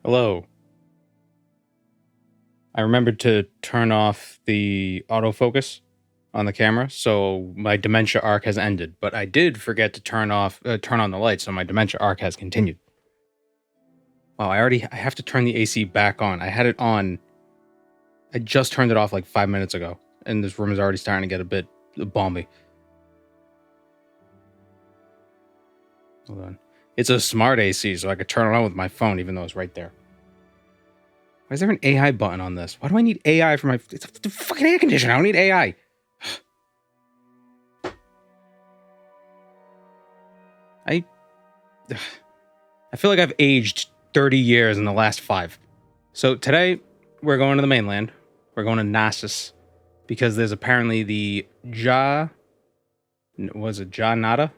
Hello. I remembered to turn off the autofocus on the camera, so my dementia arc has ended. But I did forget to turn on the light, so my dementia arc has continued. Wow, I have to turn the AC back on. I had it on. I just turned it off like 5 minutes ago, and this room is already starting to get a bit balmy. Hold on. It's a smart AC, so I could turn it on with my phone, even though it's right there. Why is there an AI button on this? Why do I need AI for my... It's a fucking air conditioner. I don't need AI. I feel like I've aged 30 years in the last 5. So today, we're going to the mainland. We're going to Narsis. Because there's apparently the Was it Janata?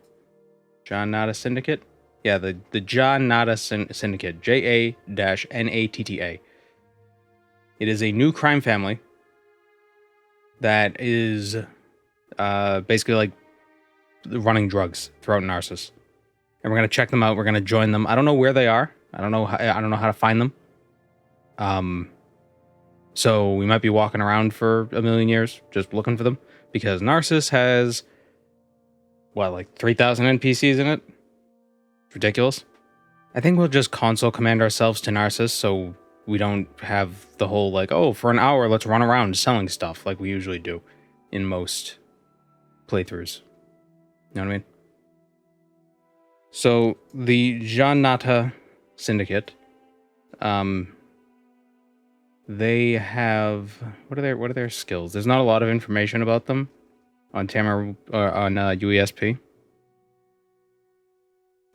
Janata Syndicate? Yeah, the Janata Syndicate. JA-NATTA. It is a new crime family that is basically like running drugs throughout Narsis. And we're gonna check them out. We're gonna join them. I don't know where they are. I don't know how to find them. So we might be walking around for a million years just looking for them because Narsis has like 3,000 NPCs in it. It's ridiculous. I think we'll just console command ourselves to Narsis so we don't have the whole like, oh, for an hour let's run around selling stuff like we usually do in most playthroughs. You know what I mean? So the Janata Syndicate, they have what are their skills? There's not a lot of information about them on UESP,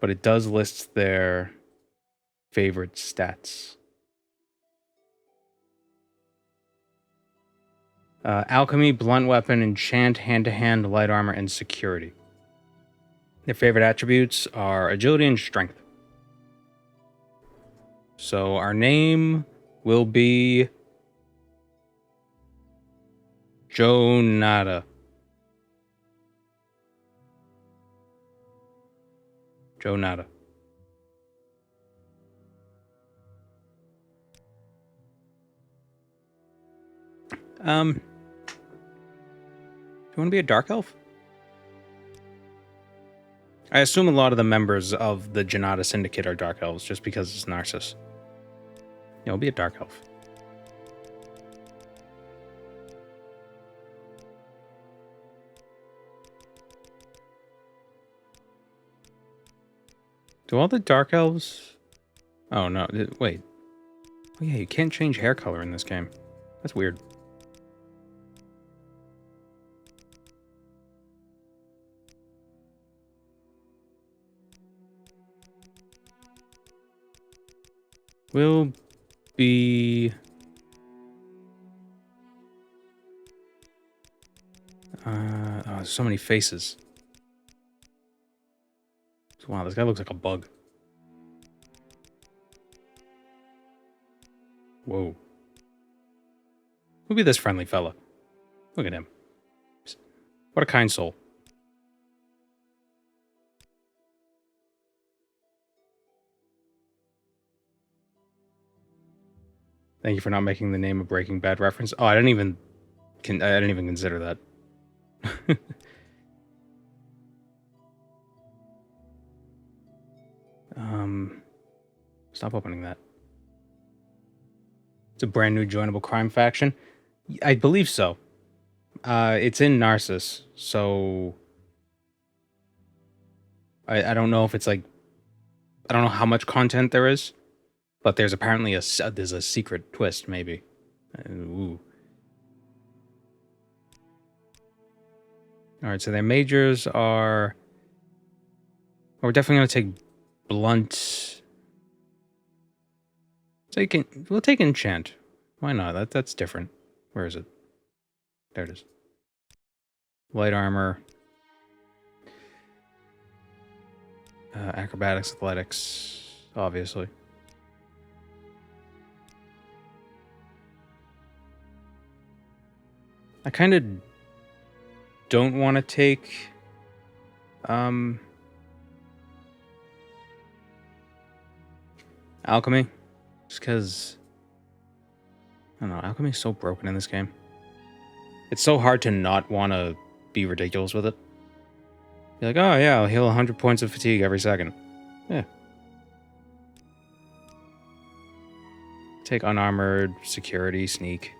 but it does list their favorite stats. Alchemy, blunt weapon, enchant, hand-to-hand, light armor, and security. Their favorite attributes are agility and strength. So our name will be Jonata. Jonata. Do you want to be a dark elf? I assume a lot of the members of the Janata Syndicate are dark elves just because it's Narsis. Yeah, I'll be a dark elf. Do all the dark elves... Oh, no. Wait. Oh, yeah, you can't change hair color in this game. That's weird. Will be... oh, so many faces. Wow, this guy looks like a bug. Whoa. Who'll be this friendly fella? Look at him. What a kind soul. Thank you for not making the name a Breaking Bad reference. Oh, I didn't even consider that. Stop opening that. It's a brand new joinable crime faction. I believe so. It's in Narsis, so I don't know if it's like, I don't know how much content there is, but there's apparently there's a secret twist, maybe. Ooh. All right, so their majors are... We're definitely going to take blunt... We'll take enchant. Why not? That's different. Where is it? There it is. Light armor. Acrobatics, athletics, obviously. I kind of don't want to take alchemy, Just because, I don't know, alchemy is so broken in this game. It's so hard to not want to be ridiculous with it. You're like, oh yeah, I'll heal 100 points of fatigue every second. Yeah. Take unarmored, security, sneak.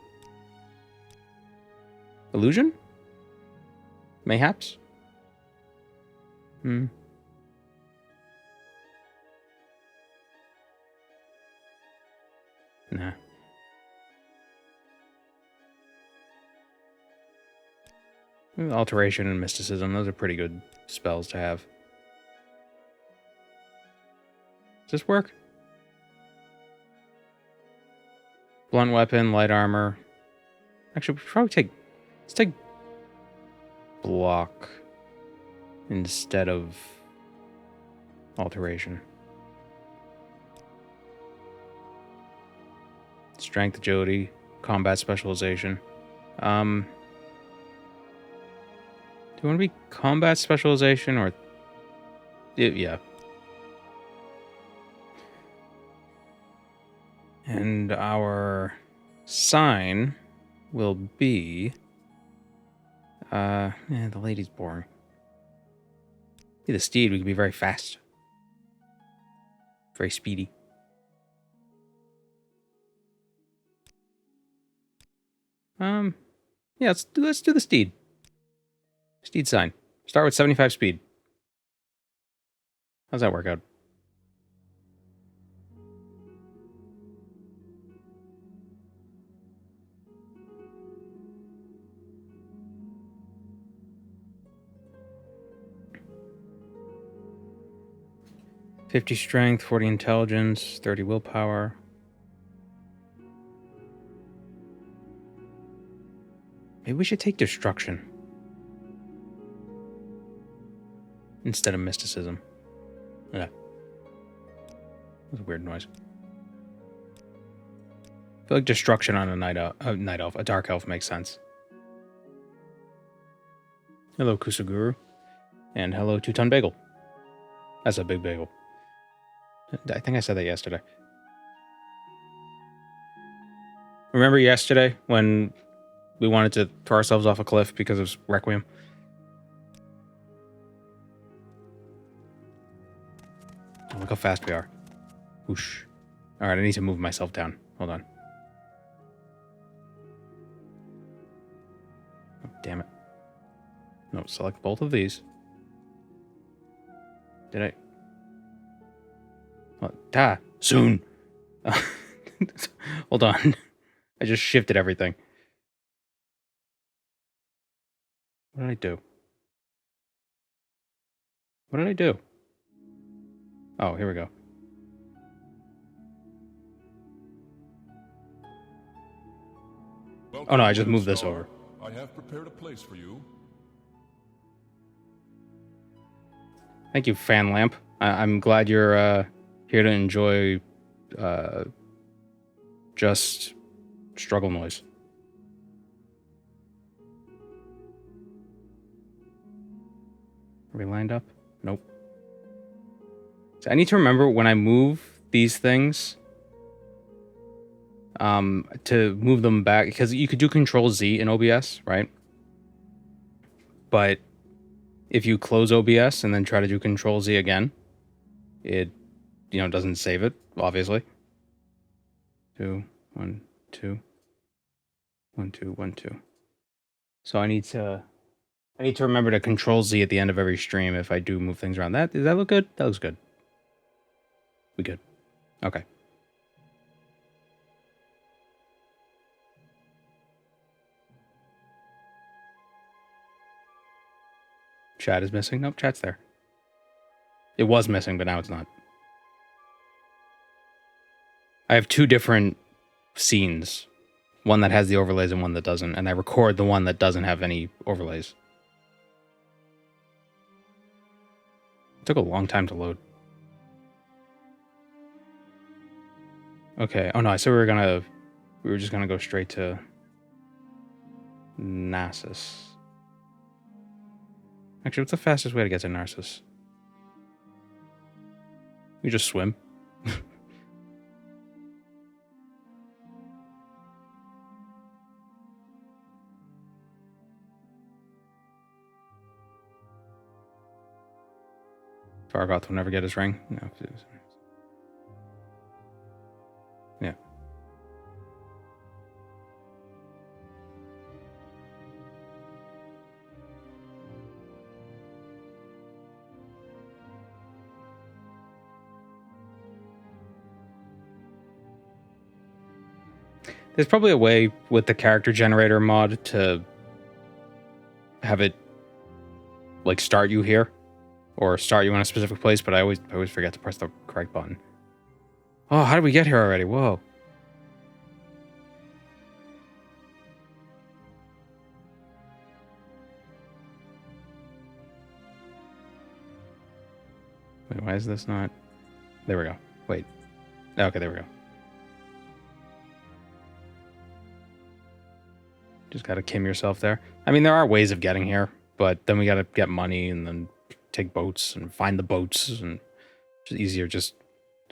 Illusion? Mayhaps? Hmm. Nah. Alteration and mysticism, those are pretty good spells to have. Does this work? Blunt weapon, light armor. Actually, we should probably let's take block instead of alteration. Strength, agility, combat specialization. Do you want to be combat specialization or... Yeah. And our sign will be... the lady's boring. Be the steed, we can be very fast. Very speedy. Yeah, let's do the steed. Steed sign. Start with 75 speed. How's that work out? $50 strength, 40 intelligence, 30 willpower. Maybe we should take destruction instead of mysticism. Yeah. That was a weird noise. I feel like destruction on a dark elf makes sense. Hello, Kusaguru. And hello, Two-Ton Bagel. That's a big bagel. I think I said that yesterday. Remember yesterday when we wanted to throw ourselves off a cliff because it was Requiem? Oh, look how fast we are. Whoosh. Alright, I need to move myself down. Hold on. Oh, damn it. No, select both of these. Did I? Oh, soon. Hold on. I just shifted everything. What did I do? What did I do? Oh, here we go. Welcome, oh no, I just moved this over. I have prepared a place for you. Thank you, Fan Lamp. I'm glad you're here to enjoy just struggle noise. Are we lined up? Nope. So I need to remember when I move these things to move them back, because you could do Control Z in OBS, right? But if you close OBS and then try to do Control Z again, it, doesn't save it, obviously. 2, 1, 2. 1, 2, 1, 2. So I need to remember to Control Z at the end of every stream if I do move things around. Does that look good? That looks good. We good. Okay. Chat is missing. Nope, chat's there. It was missing, but now it's not. I have two different scenes. One that has the overlays and one that doesn't. And I record the one that doesn't have any overlays. It took a long time to load. Okay. Oh no, I said we were just gonna go straight to Narsis. Actually, what's the fastest way to get to Narsis? You just swim. Fargoth will never get his ring. No. Yeah. There's probably a way with the character generator mod to have it like start you here or start you in a specific place, but I always forget to press the correct button. Oh, how did we get here already? Whoa. Wait, why is this not? There we go. Wait. Okay, there we go. Just gotta kim yourself there. I mean, there are ways of getting here, but then we gotta get money and then take boats and find the boats, and it's easier. Just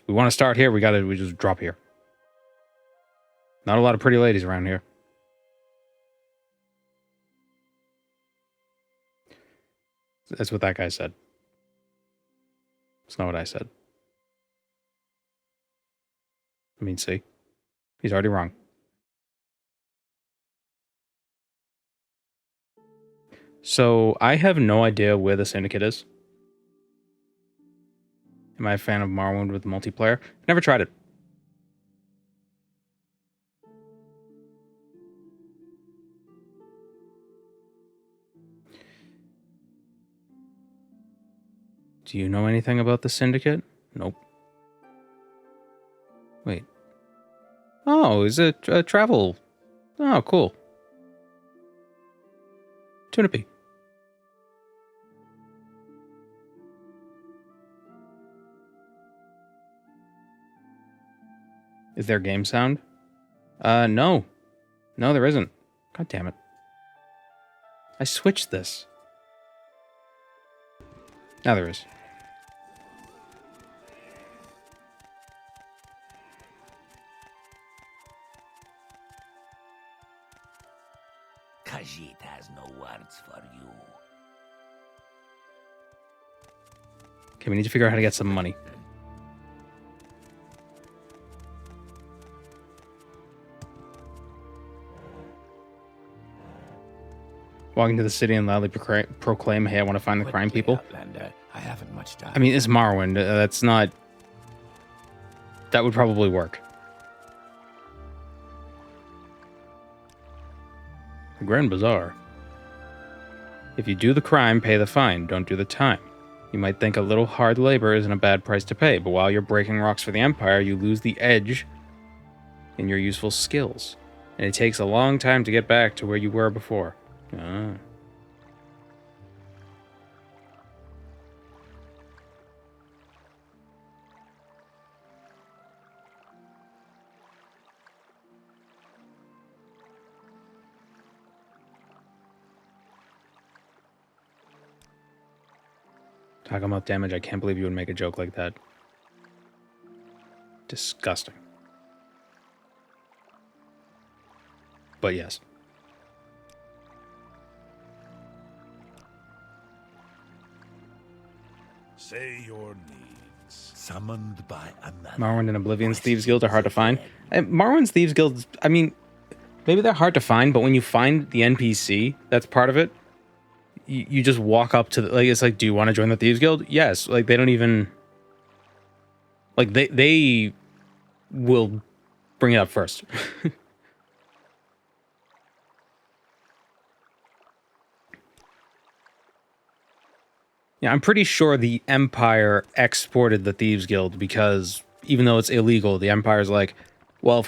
we want to start here. We just drop here. Not a lot of pretty ladies around here. That's what that guy said. It's not what I said. I mean, see, he's already wrong. So, I have no idea where the Syndicate is. Am I a fan of Morrowind with multiplayer? Never tried it. Do you know anything about the Syndicate? Nope. Wait. Oh, is it travel? Oh, cool. Tunipy. Is there game sound? No. No, there isn't. God damn it. I switched this. Now there is. Khajiit has no words for you. Okay, we need to figure out how to get some money. Walking to the city and loudly proclaim, hey, I want to find the crime people. Outlander, I haven't much time. I mean, it's Morrowind. That's not... That would probably work. The Grand Bazaar. If you do the crime, pay the fine. Don't do the time. You might think a little hard labor isn't a bad price to pay, but while you're breaking rocks for the Empire, you lose the edge in your useful skills. And it takes a long time to get back to where you were before. Ah. Talking about damage, I can't believe you would make a joke like that. Disgusting. But yes. Say your needs. Summoned by another. Morrowind and Oblivion's Thieves Guild are hard to find. Morrowind's Thieves Guild, I mean, maybe they're hard to find, but when you find the NPC that's part of it, you just walk up to the, like, it's like, do you want to join the Thieves Guild? Yes. Like, they don't even, like, they will bring it up first. Yeah, I'm pretty sure the Empire exported the Thieves Guild because even though it's illegal, the Empire's like, well,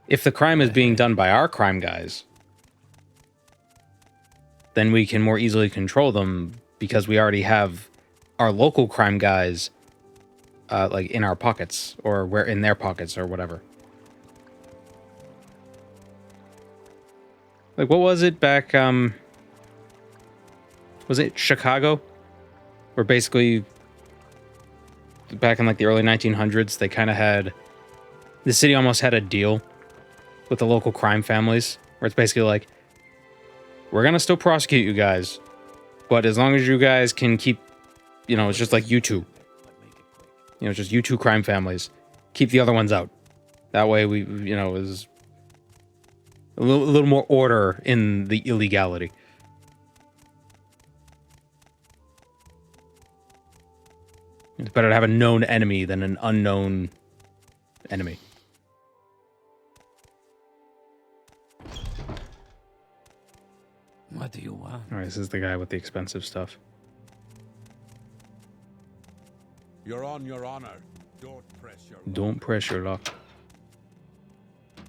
if the crime is being done by our crime guys, then we can more easily control them because we already have our local crime guys, like in our pockets, or we're in their pockets, or whatever. Like, what was it back? Was it Chicago? Where basically, back in like the early 1900s, they kind of had, the city almost had a deal with the local crime families, where it's basically like, we're gonna still prosecute you guys, but as long as you guys can keep, it's just like you two. Just you two crime families. Keep the other ones out. That way we, is a little more order in the illegality. It's better to have a known enemy than an unknown enemy. What do you want? All right, this is the guy with the expensive stuff. You're on your honor. Don't press your luck. Don't press your luck. Do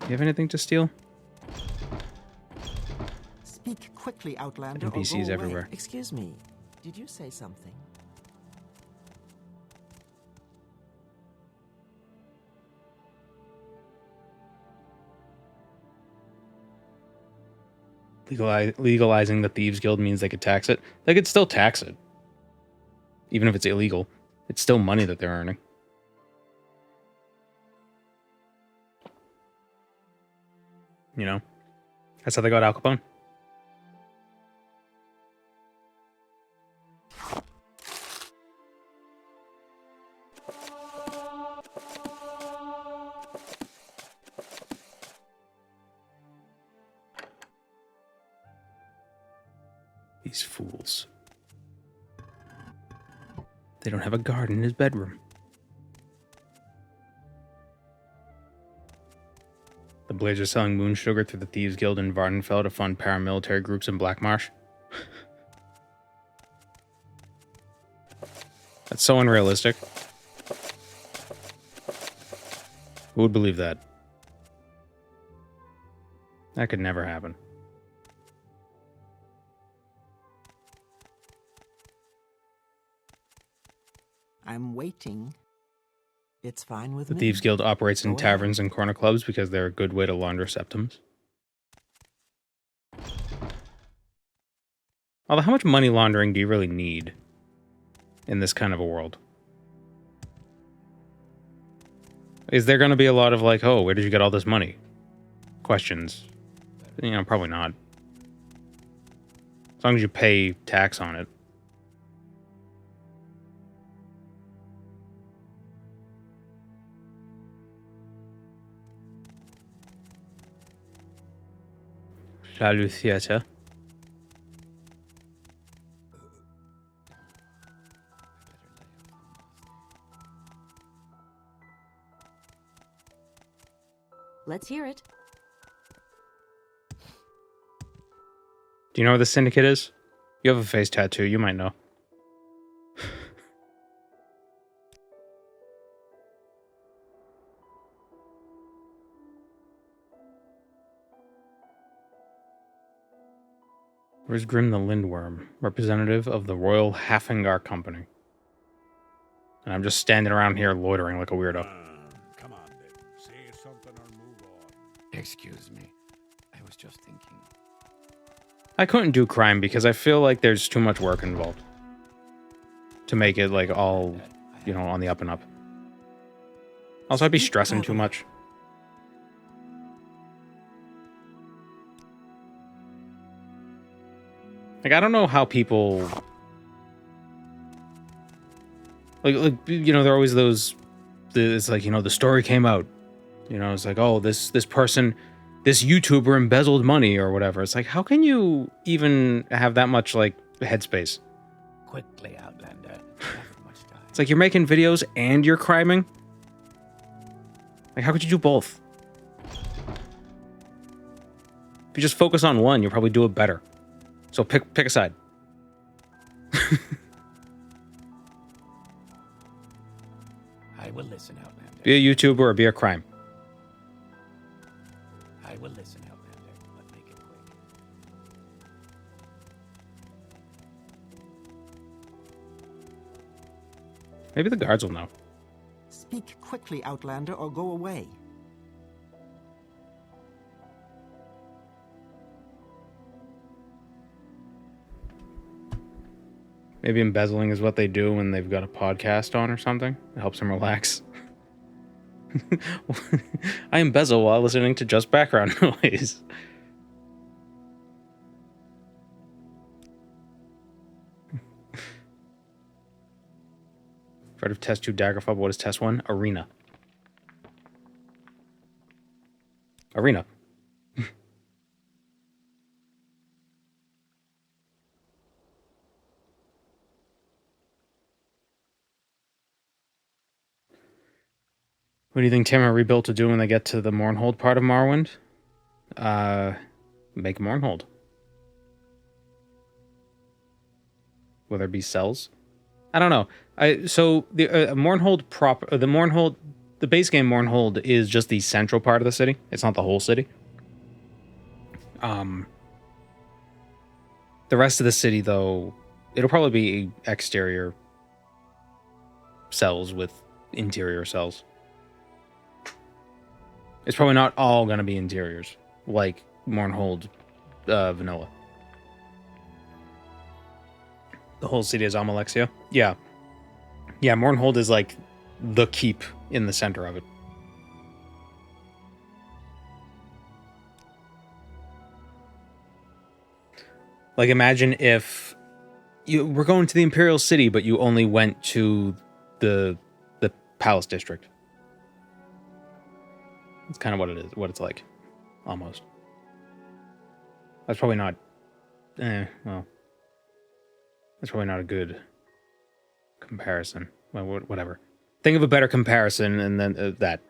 you have anything to steal? Speak quickly, Outlander, or go NPCs away. everywhere. Excuse me. Did you say something? Legalizing the Thieves Guild means they could tax it. They could still tax it. Even if it's illegal. It's still money that they're earning. That's how they got Al Capone. These fools. They don't have a garden in his bedroom. The Blades are selling moon sugar through the Thieves Guild in Vardenfell to fund paramilitary groups in Blackmarsh. That's so unrealistic. Who would believe that? That could never happen. I'm waiting. It's fine with The me. Thieves Guild operates in Go ahead. taverns and corner clubs because they're a good way to launder septums. Although, how much money laundering do you really need in this kind of a world? Is there going to be a lot of like, oh, where did you get all this money? Questions. Probably not. As long as you pay tax on it. Salut, theater. Let's hear it. Do you know where the Syndicate is? You have a face tattoo, you might know. Where's Grim the Lindworm, representative of the Royal Hafengar Company? And I'm just standing around here loitering like a weirdo. Come on, then. Say something or move on. Excuse me. I was just thinking. I couldn't do crime because I feel like there's too much work involved to make it like all, on the up and up. Also, I'd be stressing too much. Like, I don't know how people... Like there are always those... It's like, the story came out. It's like, oh, this person, this YouTuber embezzled money or whatever. It's like, how can you even have that much, like, headspace? Quickly, Outlander. Not much time. It's like, you're making videos and you're criming? Like, how could you do both? If you just focus on one, you'll probably do it better. So pick a side. I will listen, Outlander. Be a YouTuber or be a crime. I will listen, Outlander, but make it quick. Maybe the guards will know. Speak quickly, Outlander, or go away. Maybe embezzling is what they do when they've got a podcast on or something. It helps them relax. I embezzle while listening to just background noise. Part of test 2 Daggerfall. What is test 1? Arena. Arena. What do you think Tamara Rebuilt will do when they get to the Mournhold part of Morrowind? Make Mournhold. Will there be cells? I don't know. So the Mournhold the base game Mournhold is just the central part of the city. It's not the whole city. The rest of the city, though, it'll probably be exterior cells with interior cells. It's probably not all going to be interiors, like Mournhold vanilla. The whole city is Amalexia? Yeah. Yeah, Mournhold is like the keep in the center of it. Like, imagine if you were going to the Imperial City, but you only went to the Palace District. It's kind of what it is, what it's like, almost. That's probably not. Well, that's probably not a good comparison. Well, whatever. Think of a better comparison, and then that.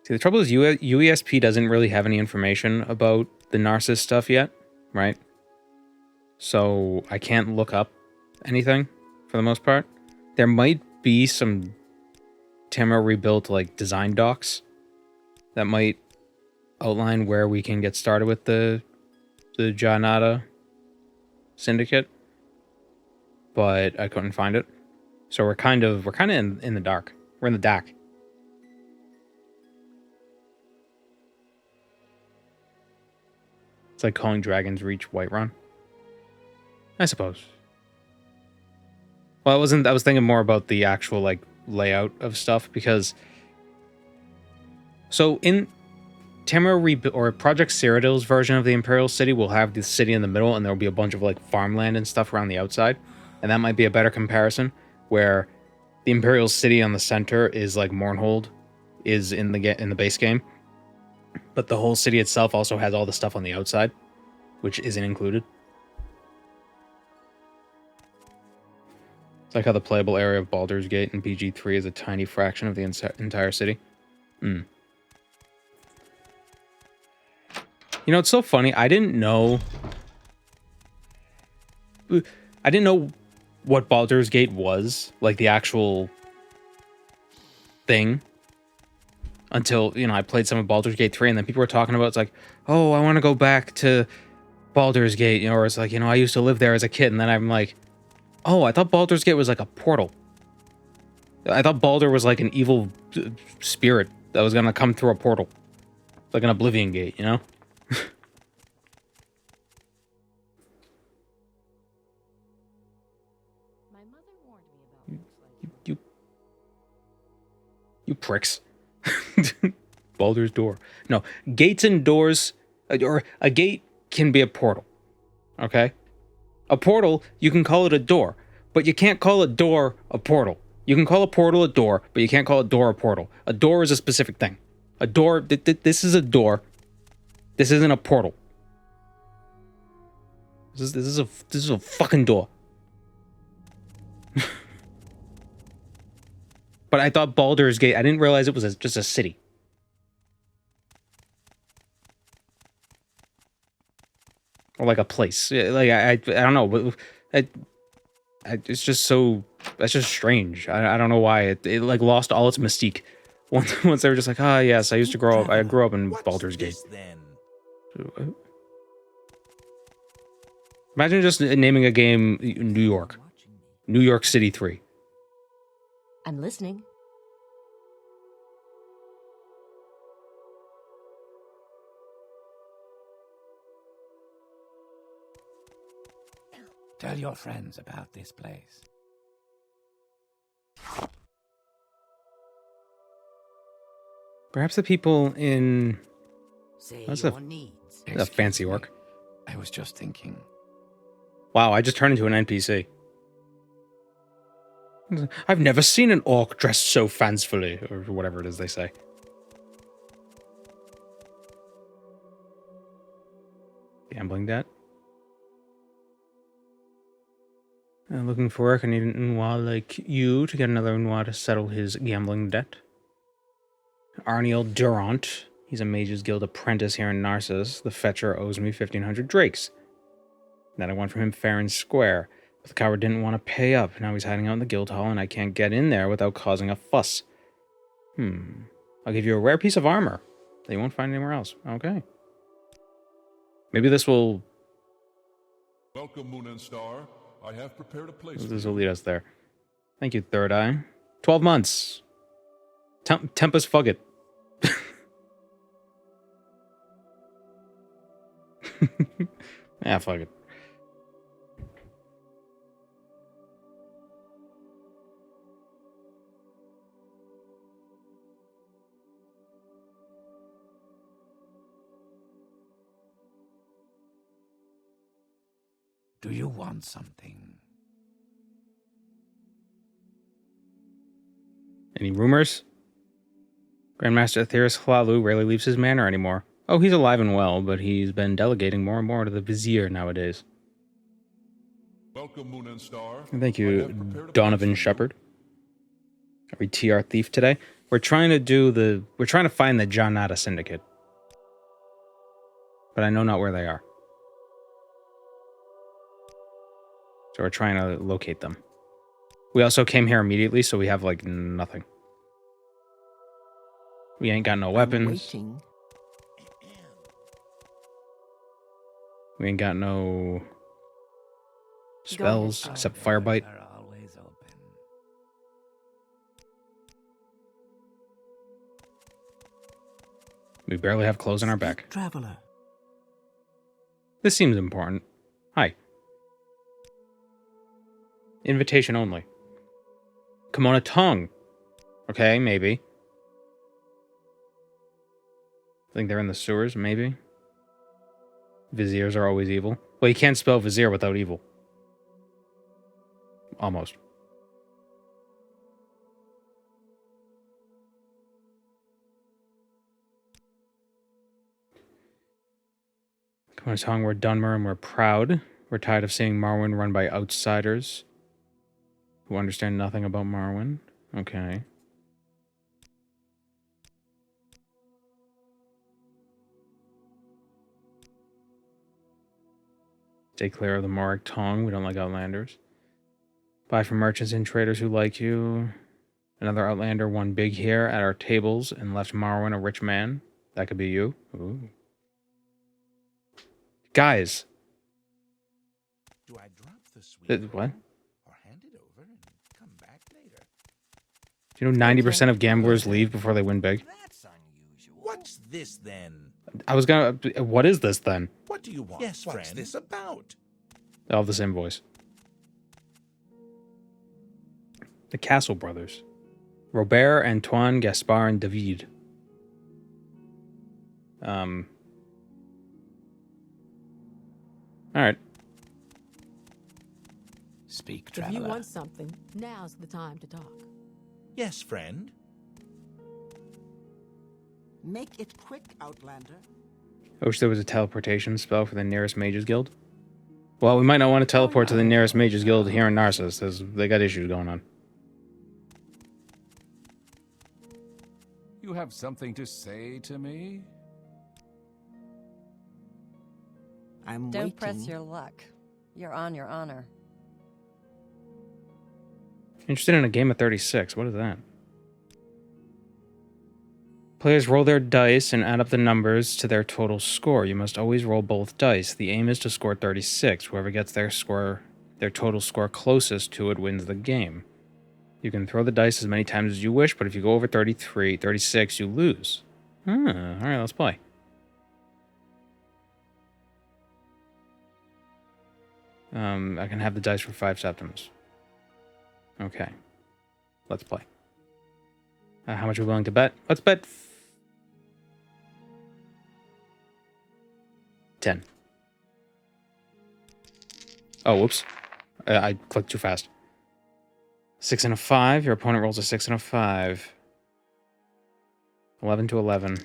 See, the trouble is UESP doesn't really have any information about the Narsis stuff yet, right? So I can't look up anything for the most part. There might be some Tamara Rebuilt like design docs that might outline where we can get started with the Janata Syndicate, but I couldn't find it. So we're kind of in the dark. We're in the dark. It's like calling Dragon's Reach Whiterun, I suppose. Well, I was thinking more about the actual like layout of stuff, because so in Tamara or Project Cyrodiil's version of the Imperial City, we'll have the city in the middle, and there'll be a bunch of like farmland and stuff around the outside, and that might be a better comparison, where the Imperial City on the center is like Mournhold is in the base game, but the whole city itself also has all the stuff on the outside, which isn't included. It's like how the playable area of Baldur's Gate in PG3 is a tiny fraction of the entire city. You know, it's so funny. I didn't know what Baldur's Gate was, like the actual thing, until, you know, I played some of Baldur's Gate 3, and then people were talking about, it's like, oh, I want to go back to Baldur's Gate, you know, or it's like, you know, I used to live there as a kid, and then I'm like, oh, I thought Baldur's Gate was like a portal. I thought Baldur was like an evil spirit that was gonna come through a portal. It's like an Oblivion Gate, you know? My mother warned me about You pricks. Baldur's Door. No, gates and doors, or a gate can be a portal. Okay? A portal, you can call it a door, but you can't call a door a portal. You can call a portal a door, but you can't call a door a portal. A door is a specific thing. A door, this is a door. This isn't a portal. This is a fucking door. But I thought Baldur's Gate, I didn't realize it was just a city. Or like a place. Like, I don't know. It's just so, that's just strange. I don't know why. It like lost all its mystique. Once they were just like, ah, yes, I grew up in Baldur's Gate. Imagine just naming a game New York. New York City 3. I'm listening. Tell your friends about this place. Perhaps the people in... Say That's your a needs. needs. A fancy Excuse me. orc. I was just thinking. Wow, I just turned into an NPC. I've never seen an orc dressed so fancifully, or whatever it is they say. Gambling debt. Looking for work. I need an Unwa like you to get another Unwa to settle his gambling debt. Arniel Durant. He's a Mages Guild apprentice here in Narsis. The Fetcher owes me 1,500 drakes. Then I won from him fair and square. But the coward didn't want to pay up. Now he's hiding out in the guild hall and I can't get in there without causing a fuss. I'll give you a rare piece of armor that you won't find anywhere else. Okay. Maybe this will... Welcome, Moon and Star. I have prepared a place. This will lead us there. Thank you, Third Eye. 12 months. Tempest Fugget. Yeah, fuck it. Do you want something? Any rumors? Grandmaster Atheris Hlalu rarely leaves his manor anymore. Oh, he's alive and well, but he's been delegating more and more to the Vizier nowadays. Welcome, Moon and Star. And thank I you, have prepared a Donovan place for you. Shepard. Are we TR Thief today? We're trying to find the Janata Syndicate. But I know not where they are. So we're trying to locate them. We also came here immediately, so we have, like, nothing. We ain't got no weapons. Waiting. We ain't got no spells, except Firebite. They're always open. We barely have clothes on our back. Traveler. This seems important. Hi. Invitation only. Kimona Tong. Okay, maybe. I think they're in the sewers, maybe. Viziers are always evil. Well, you can't spell Vizier without evil. Almost. Kimona Tong, we're Dunmer and we're proud. We're tired of seeing Marwyn run by outsiders who understand nothing about Marwyn. Okay. Stay clear of the Morik Tong. We don't like Outlanders. Buy from merchants and traders who like you. Another Outlander won big here at our tables and left Marwyn a rich man. That could be you. Ooh. Guys. Do I drop the sweet What? or hand it over and come back later? Do you know 90% of gamblers leave before they win big? That's unusual. What's this then? I was gonna... What is this then? What do you want? Yes, What's this about? They all have the same voice. The Castle Brothers. Robert, Antoine, Gaspard, and David. Alright. Speak, If you traveler. want something, now's the time to talk. Yes, friend. Make it quick, Outlander. I wish there was a teleportation spell for the nearest Mages Guild. Well, we might not want to teleport to the nearest Mages Guild here in Narsis, as they got issues going on. You have something to say to me? I'm Don't waiting. press your luck. You're on your honor. Interested in a game of 36. What is that? Players roll their dice and add up the numbers to their total score. You must always roll both dice. The aim is to score 36. Whoever gets their total score closest to it wins the game. You can throw the dice as many times as you wish, but if you go over 36, you lose. Alright, let's play. I can have the dice for 5 septims. Okay. Let's play. How much are we willing to bet? Let's bet... 10. Oh, whoops. I clicked too fast. 6 and a 5. Your opponent rolls a 6 and a 5. 11 to 11.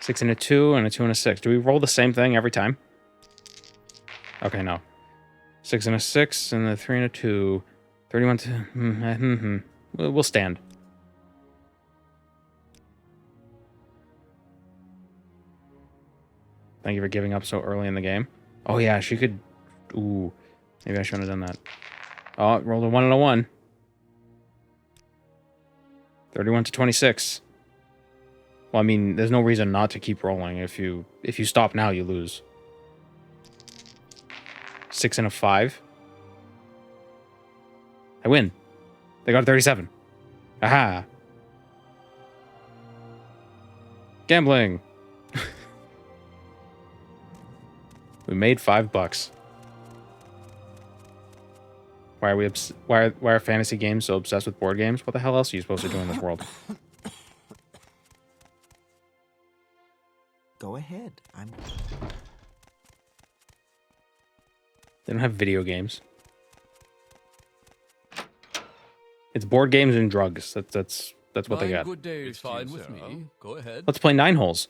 6 and a 2 and a 2 and a 6. Do we roll the same thing every time? Okay, no. 6 and a 6 and a 3 and a 2. 31 to... We'll stand. Thank you for giving up so early in the game. Oh, yeah, she could... Ooh. Maybe I shouldn't have done that. Oh, it rolled a 1 and a 1. 31 to 26. Well, I mean, there's no reason not to keep rolling. If you stop now, you lose. 6 and a 5. I win. They got a 37. Aha. Gambling. We made $5. Why are we why are fantasy games so obsessed with board games? What the hell else are you supposed to do in this world? Go ahead. They don't have video games. It's board games and drugs. That's what they got. Good day, it's fine with me. Go ahead. Let's play 9 holes.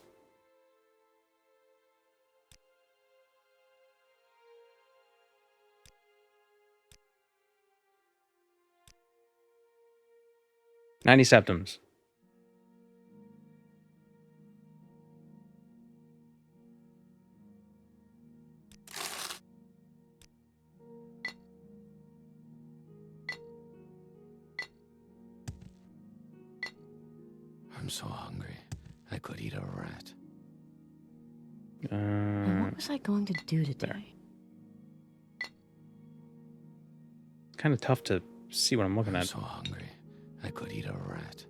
$90 septums. I'm so hungry. I could eat a rat. What was I going to do today? It's kind of tough to see what I'm looking I'm at. so hungry. I could eat a rat.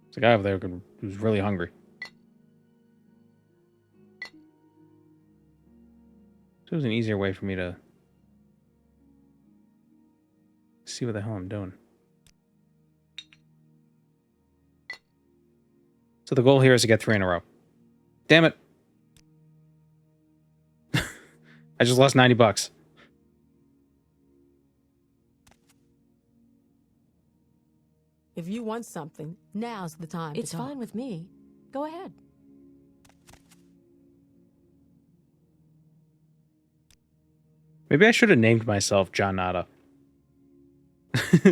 There's a guy over there who's really hungry. So it was an easier way for me to see what the hell I'm doing. So the goal here is to get 3 in a row. Damn it. I just lost $90. If you want something, now's the time It's to talk. fine with me. Go ahead. Maybe I should have named myself John Nada.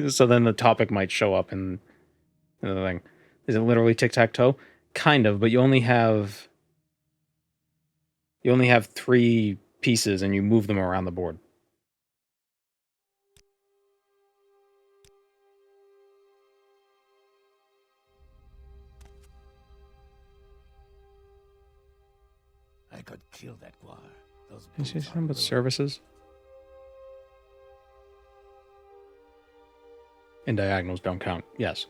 So then the topic might show up in the thing. Is it literally tic-tac-toe? Kind of, but you only have 3 pieces and you move them around the board. I could kill that guar. Those Can you say boots something are about ruined. services? And diagonals don't count. Yes.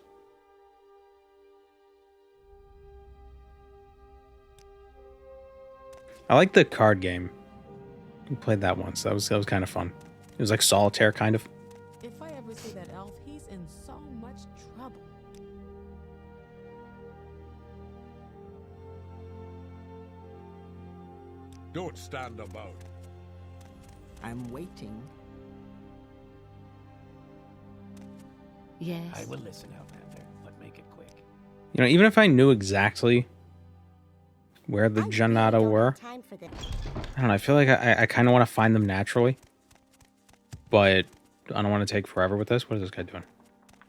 I like the card game. We played that once. That was kind of fun. It was like solitaire, kind of. If I ever see that elf, he's in so much trouble. Don't stand about. I'm waiting. Yes. I will listen, Outlander, but make it quick. You know, even if I knew exactly where the Janata were, I don't know. I feel like I kind of want to find them naturally, but I don't want to take forever with this. What is this guy doing?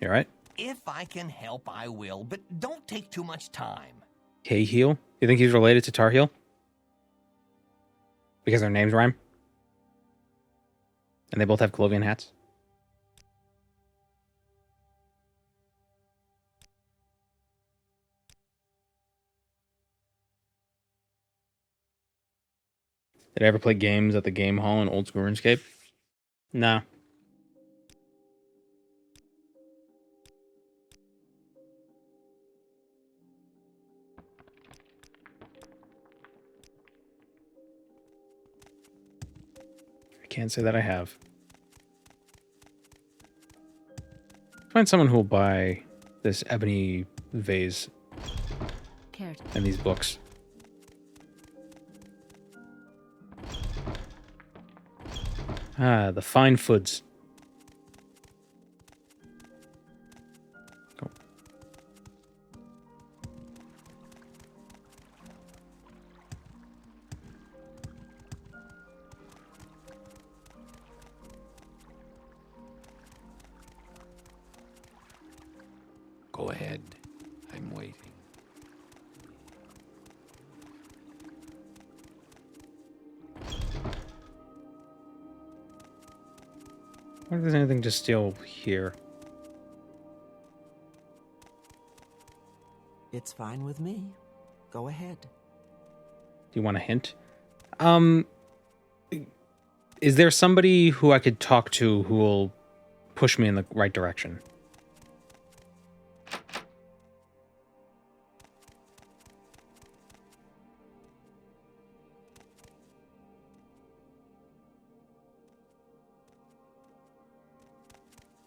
You all right? If I can help, I will, but don't take too much time. Cahill? You think he's related to Tar Heel? Because their names rhyme? And they both have Clovian hats? Did I ever play games at the game hall in old school RuneScape? Nah. I can't say that I have. Find someone who will buy this ebony vase Carrot. and these books. Ah, the fine foods. Go. Go ahead. I'm waiting. I wonder if there's anything to steal here. It's fine with me. Go ahead. Do you want a hint? Is there somebody who I could talk to who will push me in the right direction?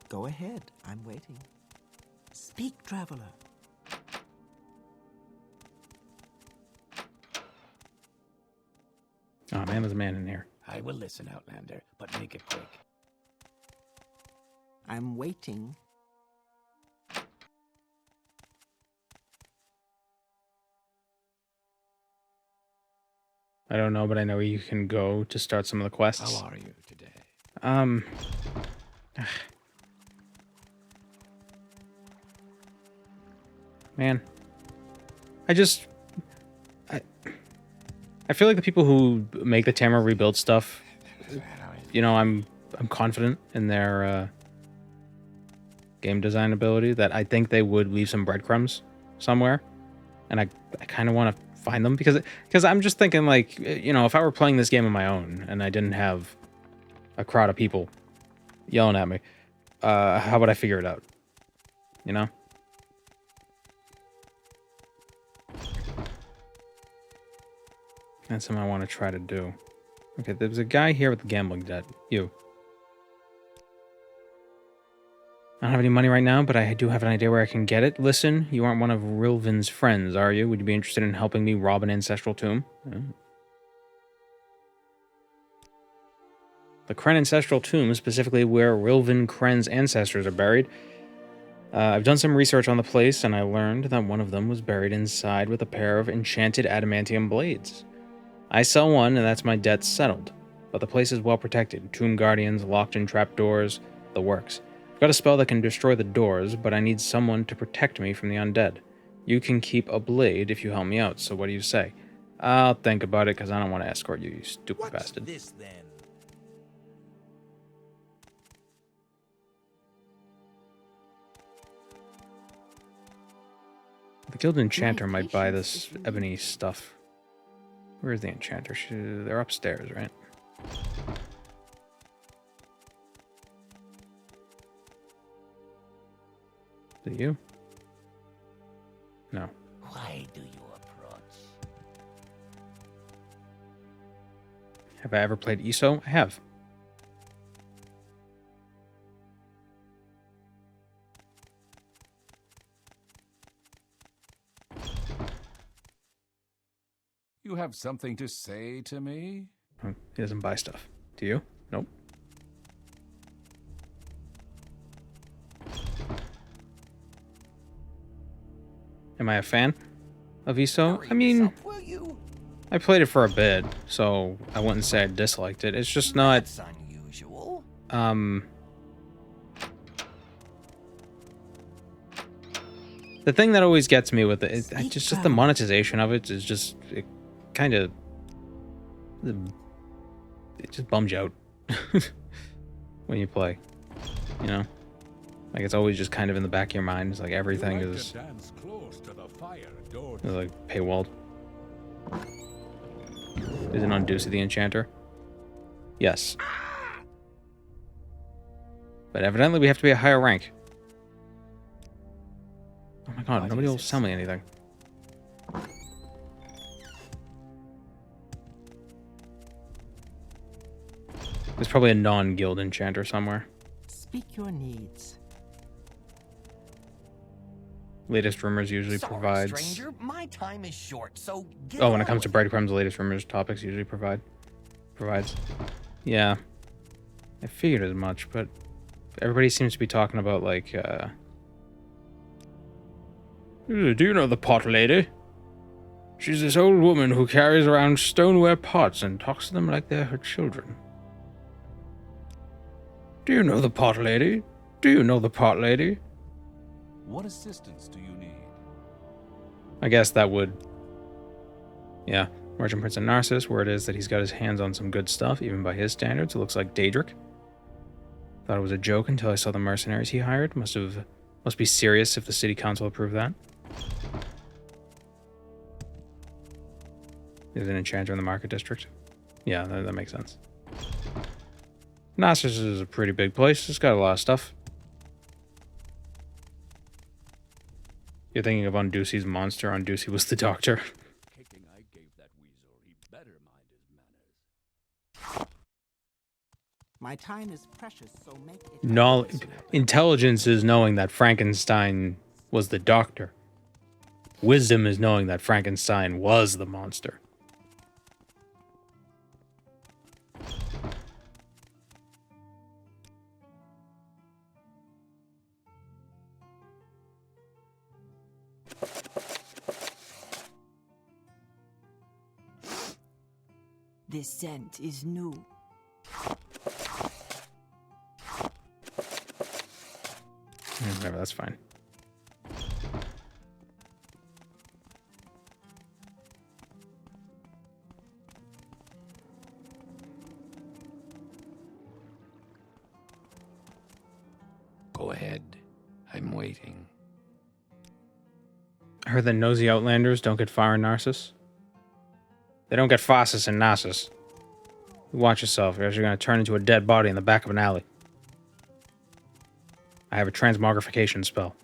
Go ahead. I'm waiting. Speak, traveler. Oh man, there's a man in here. I will listen, Outlander, but make it quick. I'm waiting. I don't know, but I know you can go to start some of the quests. How are you today? Man. I feel like the people who make the Tamara rebuild stuff, you know, I'm confident in their game design ability that I think they would leave some breadcrumbs somewhere. And I kind of want to find them because I'm just thinking, like, you know, if I were playing this game on my own and I didn't have a crowd of people yelling at me, how would I figure it out? You know? That's something I want to try to do. Okay, there's a guy here with the gambling debt. You. I don't have any money right now, but I do have an idea where I can get it. Listen, you aren't one of Rilvin's friends, are you? Would you be interested in helping me rob an ancestral tomb? Oh. The Kren ancestral tomb, specifically where Rilvin Kren's ancestors are buried. I've done some research on the place, and I learned that one of them was buried inside with a pair of enchanted adamantium blades. I sell one, and that's my debt settled. But the place is well protected. Tomb guardians, locked-in trapdoors, the works. I've got a spell that can destroy the doors, but I need someone to protect me from the undead. You can keep a blade if you help me out, so what do you say? I'll think about it, because I don't want to escort you, you stupid bastard. This then? The Guild Enchanter might buy this ebony stuff. Where is the Enchanter? They're upstairs, right? Is it you? No. Why do you approach? Have I ever played ESO? I have. You have something to say to me? Oh, he doesn't buy stuff. Do you? Nope. Am I a fan of ESO? I mean, I played it for a bit, so I wouldn't say I disliked it. It's just not... That's unusual. The thing that always gets me with it is just the monetization of it is just... It kind of... It just bums you out when you play, you know? Like, it's always just kind of in the back of your mind. It's like everything is like paywalled. Is it on Deuce of the Enchanter? Yes. But evidently we have to be a higher rank. Oh my god, nobody will sell me anything. There's probably a non-guild enchanter somewhere. Speak your needs. Latest Rumors usually Sorry, provides... stranger, my time is short, so get Oh, when it on comes to with breadcrumbs, the Latest Rumors topics usually provides. Yeah. I figured as much, but everybody seems to be talking about, like, do you know the pot lady? She's this old woman who carries around stoneware pots and talks to them like they're her children. Do you know the pot lady? Do you know the pot lady? What assistance do you need? I guess that would... Yeah. Merchant Prince of Narsis, where it is that he's got his hands on some good stuff, even by his standards. It looks like Daedric. Thought it was a joke until I saw the mercenaries he hired. Must be serious if the city council approved that. There's an enchanter in the market district. Yeah, that makes sense. Narsis is a pretty big place. It's got a lot of stuff. You're thinking of Unduci's monster. Unduci was the doctor. Kicking I gave that weasel, he better mind his manners. My time is precious, so make it... Intelligence is knowing that Frankenstein was the doctor. Wisdom is knowing that Frankenstein was the monster. This scent is new. Whatever, that's fine. Go ahead. I'm waiting. I heard that nosy outlanders don't get far in Narsis. They don't get faucets in Narsis. Watch yourself, or else you're going to turn into a dead body in the back of an alley. I have a transmogrification spell.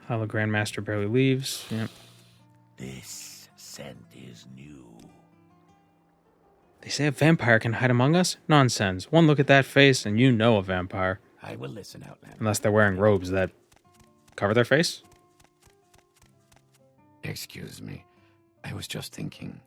How the Grandmaster barely leaves. Yep. This scent is new. They say a vampire can hide among us? Nonsense. One look at that face and you know a vampire. I will listen, Outlander. Unless they're wearing robes that cover their face? Excuse me. I was just thinking.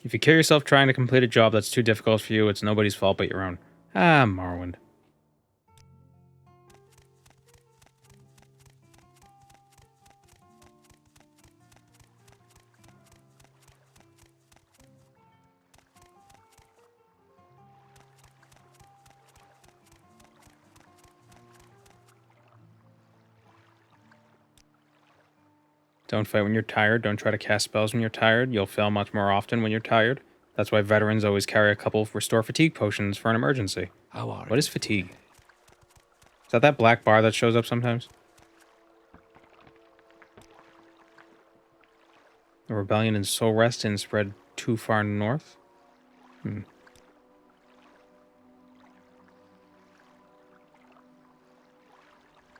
If you kill yourself trying to complete a job that's too difficult for you, it's nobody's fault but your own. Ah, Morrowind. Don't fight when you're tired. Don't try to cast spells when you're tired. You'll fail much more often when you're tired. That's why veterans always carry a couple of restore fatigue potions for an emergency. How are What is fatigue? Is that black bar that shows up sometimes? The rebellion in Soul Rest didn't spread too far north?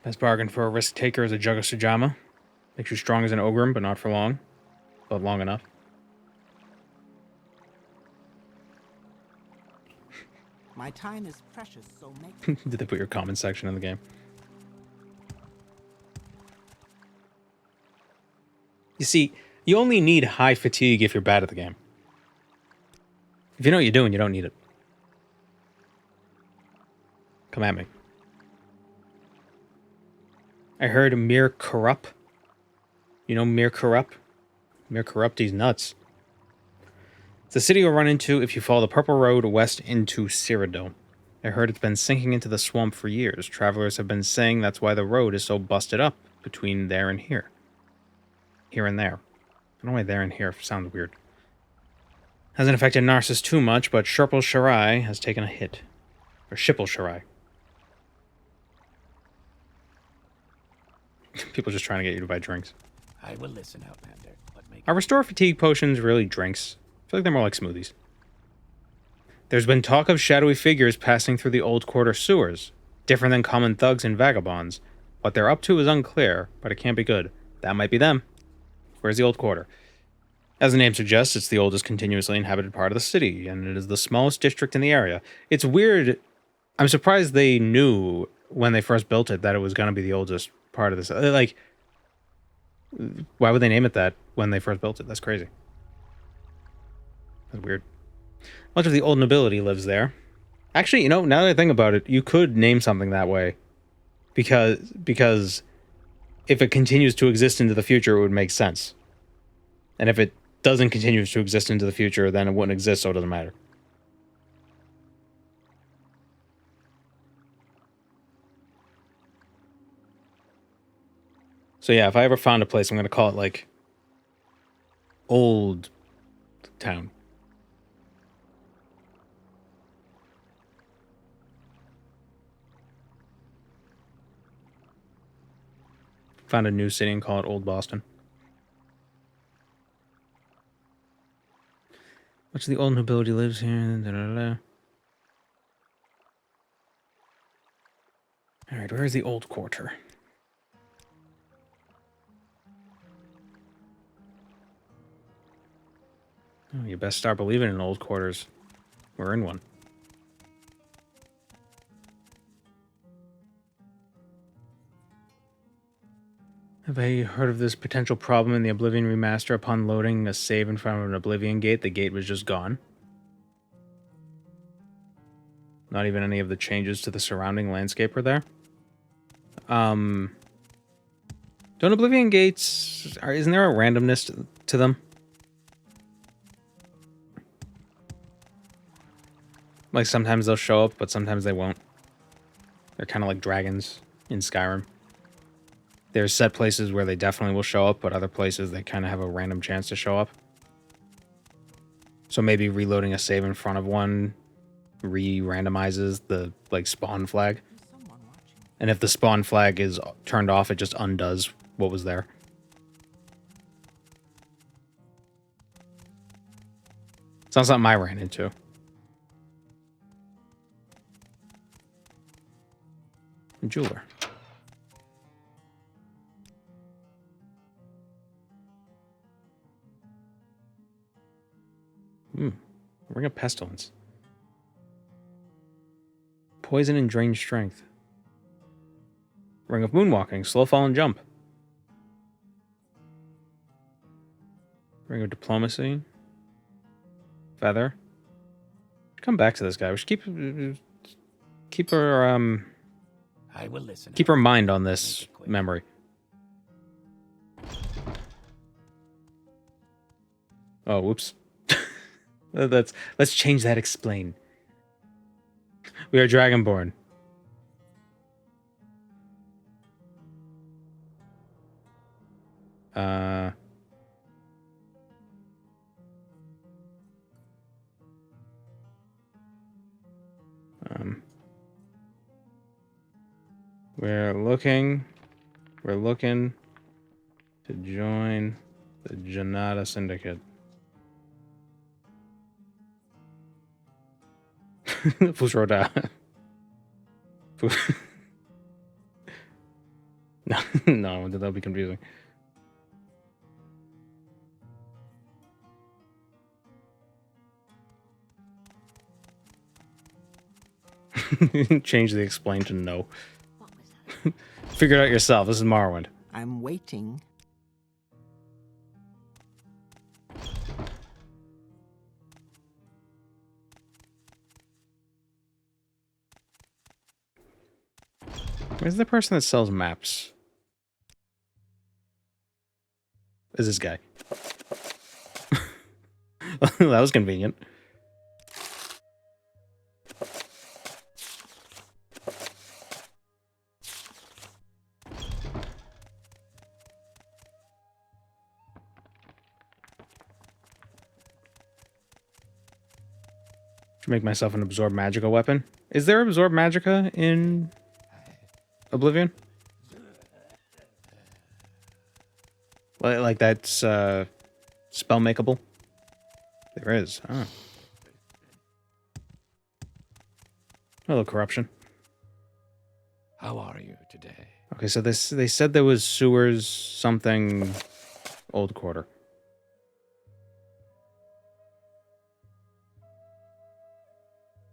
Best bargain for a risk taker is a jug of Sujamma. Makes you strong as an ogre, but not for long. But long enough. My time is precious, so make... Did they put your comment section in the game? You see, you only need high fatigue if you're bad at the game. If you know what you're doing, you don't need it. Come at me. I heard Mir Corrupt. You know Mir Corrupt? Mir Corrupt, he's nuts. It's a city you'll run into if you follow the Purple Road west into Cyrodiil. I heard it's been sinking into the swamp for years. Travelers have been saying that's why the road is so busted up between there and here. Here and there. I don't know why there and here sounds weird. Hasn't affected Narsis too much, but Sherpal Sharai has taken a hit. Or Shipple Sharai. People just trying to get you to buy drinks. I will listen, Outlander. But make Are restore fatigue potions really drinks? I feel like they're more like smoothies. There's been talk of shadowy figures passing through the old quarter sewers, different than common thugs and vagabonds. What they're up to is unclear, but it can't be good. That might be them. Where's the old quarter? As the name suggests, it's the oldest continuously inhabited part of the city, and it is the smallest district in the area. It's weird. I'm surprised they knew when they first built it that it was going to be the oldest part of this. Like, why would they name it that when they first built it? That's crazy. That's weird. Much of the old nobility lives there. Actually, you know, now that I think about it, you could name something that way. Because if it continues to exist into the future, it would make sense. And if it doesn't continue to exist into the future, then it wouldn't exist, so it doesn't matter. So yeah, if I ever found a place, I'm going to call it, like, Old Town. Found a new city and call it Old Boston. Much of the old nobility lives here. Da, da, da. Alright, where is the old quarter? Oh, you best start believing in old quarters. We're in one. Have I heard of this potential problem in the Oblivion remaster? Upon loading a save in front of an Oblivion gate, the gate was just gone. Not even any of the changes to the surrounding landscape are there. Don't Oblivion gates... Isn't there a randomness to them? Like, sometimes they'll show up, but sometimes they won't. They're kind of like dragons in Skyrim. There's set places where they definitely will show up, but other places they kind of have a random chance to show up. So maybe reloading a save in front of one re-randomizes the, like, spawn flag. And if the spawn flag is turned off, it just undoes what was there. It's not something I ran into. A jeweler. Ring of Pestilence. Poison and drain strength. Ring of Moonwalking. Slow fall and jump. Ring of Diplomacy. Feather. Come back to this guy. We should keep her I will listen. keep her mind on this memory. Oh, whoops. Let's change that. Explain. We are Dragonborn. We're looking to join the Janata Syndicate. Fusroda. No, that'll be confusing. Change the explain to no. Figure it out yourself. This is Morrowind. I'm waiting. Where's the person that sells maps? Is this guy? That was convenient. Should make myself an absorb magicka weapon. Is there absorb magicka in Oblivion? Like that's spell makeable? There is. Oh. Hello, corruption. How are you today? Okay, so this they said there was sewers something old quarter.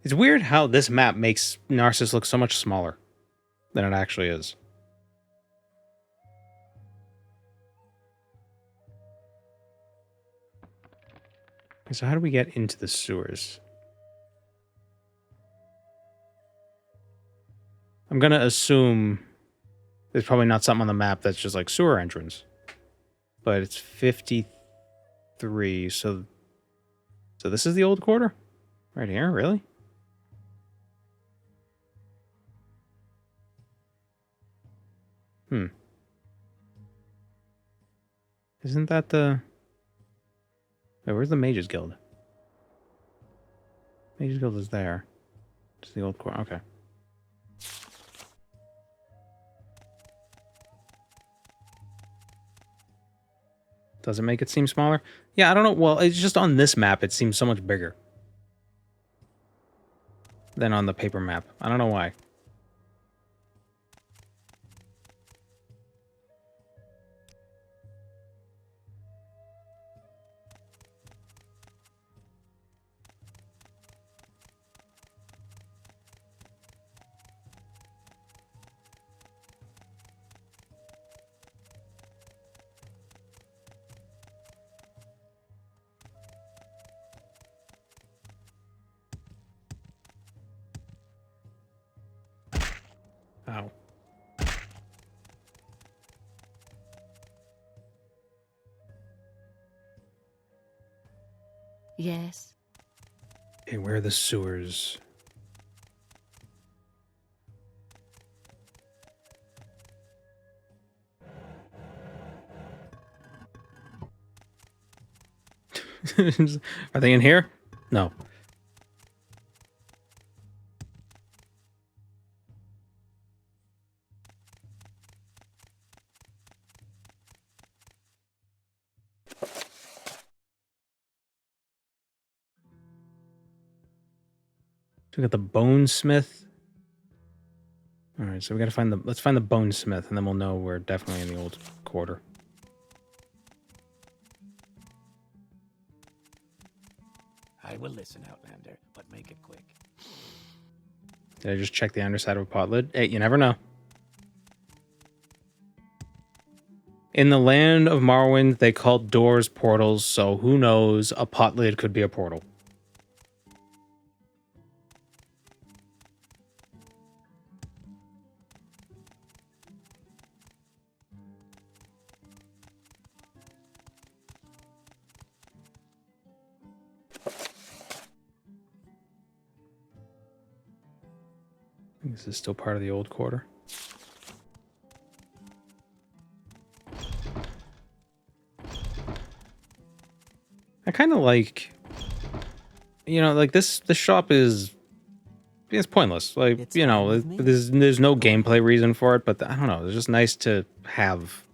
It's weird how this map makes Narsis look so much smaller than it actually is. Okay, so how do we get into the sewers? I'm gonna assume there's probably not something on the map that's just like sewer entrance. But it's 53, so this is the old quarter? Right here, really? Isn't that the... Wait, where's the Mages Guild? Mages Guild is there. It's the old quarter, okay. Does it make it seem smaller? Yeah, I don't know. Well, it's just on this map, it seems so much bigger than on the paper map. I don't know why. Ow. Yes. Okay, where are the sewers? Are they in here? No. So we got the Bonesmith. All right, so we gotta find the. Let's find the Bonesmith, and then we'll know we're definitely in the old quarter. I will listen, Outlander, but make it quick. Did I just check the underside of a pot lid? Hey, you never know. In the land of Morrowind, they called doors portals, so who knows? A pot lid could be a portal. This is still part of the old quarter. I kind of like, you know, like this shop is, it's pointless. Like, It's you fine know, with me. there's no gameplay reason for it, but I don't know. It's just nice to have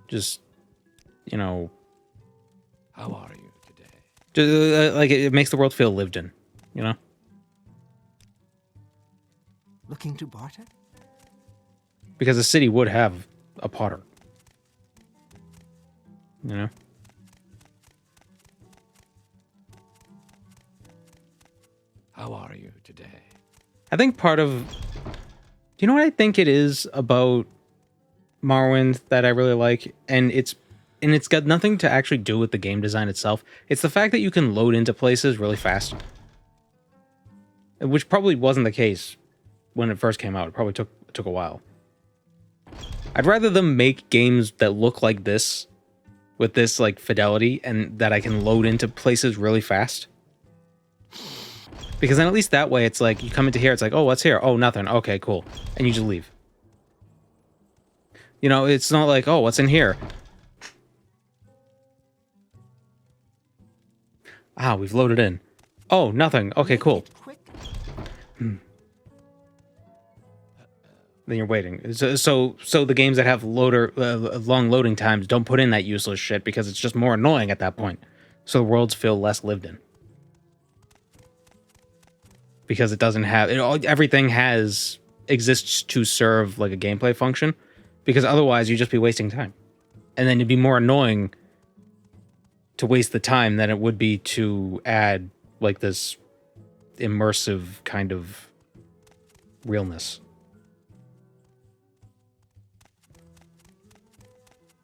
just, you know, How are you today? just, like it makes the world feel lived in, you know? Looking to barter? Because a city would have a potter. You know? How are you today? I think part of... You know what I think it is about Morrowind that I really like? And it's got nothing to actually do with the game design itself. It's the fact that you can load into places really fast. Which probably wasn't the case when it first came out. It probably took a while. I'd rather them make games that look like this, with this like fidelity, and that I can load into places really fast. Because then at least that way it's like, you come into here, it's like, oh, what's here? Oh, nothing. Okay, cool. And you just leave. You know, it's not like, oh, what's in here? Ah, we've loaded in. Oh, nothing. Okay, cool. Quick. Then you're waiting. So the games that have long loading times don't put in that useless shit because it's just more annoying at that point. So the worlds feel less lived in. Because it doesn't have... everything has exists to serve like a gameplay function, because otherwise you'd just be wasting time. And then it'd be more annoying to waste the time than it would be to add like this immersive kind of realness.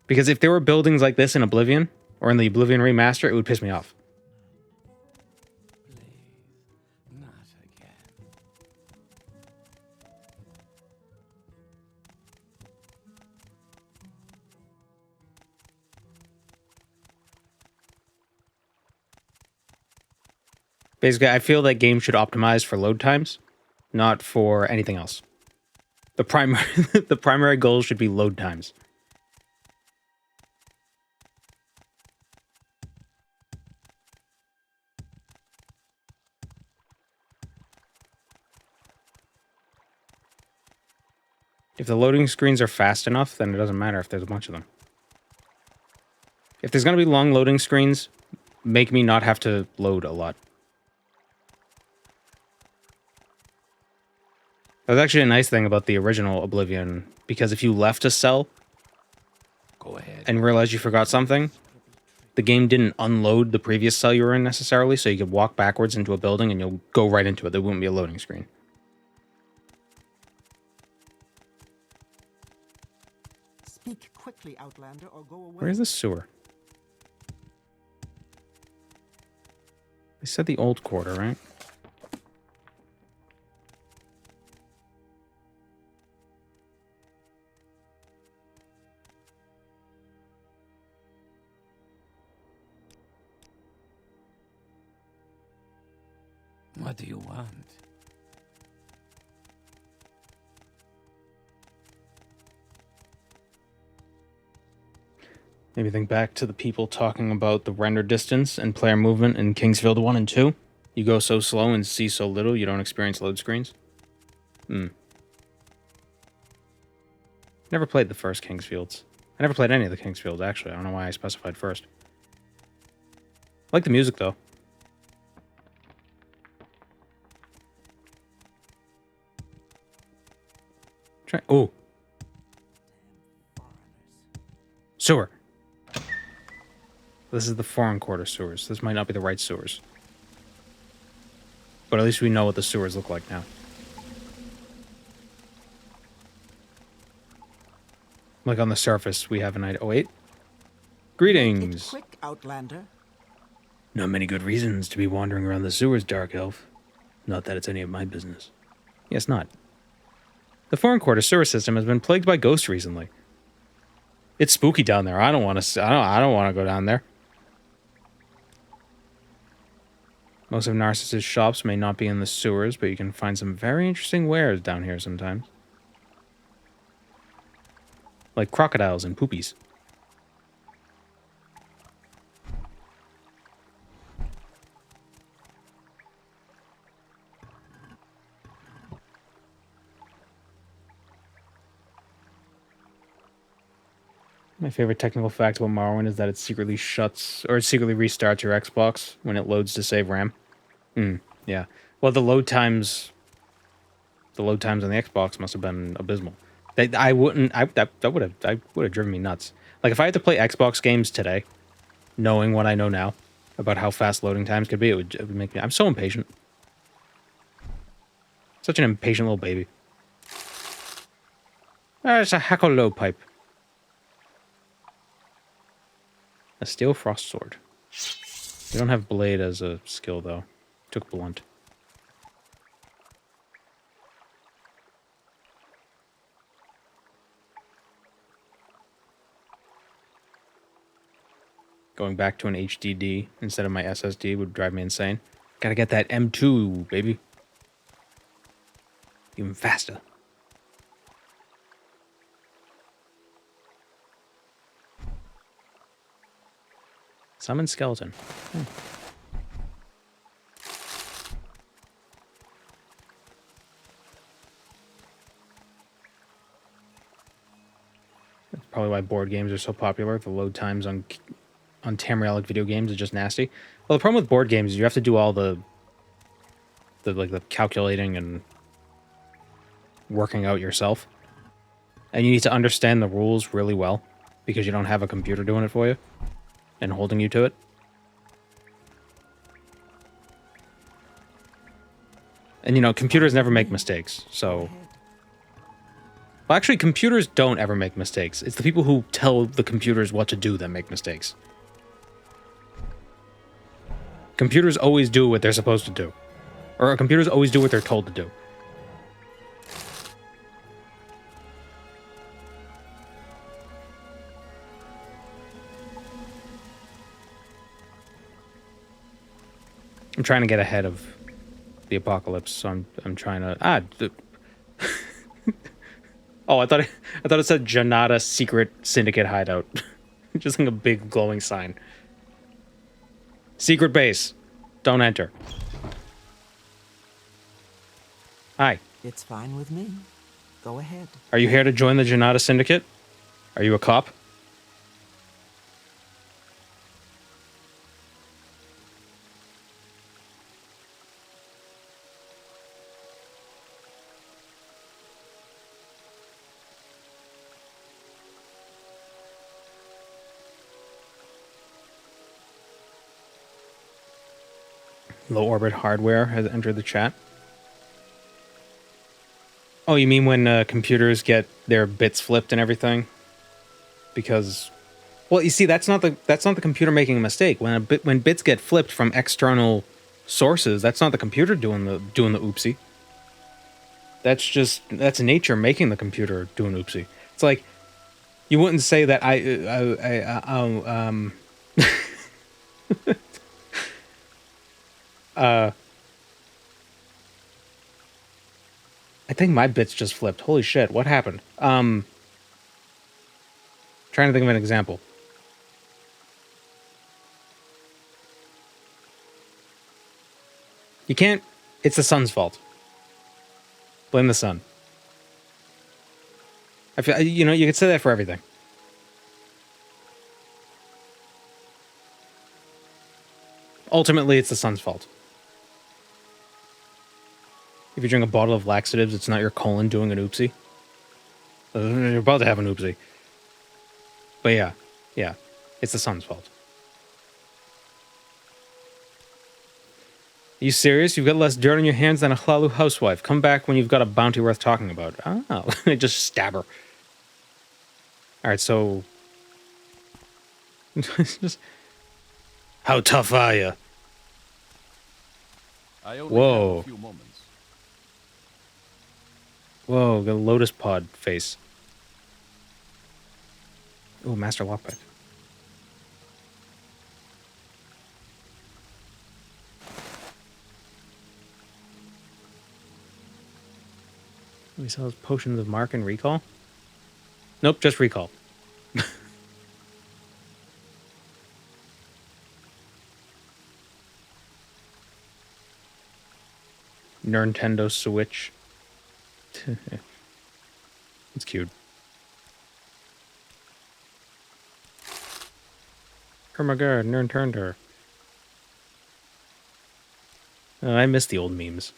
Because if there were buildings like this in Oblivion, or in the Oblivion remaster, it would piss me off. Please, not again. Basically, I feel that games should optimize for load times, not for anything else. The primary the primary goal should be load times. If the loading screens are fast enough, then it doesn't matter if there's a bunch of them. If there's going to be long loading screens, make me not have to load a lot. That was actually a nice thing about the original Oblivion, because if you left a cell Go ahead. and realized you forgot something, the game didn't unload the previous cell you were in necessarily, so you could walk backwards into a building and you'll go right into it. There wouldn't be a loading screen. Speak quickly, Outlander, or go away. Where's the sewer? They said the old quarter, right? What do you want? Maybe think back to the people talking about the render distance and player movement in Kingsfield 1 and 2. You go so slow and see so little, you don't experience load screens. Never played the first Kingsfields. I never played any of the Kingsfields, actually. I don't know why I specified first. I like the music, though. Try. Oh. Sewer. This is the foreign quarter sewers. This might not be the right sewers. But at least we know what the sewers look like now. Like on the surface, we have an idea. Oh, wait. Greetings. It's quick, Outlander. Not many good reasons to be wandering around the sewers, Dark Elf. Not that it's any of my business. Yes, not. The foreign quarter sewer system has been plagued by ghosts recently. It's spooky down there. I don't want to. I don't want to go down there. Most of Narcis's shops may not be in the sewers, but you can find some very interesting wares down here sometimes. Like crocodiles and poopies. My favorite technical fact about Morrowind is that it secretly shuts, or it secretly restarts your Xbox when it loads to save RAM. Yeah. Well, the load times on the Xbox must have been abysmal. That would have driven me nuts. Like, if I had to play Xbox games today, knowing what I know now about how fast loading times could be, it would make me... I'm so impatient. Such an impatient little baby. It's a Hackolo pipe. A steel frost sword. We don't have blade as a skill, though. Took blunt. Going back to an HDD instead of my SSD would drive me insane. Gotta get that M2, baby. Even faster. Summon skeleton. That's probably why board games are so popular. The load times on Tamrielic video games is just nasty. Well, the problem with board games is you have to do all the calculating and working out yourself. And you need to understand the rules really well, because you don't have a computer doing it for you and holding you to it. And, you know, computers never make mistakes, so... Well, actually, computers don't ever make mistakes. It's the people who tell the computers what to do that make mistakes. Computers always do what they're supposed to do. Or computers always do what they're told to do. I'm trying to get ahead of the apocalypse, so I'm trying to... Oh, I thought it said Janata Secret Syndicate Hideout. Just like a big glowing sign. Secret base. Don't enter. Hi. It's fine with me. Go ahead. Are you here to join the Janata Syndicate? Are you a cop? Low orbit hardware has entered the chat. Oh, you mean when computers get their bits flipped and everything? Because, well, you see, that's not the computer making a mistake. When bits get flipped from external sources, that's not the computer doing the oopsie. That's nature making the computer do an oopsie. It's like you wouldn't say that I think my bits just flipped. Holy shit, what happened? Trying to think of an example. You can't... It's the sun's fault. Blame the sun. I feel, you know, you could say that for everything. Ultimately, it's the sun's fault. If you drink a bottle of laxatives, it's not your colon doing an oopsie. You're about to have an oopsie. But yeah, it's the sun's fault. Are you serious? You've got less dirt on your hands than a Hlalu housewife. Come back when you've got a bounty worth talking about. Oh, just stab her. Alright, so... just... How tough are you? Whoa. Have a few moments. Whoa, got a lotus pod face. Oh, master lockpick. He sells potions of mark and recall? Nope, just recall. Nintendo Switch. It's cute. Oh my god, Nintendo. Oh, I miss the old memes.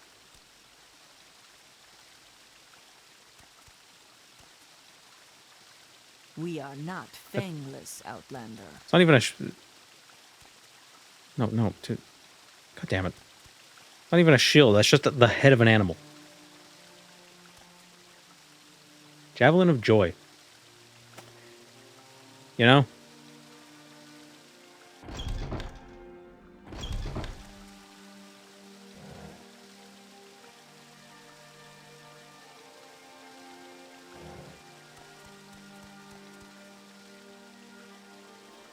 We are not fangless, Outlander. It's not even a... No. God damn it. Not even a shield. That's just the head of an animal. Javelin of Joy. You know?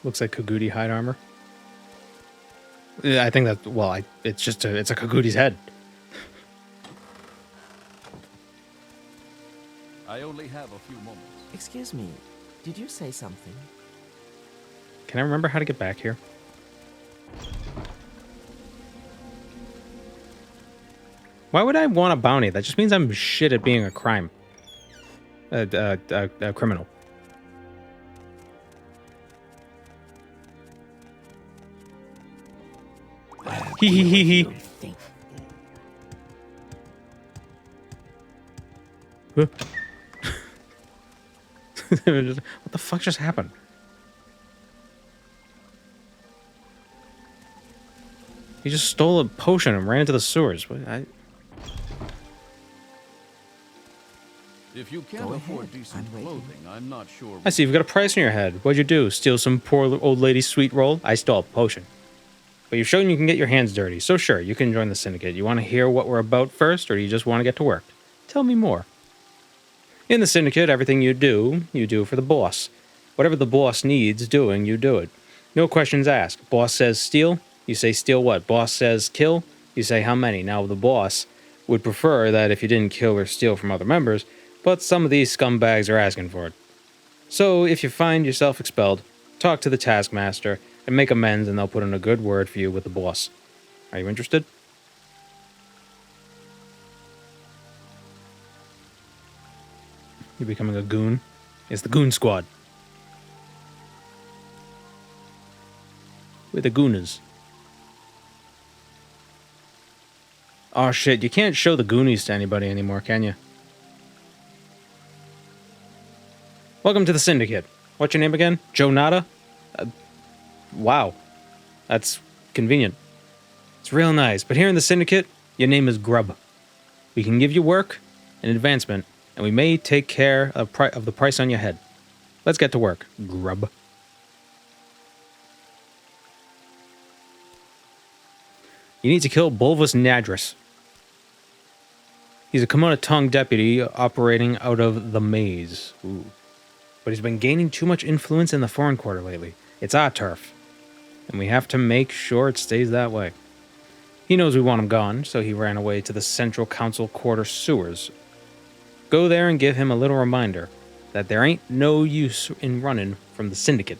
Looks like Kagudi hide armor. Yeah, I think that, well, it's a Kaguti's head. I only have a few moments. Excuse me, did you say something? Can I remember how to get back here? Why would I want a bounty? That just means I'm shit at being a crime. A criminal. Hee. What the fuck just happened? He just stole a potion and ran into the sewers. If you can't afford decent clothing, I'm not sure. I see you've got a price on your head. What'd you do? Steal some poor old lady's sweet roll? I stole a potion. But you've shown you can get your hands dirty, so sure, you can join the Syndicate. You want to hear what we're about first, or do you just want to get to work? Tell me more. In the Syndicate, everything you do for the boss. Whatever the boss needs doing, you do it. No questions asked. Boss says steal, you say steal what? Boss says kill, you say how many. Now, the boss would prefer that if you didn't kill or steal from other members, but some of these scumbags are asking for it. So, if you find yourself expelled, talk to the taskmaster and make amends, and they'll put in a good word for you with the boss. Are you interested? You're becoming a goon? It's the Goon Squad. We're the Gooners. Oh shit, you can't show the Goonies to anybody anymore, can you? Welcome to the Syndicate. What's your name again? Joe Nada? Wow. That's convenient. It's real nice, but here in the Syndicate, your name is Grub. We can give you work and advancement, and we may take care of the price on your head. Let's get to work, Grub. You need to kill Bulvus Nadris. He's a Komoda deputy operating out of the maze. Ooh. But he's been gaining too much influence in the foreign quarter lately. It's our turf, and we have to make sure it stays that way. He knows we want him gone, so he ran away to the Central Council quarter sewers. Go there and give him a little reminder that there ain't no use in running from the Syndicate.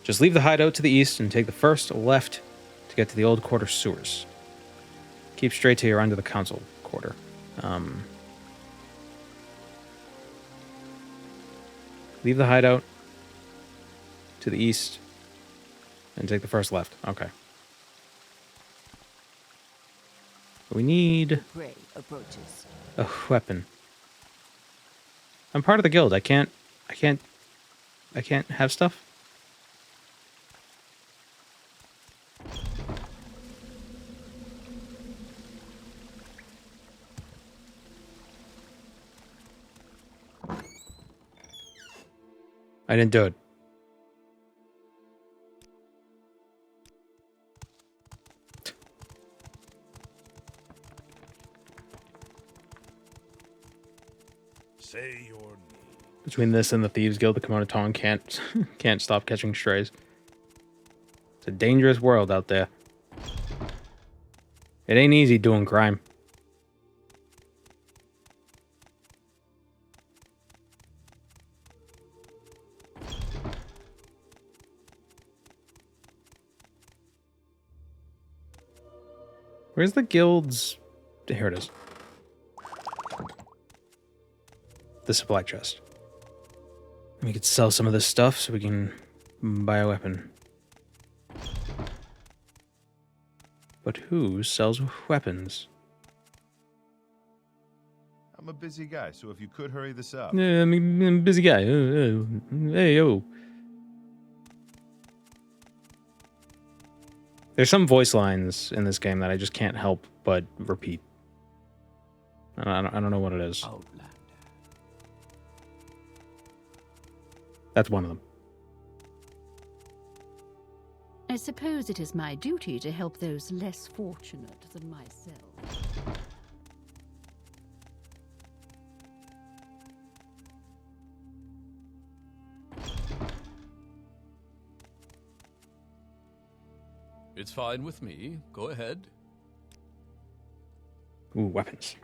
Just leave the hideout to the east and take the first left to get to the old quarter sewers. Keep straight till you're under the council quarter. Leave the hideout to the east and take the first left. Okay. We need Gray approaches. a weapon. I'm part of the guild. I can't have stuff. I didn't do it. Say your name. Between this and the Thieves Guild, the Komoda can't stop catching strays. It's a dangerous world out there. It ain't easy doing crime. Where's the guild's... Here it is. The supply chest. We could sell some of this stuff so we can buy a weapon. But who sells weapons? I'm a busy guy, so if you could hurry this up. Yeah, I'm a busy guy. Hey, yo. There's some voice lines in this game that I just can't help but repeat. I don't know what it is. Outlander. That's one of them. I suppose it is my duty to help those less fortunate than myself. It's fine with me. Go ahead. Ooh, weapons.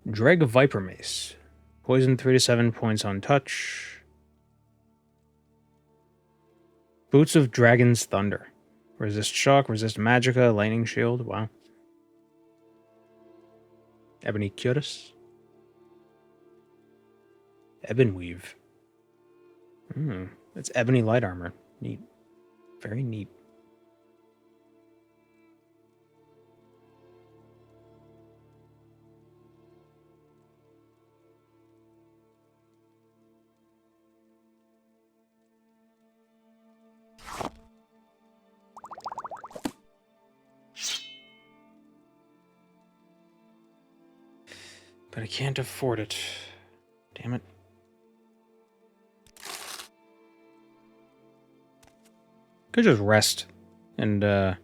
Dreg Viper Mace. Poison 3 to 7 points on touch. Boots of Dragon's Thunder. Resist shock, resist magicka, lightning shield. Wow. Ebony Cuirass. Ebon Weave. It's ebony light armor. Neat. Very neat. But I can't afford it. Damn it. Could just rest and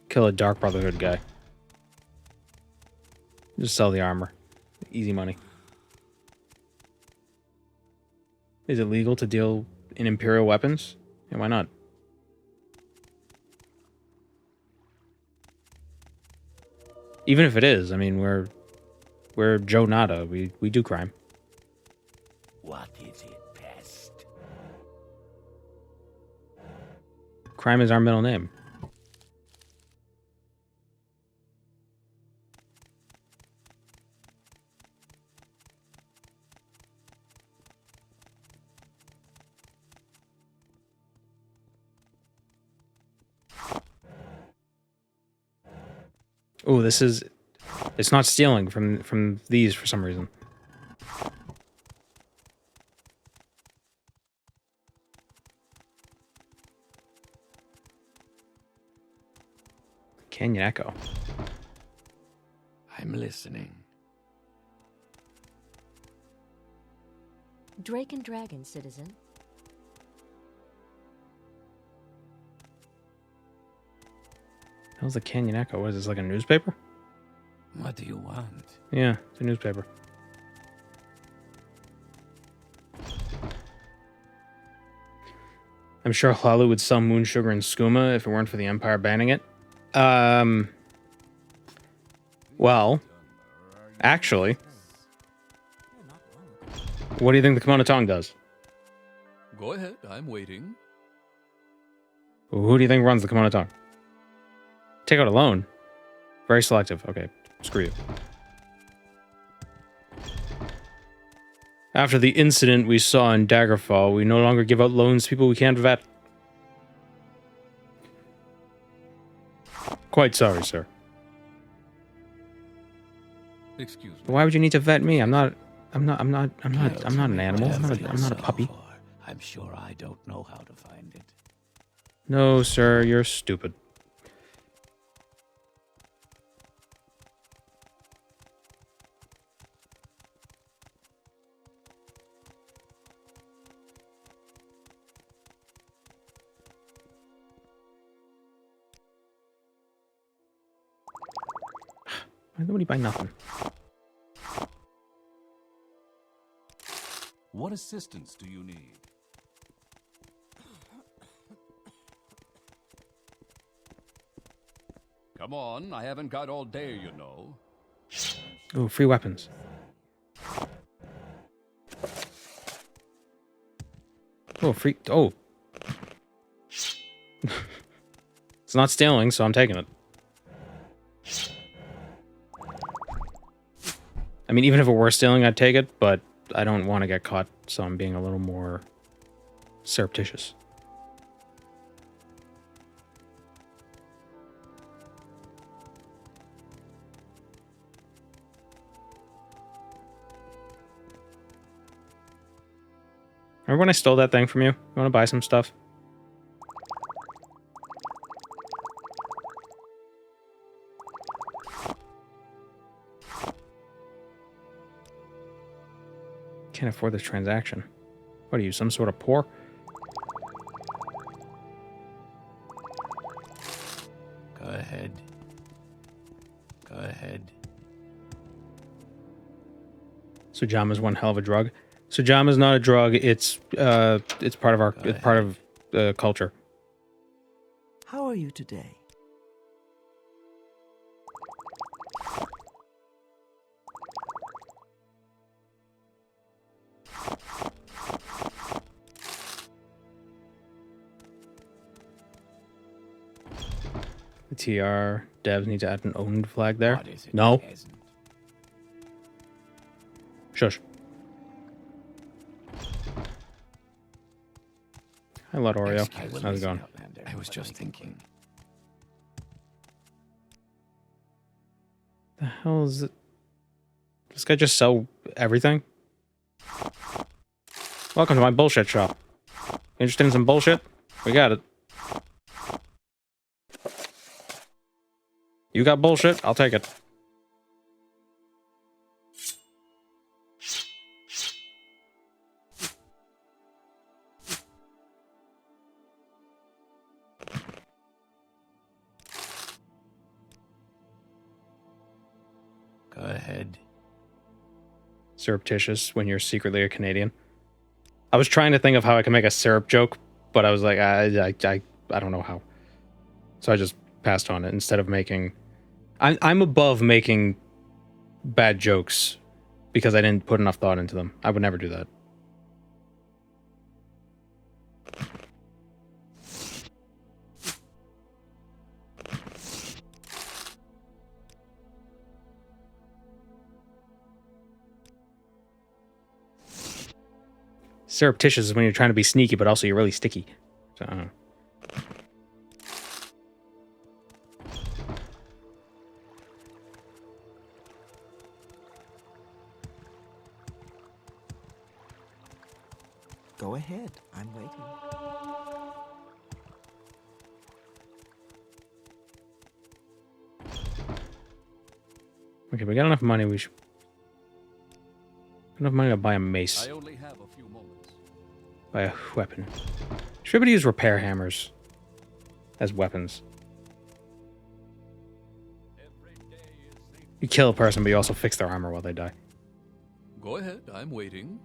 kill a Dark Brotherhood guy. Just sell the armor. Easy money. Is it legal to deal in Imperial weapons? Yeah, why not? Even if it is, I mean, we're Joe Nada. We do crime. What is it, pest? Crime is our middle name. Oh, this is... It's not stealing from these for some reason. Canyon Echo. I'm listening. Drake and Dragon, citizen. How's the Canyon Echo? What is this, like a newspaper? What do you want? Yeah, it's a newspaper. I'm sure Hlalu would sell moon sugar and skooma if it weren't for the Empire banning it. Well, actually, what do you think the Kimono Tong does? Go ahead, I'm waiting. Who do you think runs the Kimono Tong? Take out a loan. Very selective. Okay, screw you. After the incident we saw in Daggerfall, we no longer give out loans to people we can't vet. Quite sorry, sir. Excuse me. Why would you need to vet me? I'm not an animal. I'm not a puppy. I'm sure I don't know how to find it. No, sir, you're stupid. Why nobody buy nothing? What assistance do you need? Come on, I haven't got all day, you know. Oh, free weapons. Oh, free... Oh. It's not stealing, so I'm taking it. I mean, even if it were stealing, I'd take it, but I don't want to get caught, so I'm being a little more surreptitious. Remember when I stole that thing from you? You want to buy some stuff? Can't afford this transaction. What are you, some sort of poor? Go ahead. Go ahead. Sujama's one hell of a drug. Sujama's not a drug. It's part of our culture. How are you today? The TR devs need to add an owned flag there. What is it? No. Peasant? Shush. Hi, Lord Oreo. How's it going? I was just thinking. The hell is it? This guy just sell everything? Welcome to my bullshit shop. Interested in some bullshit? We got it. You got bullshit? I'll take it. surreptitious when you're secretly a Canadian. I was trying to think of how I can make a syrup joke, but I was like, I don't know how. So I just passed on it instead of making... I'm above making bad jokes because I didn't put enough thought into them. I would never do that. Surreptitious is when you're trying to be sneaky, but also you're really sticky. So, I don't know. Go ahead. I'm waiting. Okay, we got enough money. We should... enough money to buy a mace. I only have a few moments. Buy a weapon. Should be able to use repair hammers as weapons. You kill a person, but you also fix their armor while they die. Go ahead, I'm waiting.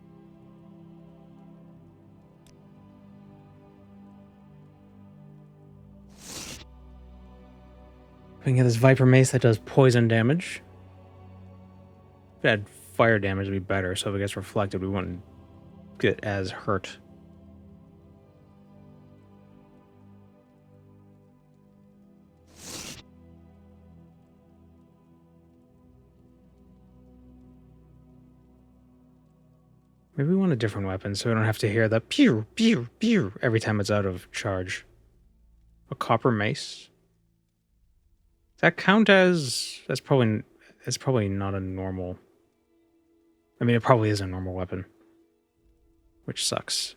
We can get this Viper Mace that does poison damage. If it had fire damage, it'd be better, so if it gets reflected, we wouldn't get as hurt. Maybe we want a different weapon, so we don't have to hear the pew, pew, pew every time it's out of charge. A copper mace? Does that count as... That's probably not a normal... I mean, it probably is a normal weapon. Which sucks.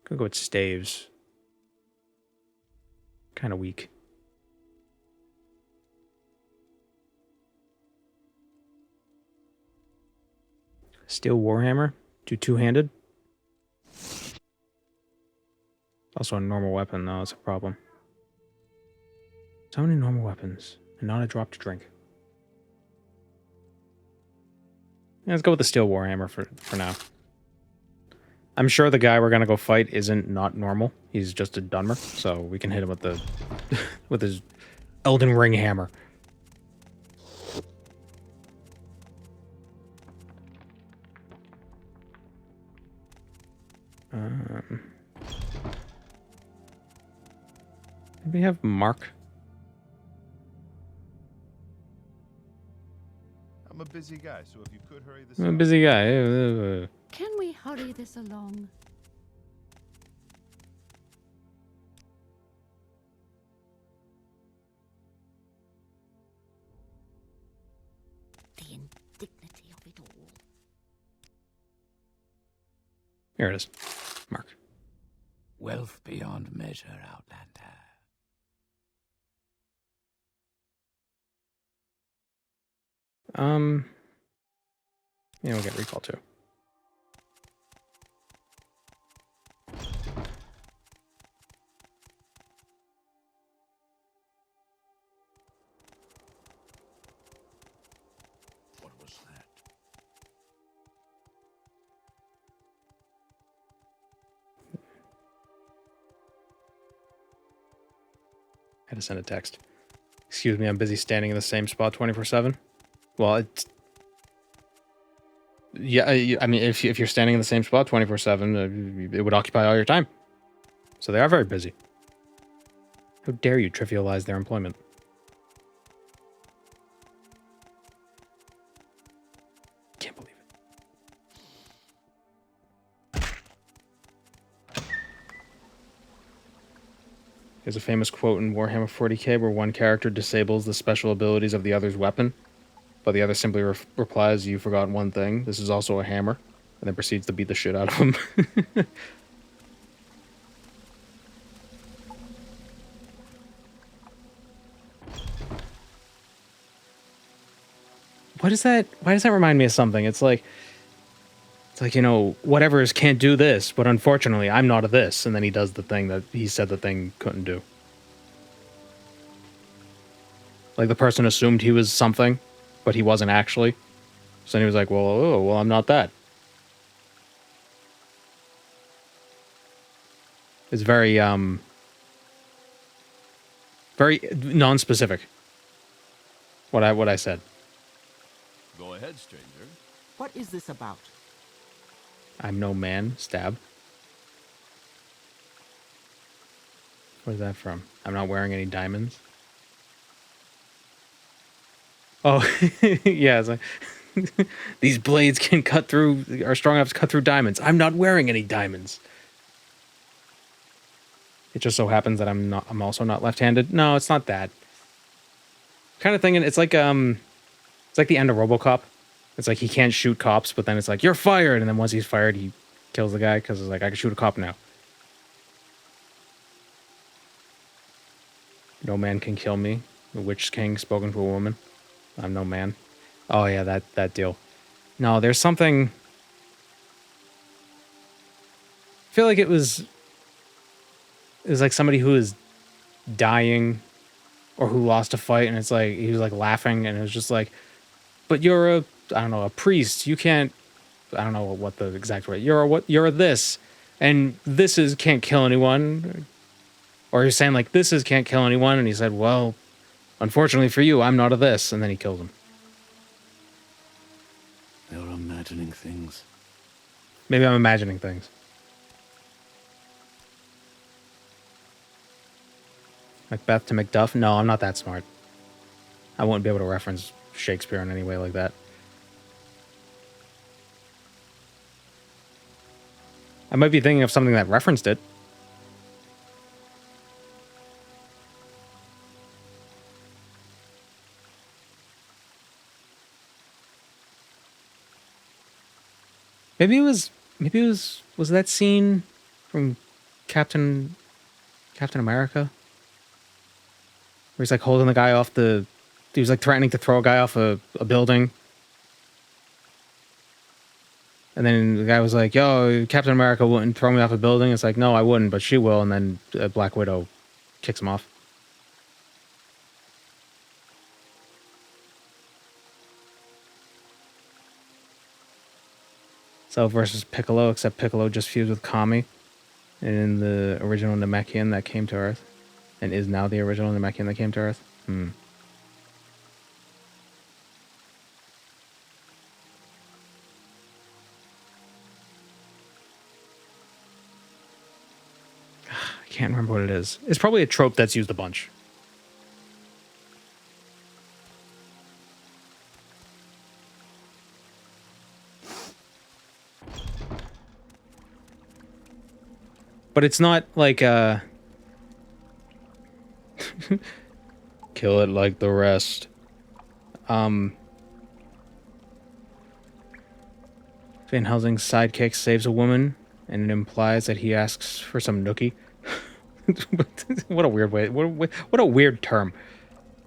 Gonna go with staves. Kind of weak. Steel Warhammer. Do two-handed. Also a normal weapon, though. It's a problem. So many normal weapons. And not a drop to drink. Yeah, let's go with the Steel Warhammer for now. I'm sure the guy we're gonna go fight isn't not normal. He's just a Dunmer, so we can hit him with the with his Elden Ring hammer. Did we have Mark? I'm a busy guy, so if you could hurry this I'm a up. busy guy. Can we hurry this along? The indignity of it all. Here it is. Mark. Wealth beyond measure, Outlander. Yeah, we'll get recall too. What was that? I had to send a text. Excuse me, I'm busy standing in the same spot 24/7. Well, it's... Yeah, I mean, if you're standing in the same spot 24/7, it would occupy all your time. So they are very busy. How dare you trivialize their employment? Can't believe it. There's a famous quote in Warhammer 40k where one character disables the special abilities of the other's weapon, but the other simply replies, "You forgot one thing. This is also a hammer," and then proceeds to beat the shit out of him. Why does that remind me of something? It's like, you know, whatever's can't do this, but unfortunately I'm not a this, and then he does the thing that he said the thing couldn't do. Like the person assumed he was something, but he wasn't actually. So then he was like, well, I'm not that. It's very, very non-specific. What I said. Go ahead, stranger. What is this about? I'm no man. Stab. Where's that from? I'm not wearing any diamonds. Oh, yeah. It's like these blades can cut through, are strong enough to cut through diamonds. I'm not wearing any diamonds. It just so happens that I'm also not left-handed. No, it's not that. Kind of thinking it's like the end of RoboCop. It's like he can't shoot cops, but then it's like you're fired, and then once he's fired, he kills the guy because it's like I can shoot a cop now. No man can kill me. The Witch King spoken to a woman. I'm no man. Oh yeah, that deal. No, there's something. I feel like it was like somebody who is dying or who lost a fight, and it's like he was like laughing, and it was just like, but you're a, I don't know, a priest. You can't, I don't know what the exact word. You're a this, and this is can't kill anyone. Or he's saying like this is can't kill anyone, and he said, well, unfortunately for you, I'm not a this, and then he kills him. You're imagining things. Maybe I'm imagining things. Macbeth to Macduff? No, I'm not that smart. I wouldn't be able to reference Shakespeare in any way like that. I might be thinking of something that referenced it. Maybe it was that scene from Captain America? Where he's like holding the guy off he was like threatening to throw a guy off a building. And then the guy was like, yo, Captain America wouldn't throw me off a building. It's like, no, I wouldn't, but she will. And then Black Widow kicks him off. So versus Piccolo, except Piccolo just fused with Kami. And in the original Namekian that came to Earth. And is now the original Namekian that came to Earth. I can't remember what it is. It's probably a trope that's used a bunch. But it's not like kill it like the rest. Van Helsing's sidekick saves a woman, and it implies that he asks for some nookie. What a weird way. What a weird term.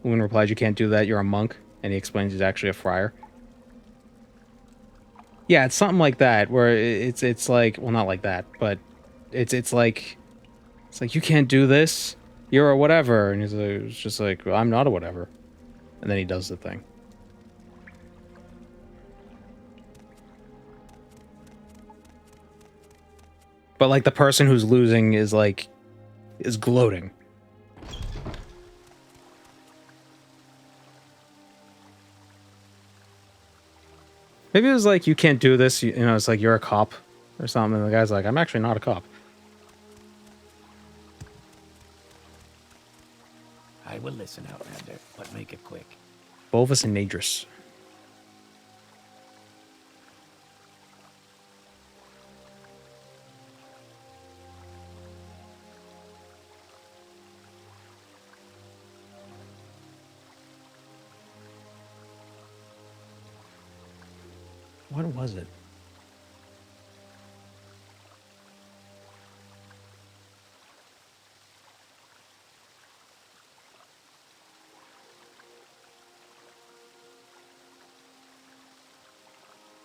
The woman replies, you can't do that, you're a monk. And he explains he's actually a friar. Yeah, it's something like that, where it's like, well, not like that, but it's like you can't do this, you're a whatever. And it's just like, well, I'm not a whatever. And then he does the thing. But like the person who's losing is gloating. Maybe it was like, you can't do this, you know, it's like you're a cop or something. And the guy's like, I'm actually not a cop. I will listen, Outlander, but make it quick. Bolvis and Nadris. What was it?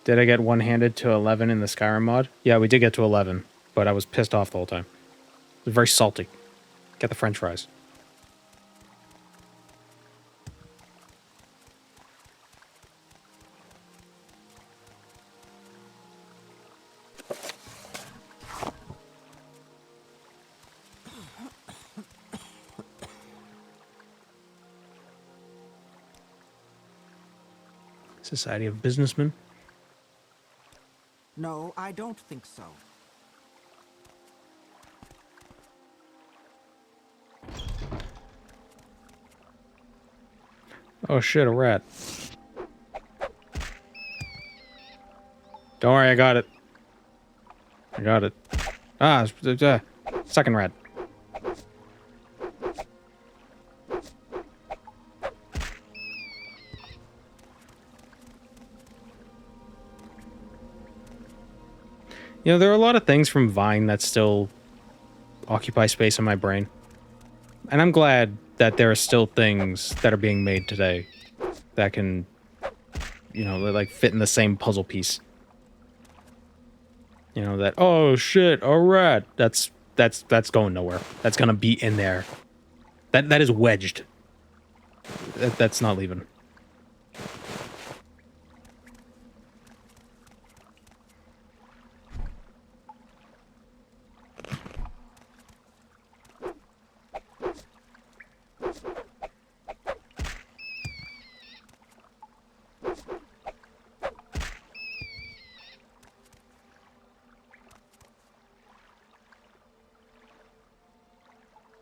Did I get one-handed to 11 in the Skyrim mod? Yeah, we did get to 11, but I was pissed off the whole time. It was very salty. Get the french fries. Society of Businessmen. No, I don't think so. Oh shit, a rat. Don't worry, I got it. I got it. Ah, second rat. You know, there are a lot of things from Vine that still occupy space in my brain. And I'm glad that there are still things that are being made today that can, you know, like fit in the same puzzle piece. You know, that, oh shit, a rat. That's going nowhere. That's gonna be in there. That is wedged. That's not leaving.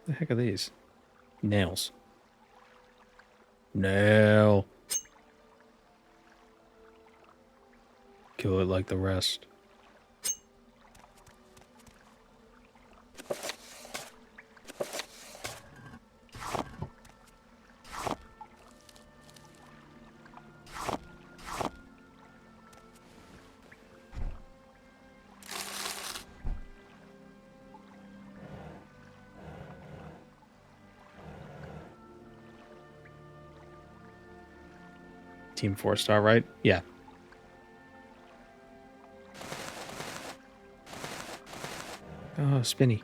The heck are these? Nails. Nail. Kill it like the rest. Team 4-star, right? Yeah. Oh, spinny.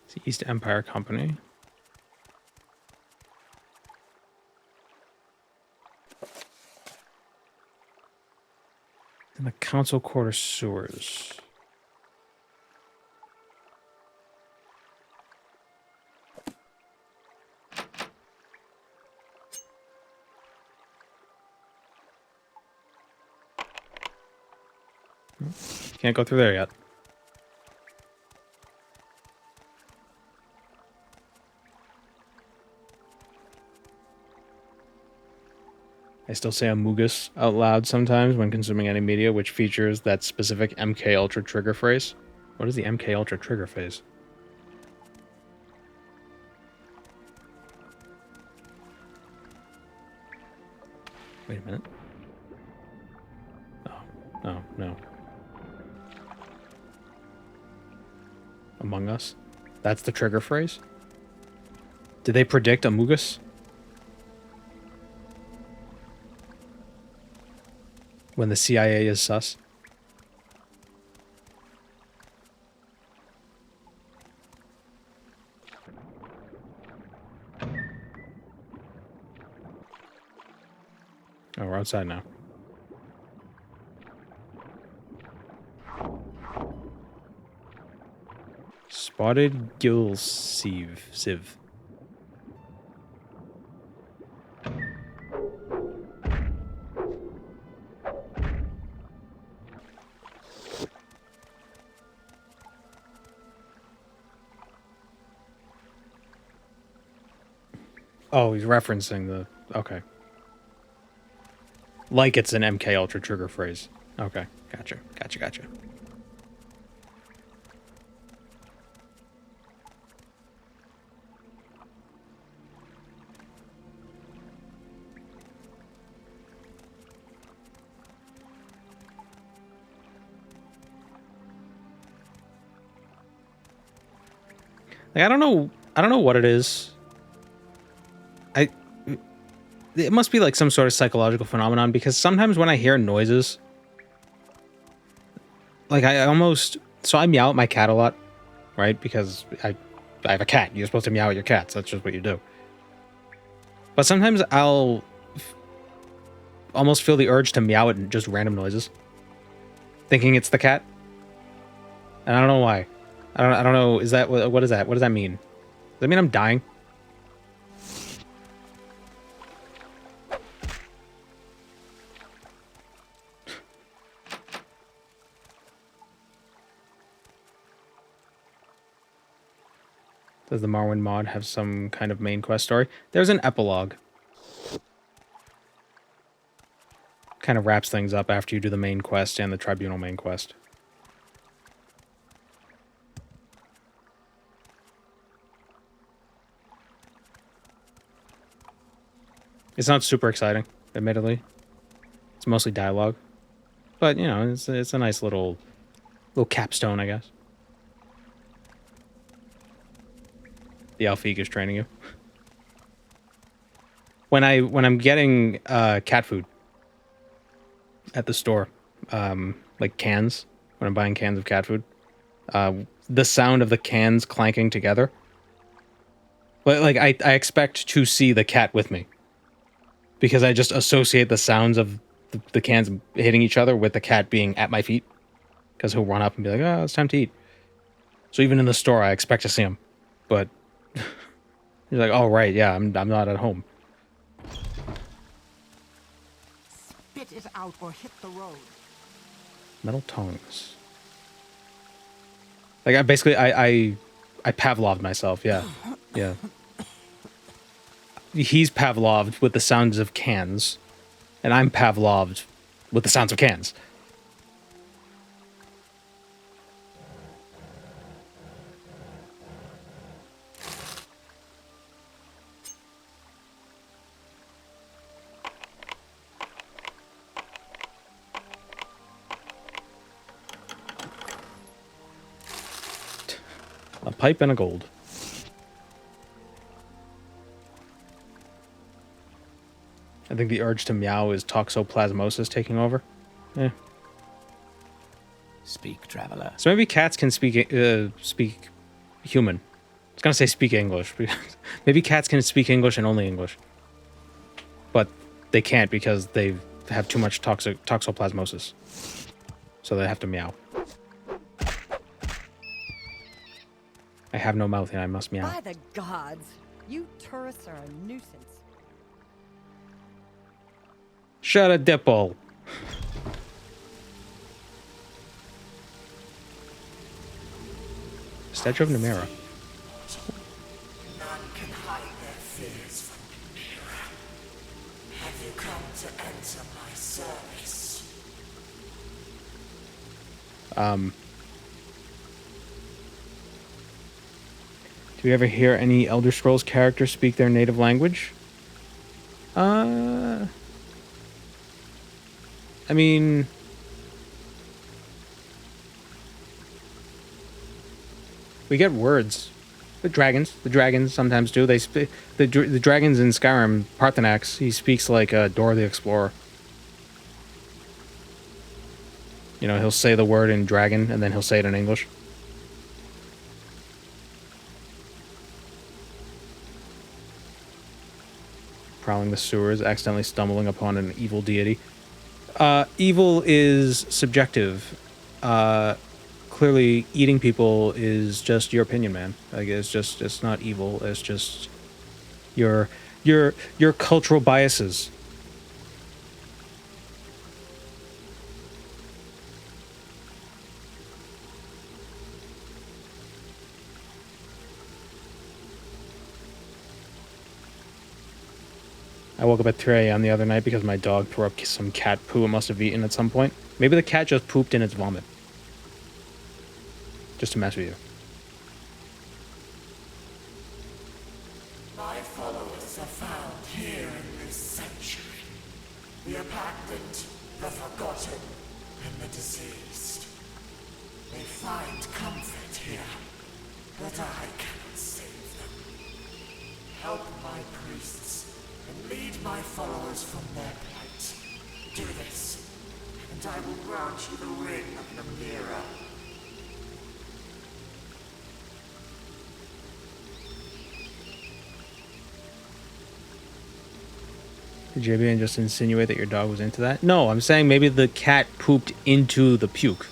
It's the East Empire Company. And the Council Quarter Sewers. Can't go through there yet. I still say Amugus out loud sometimes when consuming any media which features that specific MK Ultra trigger phrase. What is the MK Ultra trigger phrase? Wait a minute. Oh, no, no. Among Us? That's the trigger phrase? Did they predict Amugus? When the CIA is sus? Oh, we're outside now. Spotted gill sieve. Oh, he's referencing the... Okay. Like it's an MK Ultra trigger phrase. Okay, gotcha. Like, I don't know what it is. it must be like some sort of psychological phenomenon, because sometimes when I hear noises, like I meow at my cat a lot, right? Because I have a cat. You're supposed to meow at your cats. That's just what you do. But sometimes I'll almost feel the urge to meow at just random noises, thinking it's the cat. And I don't know why. I don't know. Is that what is that? What does that mean? Does that mean I'm dying? Does the Morrowind mod have some kind of main quest story? There's an epilogue. Kind of wraps things up after you do the main quest and the Tribunal main quest. It's not super exciting, admittedly. It's mostly dialogue. But, you know, it's a nice little capstone, I guess. The Alfeeg is training you. When I'm getting cat food at the store, like cans, when I'm buying cans of cat food, the sound of the cans clanking together, like I expect to see the cat with me, because I just associate the sounds of the cans hitting each other with the cat being at my feet, because he'll run up and be like, "Oh, it's time to eat." So even in the store, I expect to see him, but he's like, "Oh right, yeah, I'm not at home." Spit it out or hit the road. Metal tongues. Like I Pavloved myself. Yeah, yeah. He's Pavloved with the sounds of cans, and I'm Pavloved with the sounds of cans. A pipe and a gold. I think the urge to meow is toxoplasmosis taking over. Yeah. Speak, traveler. So maybe cats can speak human. I was gonna say speak English. Maybe cats can speak English and only English. But they can't because they have too much toxoplasmosis. So they have to meow. I have no mouth and I must meow. By the gods, you tourists are a nuisance. Shut a dipple. Statue of Namira. None can hide their fears from Namira. Have you come to enter my service? Do you ever hear any Elder Scrolls characters speak their native language? I mean, we get words. The dragons sometimes do. They speak the dragons in Skyrim. Parthenax, he speaks like Dora the Explorer. You know, he'll say the word in dragon and then he'll say it in English. Prowling the sewers, accidentally stumbling upon an evil deity. Evil is subjective. Clearly, eating people is just your opinion, man. Like it's not evil. It's just your cultural biases. I woke up at 3 a.m. the other night because my dog threw up some cat poo it must have eaten at some point. Maybe the cat just pooped in its vomit. Just to mess with you. My followers are found here in this sanctuary. The abandoned, the forgotten, and the deceased. They find comfort here, but I cannot save them. Help my priests, and lead my followers from their plight. Do this, and I will grant you the ring of Namira. Did JBN just insinuate that your dog was into that? No, I'm saying maybe the cat pooped into the puke.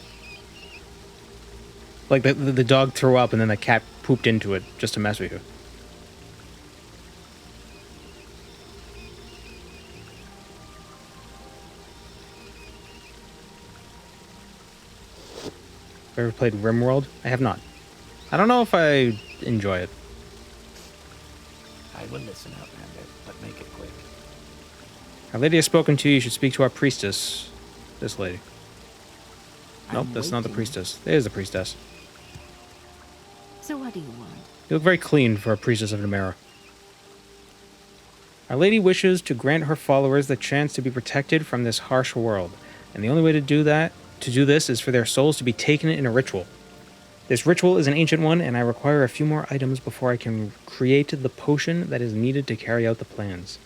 Like the dog threw up and then the cat pooped into it just to mess with you. Ever played RimWorld? I have not. I don't know if I enjoy it. I will listen, Outlander, but make it quick. Our lady has spoken to you. You should speak to our priestess. This lady. Nope, that's not the priestess. There's the priestess. So what do you want? You look very clean for a priestess of Namira. Our lady wishes to grant her followers the chance to be protected from this harsh world, and the only way to do this is for their souls to be taken in a ritual. This ritual is an ancient one, and I require a few more items before I can create the potion that is needed to carry out the plans.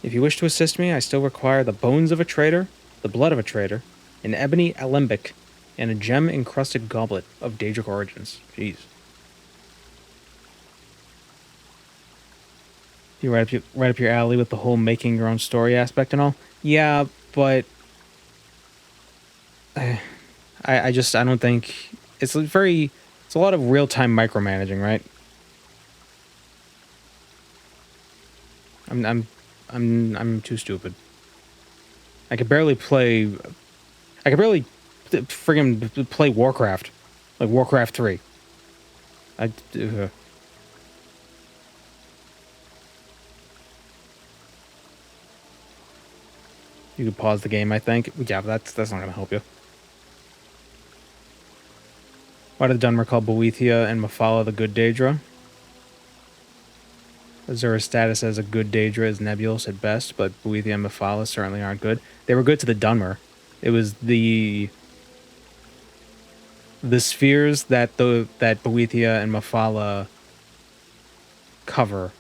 If you wish to assist me, I still require the bones of a traitor, the blood of a traitor, an ebony alembic, and a gem-encrusted goblet of Daedric origins. Jeez. You right up your alley with the whole making your own story aspect and all? Yeah, but I don't think it's a lot of real-time micromanaging, right? I'm too stupid. I could barely friggin' play Warcraft, like Warcraft 3. You could pause the game, I think. Yeah, but that's not gonna help you. Why did the Dunmer call Boethia and Mephala the good Daedra? Azura's status as a good Daedra is nebulous at best, but Boethia and Mephala certainly aren't good. They were good to the Dunmer. It was the spheres that Boethia and Mephala cover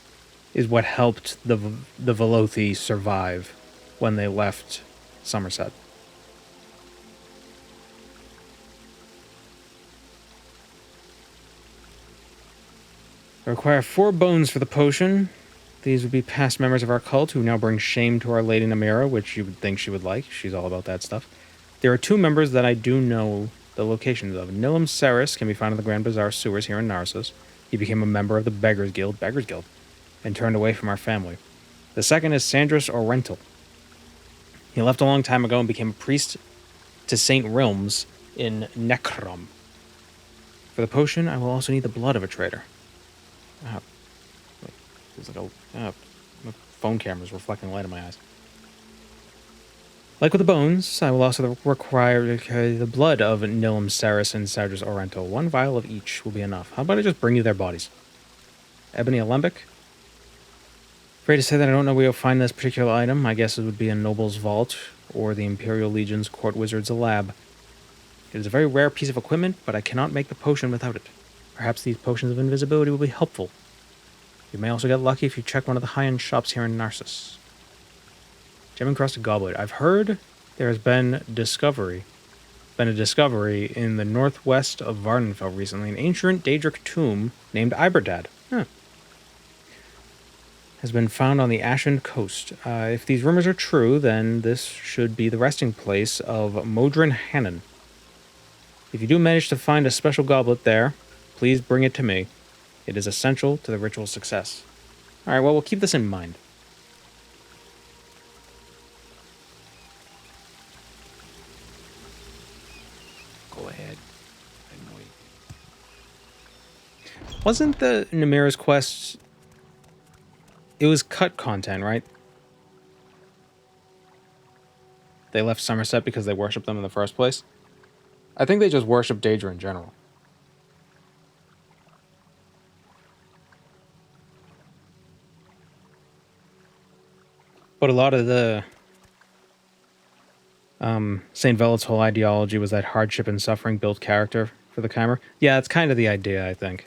is what helped the Velothi survive when they left Somerset. I require 4 bones for the potion. These would be past members of our cult who now bring shame to our Lady Namira, which you would think she would like. She's all about that stuff. There are 2 members that I do know the locations of. Nilam Saris can be found in the Grand Bazaar sewers here in Narsis. He became a member of the Beggars Guild, and turned away from our family. The second is Sandris Orental. He left a long time ago and became a priest to Saint Realms in Necrom. For the potion, I will also need the blood of a traitor. There's like my phone camera's reflecting light in my eyes. Like with the bones, I will also require the blood of Nilam Saris and Sandris Orental. 1 vial of each will be enough. How about I just bring you their bodies? Ebony alembic. Afraid to say that I don't know where you'll find this particular item. I guess it would be a noble's vault or the Imperial Legion's court wizard's lab. It is a very rare piece of equipment, but I cannot make the potion without it. Perhaps these potions of invisibility will be helpful. You may also get lucky if you check one of the high-end shops here in Narsis. Gem-encrusted goblet. I've heard there has been a discovery in the northwest of Vardenfell recently, an ancient Daedric tomb named Iberdad. Has been found on the Ashen Coast. If these rumors are true, then this should be the resting place of Modron Hannon. If you do manage to find a special goblet there, please bring it to me. It is essential to the ritual's success. Alright, well, we'll keep this in mind. Go ahead. I'm waiting. Wasn't the Namira's quest... It was cut content, right? They left Somerset because they worshipped them in the first place. I think they just worship Daedra in general. But a lot of the St. Velo's whole ideology was that hardship and suffering built character for the Chimer. Yeah, it's kind of the idea, I think.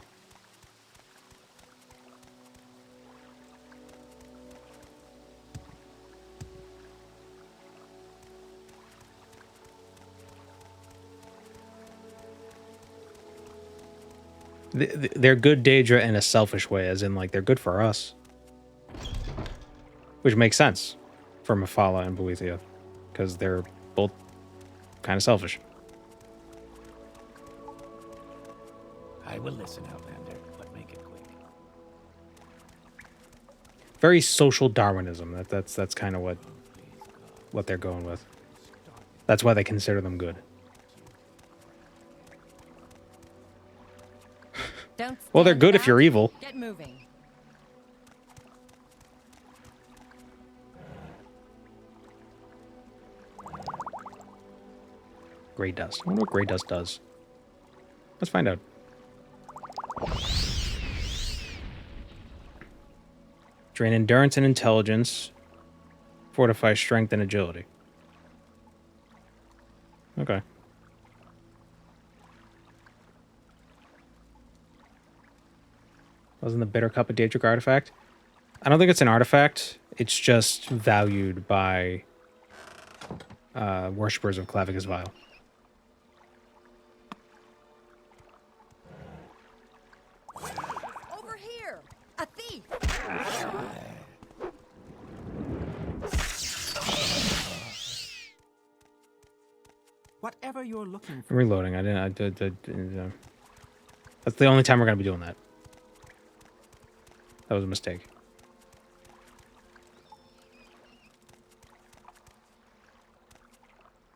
They're good Daedra in a selfish way, as in, like, they're good for us. Which makes sense for Mephala and Boethia, because they're both kind of selfish. I will listen, Outlander, but make it quick. Very social Darwinism. That's kind of what they're going with. That's why they consider them good. Well, they're good if you're evil. Get moving. Grey dust. I wonder what grey dust does. Let's find out. Drain endurance and intelligence. Fortify strength and agility. Okay. Wasn't the Bitter Cup a Daedric artifact? I don't think it's an artifact. It's just valued by worshippers of Clavicus Vile. Over here! A thief! Whatever you're looking I'm for. reloading. That's the only time we're going to be doing that. That was a mistake.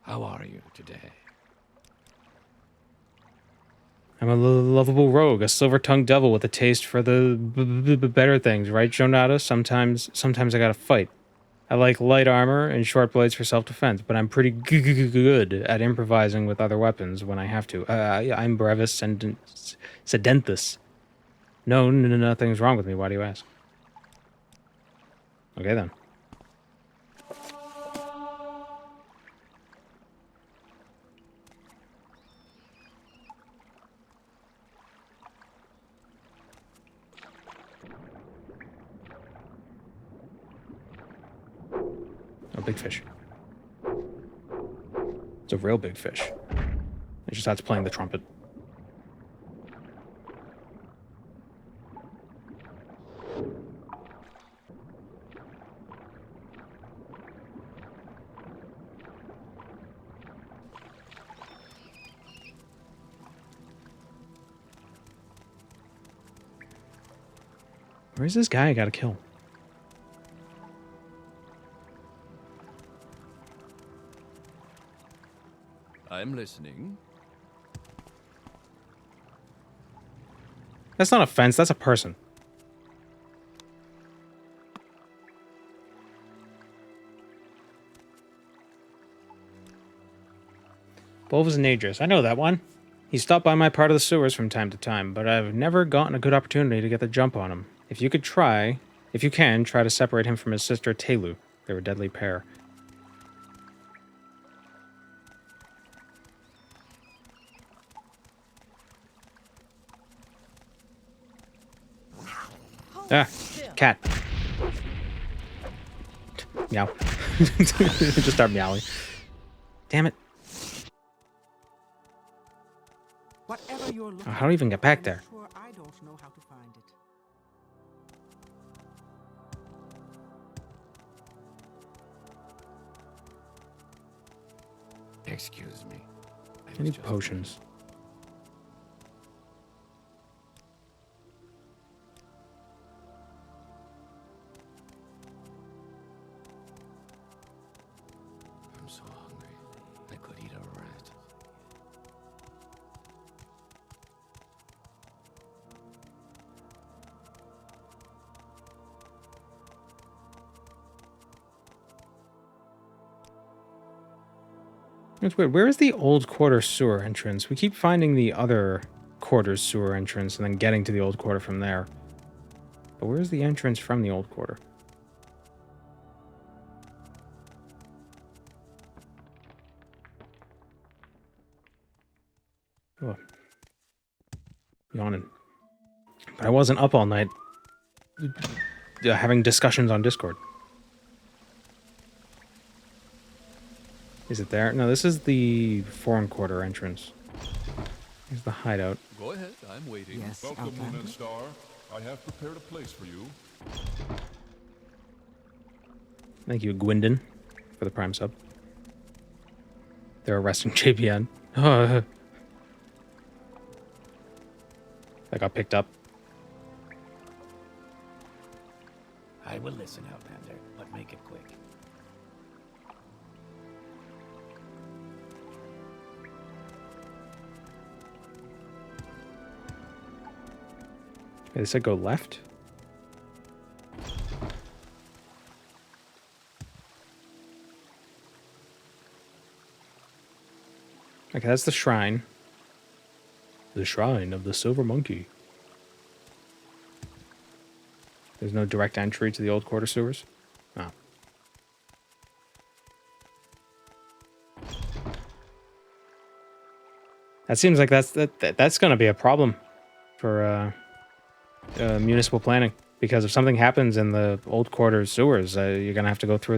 How are you today? I'm a lovable rogue, a silver-tongued devil with a taste for the better things, right, Jonata? Sometimes I gotta fight. I like light armor and short blades for self-defense, but I'm pretty good at improvising with other weapons when I have to. I'm Brevis Sedenthus. No, nothing's wrong with me. Why do you ask? Okay, then. Oh, big fish. It's a real big fish. It just starts playing the trumpet. Where's this guy I gotta kill? I'm listening. That's not a fence, that's a person. Bolvus Nadris, I know that one. He stopped by my part of the sewers from time to time, but I've never gotten a good opportunity to get the jump on him. If you can, try to separate him from his sister Telu. They were a deadly pair. Ah, cat. Meow. Just start meowing. Damn it. Whatever you're looking How do I even get back there? for, I don't know how to find it. Excuse me. I need potions. I'm so hungry. I could eat a rat. It's weird. Where is the old quarter sewer entrance? We keep finding the other quarter's sewer entrance and then getting to the old quarter from there. But where's the entrance from the old quarter? Oh. Yawning. But I wasn't up all night having discussions on Discord. Is it there? No, this is the foreign quarter entrance. Here's the hideout. Go ahead, I'm waiting. Yes, Welcome, Moon Outlander. and Star. I have prepared a place for you. Thank you, Gwendon, for the Prime sub. They're arresting JPN. I got picked up. I will listen, Outlander, but make it quick. They said go left. Okay, that's the shrine. The shrine of the Silver Monkey. There's no direct entry to the old quarter sewers? Oh. That seems like that's going to be a problem for municipal planning, because if something happens in the old quarters sewers, you're going to have to go through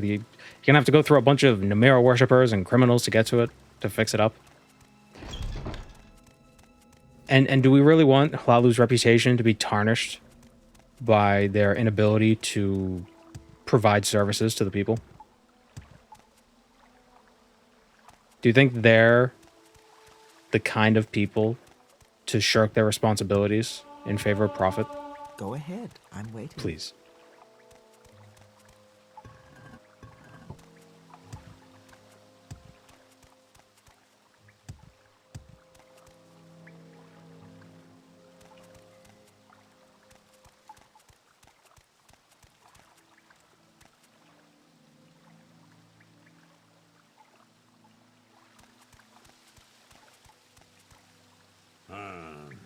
a bunch of Namira worshippers and criminals to get to it, to fix it up. And do we really want Hlalu's reputation to be tarnished by their inability to provide services to the people? Do you think they're the kind of people to shirk their responsibilities in favor of profit? Go ahead. I'm waiting. Please.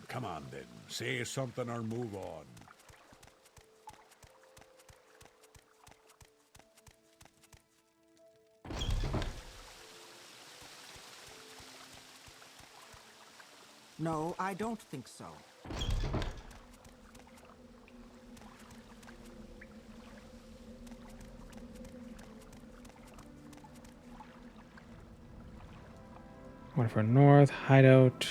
Come on, then. Say something or move on. No, I don't think so. One for north, hideout.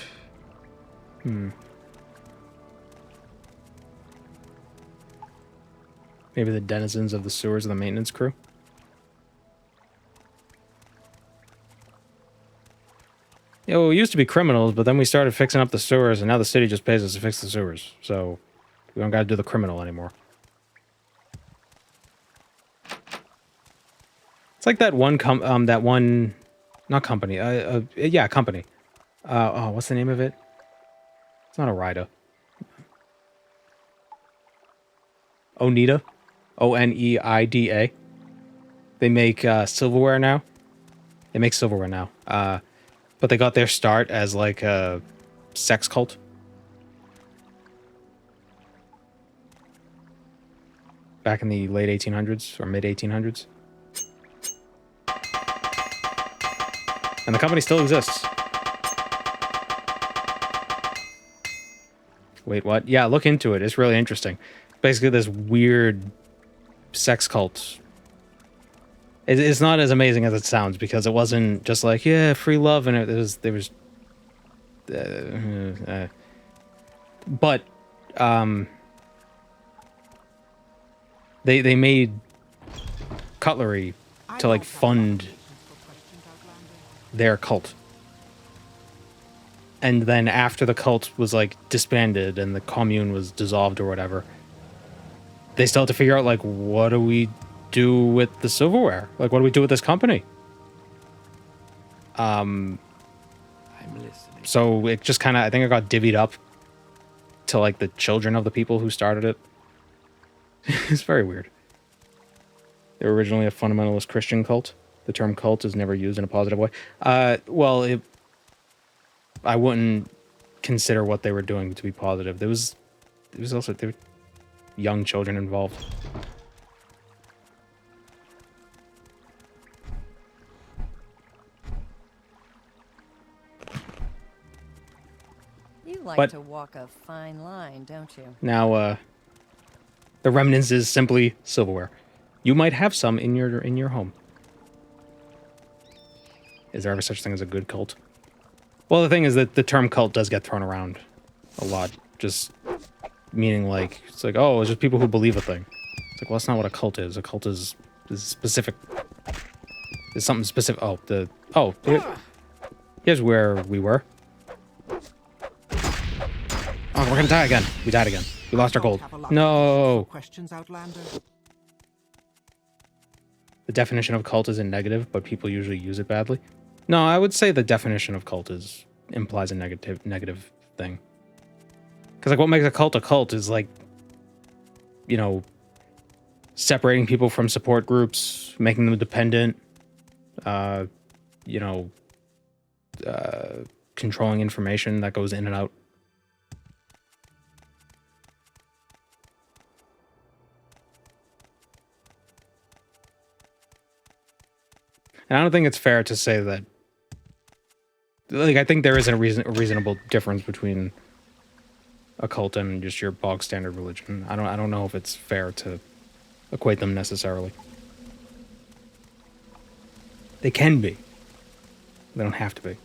Maybe the denizens of the sewers of the maintenance crew. Yeah, well, we used to be criminals, but then we started fixing up the sewers, and now the city just pays us to fix the sewers. So we don't got to do the criminal anymore. It's like that one company. What's the name of it? It's not Orida. Oneida. Oneida. They make silverware now. They make silverware now. But they got their start as like a sex cult. Back in the late 1800s or mid 1800s. And the company still exists. Wait, what? Yeah, look into it. It's really interesting. Basically, this weird sex cult. It's not as amazing as it sounds, because it wasn't just like, yeah, free love, and but they made cutlery to like fund their cult. And then after the cult was like disbanded and the commune was dissolved or whatever, they still had to figure out, like, what do we do with the silverware? Like, what do we do with this company? I'm listening. So it just kind of, I think it got divvied up to like the children of the people who started it. It's very weird. They were originally a fundamentalist Christian cult. The term cult is never used in a positive way. I wouldn't consider what they were doing to be positive. There was also young children involved. You like to walk a fine line, don't you? Now, the remnants is simply silverware. You might have some in your home. Is there ever such thing as a good cult? Well, the thing is that the term cult does get thrown around a lot, just meaning like, it's like, oh, it's just people who believe a thing. It's like, well, that's not what a cult is. A cult is specific. Is something specific. Here's where we were. Oh, we're gonna die again. We died again. We lost our gold. No. Questions, Outlander? The definition of cult isn't negative, but people usually use it badly. No, I would say the definition of cult implies a negative thing. Because like, what makes a cult is like, you know, separating people from support groups, making them dependent, you know, controlling information that goes in and out. And I don't think it's fair to say that. Like, I think there is a reasonable difference between a cult and just your bog standard religion. I don't know if it's fair to equate them necessarily. They can be. They don't have to be.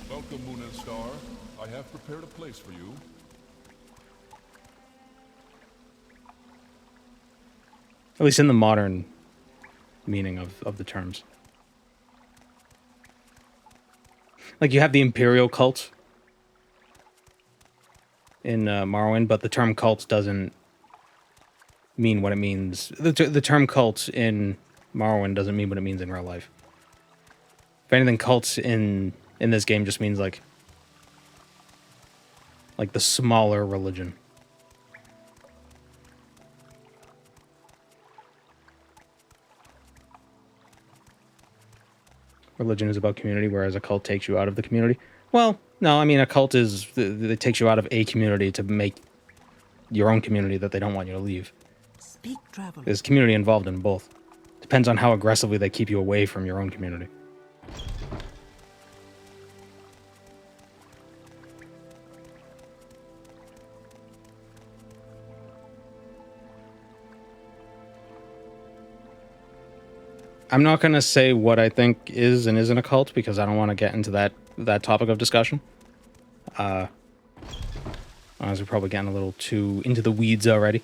Welcome, Moon and Star. I have prepared a place for you. At least in the modern meaning of the terms. Like, you have the Imperial cult in Morrowind, but the term cult doesn't mean what it means. The term cult in Morrowind doesn't mean what it means in real life. If anything, cults in this game just means like the smaller religion. Religion is about community, whereas a cult takes you out of the community. Well, no, I mean, a cult it takes you out of a community to make your own community that they don't want you to leave. Speak, traveler. There's community involved in both. Depends on how aggressively they keep you away from your own community. I'm not going to say what I think is and isn't a cult because I don't want to get into that topic of discussion. As we're probably getting a little too into the weeds already.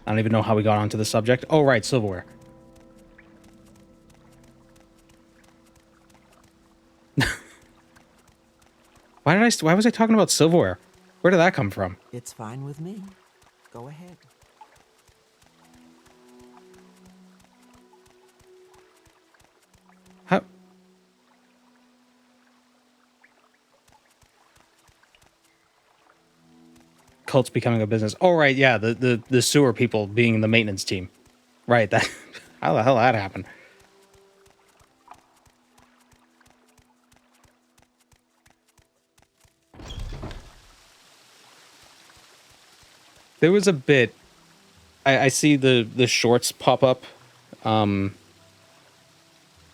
I don't even know how we got onto the subject. Oh, right, silverware. Why was I talking about silverware? Where did that come from? It's fine with me. Go ahead. How? Cults becoming a business. Oh, right, yeah, the sewer people being the maintenance team. Right, that... How the hell that happened? There was a bit... I see the shorts pop up.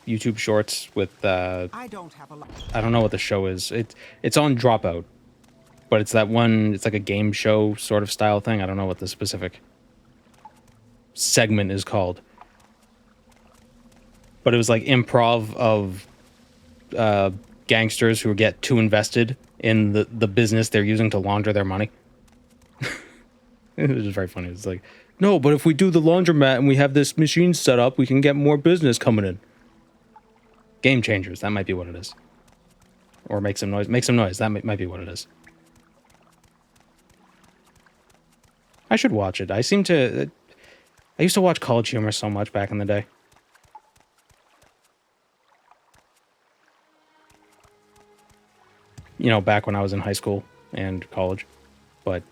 YouTube shorts with I don't know what the show is. It's on Dropout, but it's that one. It's like a game show sort of style thing. I don't know what the specific segment is called, but it was like improv of gangsters who get too invested in the business they're using to launder their money. It was just very funny. It's like, no, but if we do the laundromat and we have this machine set up, we can get more business coming in. Game changers, that might be what it is. Or make some noise. Make some noise, that might be what it is. I should watch it. I used to watch College Humor so much back in the day. You know, back when I was in high school and college. But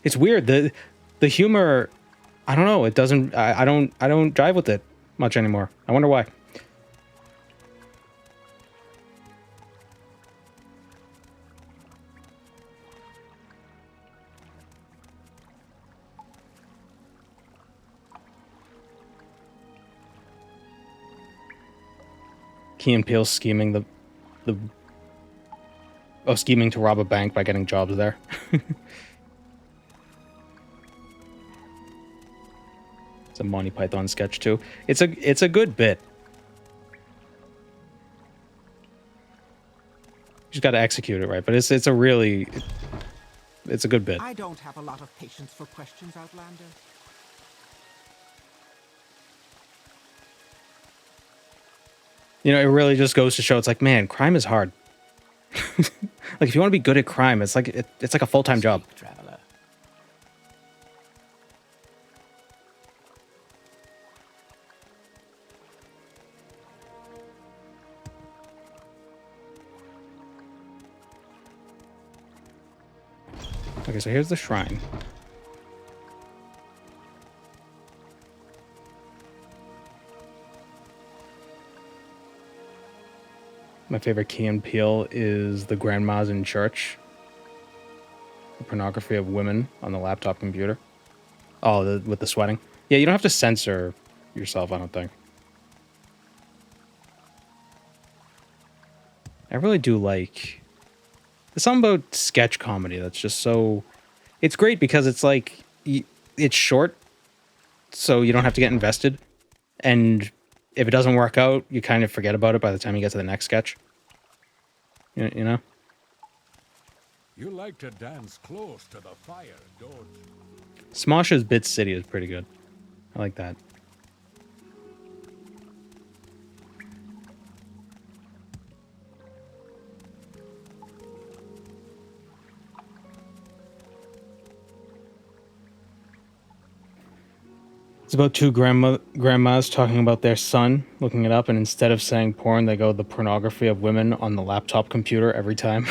it's weird. The humor, I don't know, it doesn't, I don't jive with it much anymore. I wonder why. Key and Peele scheming the scheming to rob a bank by getting jobs there. It's a Monty Python sketch too. It's a good bit. You just got to execute it right, but it's a good bit. I don't have a lot of patience for questions, Outlander. You know, it really just goes to show it's like, man, crime is hard. Like, if you want to be good at crime, it's like it's like a full-time job. Traveler. Okay, so here's the shrine. My favorite Key and Peele is the grandmas in church. The pornography of women on the laptop computer. Oh, with the sweating. Yeah, you don't have to censor yourself, I don't think. I really do like... There's something about sketch comedy that's just so... It's great because it's like... It's short, so you don't have to get invested. And if it doesn't work out, you kind of forget about it by the time you get to the next sketch. You know? You like to dance close to the fire, don't you? Smosh's Bit City is pretty good. I like that. It's about two grandmas talking about their son, looking it up, and instead of saying porn, they go the pornography of women on the laptop computer every time.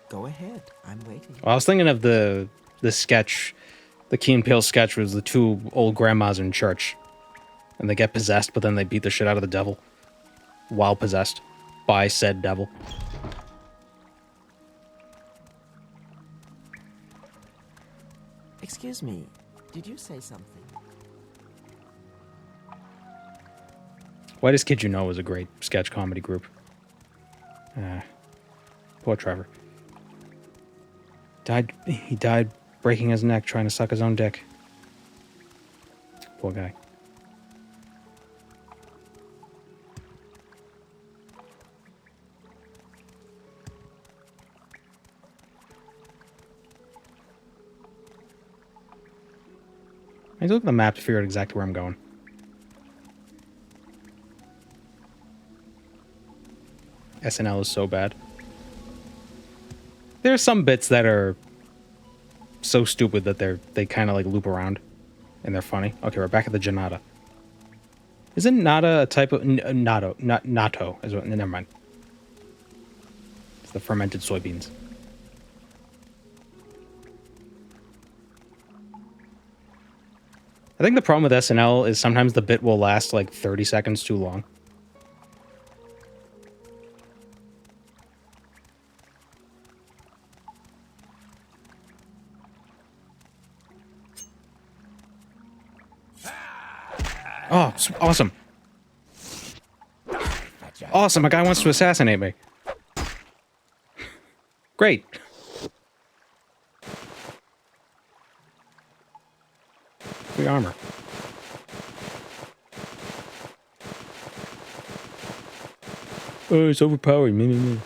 Go ahead. I'm waiting. Well, I was thinking of the sketch, the Key and Peele sketch was the two old grandmas in church. And they get possessed, but then they beat the shit out of the devil while possessed by said devil. Excuse me, did you say something? Whitest Kid You Know is a great sketch comedy group. Poor Trevor. He died breaking his neck trying to suck his own dick. Poor guy. I look at the map to figure out exactly where I'm going. SNL is so bad. There are some bits that are so stupid that they kind of like loop around, and they're funny. Okay, we're back at the Janata. Isn't nata a type of natto? Not natto. Never mind. It's the fermented soybeans. I think the problem with SNL is sometimes the bit will last like 30 seconds too long. Oh, awesome. Awesome, a guy wants to assassinate me. Great. Free armor. Oh, it's overpowered. Me. You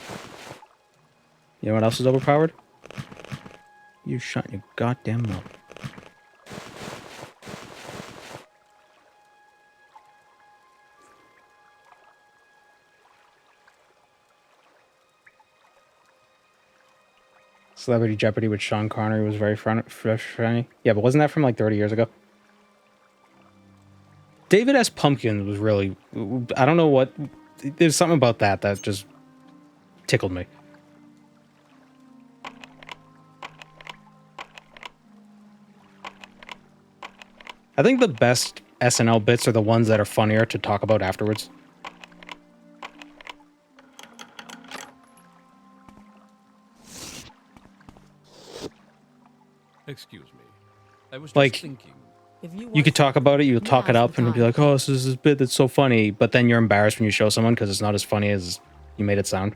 know what else is overpowered? You shut your goddamn mouth. Celebrity Jeopardy with Sean Connery was very funny. Yeah, but wasn't that from like 30 years ago? David S. Pumpkins was really... I don't know what... There's something about that just tickled me. I think the best SNL bits are the ones that are funnier to talk about afterwards. Excuse me. I was just Like, thinking. you could talk about it, you'll talk it up, and it'll be like, oh, this is this bit that's so funny, but then you're embarrassed when you show someone because it's not as funny as you made it sound.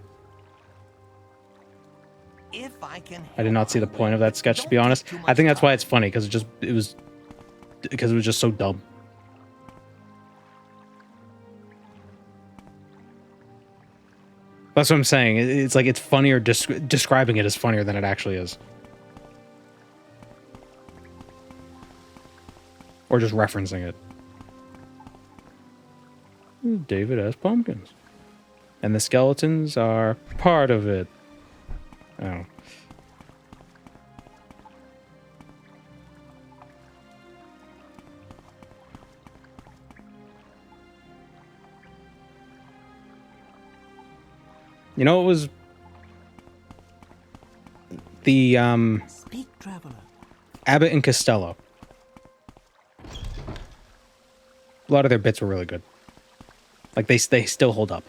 If I can I did not see the point of that sketch, to be honest. I think that's why it's funny, because it was just so dumb. That's what I'm saying. It's like it's funnier, describing it is funnier than it actually is. Or just referencing it. David has pumpkins. And the skeletons are part of it. Oh. You know, it was the Speak, traveler. Abbott and Costello. A lot of their bits were really good. Like they still hold up.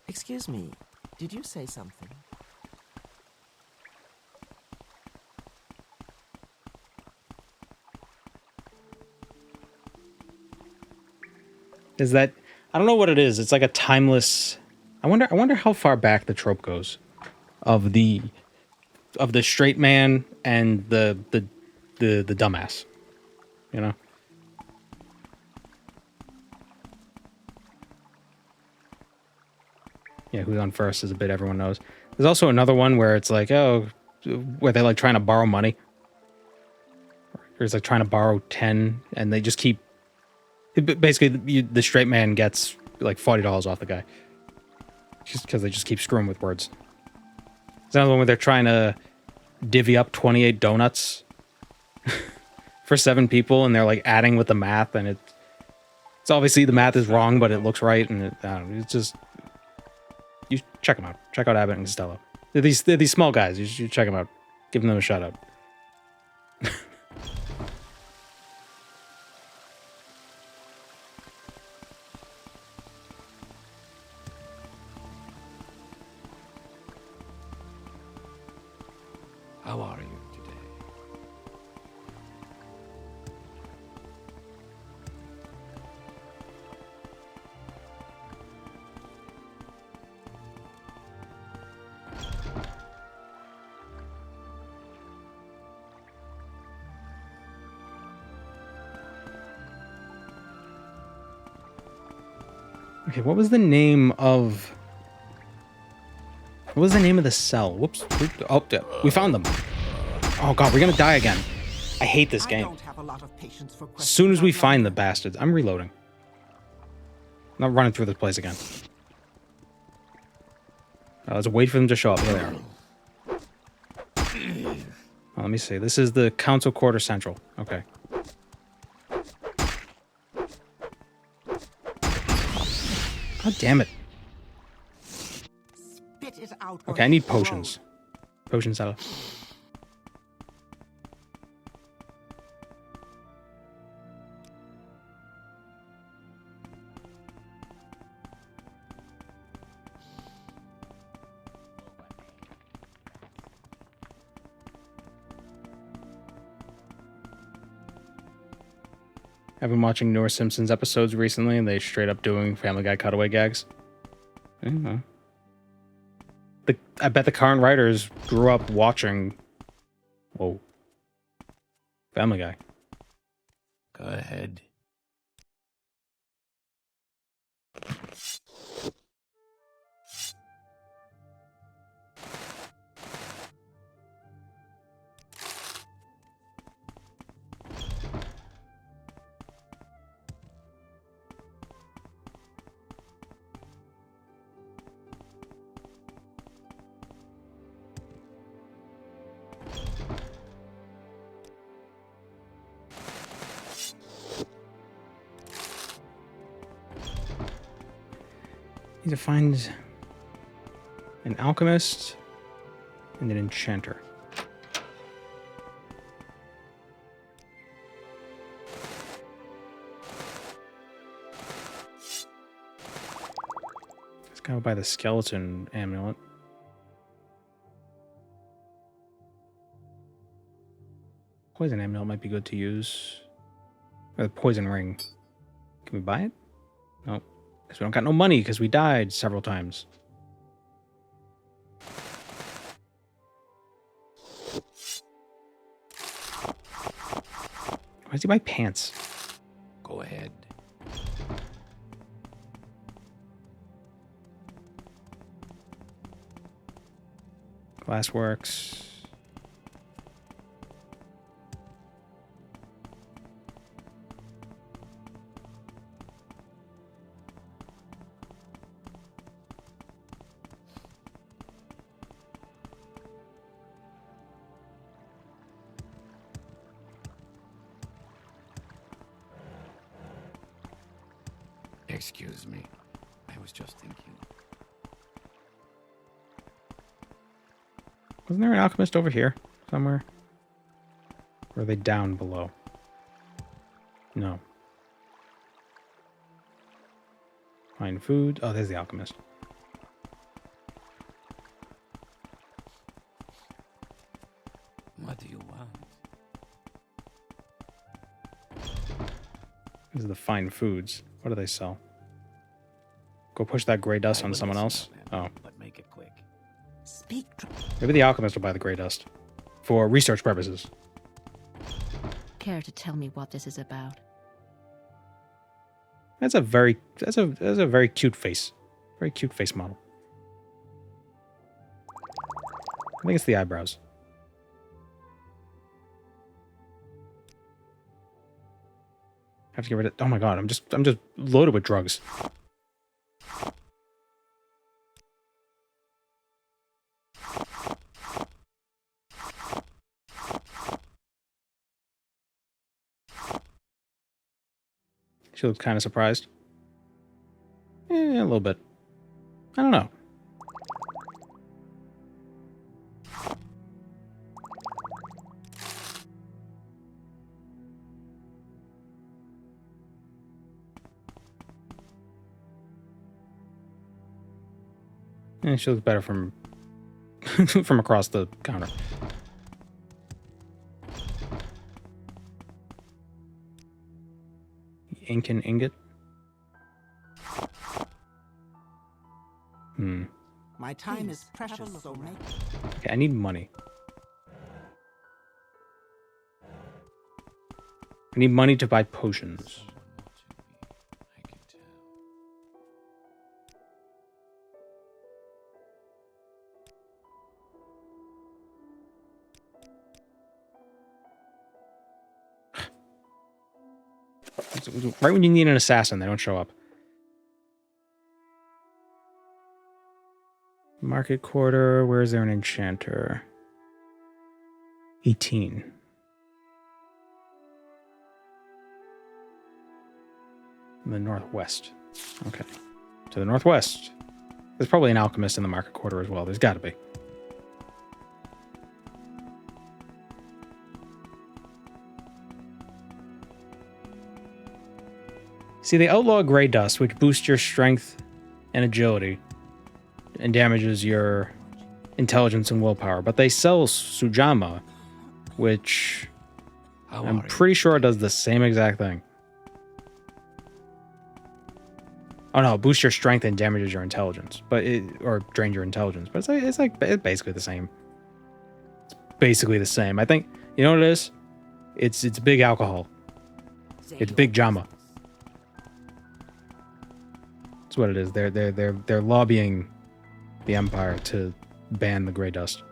Excuse me, did you say something? Is that, I don't know what it is. It's like a timeless. I wonder how far back the trope goes of the straight man and the dumbass. You know? Yeah, who's on first is a bit everyone knows. There's also another one where it's like, oh, where they're like trying to borrow money. Or it's like trying to borrow 10 and they just keep. Basically, the straight man gets like $40 off the guy. Just because they just keep screwing with words. There's another one where they're trying to divvy up 28 donuts for 7 people, and they're like adding with the math, and it's obviously the math is wrong, but it looks right, and I don't know, it's just, you check them out. Check out Abbott and Costello. They're these small guys. You should check them out. Give them a shout out. How are you today? Okay, what was the name of the cell? Whoops. Oh, we found them. Oh god, we're gonna die again. I hate this game. As soon as we find the bastards, I'm reloading. I'm not running through this place again. Let's wait for them to show up. Here they are. Oh, let me see. This is the Council Quarter Central. Okay. God damn it. Okay, I need potions. Potions out. I've been watching newer Simpsons episodes recently, and they straight up doing Family Guy cutaway gags. I bet the current writers grew up watching. Whoa. Family Guy. Go ahead. Need to find an alchemist and an enchanter. Go buy the skeleton amulet. Poison amulet might be good to use. Or the poison ring. Can we buy it? No. Because we don't got no money because we died several times. Why does he buy pants? Go ahead. Glassworks. Excuse me. I was just thinking. Wasn't there an alchemist over here somewhere? Or are they down below? No. Find food. Oh, there's the alchemist. What do you want? These are the fine foods. What do they sell? Go push that gray dust on someone else? Oh. But make it quick. Speak. Maybe the alchemist will buy the gray dust. For research purposes. Care to tell me what this is about? That's a very cute face. Very cute face model. I think it's the eyebrows. I have to get rid of. Oh my god! I'm just loaded with drugs. She looks kind of surprised. A little bit. I don't know. She looks better from from across the counter. Incan ingot. My time is precious, so make. Okay, I need money. I need money to buy potions. I can tell. Right when you need an assassin, they don't show up. Market quarter, where is there an enchanter? 18. In the northwest. Okay. To the northwest. There's probably an alchemist in the market quarter as well. There's got to be. See, they outlaw gray dust, which boosts your strength and agility and damages your intelligence and willpower. But they sell Sujama, which I'm pretty sure does the same exact thing. Oh no, boosts your strength and damages your intelligence, or drains your intelligence. But it's basically the same. It's basically the same. I think you know what it is. It's big alcohol. It's big Jama. That's what it is. They're lobbying the Empire to ban the gray dust.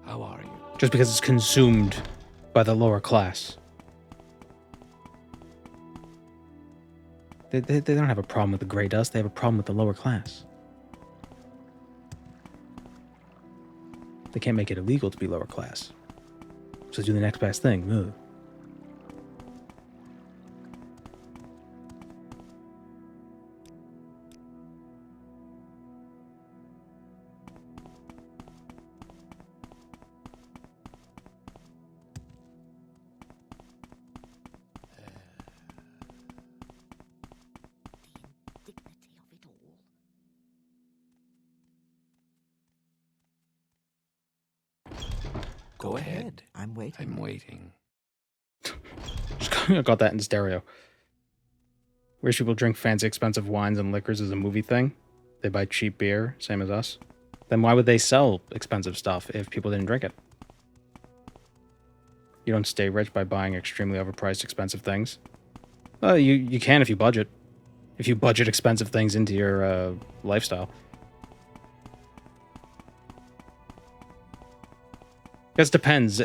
How are you? Just because it's consumed by the lower class. They don't have a problem with the gray dust. They have a problem with the lower class. They can't make it illegal to be lower class. So do the next best thing. Ugh. Go ahead. I'm waiting. I'm waiting. I got that in stereo. Rich people drink fancy expensive wines and liquors as a movie thing. They buy cheap beer, same as us. Then why would they sell expensive stuff if people didn't drink it? You don't stay rich by buying extremely overpriced expensive things. You can if you budget. If you budget expensive things into your lifestyle. Guess depends.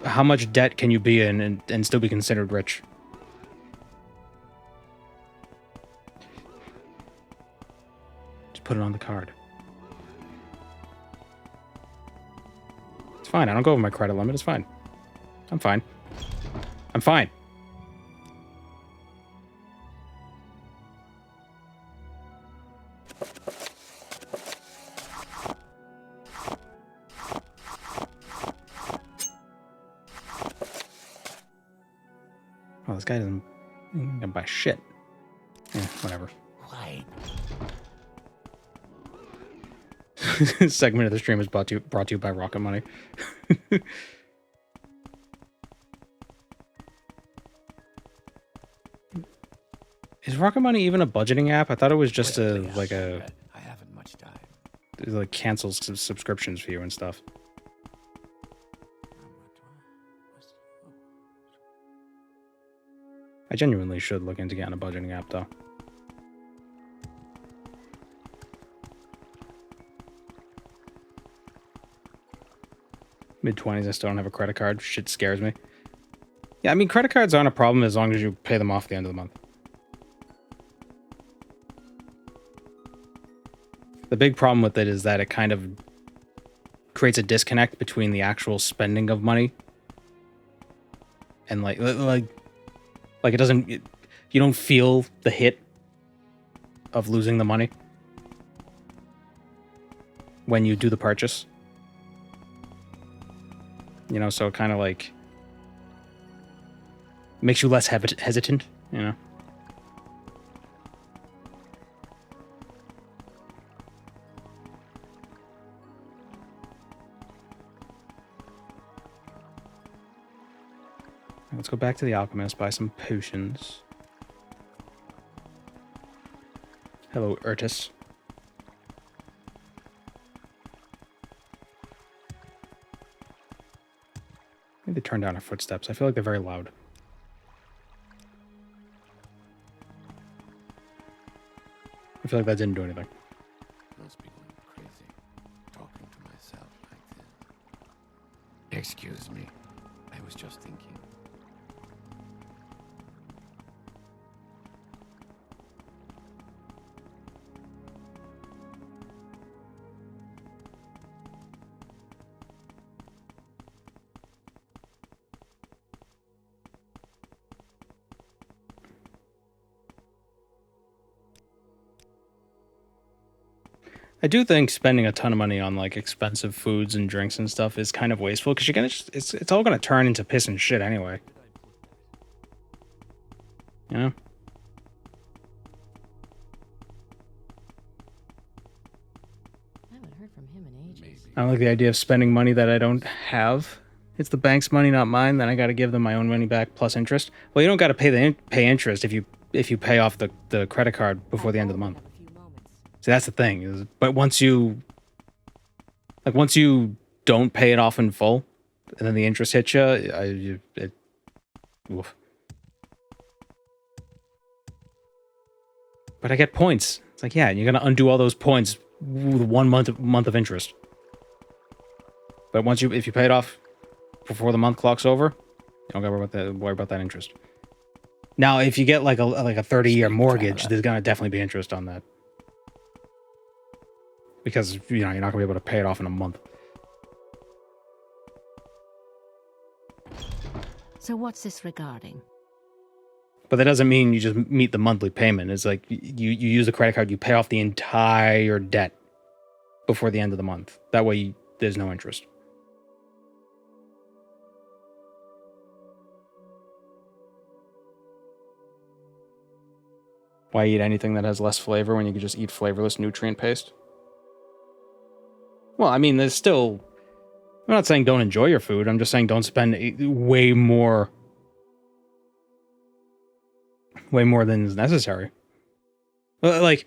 How much debt can you be in and still be considered rich? Just put it on the card. It's fine. I don't go over my credit limit. It's fine. I'm fine. I'm fine. Oh, this guy doesn't gonna buy shit. Yeah, whatever. Why? This segment of the stream is brought to you by Rocket Money. Is Rocket Money even a budgeting app? I thought it was just I haven't much time. It like cancels subscriptions for you and stuff. I genuinely should look into getting a budgeting app, though. Mid-20s, I still don't have a credit card. Shit scares me. Yeah, I mean, credit cards aren't a problem as long as you pay them off at the end of the month. The big problem with it is that it kind of creates a disconnect between the actual spending of money and like it doesn't, you don't feel the hit of losing the money when you do the purchase. You know, so it kind of like makes you less hesitant, you know? Let's go back to the alchemist, buy some potions. Hello, Urtus. I need to turn down our footsteps. I feel like they're very loud. I feel like that didn't do anything. Must be going crazy, talking to myself like this. Excuse me. I was just thinking. I do think spending a ton of money on like expensive foods and drinks and stuff is kind of wasteful because you're gonna it's all gonna turn into piss and shit anyway. You know? I haven't heard from him in ages. I don't like the idea of spending money that I don't have. It's the bank's money, not mine. Then I got to give them my own money back plus interest. Well, you don't got to pay interest if you pay off the credit card before the end of the month. See, that's the thing. But once you don't pay it off in full, and then the interest hits you, oof. But I get points. It's like, yeah, you're gonna undo all those points with 1 month of interest. But if you pay it off before the month clock's over, you don't gotta worry about that interest. Now, if you get like a 30-year mortgage, there's gonna definitely be interest on that. Because, you know, you're not going to be able to pay it off in a month. So what's this regarding? But that doesn't mean you just meet the monthly payment. It's like you use the credit card, you pay off the entire debt before the end of the month. That way there's no interest. Why eat anything that has less flavor when you can just eat flavorless nutrient paste? Well, I mean, there's still I'm not saying don't enjoy your food. I'm just saying don't spend way more than is necessary. Like,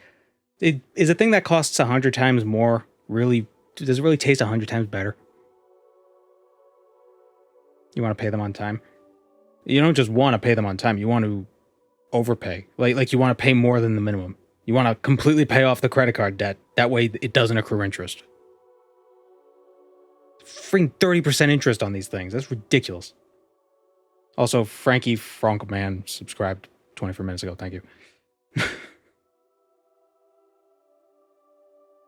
is a thing that costs 100 times more really, does it really taste 100 times better? You want to pay them on time? You don't just want to pay them on time. You want to overpay. Like you want to pay more than the minimum. You want to completely pay off the credit card debt. That way it doesn't accrue interest. Freaking 30% interest on these things. That's ridiculous. Also, Frankie Frankman subscribed 24 minutes ago. Thank you. You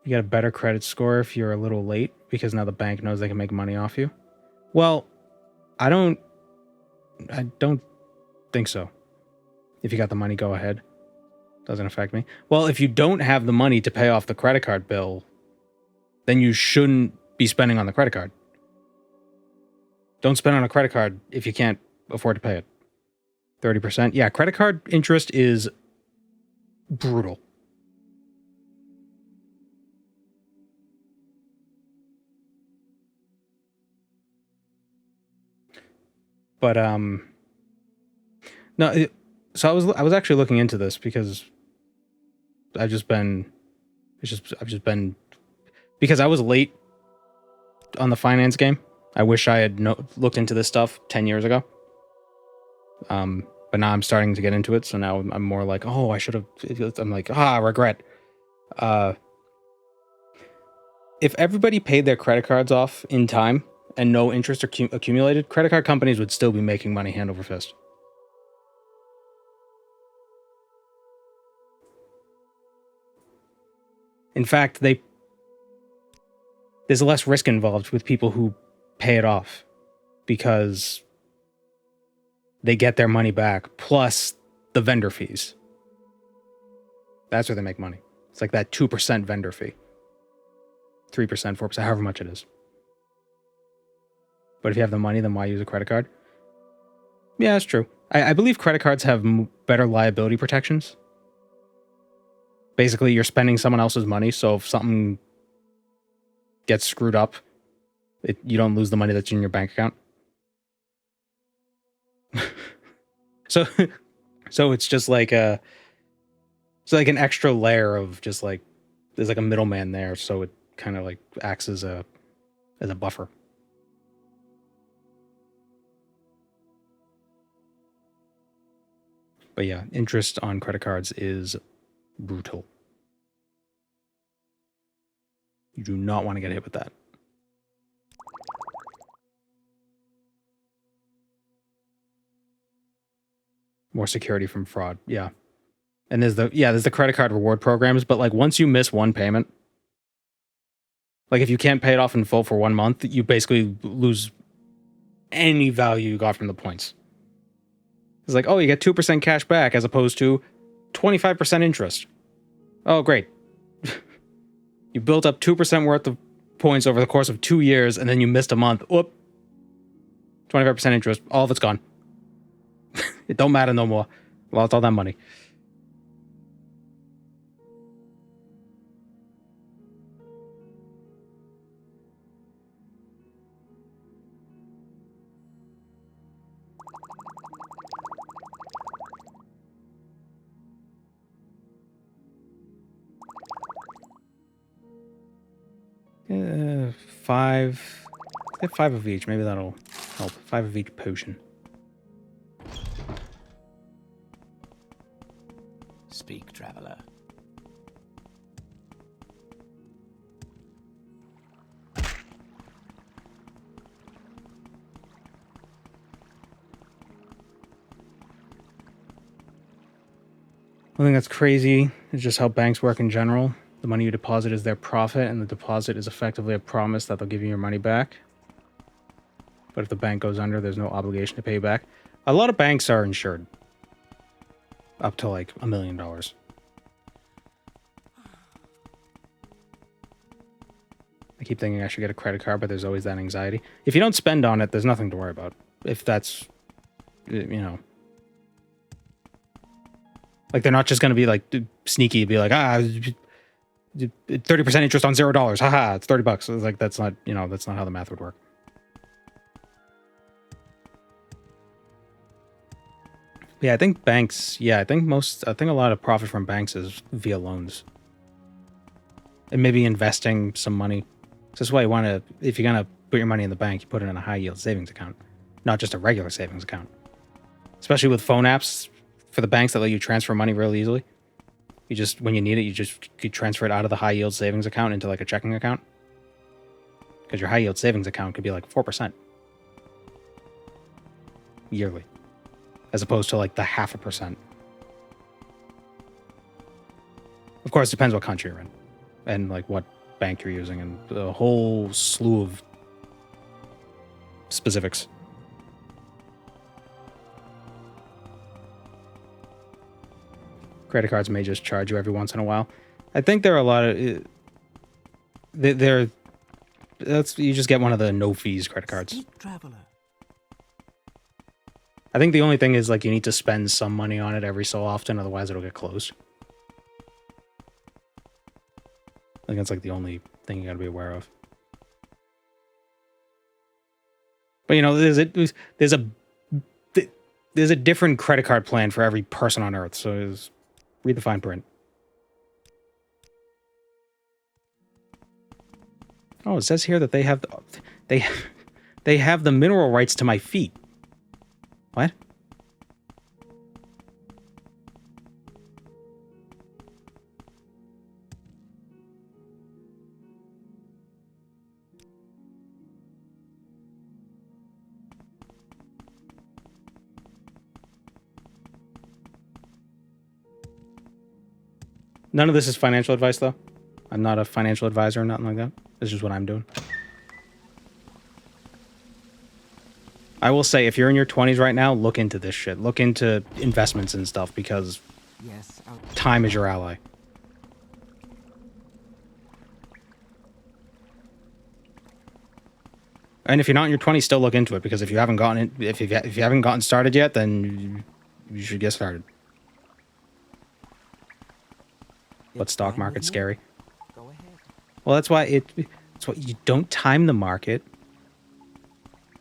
get a better credit score if you're a little late because now the bank knows they can make money off you. Well, I don't think so. If you got the money, go ahead. Doesn't affect me. Well, if you don't have the money to pay off the credit card bill, then you shouldn't be spending on the credit card. Don't spend on a credit card if you can't afford to pay it. 30%. Yeah, credit card interest is brutal. But no, so I was actually looking into this because I've just been because I was late on the finance game. I wish I had looked into this stuff 10 years ago. But now I'm starting to get into it, so now I'm more like, oh, I should have. I'm like, regret. If everybody paid their credit cards off in time and no interest accumulated, credit card companies would still be making money hand over fist. In fact, there's less risk involved with people who pay it off because they get their money back plus the vendor fees. That's where they make money. It's like that 2% vendor fee. 3%, 4%, however much it is. But if you have the money, then why use a credit card? Yeah, that's true. I believe credit cards have better liability protections. Basically, you're spending someone else's money, so if something gets screwed up, you don't lose the money that's in your bank account. So it's just like it's like an extra layer of just like there's like a middleman there, so it kind of like acts as a buffer. But yeah, interest on credit cards is brutal. You do not want to get hit with that. More security from fraud. Yeah. And there's the credit card reward programs, but like once you miss one payment, like if you can't pay it off in full for 1 month, you basically lose any value you got from the points. It's like, oh, you get 2% cash back as opposed to 25% interest. Oh, great. You built up 2% worth of points over the course of 2 years, and then you missed a month. Whoop. 25% interest. All of it's gone. It don't matter no more. Lost all that money. Five. Get 5 of each. Maybe that'll help. 5 of each potion. Speak, traveler. One thing that's crazy is just how banks work in general. The money you deposit is their profit, and the deposit is effectively a promise that they'll give you your money back. But if the bank goes under, there's no obligation to pay you back. A lot of banks are insured. Up to like $1 million. I keep thinking I should get a credit card, but there's always that anxiety. If you don't spend on it, there's nothing to worry about. If that's, you know. Like, they're not just going to be like sneaky, be like, 30% interest on $0. Haha, it's $30. It's like, that's not, you know, that's not how the math would work. Yeah, I think banks. Yeah, I think a lot of profit from banks is via loans, and maybe investing some money. So that's why you want to, if you're gonna put your money in the bank, you put it in a high yield savings account, not just a regular savings account. Especially with phone apps for the banks that let you transfer money really easily. You just, when you need it, you transfer it out of the high yield savings account into like a checking account. Because your high yield savings account could be like 4% yearly, as opposed to like the 0.5%. Of course, it depends what country you're in and like what bank you're using and a whole slew of specifics. Credit cards may just charge you every once in a while. I think there are a lot of you just get one of the no fees credit cards. I think the only thing is like you need to spend some money on it every so often, otherwise it'll get closed. I think that's like the only thing you gotta be aware of. But you know, there's a different credit card plan for every person on Earth, so read the fine print. Oh, it says here that they have the mineral rights to my feet. What? None of this is financial advice, though. I'm not a financial advisor or nothing like that. This is just what I'm doing. I will say, if you're in your 20s right now, look into this shit. Look into investments and stuff, because time is your ally. And if you're not in your 20s, still look into it, because if you haven't gotten if you haven't gotten started yet, then you should get started. But stock market's scary. Well, that's why you don't time the market.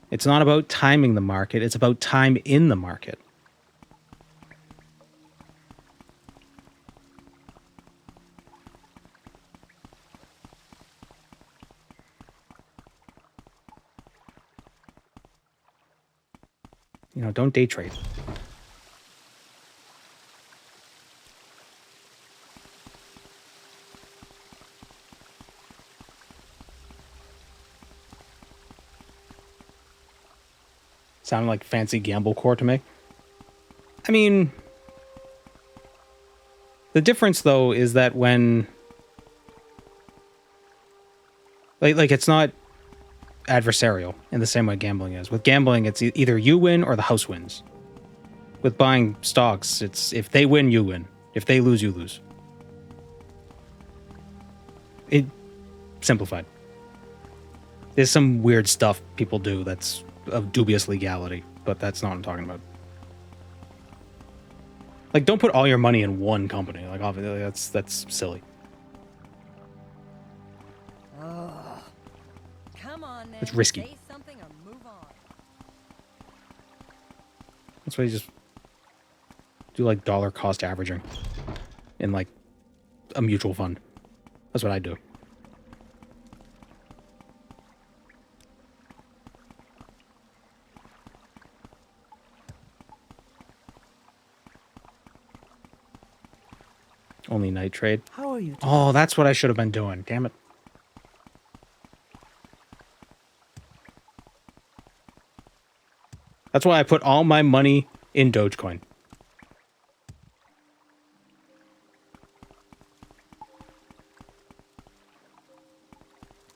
It's not about timing the market, it's about time in the market. You know, don't day trade. Sounded like fancy gamble core to me. I mean, the difference though is that when like it's not adversarial in the same way gambling is. With gambling, it's either you win or the house wins. With buying stocks, it's if they win, you win. If they lose, you lose. It simplified. There's some weird stuff people do that's of dubious legality, but that's not what I'm talking about. Like, don't put all your money in one company. Like, obviously, that's silly. Oh, come on, then. It's risky. Say something or move on. That's why you just do like dollar cost averaging in like a mutual fund. That's what I do. Only night trade. How are you? Oh, that's what I should have been doing. Damn it. That's why I put all my money in Dogecoin.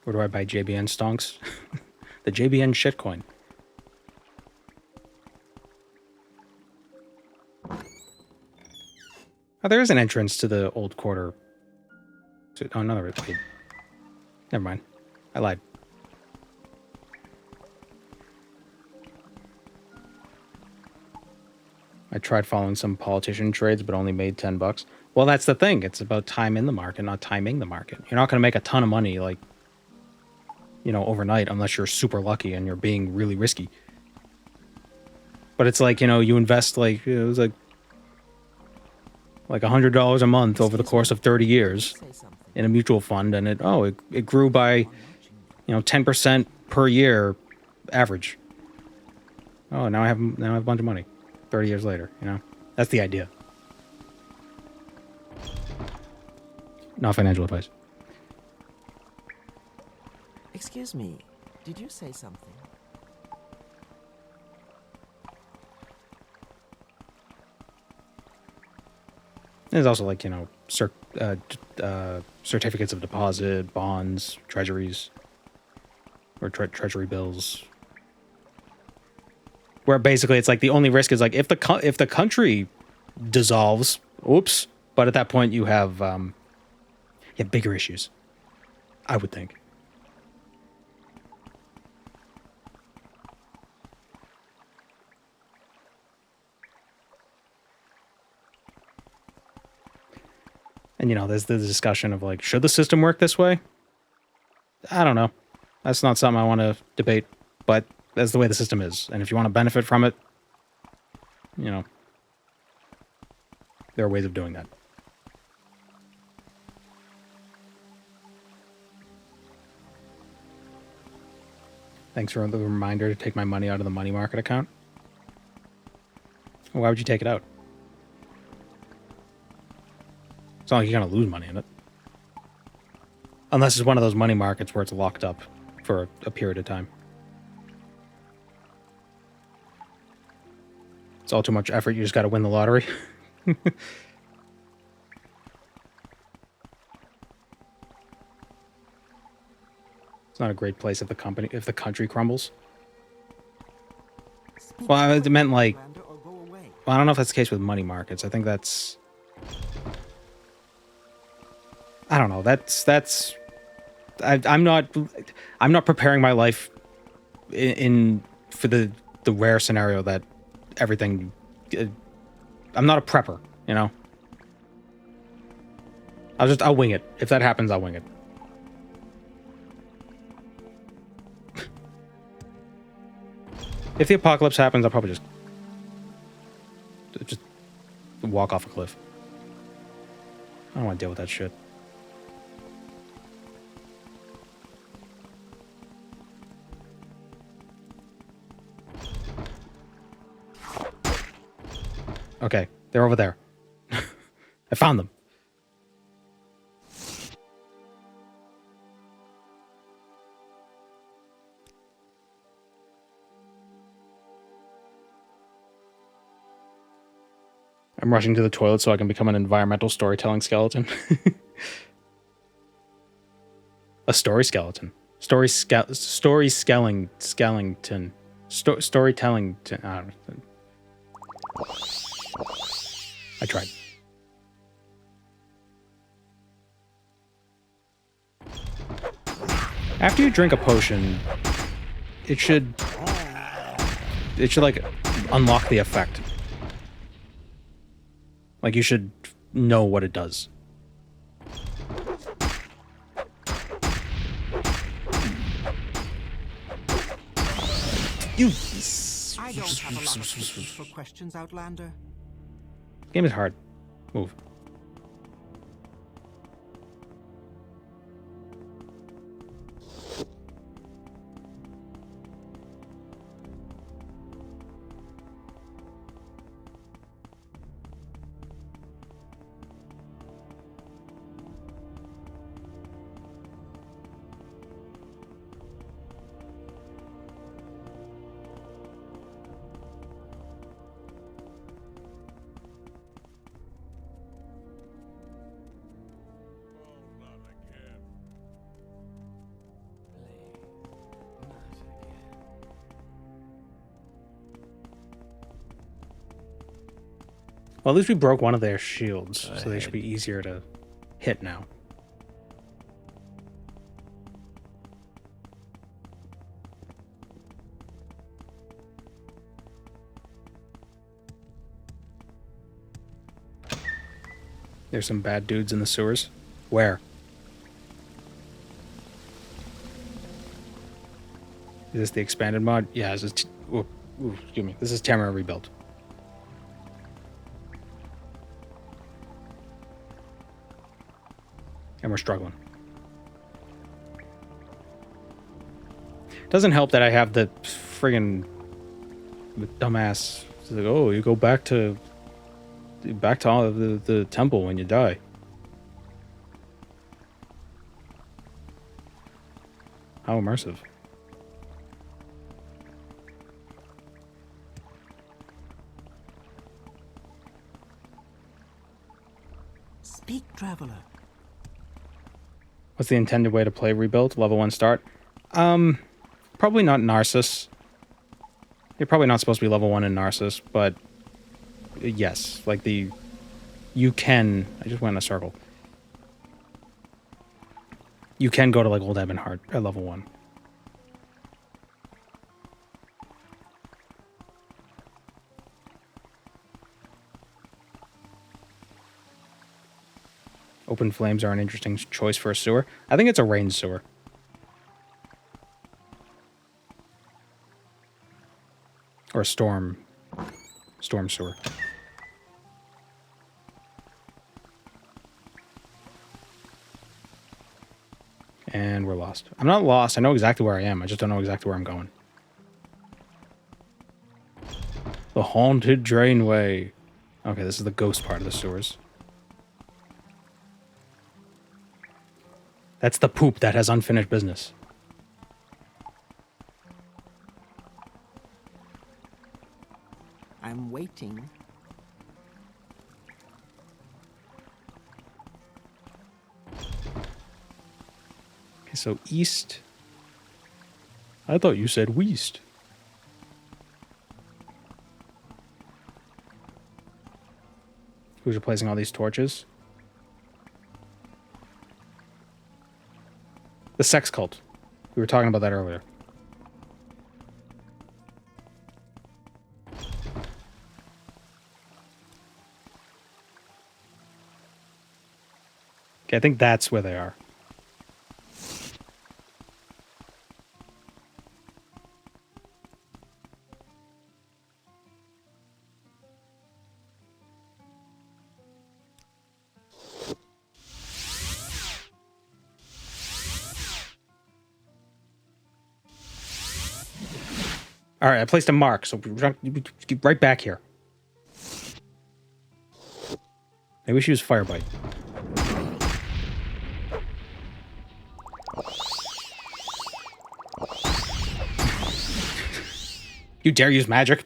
Where do I buy JBN stonks? The JBN shitcoin. Oh, there is an entrance to the old quarter. Oh, no, there is. Never mind. I lied. I tried following some politician trades, but only made $10. Well, that's the thing. It's about time in the market, not timing the market. You're not going to make a ton of money, like, you know, overnight, unless you're super lucky and you're being really risky. But it's like, you know, you invest like, it was like $100 a month over the course of 30 years in a mutual fund, and it grew by, you know, 10% per year average. Oh, now I have a bunch of money 30 years later, you know. That's the idea. Not financial advice. Excuse me, did you say something? There's also like, you know, certificates of deposit, bonds, treasuries, or treasury bills. Where basically it's like the only risk is like if the country dissolves, oops. But at that point you have bigger issues, I would think. And, you know, there's the discussion of, like, should the system work this way? I don't know. That's not something I want to debate, but that's the way the system is. And if you want to benefit from it, you know, there are ways of doing that. Thanks for the reminder to take my money out of the money market account. Why would you take it out? It's not like you're going to lose money in it. Unless it's one of those money markets where it's locked up for a period of time. It's all too much effort. You just got to win the lottery. It's not a great place if the country crumbles. Well, I meant like... Well, I don't know if that's the case with money markets. I think that's... I don't know. I'm not preparing my life for the rare scenario that everything. I'm not a prepper, you know. I'll wing it. If that happens, I'll wing it. If the apocalypse happens, I'll probably just walk off a cliff. I don't want to deal with that shit. Okay, they're over there. I found them. I'm rushing to the toilet so I can become an environmental storytelling skeleton. A story skeleton. Storytelling. I tried. After you drink a potion, it should like unlock the effect. Like you should know what it does. I don't have a lot of patience for questions, Outlander. Game is hard. Move. Well, at least we broke one of their shields, so they should be easier to hit now. There's some bad dudes in the sewers. Where? Is this the expanded mod? Yeah, Ooh, excuse me. This is Tamara rebuilt. And we're struggling. Doesn't help that I have the friggin' dumbass. It's like, oh, you go back to all the temple when you die. How immersive. Speak, traveler. What's the intended way to play rebuild? Level 1 start? Probably not Narsis. You're probably not supposed to be level 1 in Narsis, but yes, like you can, I just went in a circle. You can go to like Old Ebonheart at level 1. Open flames are an interesting choice for a sewer. I think it's a range sewer. Or a storm sewer. And we're lost. I'm not lost. I know exactly where I am. I just don't know exactly where I'm going. The haunted drainway. Okay, this is the ghost part of the sewers. That's the poop that has unfinished business. I'm waiting. Okay, so east. I thought you said west. Who's replacing all these torches? The sex cult. We were talking about that earlier. Okay, I think that's where they are. All right, I placed a mark, so get right back here. Maybe we should use Firebite. You dare use magic?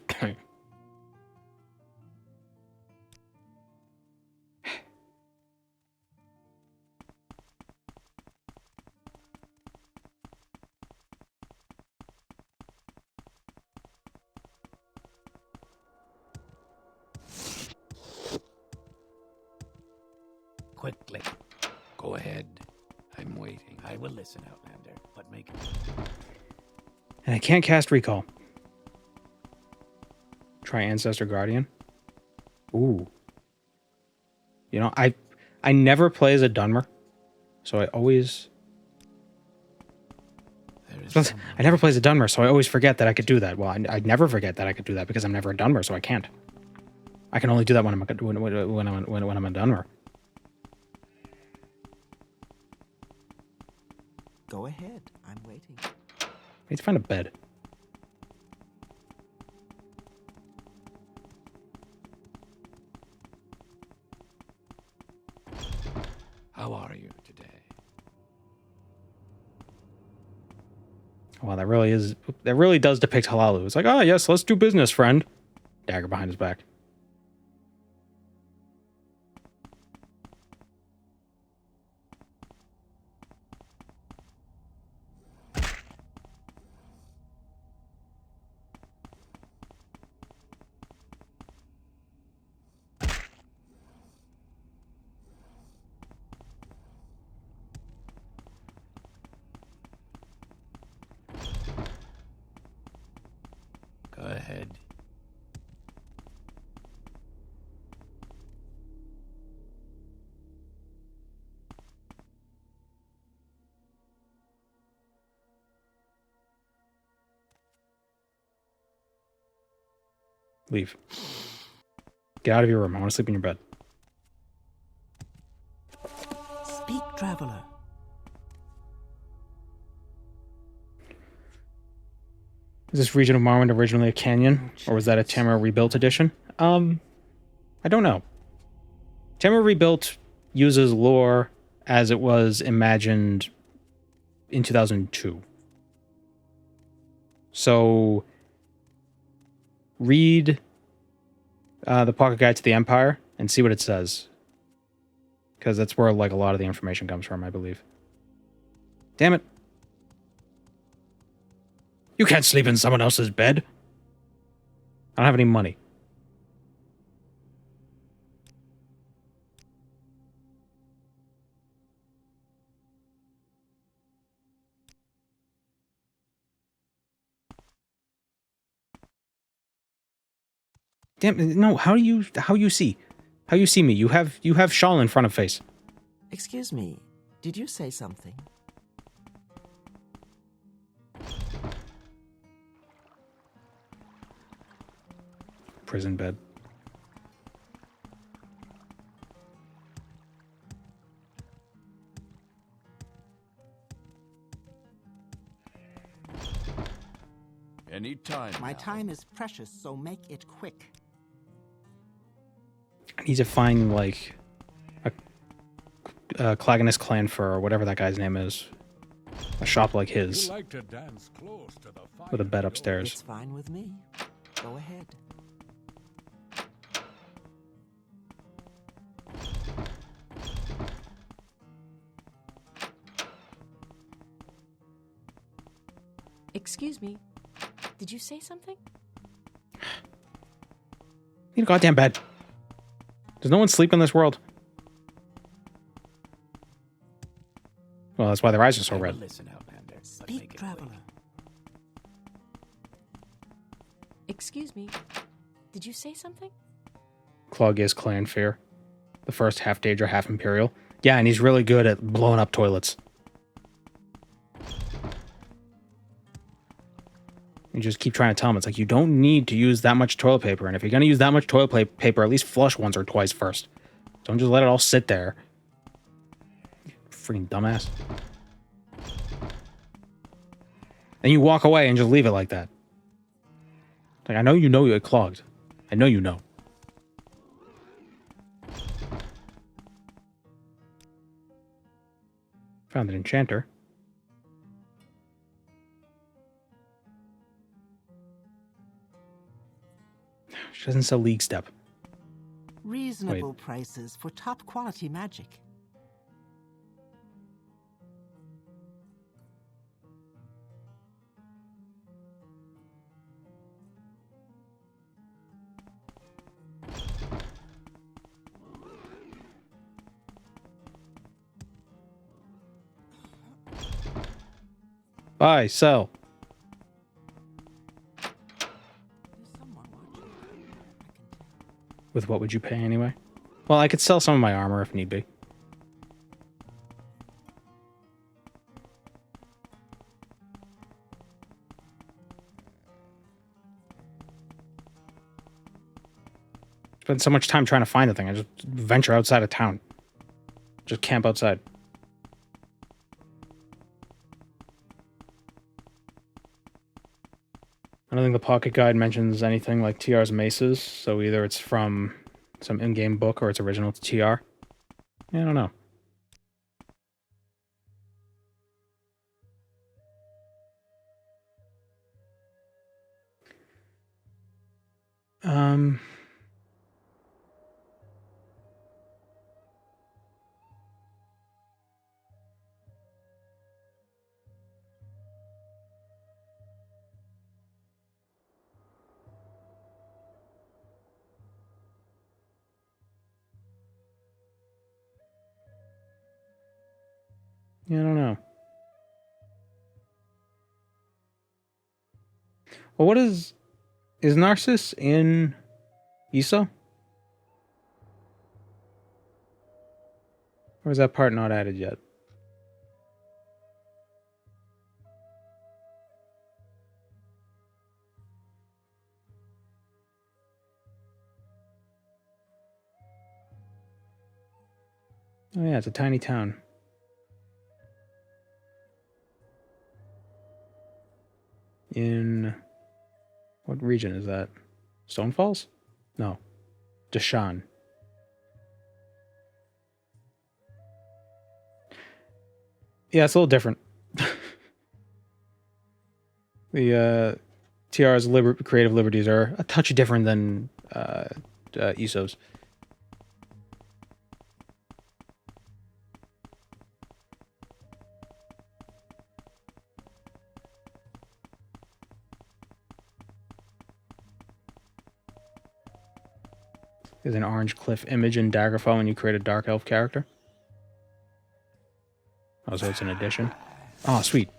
Quickly. Go ahead. I'm waiting. I will listen, Outlander, but make it. And I can't cast Recall. Try Ancestor Guardian. Ooh. You know, I never play as a Dunmer, so I always... I never play as a Dunmer, so I always forget that I could do that. Well, I never forget that I could do that because I'm never a Dunmer, so I can't. I can only do that when I'm a Dunmer. Go ahead. I'm waiting. I need to find a bed. How are you today? Wow, that really does depict Halalu. It's like, oh yes, let's do business, friend. Dagger behind his back. Go ahead. Leave. Get out of your room. I want to sleep in your bed. Speak, traveler. Is this region of Morrowind originally a canyon, or was that a Tamara Rebuilt edition? I don't know. Tamara Rebuilt uses lore as it was imagined in 2002. So, read the Pocket Guide to the Empire and see what it says. Because that's where, like, a lot of the information comes from, I believe. Damn it. You can't sleep in someone else's bed. I don't have any money. Damn, no, how you see me? You have Shawl in front of face. Excuse me, did you say something? Prison bed. Any time. My time is precious, so make it quick. I need to find, like, a Claganus clan for whatever that guy's name is. A shop like his. You like to dance close to the fire, with a bed upstairs. It's fine with me. Go ahead. Excuse me. Did you say something? Need a goddamn bed. Does no one sleep in this world? Well, that's why their eyes are so red. Listen, Outlander. Speak, traveler. Excuse me. Did you say something? Clog is clan fear. The first half Daedra, half Imperial. Yeah, and he's really good at blowing up toilets. You just keep trying to tell him, it's like, you don't need to use that much toilet paper, and if you're going to use that much toilet paper, at least flush once or twice first. Don't just let it all sit there. Freaking dumbass. And you walk away and just leave it like that. Like, I know you know it clogged. I know you know. Found an enchanter. She doesn't sell League Step. Reasonable prices for top quality magic. Buy, sell. With what would you pay anyway? Well, I could sell some of my armor if need be. Spend so much time trying to find the thing. I just venture outside of town. Just camp outside. I don't think the pocket guide mentions anything like TR's maces, so either it's from some in-game book or it's original to TR. Yeah, I don't know. Yeah, I don't know. Well, what is Narsis in ESO? Or is that part not added yet? Oh yeah, it's a tiny town. In what region is that? Stone Falls? No. Deshan. Yeah, it's a little different. The TR's creative liberties are a touch different than ESO's. There's an orange cliff image in Daggerfall when you create a Dark Elf character. Oh, so it's an addition. Oh, sweet.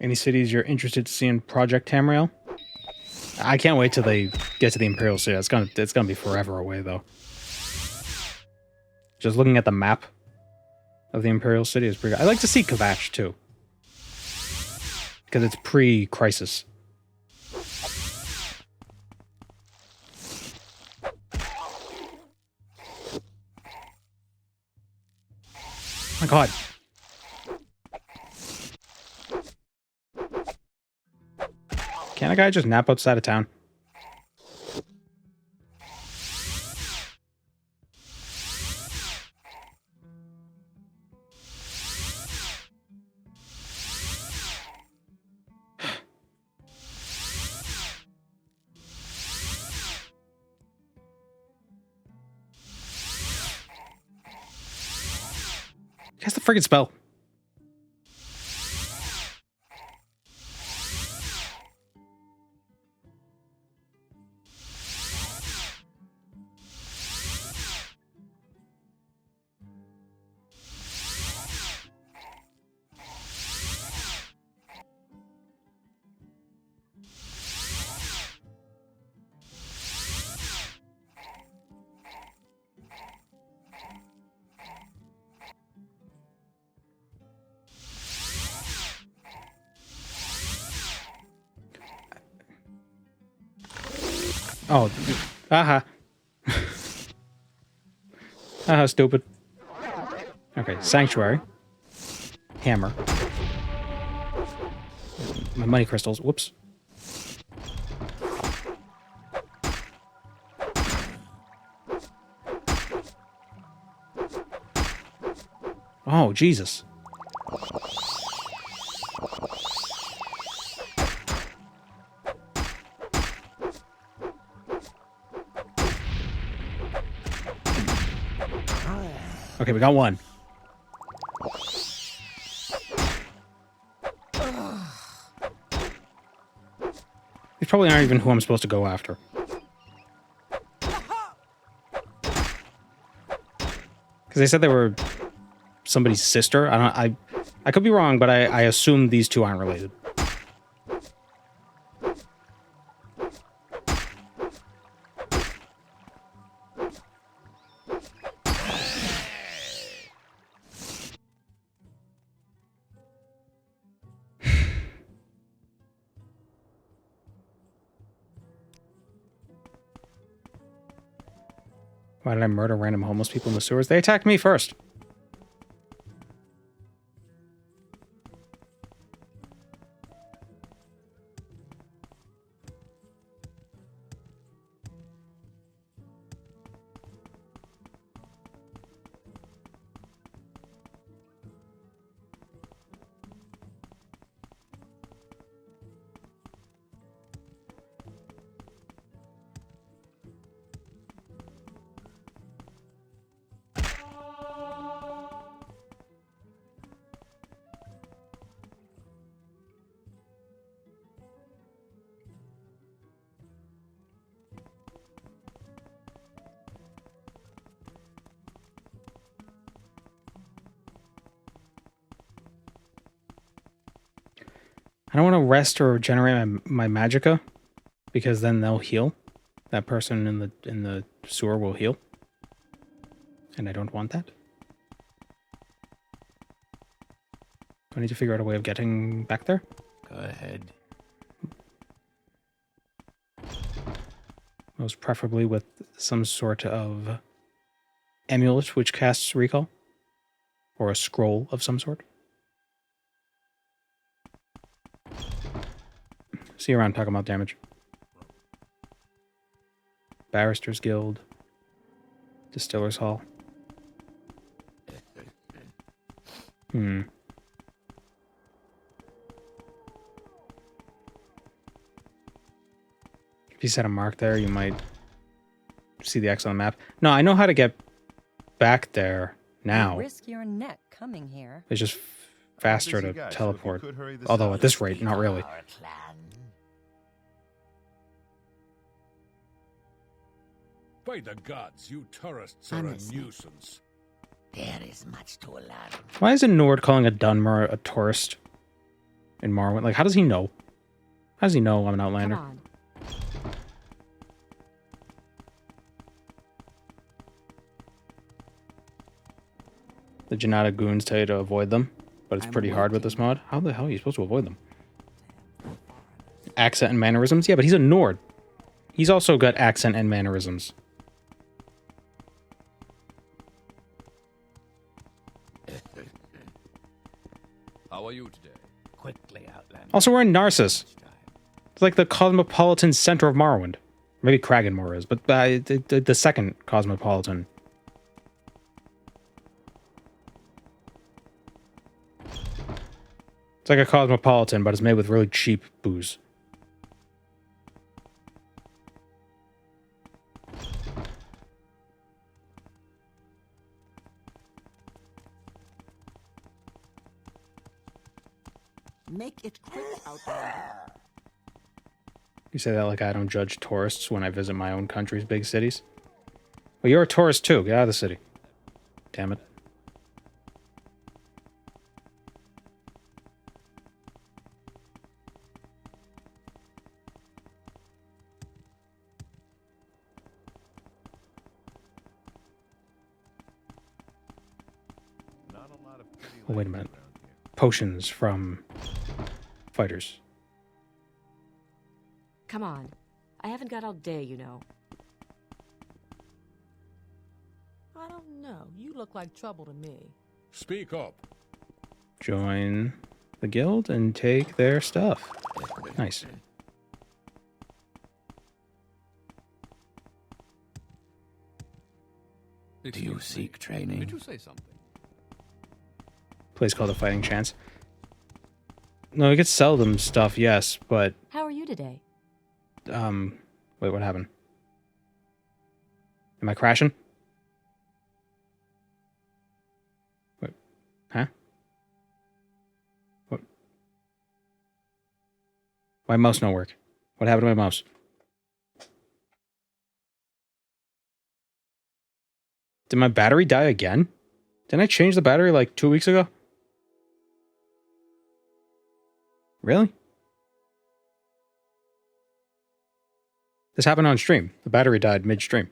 Any cities you're interested to see in Project Tamriel? I can't wait till they get to the Imperial City. It's gonna be forever away though. Just looking at the map of the Imperial City is pretty good. I like to see Kavash too, because it's pre-crisis. My God. Can't a guy just nap outside of town? Cast the friggin' spell. Oh, aha. Aha, stupid. Okay, Sanctuary. Hammer. My money crystals. Whoops. Oh, Jesus. Okay, we got one. These probably aren't even who I'm supposed to go after. Because they said they were somebody's sister. I could be wrong, but I assume these two aren't related. Why did I murder random homeless people in the sewers? They attacked me first. I don't want to rest or regenerate my magicka, because then they'll heal. That person in the sewer will heal. And I don't want that. Do I need to figure out a way of getting back there? Go ahead. Most preferably with some sort of amulet which casts recall. Or a scroll of some sort. See you around, talking about damage. Barrister's Guild. Distiller's Hall. If you set a mark there, you might see the X on the map. No, I know how to get back there now. Risk your neck coming here. It's just faster to teleport. Although at this rate, not really. By the gods, you tourists are a nuisance. There is much to learn. Why is a Nord calling a Dunmer a tourist in Morrowind? Like, how does he know? How does he know I'm an Outlander? Come on. The Janata goons tell you to avoid them, but it's pretty hard with this mod. How the hell are you supposed to avoid them? Accent and mannerisms? Yeah, but he's a Nord. He's also got accent and mannerisms. How are you today? Quickly, Outlander. Also, we're in Narsis. It's like the cosmopolitan center of Morrowind. Maybe Kraganmore is, but the second cosmopolitan. It's like a cosmopolitan, but it's made with really cheap booze. Make it quick, Outlander. You say that like I don't judge tourists when I visit my own country's big cities? Well, you're a tourist too. Get out of the city. Damn it. Oh, wait a minute. Potions from fighters. Come on. I haven't got all day, you know. I don't know. You look like trouble to me. Speak up. Join the guild and take their stuff. Nice. Do you seek training? Did you say something? Place called the Fighting Chance. No, we could sell them stuff, yes, but... How are you today? Wait, what happened? Am I crashing? What? Huh? What? My mouse no work. What happened to my mouse? Did my battery die again? Didn't I change the battery like 2 weeks ago? Really? This happened on stream. The battery died mid-stream.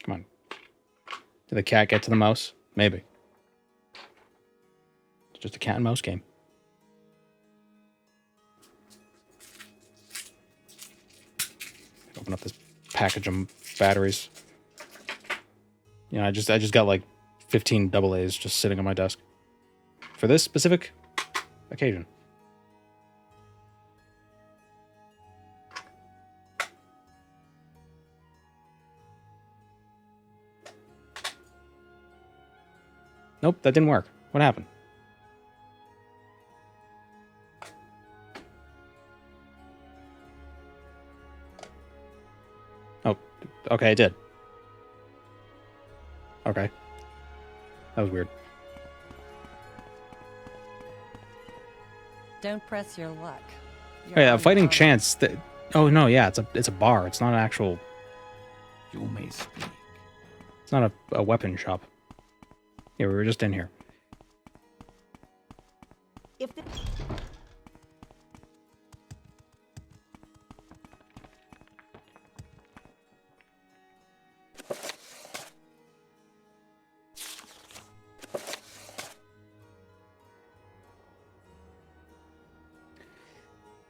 Come on. Did the cat get to the mouse? Maybe. It's just a cat and mouse game. Open up this package of batteries. You know, I just got like 15 AA's just sitting on my desk. For this specific occasion. Nope, that didn't work. What happened? Oh, okay, it did. Okay. That was weird. Don't press your luck. Oh, yeah, Fighting Chance. Oh no, yeah, it's a bar. It's not an actual. You may speak. It's not a weapon shop. Yeah, we were just in here. If the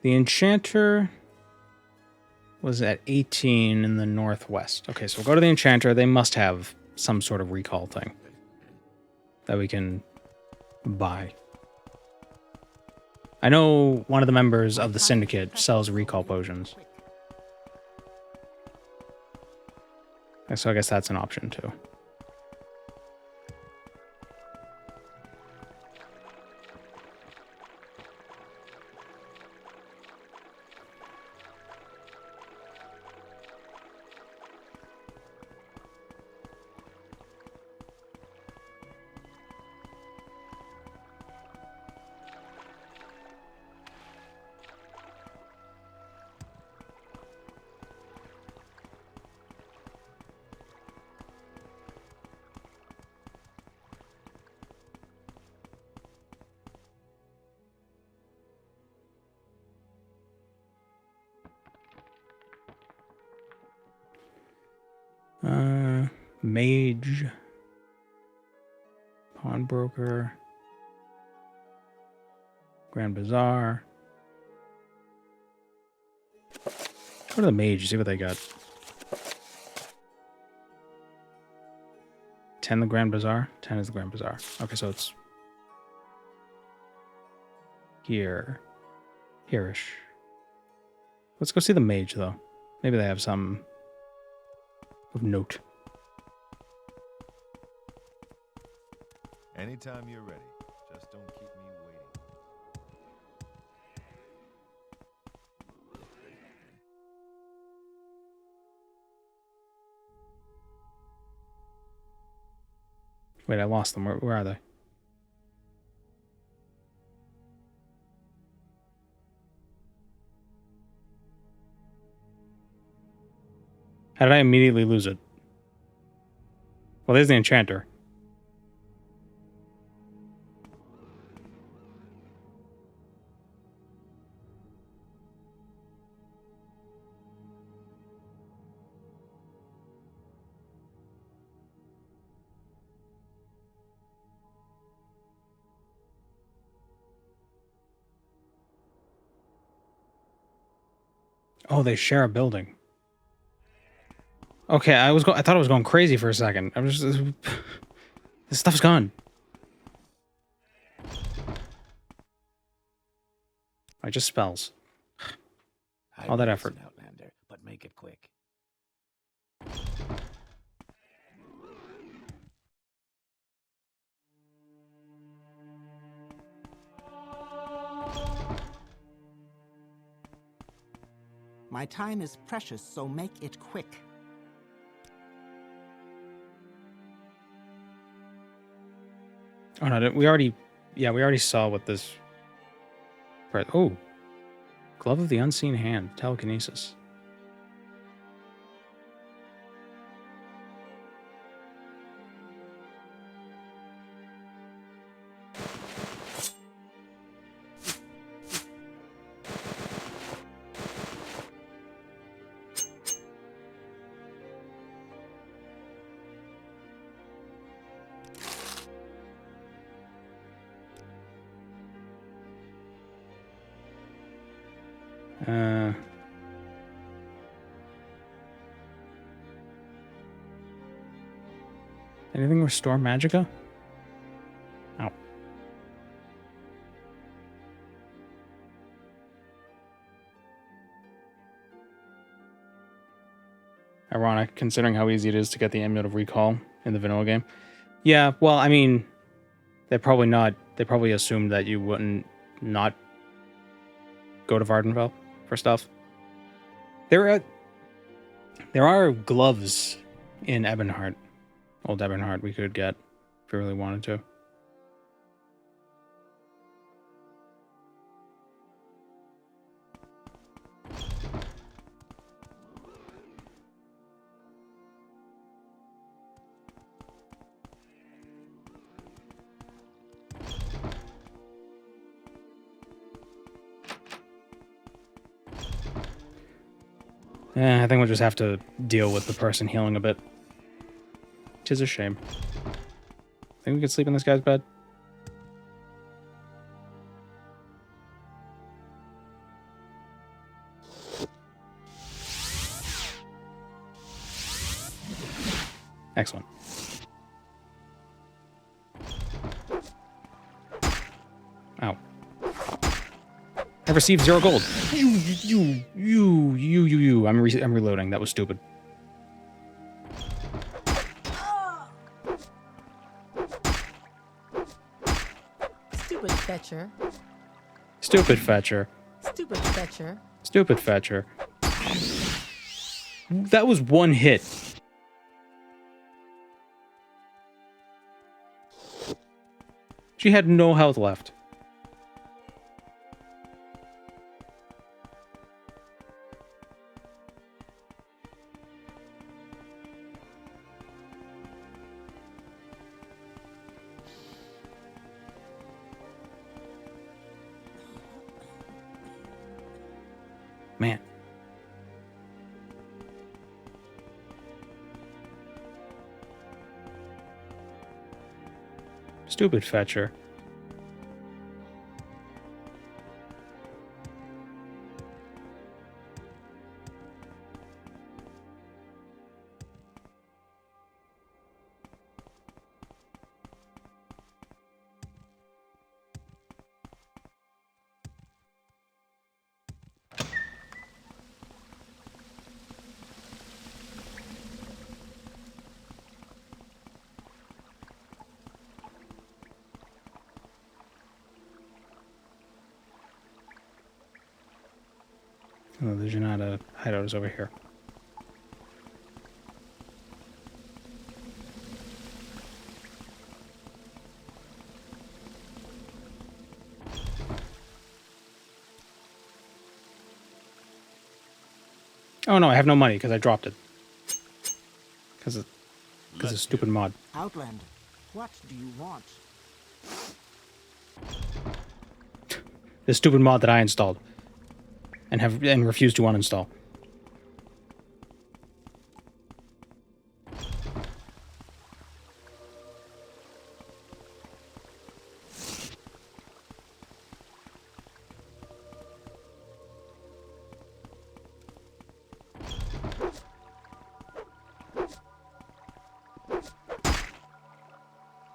The Enchanter was at 18 in the northwest. Okay, so we'll go to the Enchanter. They must have some sort of recall thing that we can buy. I know one of the members of the Syndicate sells recall potions. So I guess that's an option too. Mage, pawnbroker, Grand Bazaar. Go to the mage, see what they got. 10 the Grand Bazaar? 10 is the Grand Bazaar. Okay, so it's here. Here-ish. Let's go see the mage, though. Maybe they have some of note. Anytime you're ready. Just don't keep me waiting. Wait, I lost them. Where are they? How did I immediately lose it? Well, there's the Enchanter. Oh, they share a building. Okay, I thought I was going crazy for a second. I'm just this stuff's gone. I just spells. All that effort. Outlander, but make it quick. My time is precious, so make it quick. Oh no, we already saw what this. Oh, Glove of the Unseen Hand, telekinesis. Anything restore magicka? Oh. Ironic, considering how easy it is to get the Amulet of Recall in the vanilla game. Yeah, well, I mean, they probably assumed that you wouldn't not go to Vardenfell for stuff. There are gloves in Ebonheart. Old Ebonheart we could get if we really wanted to. I think we'll just have to deal with the person healing a bit. Which is a shame. Think we could sleep in this guy's bed? Excellent. Ow. I received 0 gold. You. I'm reloading. That was stupid. Stupid fetcher. Stupid fetcher. Stupid fetcher. Stupid fetcher. That was 1 hit. She had no health left. Man. Stupid fetcher. Oh, there's not a hideout is over here. Oh no, I have no money because I dropped it. Because of stupid mod. Outlander, what do you want? The stupid mod that I installed. And refused to uninstall.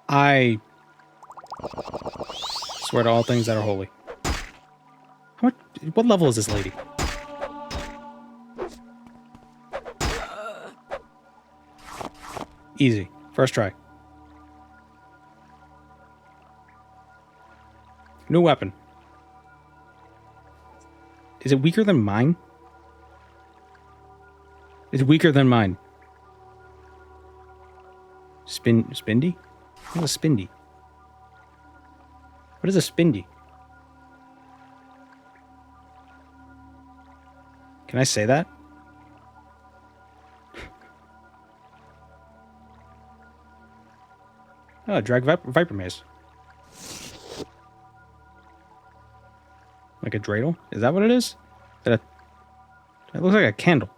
I swear to all things that are holy. What level is this lady? Easy. First try. New weapon. Is it weaker than mine? It's weaker than mine. Spindy? What's a spindy? What is a spindy? Can I say that? Oh, drag Viper Maze. Like a dreidel? Is that what it is? It looks like a candle.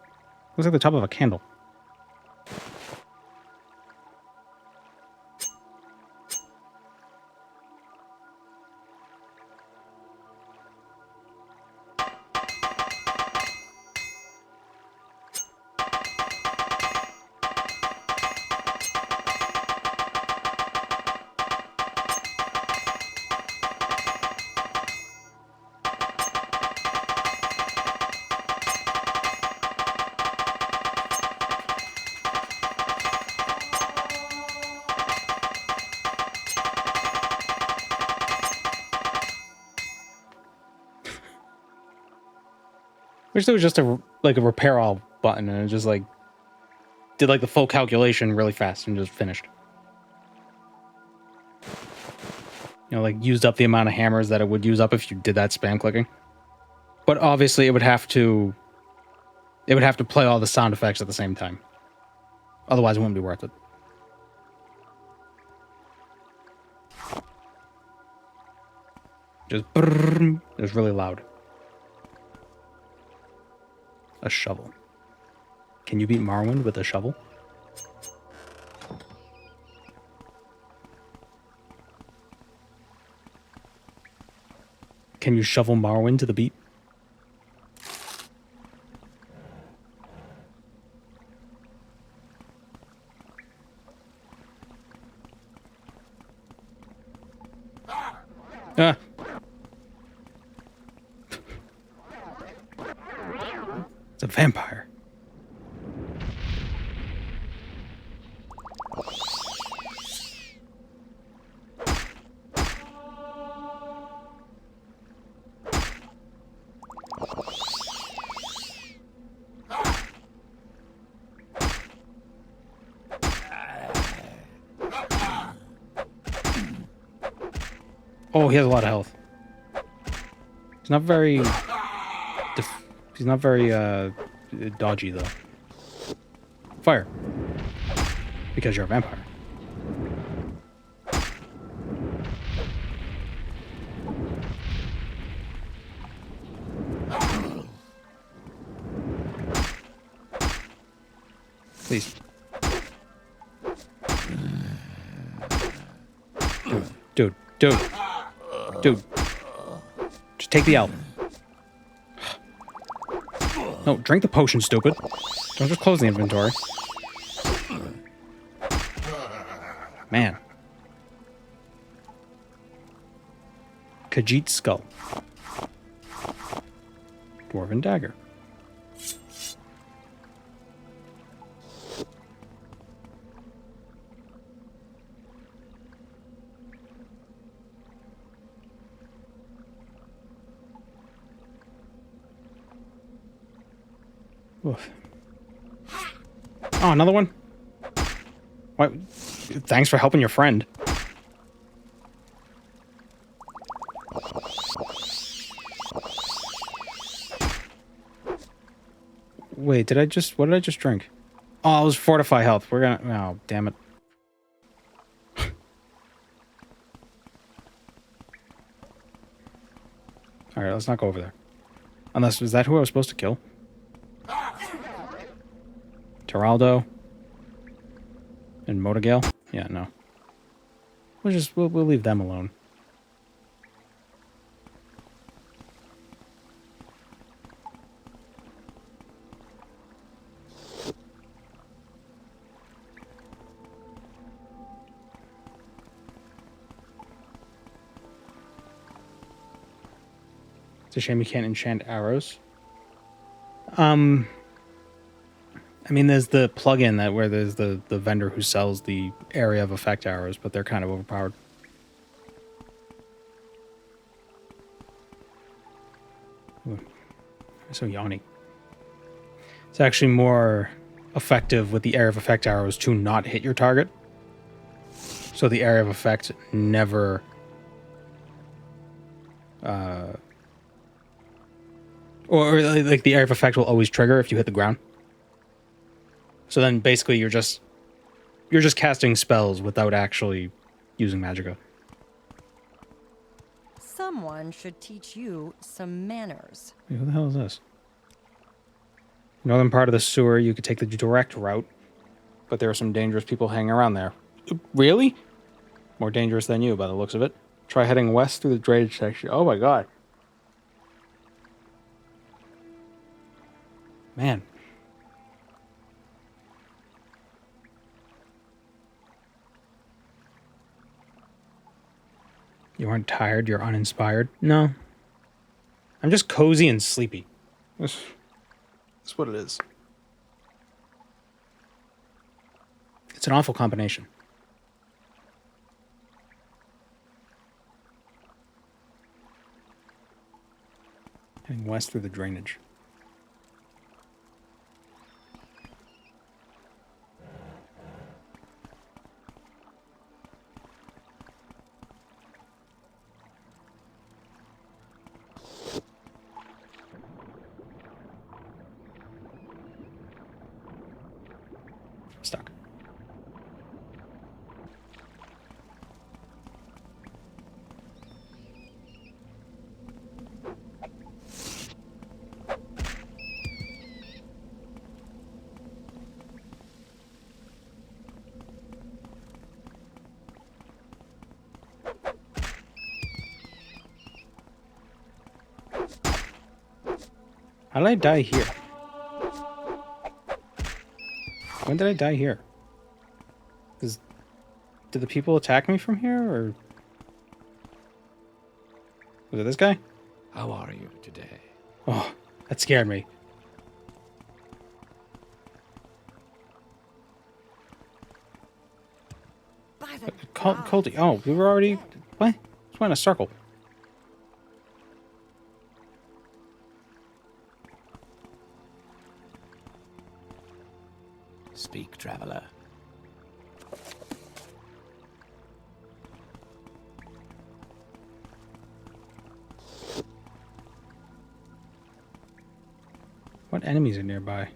Looks like the top of a candle. Wish there was just a repair all button and it just like did like the full calculation really fast and just finished. You know, like used up the amount of hammers that it would use up if you did that spam clicking. But obviously it would have to play all the sound effects at the same time. Otherwise it wouldn't be worth it. Just brrrr, it was really loud. A shovel. Can you beat Morrowind with a shovel? Can you shovel Morrowind to the beat? Ah. It's a vampire. Oh, he has a lot of health. He's not very... he's not very, dodgy, though. Fire. Because you're a vampire. Please. Dude. Dude. Just take the L. No, drink the potion, stupid. Don't just close the inventory. Man. Khajiit skull. Dwarven dagger. Oof. Oh, another one? What? Thanks for helping your friend. Wait, what did I just drink? Oh, it was Fortify Health. We're gonna... Oh, damn it. Alright, let's not go over there. Unless, is that who I was supposed to kill? Geraldo and Motogale? Yeah, no. We'll leave them alone. It's a shame you can't enchant arrows. I mean, there's the plugin where there's the vendor who sells the area of effect arrows, but they're kind of overpowered. Ooh, I'm so yawny. It's actually more effective with the area of effect arrows to not hit your target. So the area of effect never... or like the area of effect will always trigger if you hit the ground. So then basically you're just casting spells without actually using magicka. Someone should teach you some manners. Wait, who the hell is this? Northern part of the sewer, you could take the direct route, but there are some dangerous people hanging around there. Really? More dangerous than you by the looks of it. Try heading west through the drainage section. Oh my god. Man. You aren't tired, you're uninspired? No. I'm just cozy and sleepy. That's what it is. It's an awful combination. Heading west through the drainage. Stuck. How did I die here? When did I die here? Did the people attack me from here, or was it this guy? How are you today? Oh, that scared me. Colty. Oh, we were already... What? Just went in a circle. Speak, traveler. What enemies are nearby?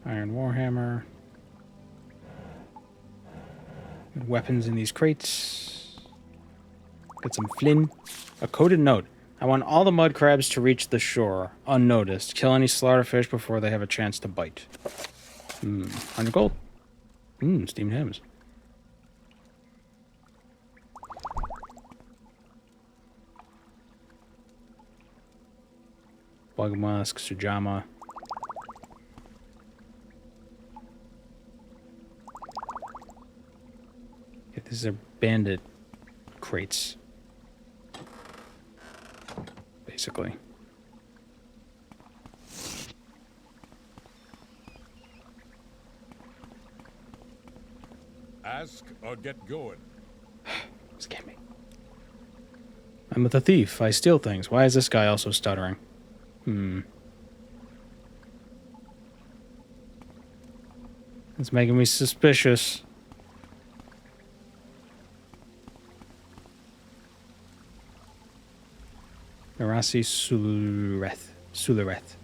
Iron Warhammer. Good weapons in these crates. Get some Flynn. A coded note. I want all the mud crabs to reach the shore, unnoticed. Kill any slaughterfish before they have a chance to bite. 100 gold. Steamed hams. Bug musk, Sujama. Okay, these are bandit crates. Basically. Ask or get going. Scare me. I'm the thief. I steal things. Why is this guy also stuttering? It's making me suspicious. Narasi Sulareth.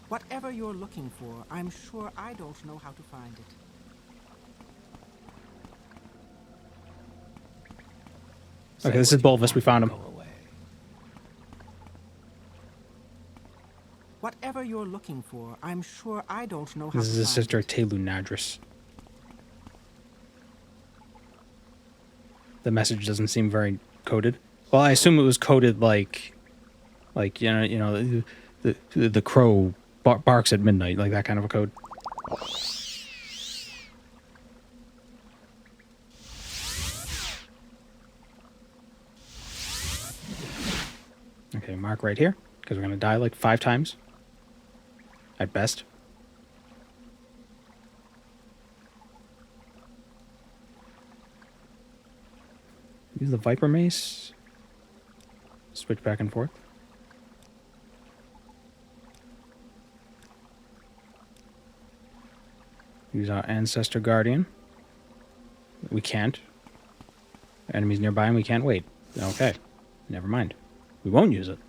Whatever you're looking for, I'm sure I don't know how to find it. Okay, this is Bulvis. We found him. Whatever you're looking for, I'm sure I don't know how This to is his find sister, it. Telu Nadris. The message doesn't seem very coded. Well, I assume it was coded like the crow barks at midnight, like that kind of a code. Okay, mark right here, because we're gonna die like 5 times. At best. Use the Viper Mace. Switch back and forth. Use our Ancestor Guardian. We can't. Enemies nearby and we can't wait. Okay. Never mind. We won't use it.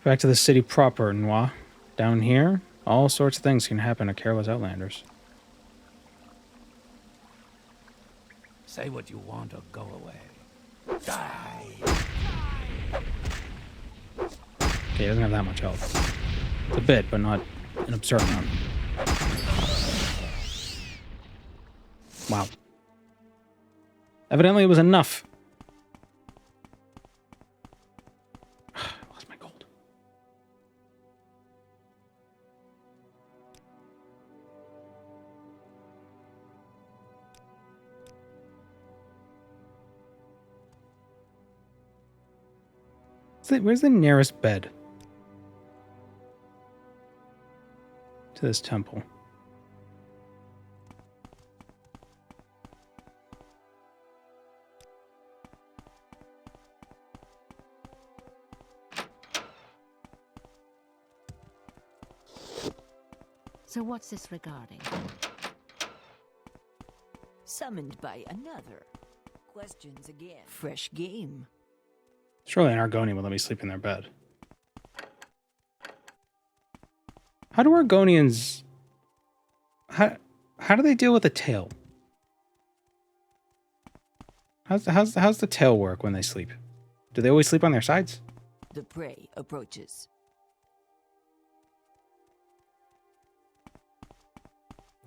Back to the city proper, Noir. Down here, all sorts of things can happen to careless outlanders. Say what you want or go away. Die! Okay, he doesn't have that much health. It's a bit, but not an absurd amount. Wow. Evidently it was enough. Where's the nearest bed to this temple? So what's this regarding? Summoned by another. Questions again. Fresh game. Surely an Argonian would let me sleep in their bed. How do Argonians... How do they deal with a tail? How's the tail work when they sleep? Do they always sleep on their sides? The prey approaches.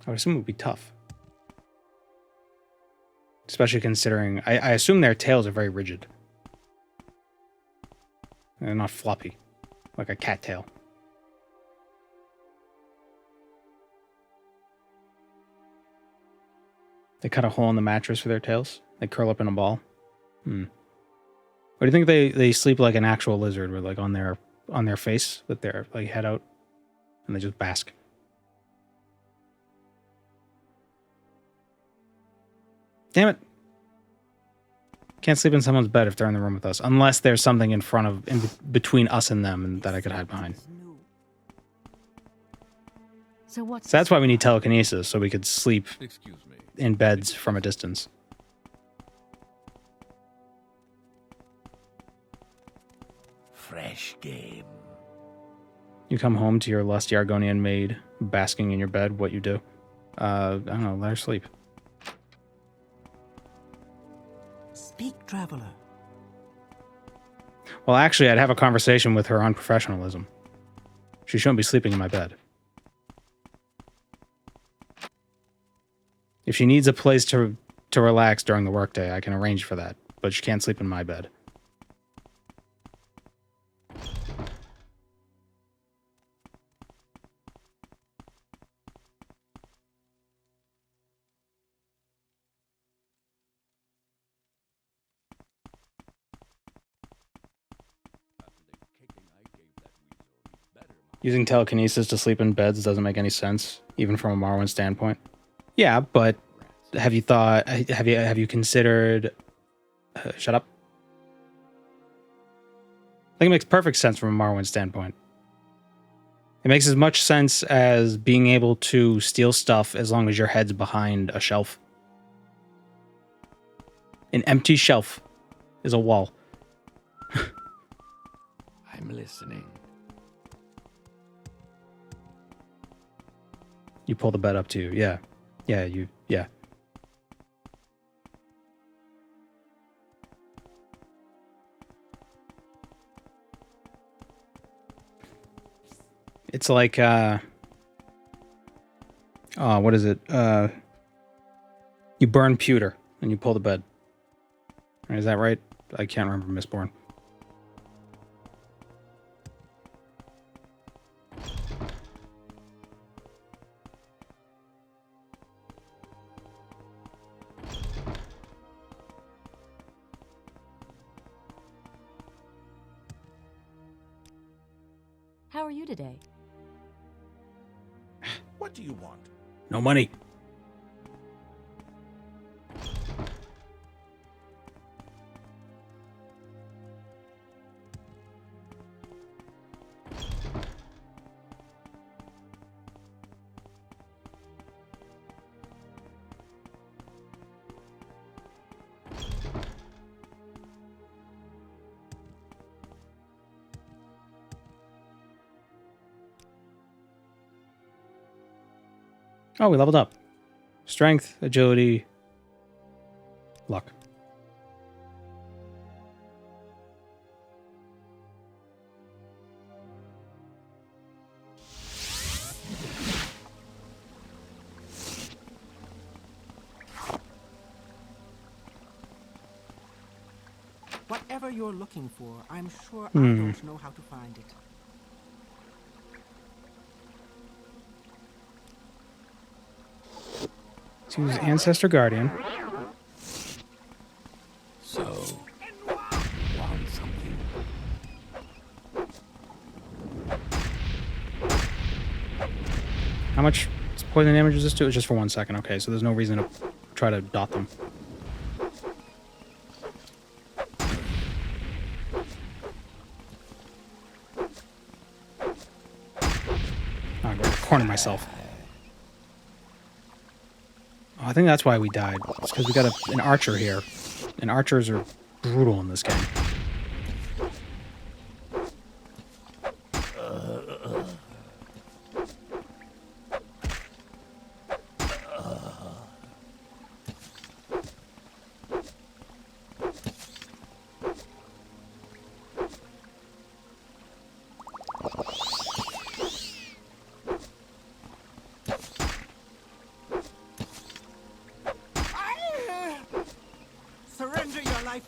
I would assume it would be tough. Especially considering... I assume their tails are very rigid. They're not floppy. Like a cat tail. They cut a hole in the mattress for their tails. They curl up in a ball. Or do you think they sleep like an actual lizard, with like on their face with their like head out, and they just bask? Damn it! Can't sleep in someone's bed if they're in the room with us, unless there's something in between us and them, and that I could hide behind. So that's why we need telekinesis, so we could sleep in beds from a distance. Fresh game. You come home to your lusty Argonian maid basking in your bed. What you do? I don't know. Let her sleep. Speak, traveler. Well, actually, I'd have a conversation with her on professionalism. She shouldn't be sleeping in my bed. If she needs a place to relax during the workday, I can arrange for that. But she can't sleep in my bed. Using telekinesis to sleep in beds doesn't make any sense, even from a Marwyn standpoint. Yeah, but have you considered... shut up. I think it makes perfect sense from a Marwyn standpoint. It makes as much sense as being able to steal stuff as long as your head's behind a shelf. An empty shelf is a wall. I'm listening. You pull the bed up to you. Yeah. Yeah. It's like, what is it? You burn pewter and you pull the bed. Is that right? I can't remember Mistborn. How are you today? What do you want? No money. Oh, we leveled up. Strength, agility, luck. Whatever you're looking for, I'm sure I don't know how to find it. Use Ancestor Guardian. So, want something? How much poison damage does this do? It's just for 1 second. Okay, so there's no reason to try to dot them. Oh, I'm going to corner myself. I think that's why we died. It's because we got an archer here. And archers are brutal in this game.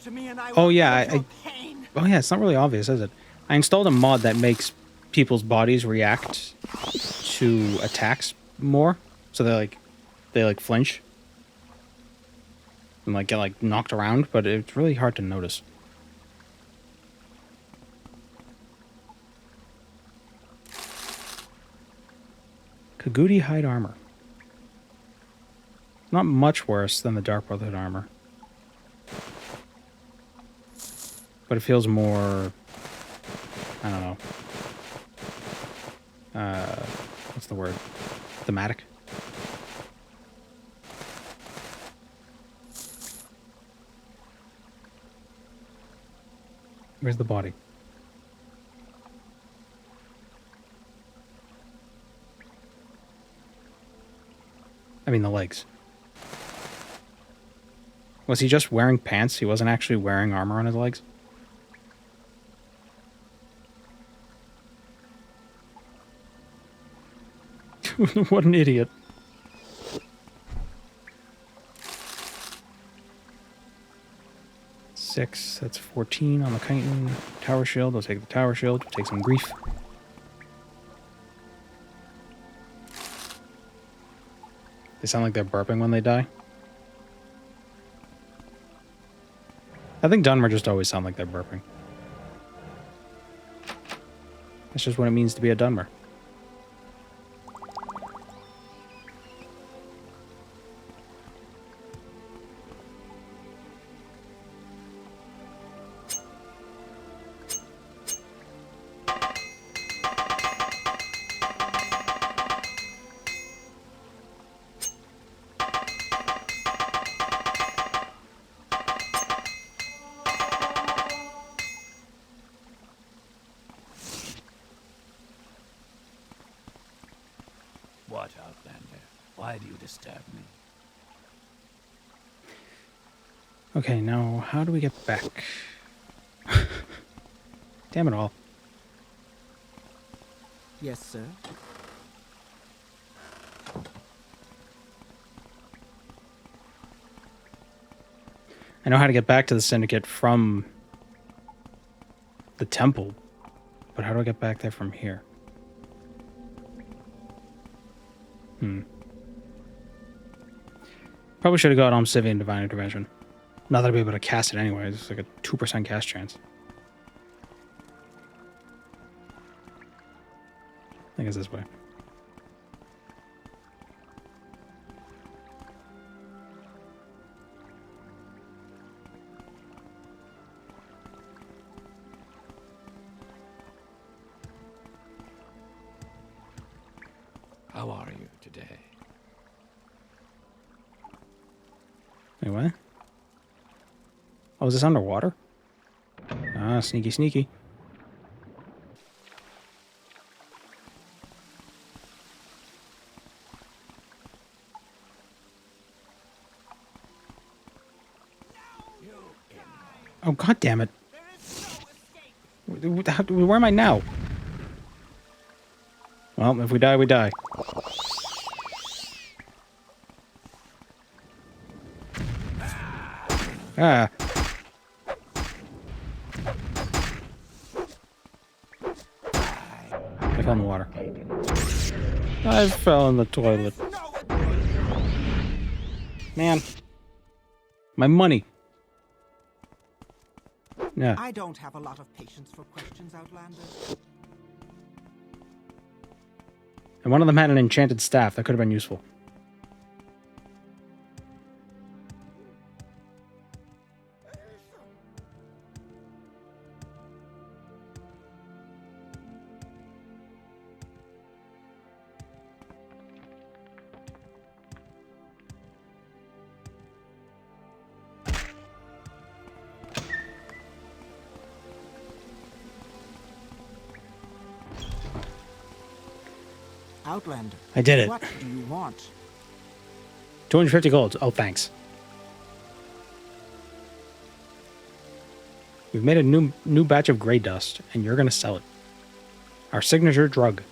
to me and I Oh will yeah, feel pain. oh yeah, it's not really obvious, is it? I installed a mod that makes people's bodies react to attacks more, so they like flinch and like get like knocked around, but it's really hard to notice. Kagudi hide armor. Not much worse than the Dark Brotherhood armor. But it feels more, I don't know. What's the word? Thematic? Where's the body? I mean the legs. Was he just wearing pants? He wasn't actually wearing armor on his legs? What an idiot. Six, that's 14 on the chitin. Tower shield, I'll take the tower shield, take some grief. They sound like they're burping when they die. I think Dunmer just always sound like they're burping. That's just what it means to be a Dunmer. What, Outlander? Why do you disturb me? Okay, now how do we get back? Damn it all. Yes, sir. I know how to get back to the Syndicate from the temple, but how do I get back there from here? Probably should have got Obsidian Divine Intervention. Not that I'd be able to cast it anyway. It's like a 2% cast chance. I think it's this way. How are you today? Wait, what? Oh, is this underwater? Ah, sneaky, sneaky. Oh, god damn it. Where am I now? Well, if we die, we die. Ah. I fell in the water. I fell in the toilet. Man. My money. Yeah. I don't have a lot of patience for questions, Outlander. And one of them had an enchanted staff. That could have been useful. Outlander. I did it. What do you want? 250 gold. Oh, thanks. We've made a new batch of gray dust, and you're going to sell it. Our signature drug.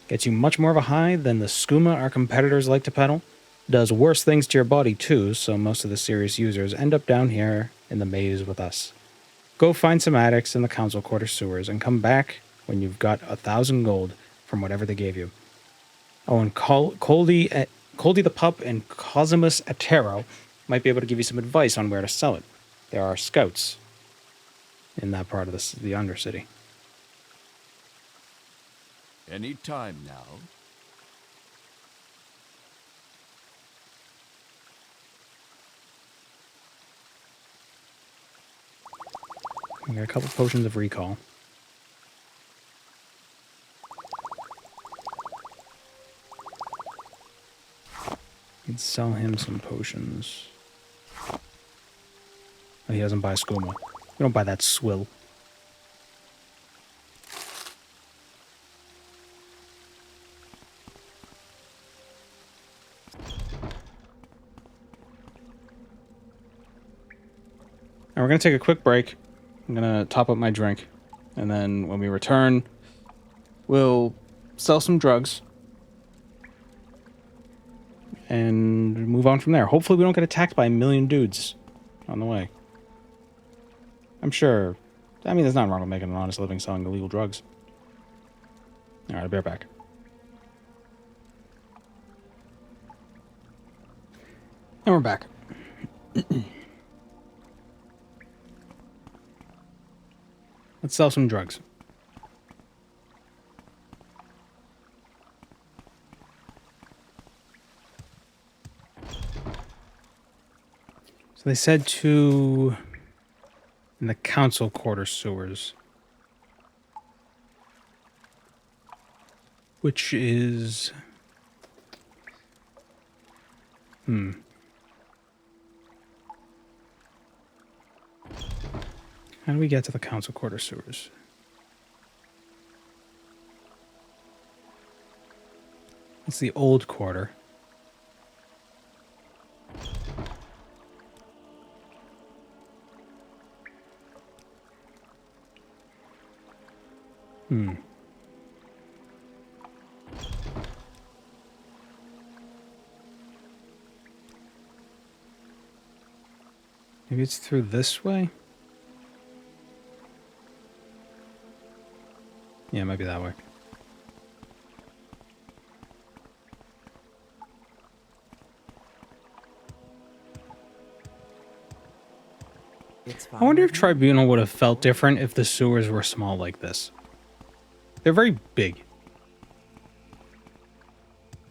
Gets you much more of a high than the skooma our competitors like to peddle. Does worse things to your body, too, so most of the serious users end up down here in the maze with us. Go find some addicts in the council quarter sewers and come back when you've got 1,000 gold from whatever they gave you. Oh, and Coldy the Pup and Cosimus Atero might be able to give you some advice on where to sell it. There are scouts in that part of the Undercity. Any time now. We got a couple potions of recall. You can sell him some potions. Oh, he doesn't buy skooma. We don't buy that swill. Now we're going to take a quick break. I'm going to top up my drink. And then when we return, we'll sell some drugs. And move on from there. Hopefully we don't get attacked by a million dudes on the way. I'm sure. I mean, there's nothing wrong with making an honest living selling illegal drugs. Alright, I'll be right back. And we're back. Let's sell some drugs. So they said to... in the council quarter sewers. Which is... How do we get to the council quarter sewers? It's the old quarter. Maybe it's through this way? Yeah, it might be that way. I wonder if Tribunal would have felt different if the sewers were small like this. They're very big.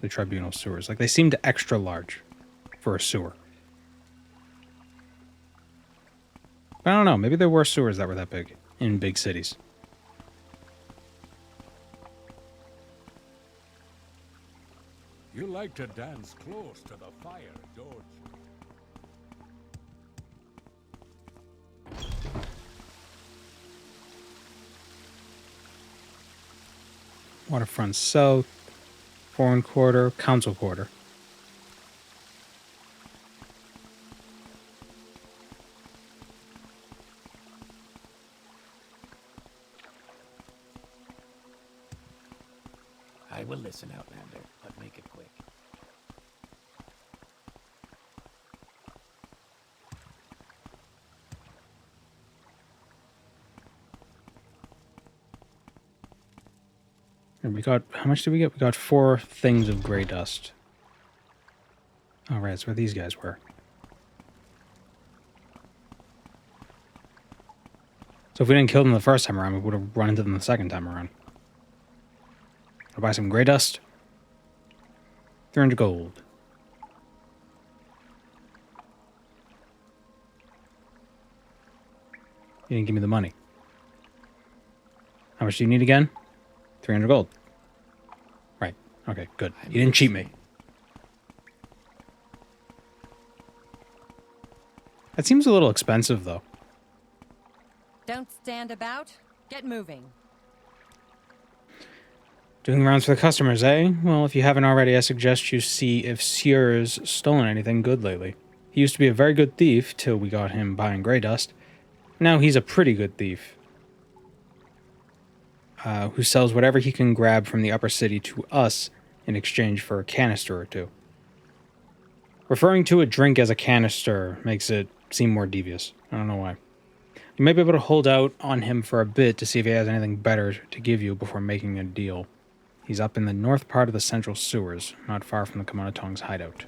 The Tribunal sewers. Like, they seemed extra large for a sewer. But I don't know. Maybe there were sewers that were that big in big cities. You like to dance close to the fire, don't you? Waterfront South, Foreign Quarter, Council Quarter. I will listen, Outlander, but make it quick. And we got, how much did we get? We got 4 things of gray dust. Oh, right, that's where these guys were. So if we didn't kill them the first time around, we would have run into them the second time around. I'll buy some gray dust. 300 gold. You didn't give me the money. How much do you need again? 300 gold. Right. Okay, good. You didn't cheat me. That seems a little expensive, though. Don't stand about. Get moving. Doing rounds for the customers, eh? Well, if you haven't already, I suggest you see if Sear's stolen anything good lately. He used to be a very good thief till we got him buying gray dust. Now he's a pretty good thief. Who sells whatever he can grab from the upper city to us in exchange for a canister or two. Referring to a drink as a canister makes it seem more devious. I don't know why. You might be able to hold out on him for a bit to see if he has anything better to give you before making a deal. He's up in the north part of the central sewers, not far from the Kimono Tong's hideout.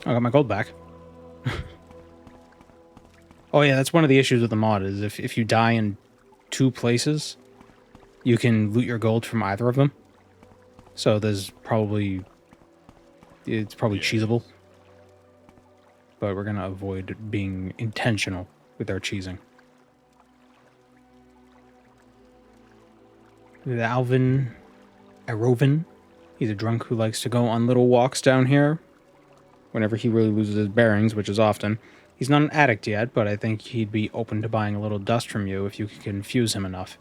I got my gold back. Oh yeah, that's one of the issues with the mod, is if you die in 2 places, you can loot your gold from either of them. So it's probably cheesable. But we're gonna avoid being intentional with our cheesing. With Arovin. He's a drunk who likes to go on little walks down here whenever he really loses his bearings, which is often. He's not an addict yet, but I think he'd be open to buying a little dust from you if you could confuse him enough.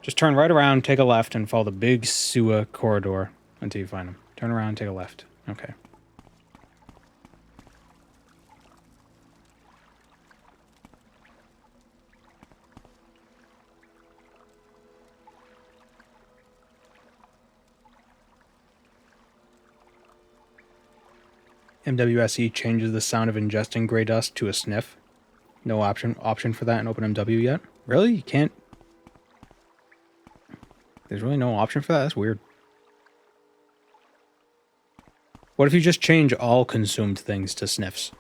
Just turn right around, take a left, and follow the big sewer corridor until you find him. Turn around, take a left. Okay. MWSE changes the sound of ingesting gray dust to a sniff. No option for that in OpenMW yet? Really? You can't? There's really no option for that? That's weird. What if you just change all consumed things to sniffs?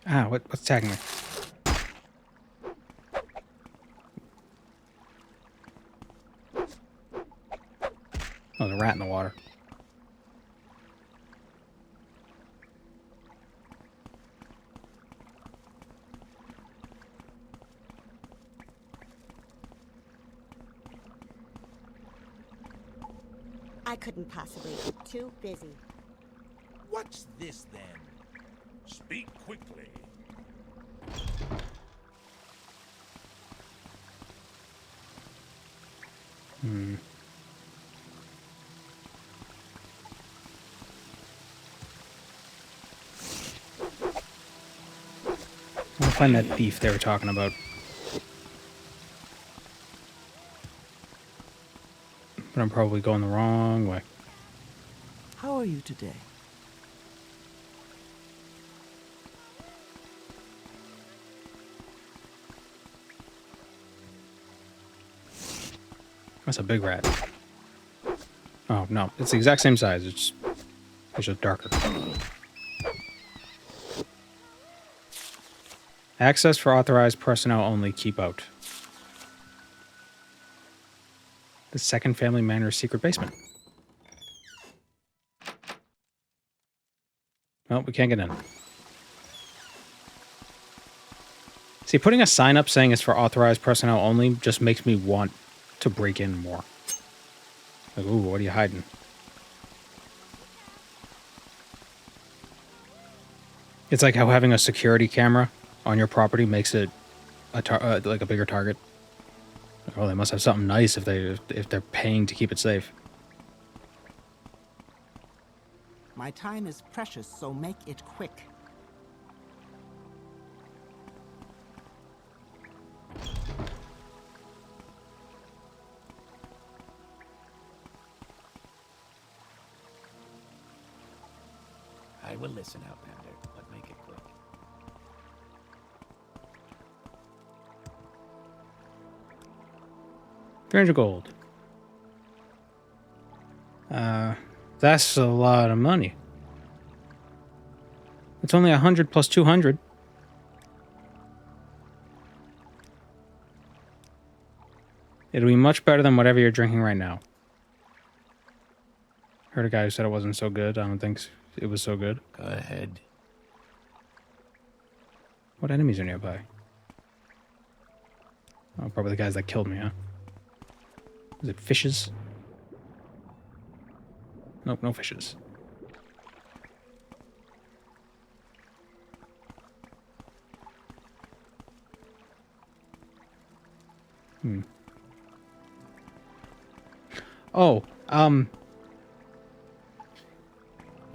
Ah, what's tagging me? Oh, there's a rat in the water. I couldn't possibly. Too busy. What's this then? Speak quickly. I'll find that thief they were talking about. But I'm probably going the wrong way. How are you today? That's a big rat. Oh, no. It's the exact same size. It's just darker. Access for authorized personnel only. Keep out. The Second Family Manor secret basement. Well, we can't get in. See, putting a sign up saying it's for authorized personnel only just makes me want to break in more. Like, ooh, what are you hiding? It's like how having a security camera on your property makes it like a bigger target. Oh, they must have something nice if they're paying to keep it safe. My time is precious, so make it quick. I will listen, Outlander, but make it quick. $300 gold. That's a lot of money. It's only 100 plus 200. It'll be much better than whatever you're drinking right now. Heard a guy who said it wasn't so good. I don't think it was so good. Go ahead. What enemies are nearby? Oh, probably the guys that killed me, huh? Is it fishes? Nope, no fishes. Oh, I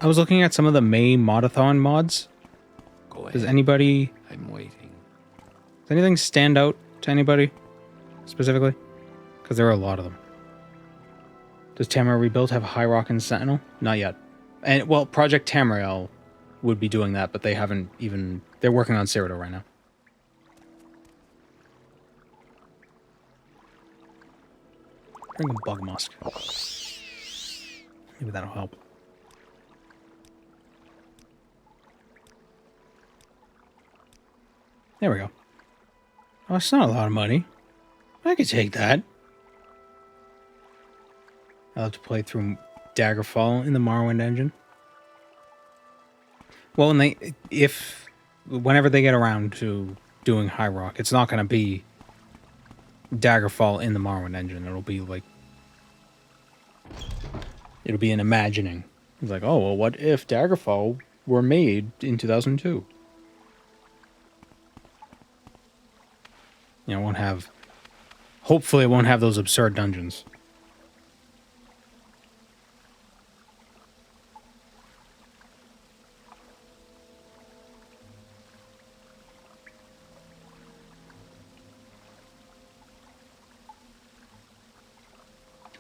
was looking at some of the May Modathon mods. Go ahead. Does anybody... I'm waiting. Does anything stand out to anybody specifically? Because there are a lot of them. Does Tamriel Rebuild have High Rock and Sentinel? Not yet. And well, Project Tamriel would be doing that, but they haven't even... They're working on Cyrodiil right now. Bring a bug musk. Maybe that'll help. There we go. Oh, it's not a lot of money. I could take that. I'll have to play through Daggerfall in the Morrowind engine. Well, whenever they get around to doing High Rock, it's not going to be Daggerfall in the Morrowind engine. It'll be like... It'll be an imagining. It's like, oh, well, what if Daggerfall were made in 2002? You know, it won't have... Hopefully it won't have those absurd dungeons.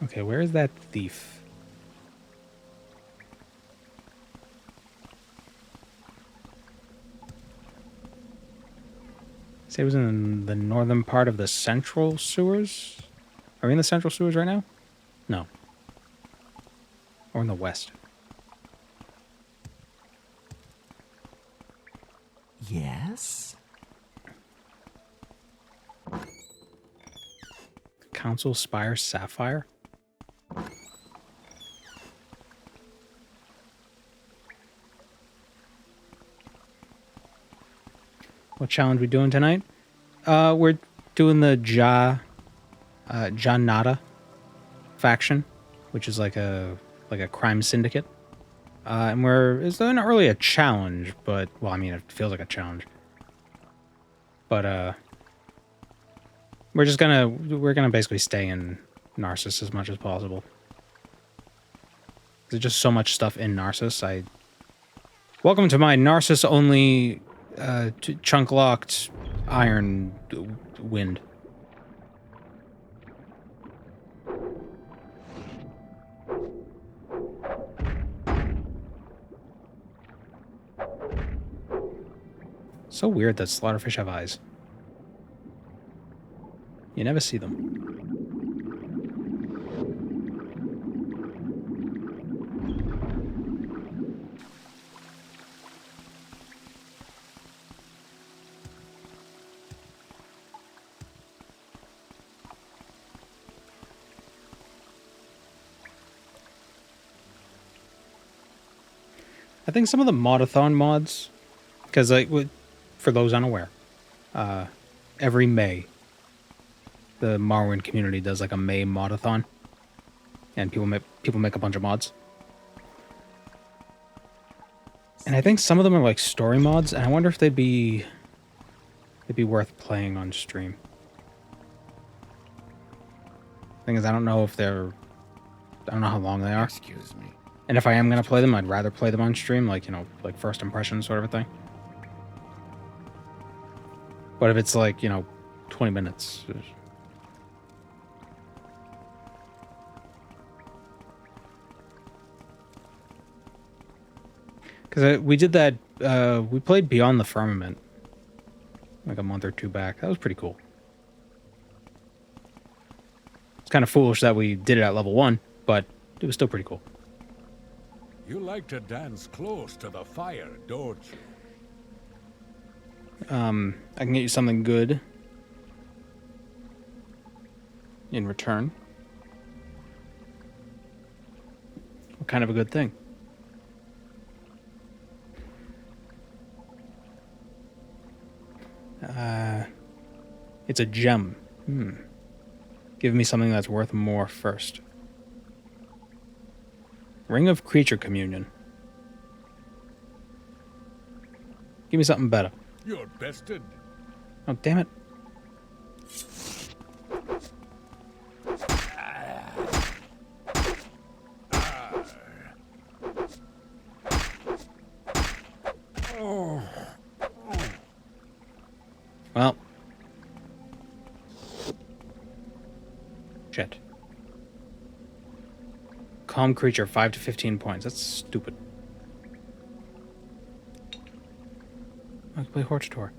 Okay, where is that thief? Say it was in the northern part of the central sewers? Are we in the central sewers right now? No. Or in the west? Yes? Council Spire Sapphire? What challenge we doing tonight? We're doing the Janata faction, which is like a crime syndicate. And it's not really a challenge, but well, I mean, it feels like a challenge. But we're gonna basically stay in Narsis as much as possible. There's just so much stuff in Narsis. Welcome to my Narsis only chunk locked iron wind. So weird that slaughterfish have eyes. You never see them. I think some of the Modathon mods, because like for those unaware, every May, the Morrowind community does like a May Modathon, and people make a bunch of mods. And I think some of them are like story mods, and I wonder if they'd be worth playing on stream. Thing is, I don't know how long they are. Excuse me. And if I am gonna play them, I'd rather play them on stream, like, you know, like first impression sort of a thing. But if it's like, you know, 20 minutes. Because we did that, we played Beyond the Firmament like a month or two back. That was pretty cool. It's kind of foolish that we did it at level 1, but it was still pretty cool. You like to dance close to the fire, don't you? I can get you something good. in return. What kind of a good thing? It's a gem. Give me something that's worth more first. Ring of Creature Communion. Give me something better. You're bested. Oh, damn it. Well. Shit. Calm creature, 5 to 15 points. That's stupid. Let's play Horchtor.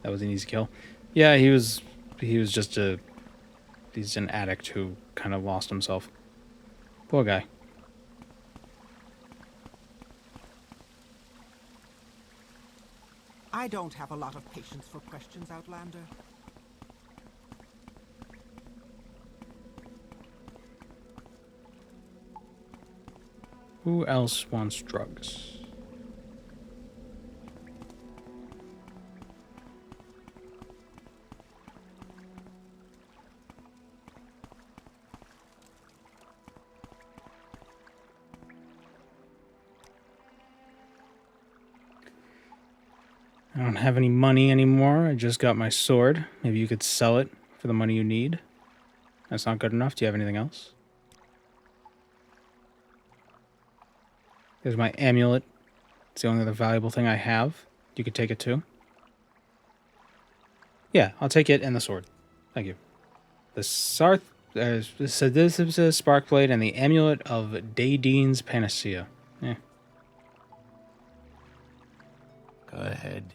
That was an easy kill. Yeah, he was just he's an addict who kind of lost himself. Poor guy. I don't have a lot of patience for questions, Outlander. Who else wants drugs? I don't have any money anymore. I just got my sword. Maybe you could sell it for the money you need. That's not good enough. Do you have anything else? There's my amulet. It's the only other valuable thing I have. You could take it too. Yeah, I'll take it and the sword. Thank you. The Sarth... so this is a Sparkblade and the amulet of Daydean's Panacea. Yeah. Go ahead.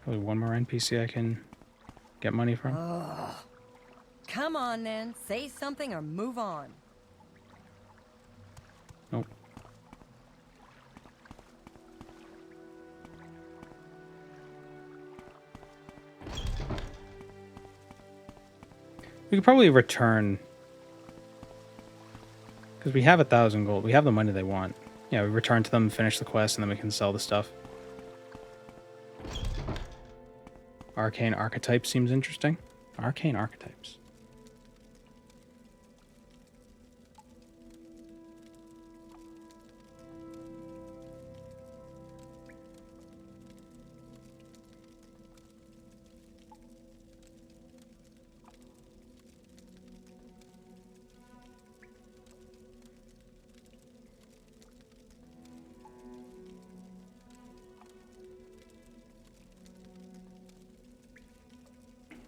Probably one more NPC I can get money from. Come on, then. Say something or move on. Nope. We could probably return... because we have 1,000 gold. We have the money they want. Yeah, we return to them, finish the quest, and then we can sell the stuff. Arcane Archetype seems interesting. Arcane Archetypes.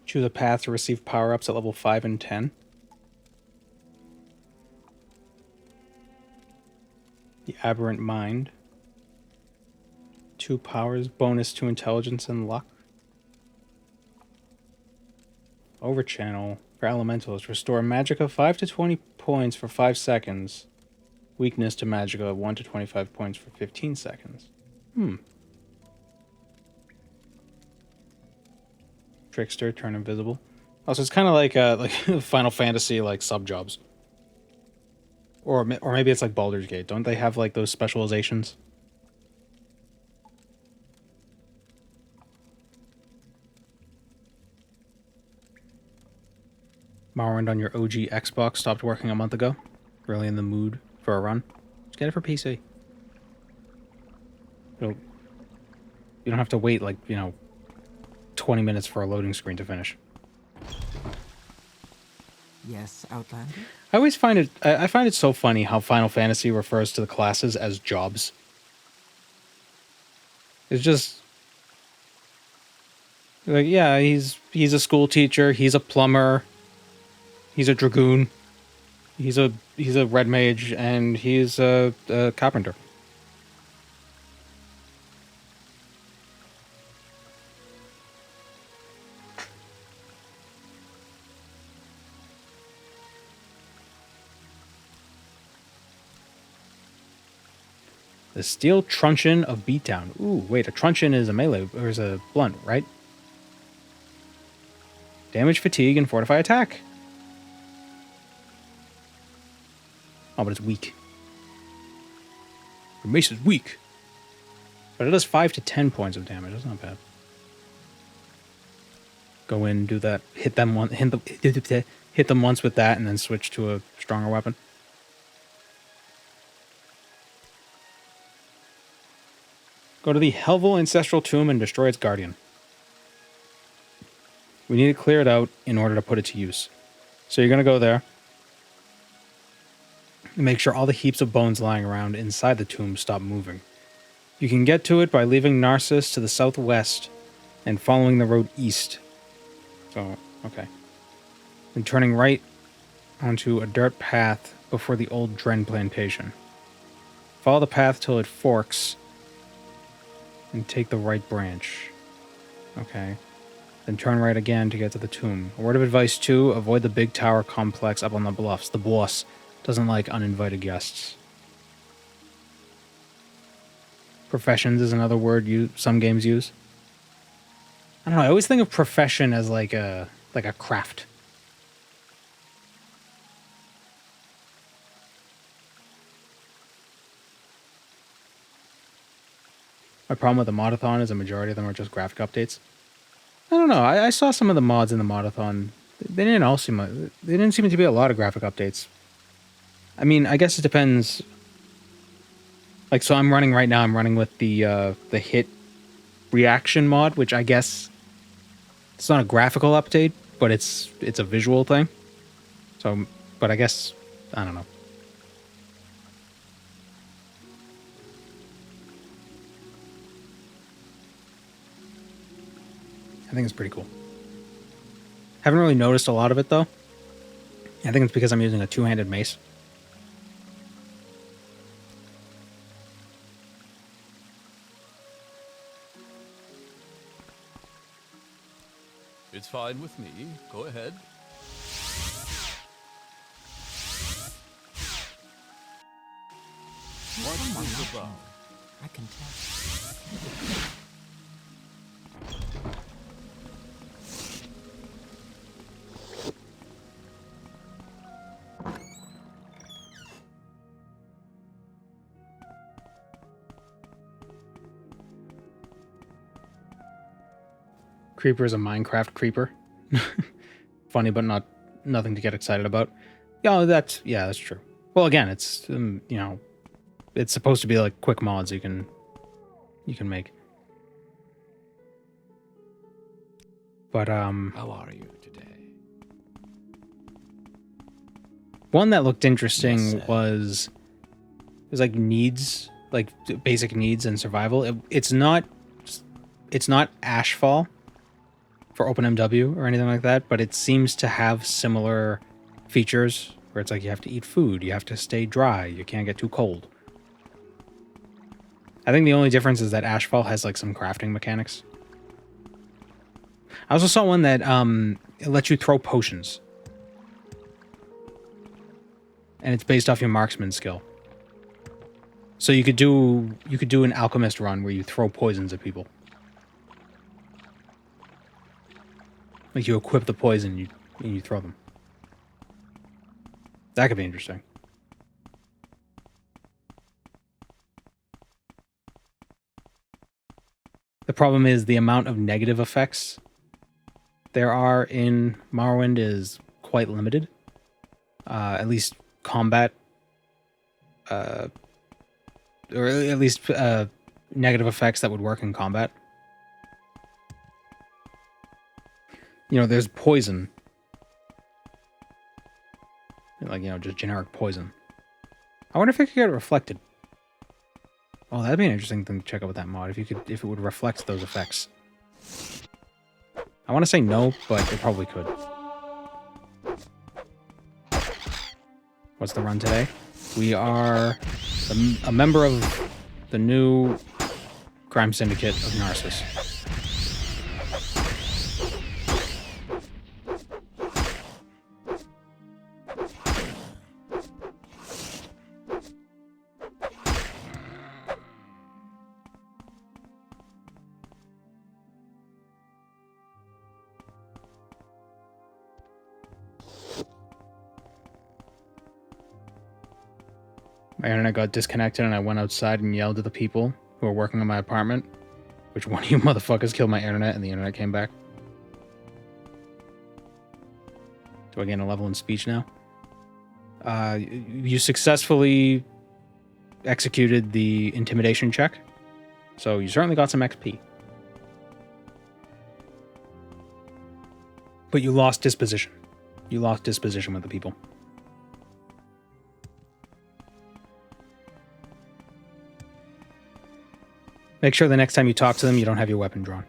Choose a path to receive power-ups at level 5 and 10. The Aberrant Mind. 2 powers, bonus to intelligence and luck. Overchannel for elementals. Restore magicka 5 to 20 points for 5 seconds. Weakness to magicka 1 to 25 points for 15 seconds. Trickster, turn invisible. Also, it's kind of like Final Fantasy like sub jobs, or maybe it's like Baldur's Gate. Don't they have like those specializations? Morrowind on your OG Xbox stopped working a month ago. Really in the mood for a run? Just get it for PC. You don't have to wait 20 minutes for a loading screen to finish. Yes, Outlander? I always find it... I find it so funny how Final Fantasy refers to the classes as jobs. It's just... like, yeah, he's a school teacher, he's a plumber, he's a dragoon, he's a red mage, and he's a carpenter. The steel truncheon of beatdown. Ooh, wait, a truncheon is a melee, or is a blunt, right? Damage, fatigue, and fortify attack. Oh, but it's weak. Your mace is weak. But it does 5 to 10 points of damage. That's not bad. Go in, do that. Hit them once with that, and then switch to a stronger weapon. Go to the Helval Ancestral Tomb and destroy its guardian. We need to clear it out in order to put it to use. So you're going to go there. And make sure all the heaps of bones lying around inside the tomb stop moving. You can get to it by leaving Narsis to the southwest and following the road east. So, okay. And turning right onto a dirt path before the old Dren plantation. Follow the path till it forks and take the right branch. Okay. Then turn right again to get to the tomb. A word of advice too, avoid the big tower complex up on the bluffs. The boss doesn't like uninvited guests. Professions is another word some games use. I don't know, I always think of profession as like a craft. My problem with the modathon is a majority of them are just graphic updates. I don't know. I saw some of the mods in the modathon. They didn't seem to be a lot of graphic updates. I mean, I guess it depends. Like, so I'm running right now. I'm running with the hit reaction mod, which I guess it's not a graphical update, but it's a visual thing. So, but I guess I don't know. I think it's pretty cool. Haven't really noticed a lot of it, though. I think it's because I'm using a two-handed mace. It's fine with me. Go ahead. What is above? I can tell. Creeper is a Minecraft creeper. Funny, but nothing to get excited about. Yeah, that's true. Well, again, it's it's supposed to be like quick mods you can make. But how are you today? One that looked interesting was like needs, like basic needs and survival. It's not Ashfall for OpenMW or anything like that, but it seems to have similar features where it's like you have to eat food, you have to stay dry, you can't get too cold. I think the only difference is that Ashfall has like some crafting mechanics. I also saw one that it lets you throw potions. And it's based off your marksman skill. So you could do an alchemist run where you throw poisons at people. Like you equip the poison and you throw them. That could be interesting. The problem is the amount of negative effects there are in Morrowind is quite limited. At least combat, or at least negative effects that would work in combat. There's poison. Like, just generic poison. I wonder if it could get reflected. Oh, that'd be an interesting thing to check out with that mod, if it would reflect those effects. I want to say no, but it probably could. What's the run today? We are a member of the new crime syndicate of Narsis. My internet got disconnected and I went outside and yelled at the people who were working on my apartment. Which one of you motherfuckers killed my internet and the internet came back? Do I gain a level in speech now? You successfully executed the intimidation check. So you certainly got some XP. But you lost disposition. You lost disposition with the people. Make sure the next time you talk to them, you don't have your weapon drawn.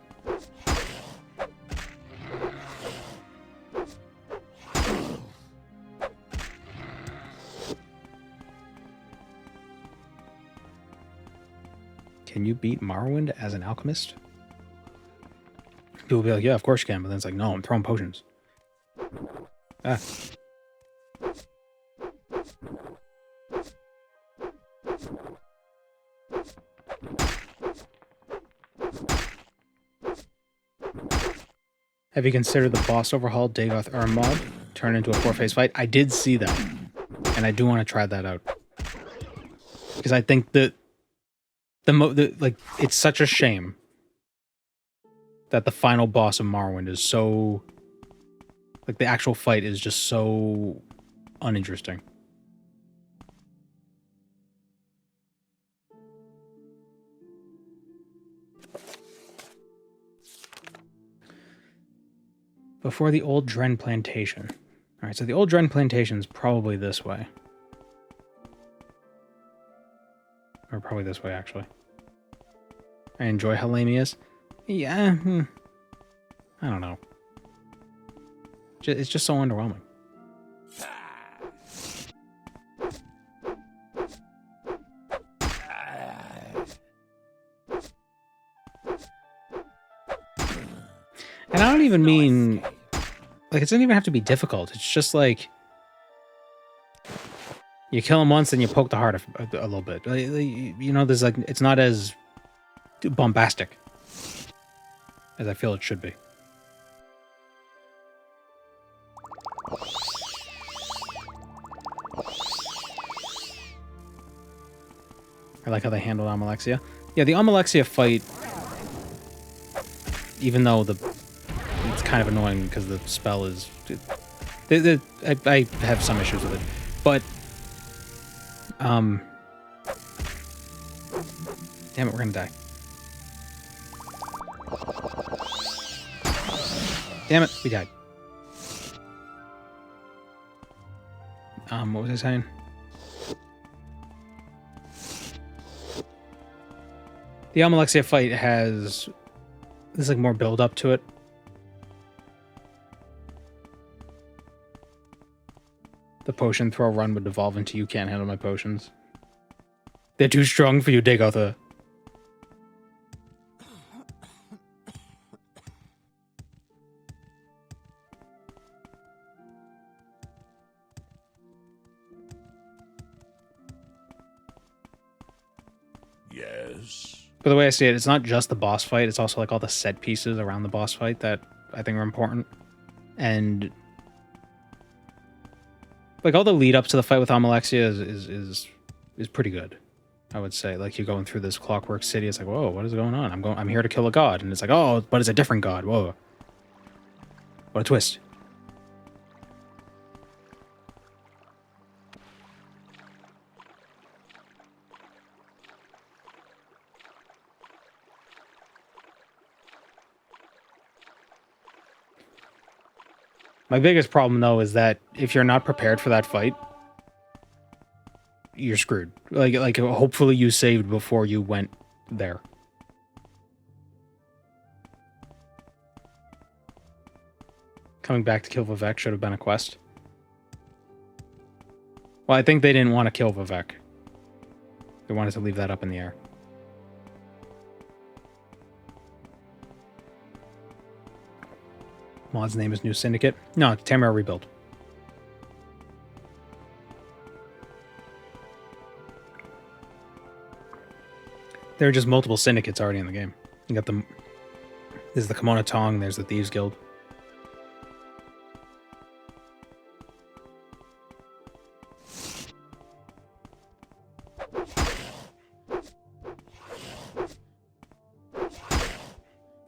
Can you beat Morrowind as an alchemist? People will be like, yeah, of course you can. But then it's like, no, I'm throwing potions. Ah. Have you considered the boss overhaul Dagoth Urn mod turn into a 4-phase fight? I did see that, and I do want to try that out because I think that like it's such a shame that the final boss of Morrowind is so like the actual fight is just so uninteresting. Before the old Dren Plantation. Alright, so the old Dren Plantation is probably this way. Or probably this way, actually. I enjoy Halamias. Yeah, I don't know. It's just so underwhelming. And I don't even mean... Like, it doesn't even have to be difficult. It's just like... You kill him once and you poke the heart a little bit. You know, there's like... It's not as bombastic as I feel it should be. I like how they handled Amalexia. Yeah, the Amalexia fight... Even though it's kind of annoying because the spell is... I have some issues with it. But... Damn it, we're gonna die. Damn it, we died. What was I saying? The Amalexia fight has... There's like more build up to it. The potion throw run would devolve into you can't handle my potions. They're too strong for you, Dagotha. Yes. But the way I see it, it's not just the boss fight, it's also like all the set pieces around the boss fight that I think are important. And like all the lead up to the fight with Amalexia is pretty good, I would say. Like you're going through this clockwork city, it's like, whoa, what is going on? I'm here to kill a god, and it's like, oh, but it's a different god. Whoa. What a twist. My biggest problem, though, is that if you're not prepared for that fight, you're screwed. Like hopefully you saved before you went there. Coming back to kill Vivek should have been a quest. Well, I think they didn't want to kill Vivek. They wanted to leave that up in the air. Mod's name is New Syndicate. No, Tamara Rebuild. There are just multiple syndicates already in the game. You got the... There's the Kimono Tong, there's the Thieves Guild.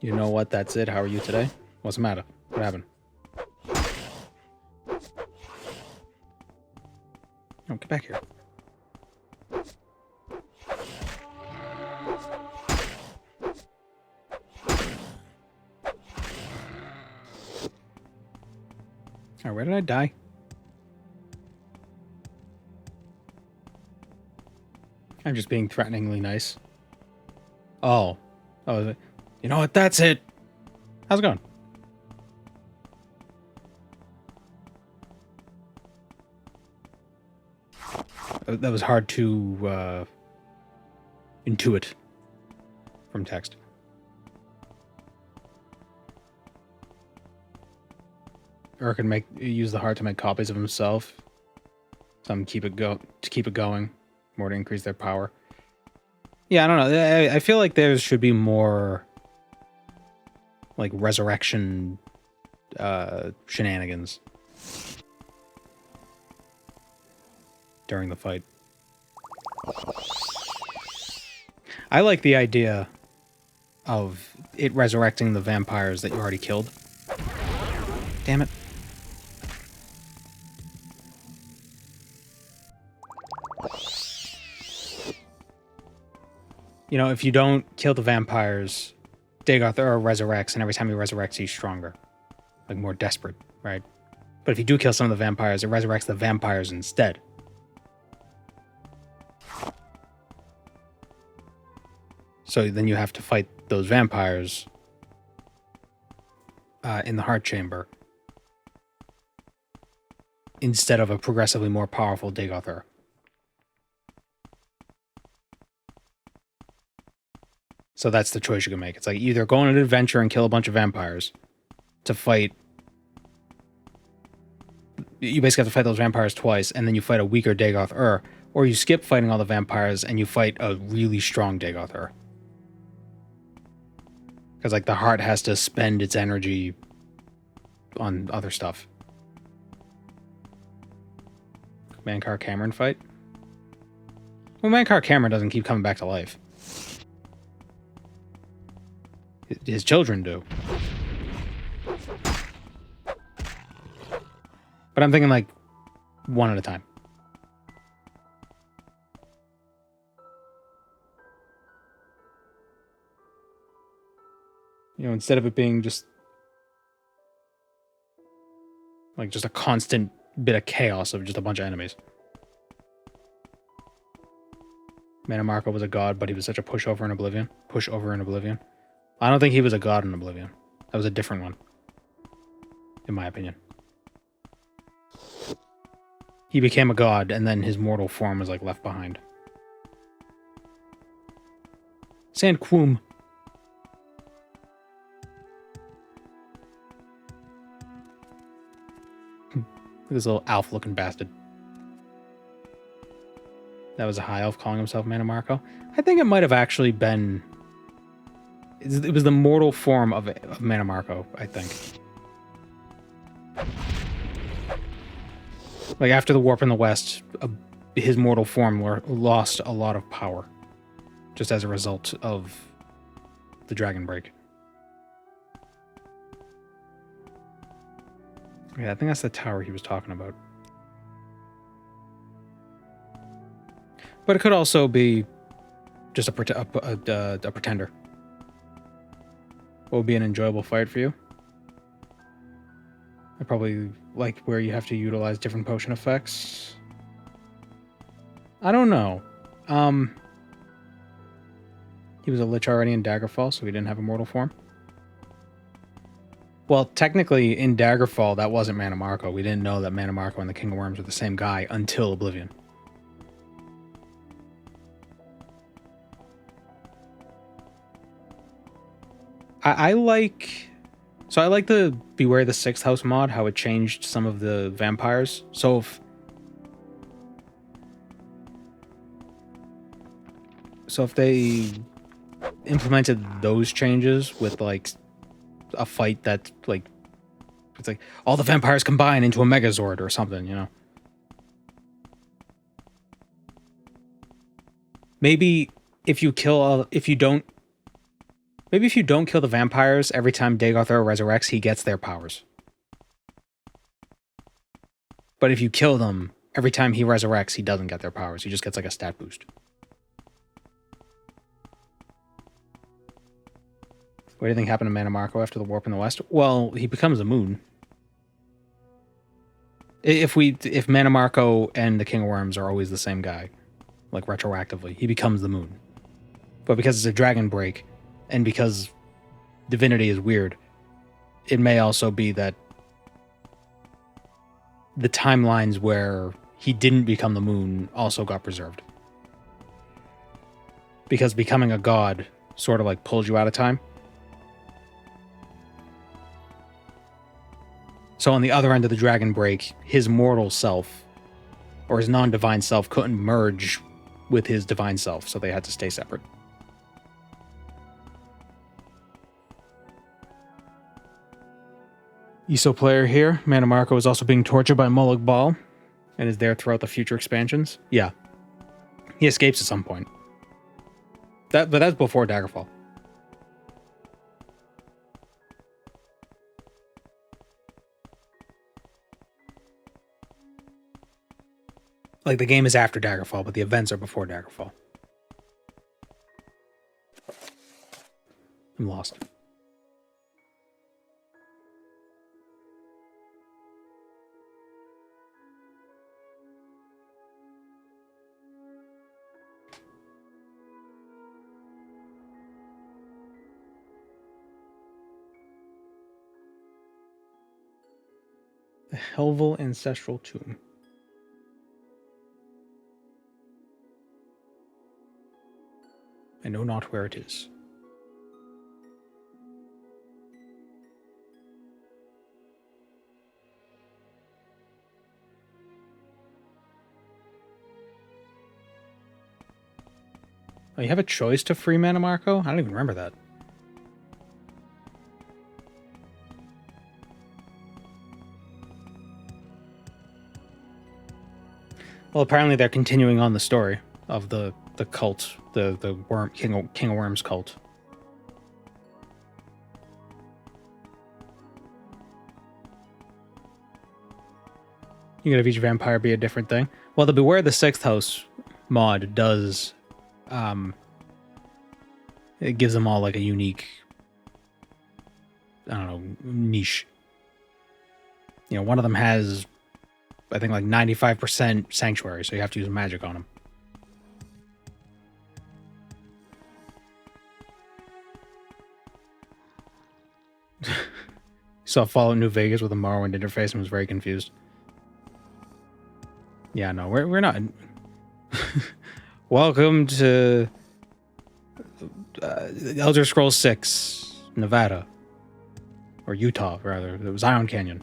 You know what? That's it. How are you today? What's the matter? What happened? Oh, get back here. Alright, where did I die? I'm just being threateningly nice. Oh. Oh, you know what? That's it. How's it going? That was hard to intuit from text. Or can use the heart to make copies of himself. Some keep it going, more to increase their power. Yeah, I don't know. I feel like there should be more like resurrection shenanigans during the fight. I like the idea of it resurrecting the vampires that you already killed. Damn it. You know, if you don't kill the vampires, Dagoth resurrects, and every time he resurrects, he's stronger. Like, more desperate, right? But if you do kill some of the vampires, it resurrects the vampires instead. So then you have to fight those vampires in the heart chamber instead of a progressively more powerful Dagoth. So that's the choice you can make. It's like either go on an adventure and kill a bunch of vampires to fight. You basically have to fight those vampires twice, and then you fight a weaker Dagoth, or you skip fighting all the vampires and you fight a really strong Dagoth. Because like the heart has to spend its energy on other stuff. Mankar Cameron fight? Well, Mankar Cameron doesn't keep coming back to life. His children do. But I'm thinking like one at a time. You know, instead of it being just like just a constant bit of chaos of just a bunch of enemies. Manamarco was a god, but he was such a pushover in Oblivion. I don't think he was a god in Oblivion. That was a different one. In my opinion. He became a god, and then his mortal form was like left behind. Sandquoom. Look at this little elf-looking bastard. That was a high elf calling himself Manamarco. I think it might have actually been... It was the mortal form of Manamarco, I think. Like, after the warp in the west, his mortal form lost a lot of power. Just as a result of the Dragon Break. Yeah, I think that's the tower he was talking about. But it could also be just a pretender. What would be an enjoyable fight for you? I probably like where you have to utilize different potion effects. I don't know. He was a Lich already in Daggerfall, so he didn't have a mortal form. Well, technically, in Daggerfall, that wasn't Manamarco. We didn't know that Manamarco and the King of Worms were the same guy until Oblivion. I like the Beware the Sixth House mod, how it changed some of the vampires. So if they implemented those changes with like a fight that like it's like all the vampires combine into a Megazord or something, you know. Maybe if you Maybe if you don't kill the vampires, every time Dagothor resurrects, he gets their powers. But if you kill them, every time he resurrects, he doesn't get their powers. He just gets like a stat boost. What do you think happened to Mana Marco after the warp in the west? Well, he becomes a moon. If Mana Marco and the King of Worms are always the same guy, like retroactively, he becomes the moon. But because it's a dragon break, and because divinity is weird, it may also be that the timelines where he didn't become the moon also got preserved. Because becoming a god sort of like pulls you out of time. So on the other end of the dragon break, his mortal self, or his non-divine self, couldn't merge with his divine self, so they had to stay separate. ESO player here. Mana Marco is also being tortured by Moloch Ball and is there throughout the future expansions. Yeah. He escapes at some point. But that's before Daggerfall. Like, the game is after Daggerfall, but the events are before Daggerfall. I'm lost. The Helval Ancestral Tomb. I know not where it is. Oh, you have a choice to free Mana Marco? I don't even remember that. Well, apparently they're continuing on the story of the cult, the worm King of Worms cult. You could have each vampire be a different thing. Well, the Beware the Sixth House mod does, it gives them all like a unique, I don't know, niche. You know, one of them has, I think, like 95% sanctuary, so you have to use magic on them. Saw Fallout New Vegas with a Morrowind interface and was very confused. Yeah, no, we're not. Welcome to Elder Scrolls 6, Nevada. Or Utah, rather. It was Zion Canyon.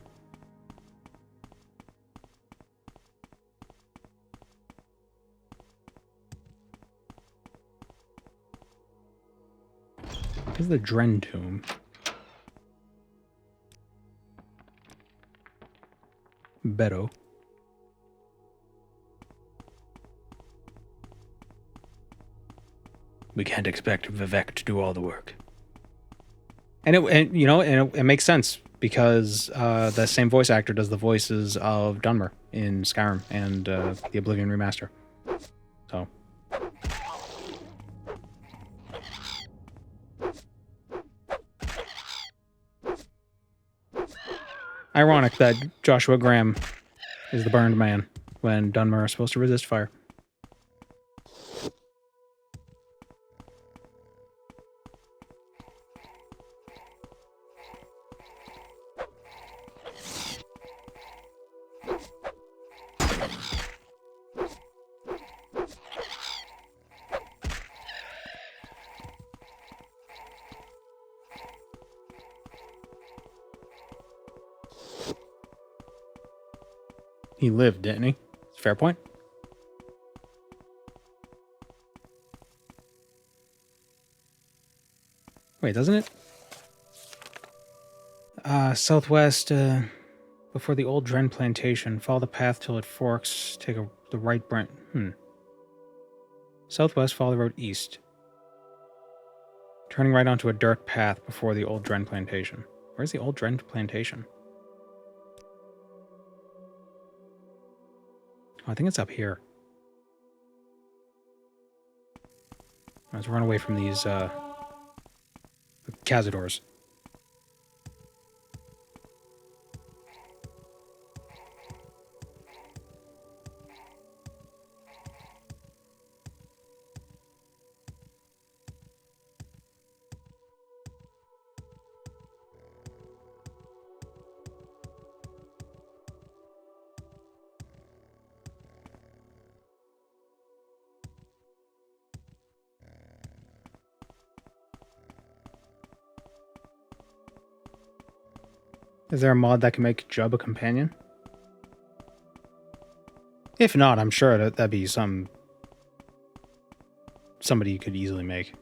This is the Dren Tomb. Beto. We can't expect Vivek to do all the work. And it makes sense because the same voice actor does the voices of Dunmer in Skyrim and the Oblivion remaster. So ironic that Joshua Graham is the burned man when Dunmer is supposed to resist fire. He lived, didn't he? Fair point. Wait, doesn't it? Southwest, before the old Dren plantation. Follow the path till it forks. Take the right branch. Southwest, follow the road east. Turning right onto a dirt path before the old Dren plantation. Where's the old Dren plantation? Oh, I think it's up here. Let's run away from these cazadors. Is there a mod that can make Job a companion? If not, I'm sure that'd be somebody you could easily make.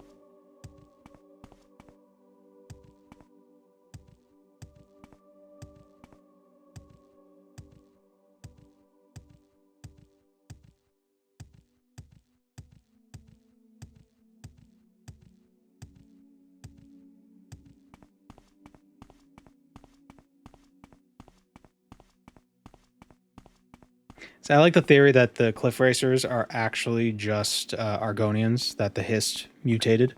So I like the theory that the Cliff Racers are actually just Argonians that the Hist mutated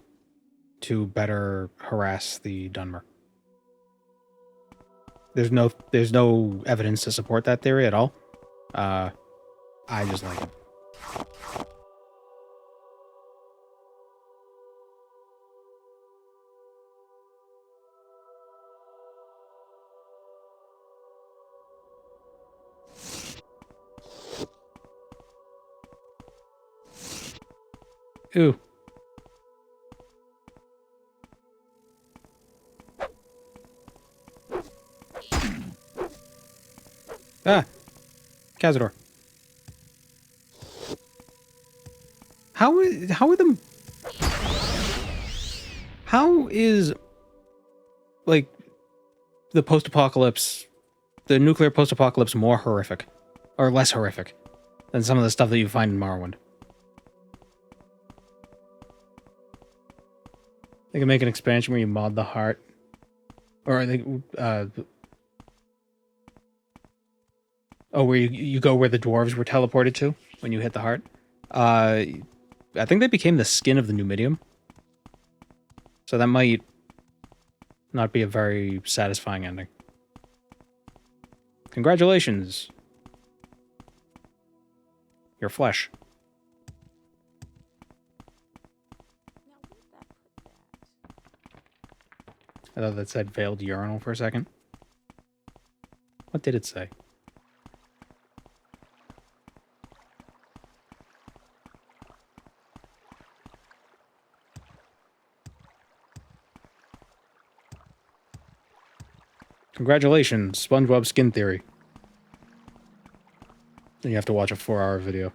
to better harass the Dunmer. There's no evidence to support that theory at all. I just like it. Ooh. Ah! Cazador. How is like the post-apocalypse, the nuclear post-apocalypse more horrific or less horrific than some of the stuff that you find in Morrowind? They can make an expansion where you mod the heart. Or they, where you go where the dwarves were teleported to when you hit the heart. I think they became the skin of the Numidium. So that might not be a very satisfying ending. Congratulations. Your flesh. I thought that said veiled urinal for a second. What did it say? Congratulations, SpongeBob Skin Theory. Then you have to watch a 4-hour video.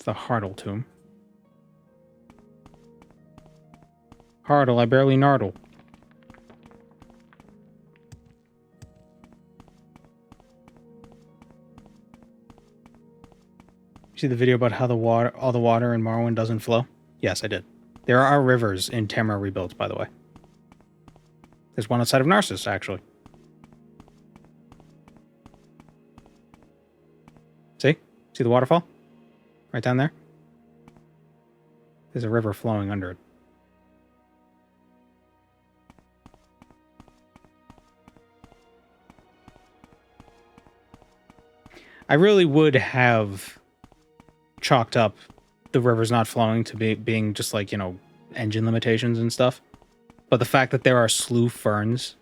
The Hartle tomb. Hartle, I barely nardle. See the video about how all the water in Morrowind doesn't flow? Yes, I did. There are rivers in Tamra rebuilt, by the way. There's one outside of Narsis, actually. See? See the waterfall? Right down there? There's a river flowing under it. I really would have chalked up the rivers not flowing to being just like, you know, engine limitations and stuff. But the fact that there are slough ferns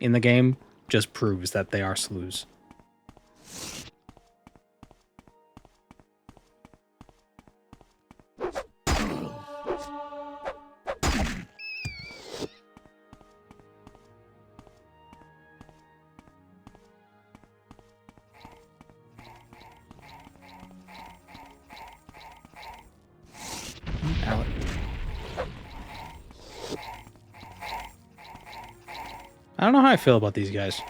in the game just proves that they are sloughs. Alec. I don't know how I feel about these guys.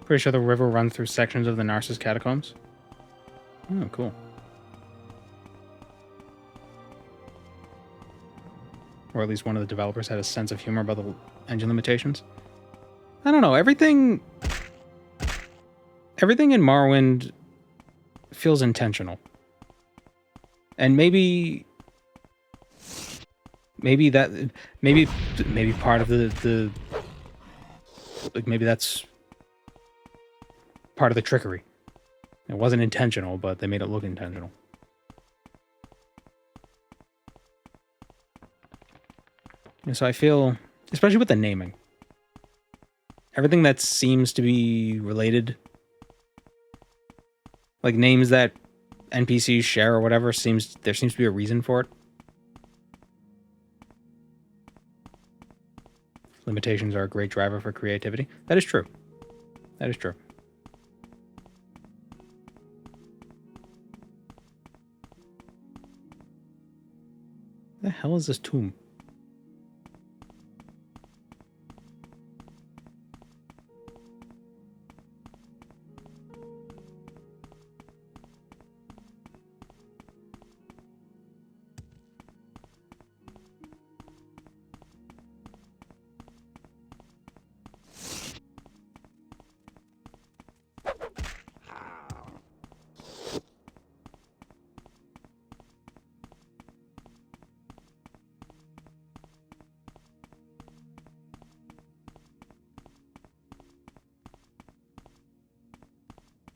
Pretty sure the river runs through sections of the Narsis catacombs. Oh, cool. Or at least one of the developers had a sense of humor about the engine limitations. I don't know. Everything in Morrowind feels intentional. And maybe part of the like, maybe that's part of the trickery. It wasn't intentional, but they made it look intentional. And so I feel, especially with the naming, everything that seems to be related, like names that NPCs share or whatever, there seems to be a reason for it. Limitations are a great driver for creativity. That is true. That is true. The hell is this tomb?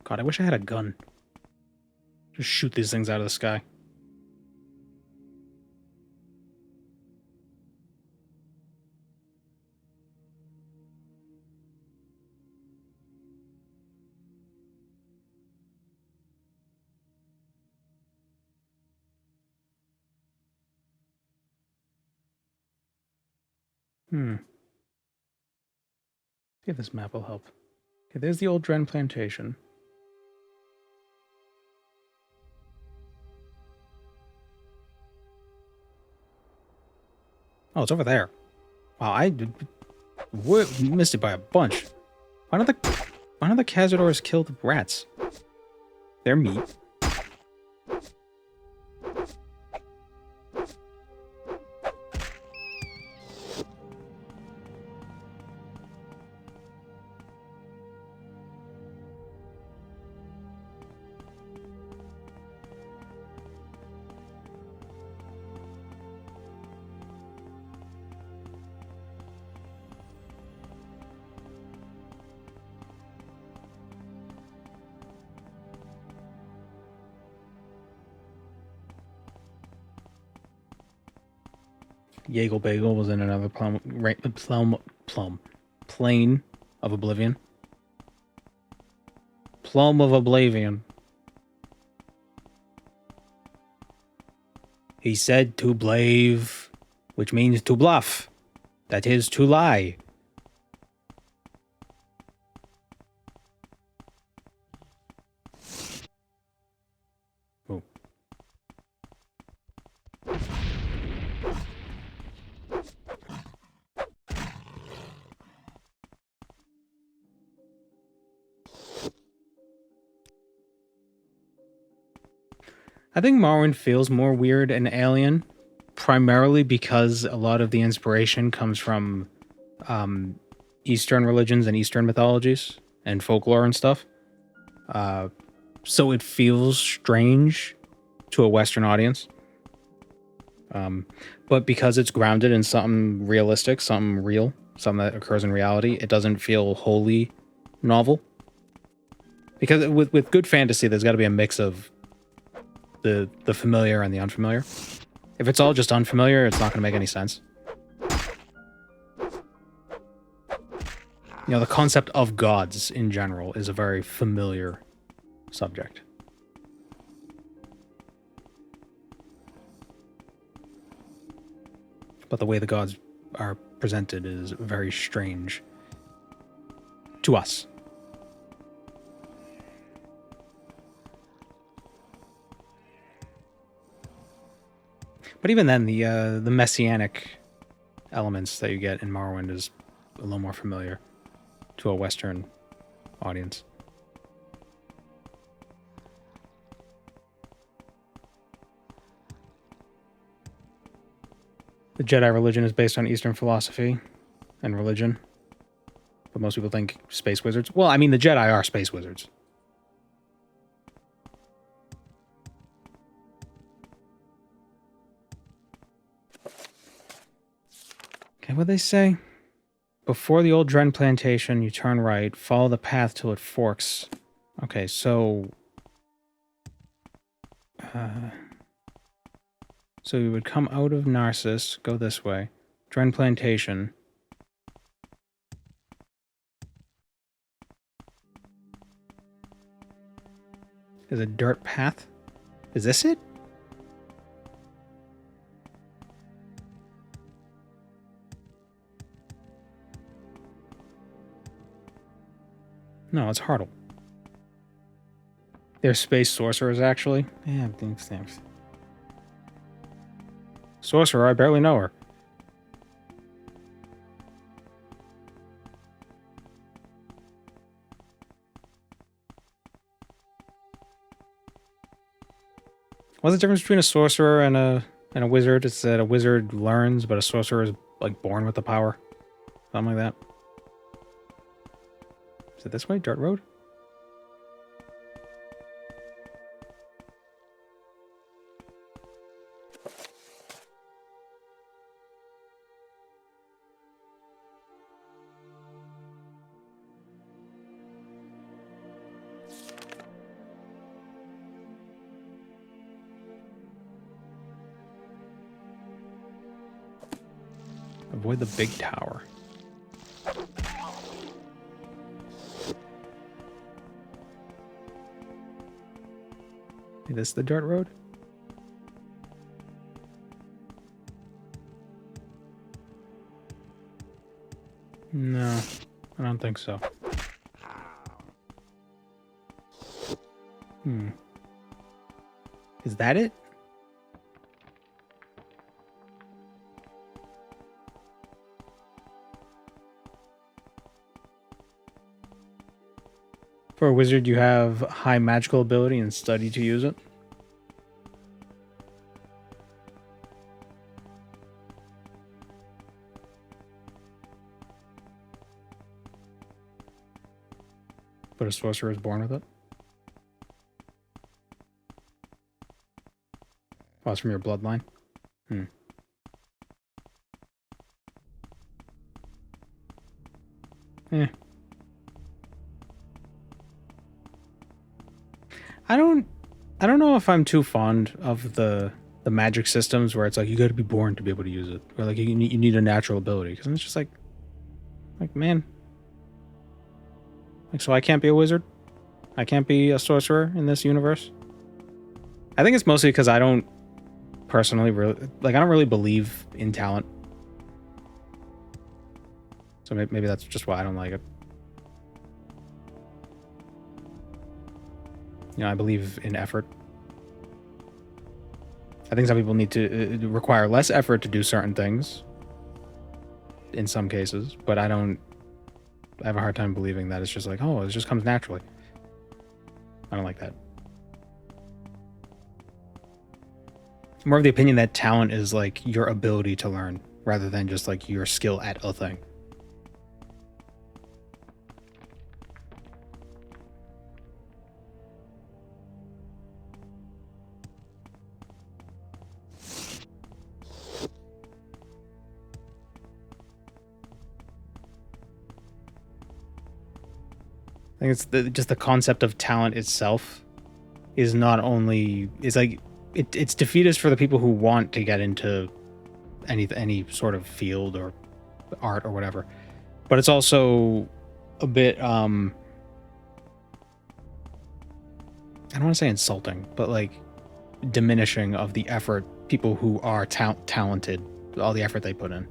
God, I wish I had a gun. Just shoot these things out of the sky. See if this map will help. Okay, there's the old Dren plantation. Oh, it's over there. Wow, I missed it by a bunch. Why don't the Cazadors kill the rats? They're meat. Yagel Bagel was in another plane of oblivion. Plum of oblivion. He said to blave, which means to bluff. That is to lie. Oh. I think Morrowind feels more weird and alien, primarily because a lot of the inspiration comes from Eastern religions and Eastern mythologies and folklore and stuff. So it feels strange to a Western audience. But because it's grounded in something realistic, something real, something that occurs in reality, it doesn't feel wholly novel. Because with good fantasy, there's got to be a mix of the familiar and the unfamiliar. If it's all just unfamiliar, it's not going to make any sense. You know, the concept of gods in general is a very familiar subject. but the way the gods are presented is very strange to us. But even then, the messianic elements that you get in Morrowind is a little more familiar to a Western audience. The Jedi religion is based on Eastern philosophy and religion, but most people think space wizards. Well, I mean, the Jedi are space wizards. Okay, what'd they say? Before the old Dren plantation, you turn right, follow the path till it forks. Okay, so... so you would come out of Narsis, go this way. Dren plantation. There's a dirt path? Is this it? No, it's Hartle. They're space sorcerers, actually. Yeah, thanks. Sorcerer, I barely know her. What's the difference between a sorcerer and a wizard? It's that a wizard learns, but a sorcerer is like born with the power. Something like that. Is it this way? Dirt road? Avoid the big tower. Is this the dirt road? No, I don't think so. Is that it? For a wizard, you have high magical ability and study to use it. But a sorcerer is born with it. Oh, it's from your bloodline? Eh. I don't know if I'm too fond of the magic systems where it's like you got to be born to be able to use it, or like you need a natural ability, because it's just like man, like, so I can't be a wizard, I can't be a sorcerer in this universe. I think it's mostly because I don't personally I don't really believe in talent, so maybe that's just why I don't like it. You know, I believe in effort. I think some people need to require less effort to do certain things in some cases, but I have a hard time believing that it's just like, oh, it just comes naturally. I don't like that. I'm more of the opinion that talent is like your ability to learn rather than just like your skill at a thing. I think it's just the concept of talent itself is not only it's defeatist for the people who want to get into any sort of field or art or whatever, but it's also a bit I don't want to say insulting, but like diminishing of the effort people who are talented all the effort they put in.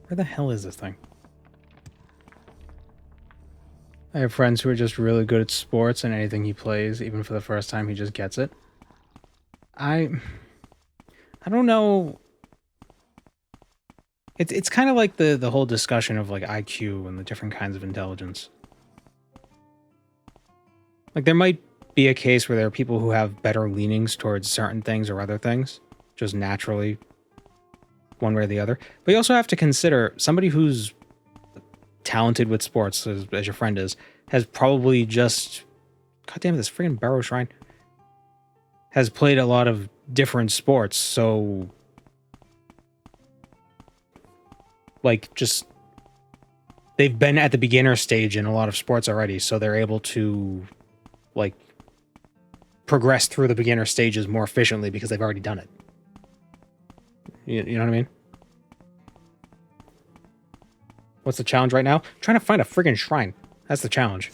Where the hell is this thing? I have friends who are just really good at sports, and anything he plays, even for the first time, he just gets it. I don't know. It's kind of like the whole discussion of like IQ and the different kinds of intelligence. Like there might be a case where there are people who have better leanings towards certain things or other things, just naturally, one way or the other. But you also have to consider somebody who's talented with sports, as your friend is, has probably just, god damn it, this freaking Barrow Shrine, has played a lot of different sports, so like just they've been at the beginner stage in a lot of sports already, so they're able to like progress through the beginner stages more efficiently because they've already done it. You know what I mean? What's the challenge right now? I'm trying to find a friggin' shrine. That's the challenge.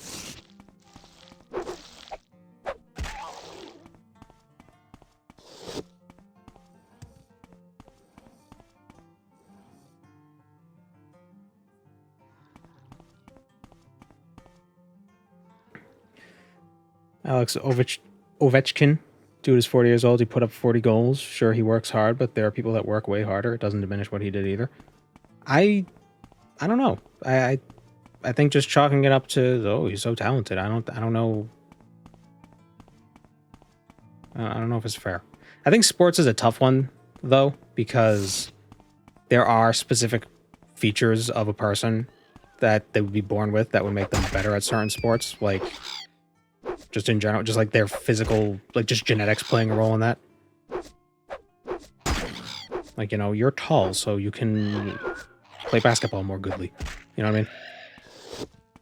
Alex Ovechkin. Dude is 40 years old. He put up 40 goals. Sure, he works hard, but there are people that work way harder. It doesn't diminish what he did either. I don't know. I think just chalking it up to, oh, he's so talented. I don't know. I don't know if it's fair. I think sports is a tough one though, because there are specific features of a person that they would be born with that would make them better at certain sports, like just in general, just like their physical, like just genetics playing a role in that. Like, you know, you're tall, so you can play basketball more goodly. You know what I mean?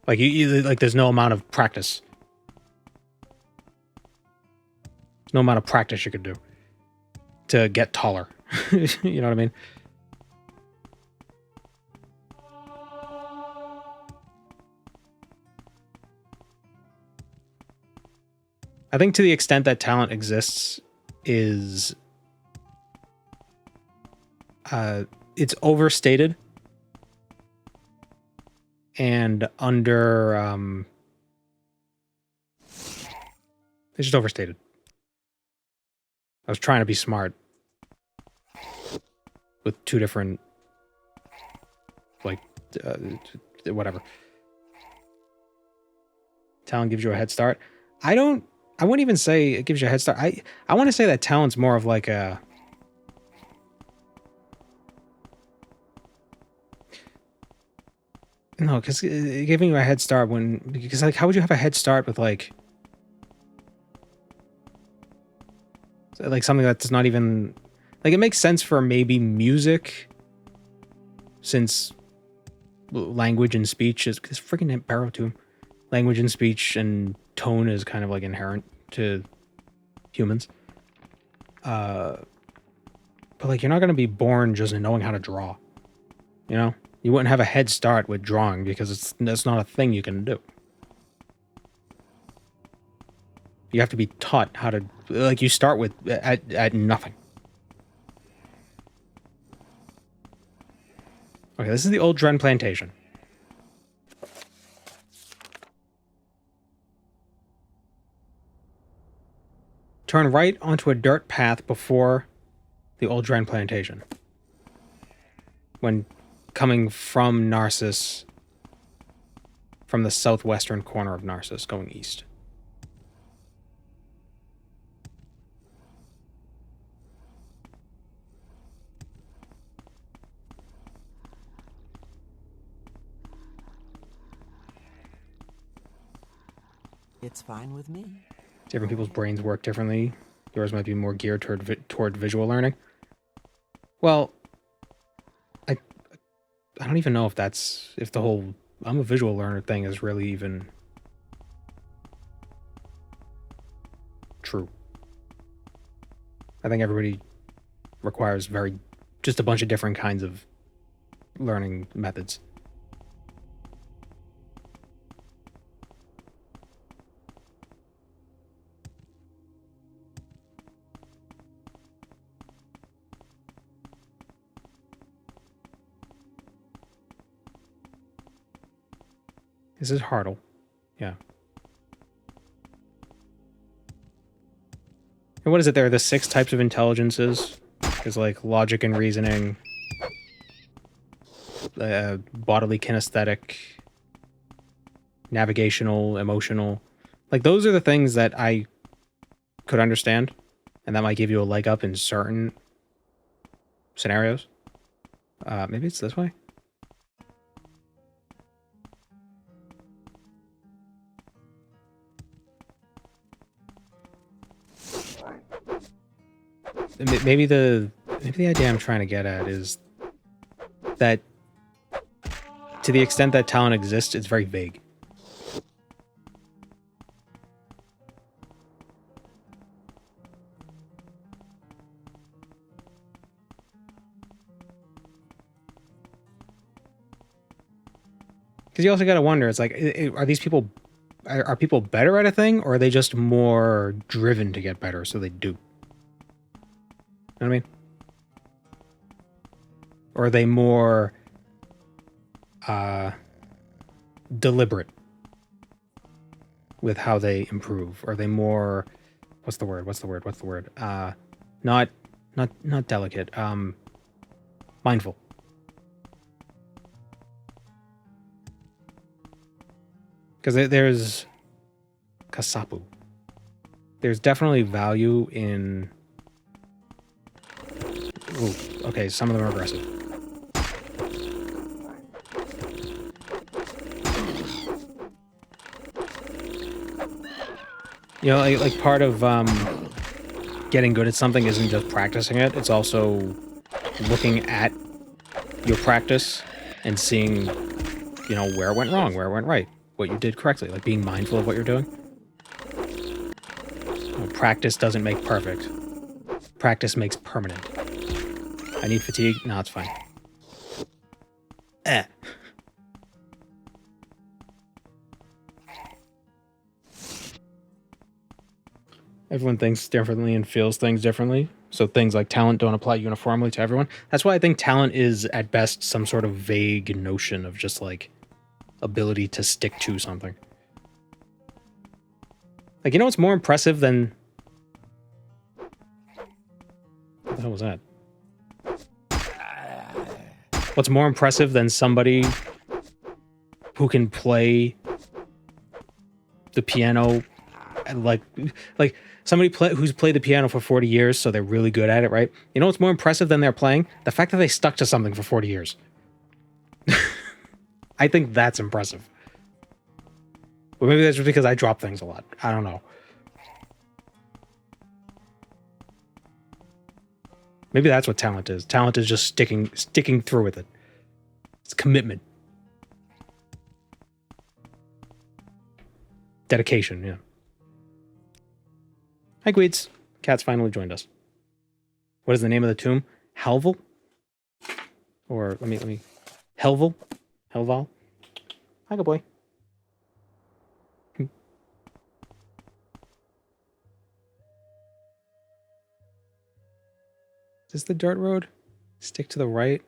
Like you like there's no amount of practice. No amount of practice you could do to get taller. You know what I mean? I think to the extent that talent exists is it's overstated and under it's just overstated. I was trying to be smart with two different like whatever. Talent gives you a head start. I wouldn't even say it gives you a head start. I want to say that talent's more of like a no, because giving you a head start because like how would you have a head start with like something that's not even like it makes sense for maybe music since language and speech is this freaking barrow to him. Language and speech and tone is kind of like inherent to humans. But like you're not going to be born just knowing how to draw. You know? You wouldn't have a head start with drawing because that's not a thing you can do. You have to be taught how to, like you start with at nothing. Okay, this is the old Dren plantation. Turn right onto a dirt path before the old Dren plantation. When coming from Narsis, from the southwestern corner of Narsis, going east. It's fine with me. Different people's brains work differently. Yours might be more geared toward visual learning. Well, I don't even know if the whole I'm a visual learner thing is really even true. I think everybody requires just a bunch of different kinds of learning methods. This is Hartle. Yeah. And what is it? There are the 6 types of intelligences. There's like logic and reasoning, bodily kinesthetic, navigational, emotional. Like those are the things that I could understand, and that might give you a leg up in certain scenarios. Maybe it's this way. Maybe the idea I'm trying to get at is that to the extent that talent exists, it's very vague. Because you also got to wonder, it's like, are these people, are people better at a thing, or are they just more driven to get better, so they do? You know what I mean? Or are they more deliberate with how they improve? Are they more, what's the word? Not delicate, mindful. Because there's Kasapu. There's definitely value in... Ooh, okay, some of them are aggressive. You know, like part of getting good at something isn't just practicing it. It's also looking at your practice and seeing, you know, where it went wrong, where it went right, what you did correctly, like being mindful of what you're doing. You know, practice doesn't make perfect. Practice makes permanent. I need fatigue? No, it's fine. Everyone thinks differently and feels things differently. So things like talent don't apply uniformly to everyone. That's why I think talent is, at best, some sort of vague notion of just, like, ability to stick to something. Like, you know what's more impressive than... What the hell was that? What's more impressive than somebody who can play the piano, and like somebody who's played the piano for 40 years, so they're really good at it, right? You know what's more impressive than their playing? The fact that they stuck to something for 40 years. I think that's impressive. But maybe that's just because I drop things a lot. I don't know. Maybe that's what talent is. Talent is just sticking through with it. It's commitment. Dedication, yeah. Hi, Gweeds. Cat's finally joined us. What is the name of the tomb? Halval? Or, let me... Helval? Helval? Hi, good boy. Is this the dirt road? Stick to the right.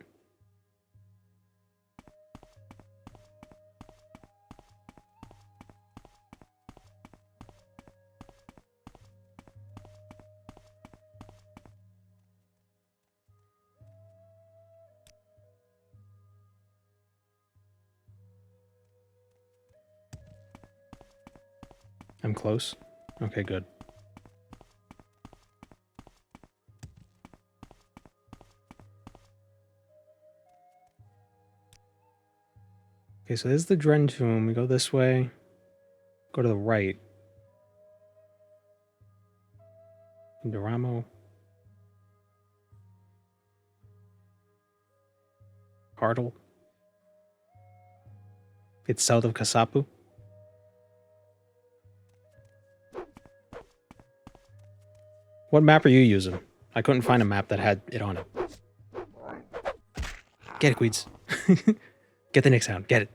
I'm close. Okay, good. Okay, so this is the Dren tomb. We go this way. Go to the right. Doramo. Hartle. It's south of Kasapu. What map are you using? I couldn't find a map that had it on it. Get it, Queeds. Get the Nick sound. Get it.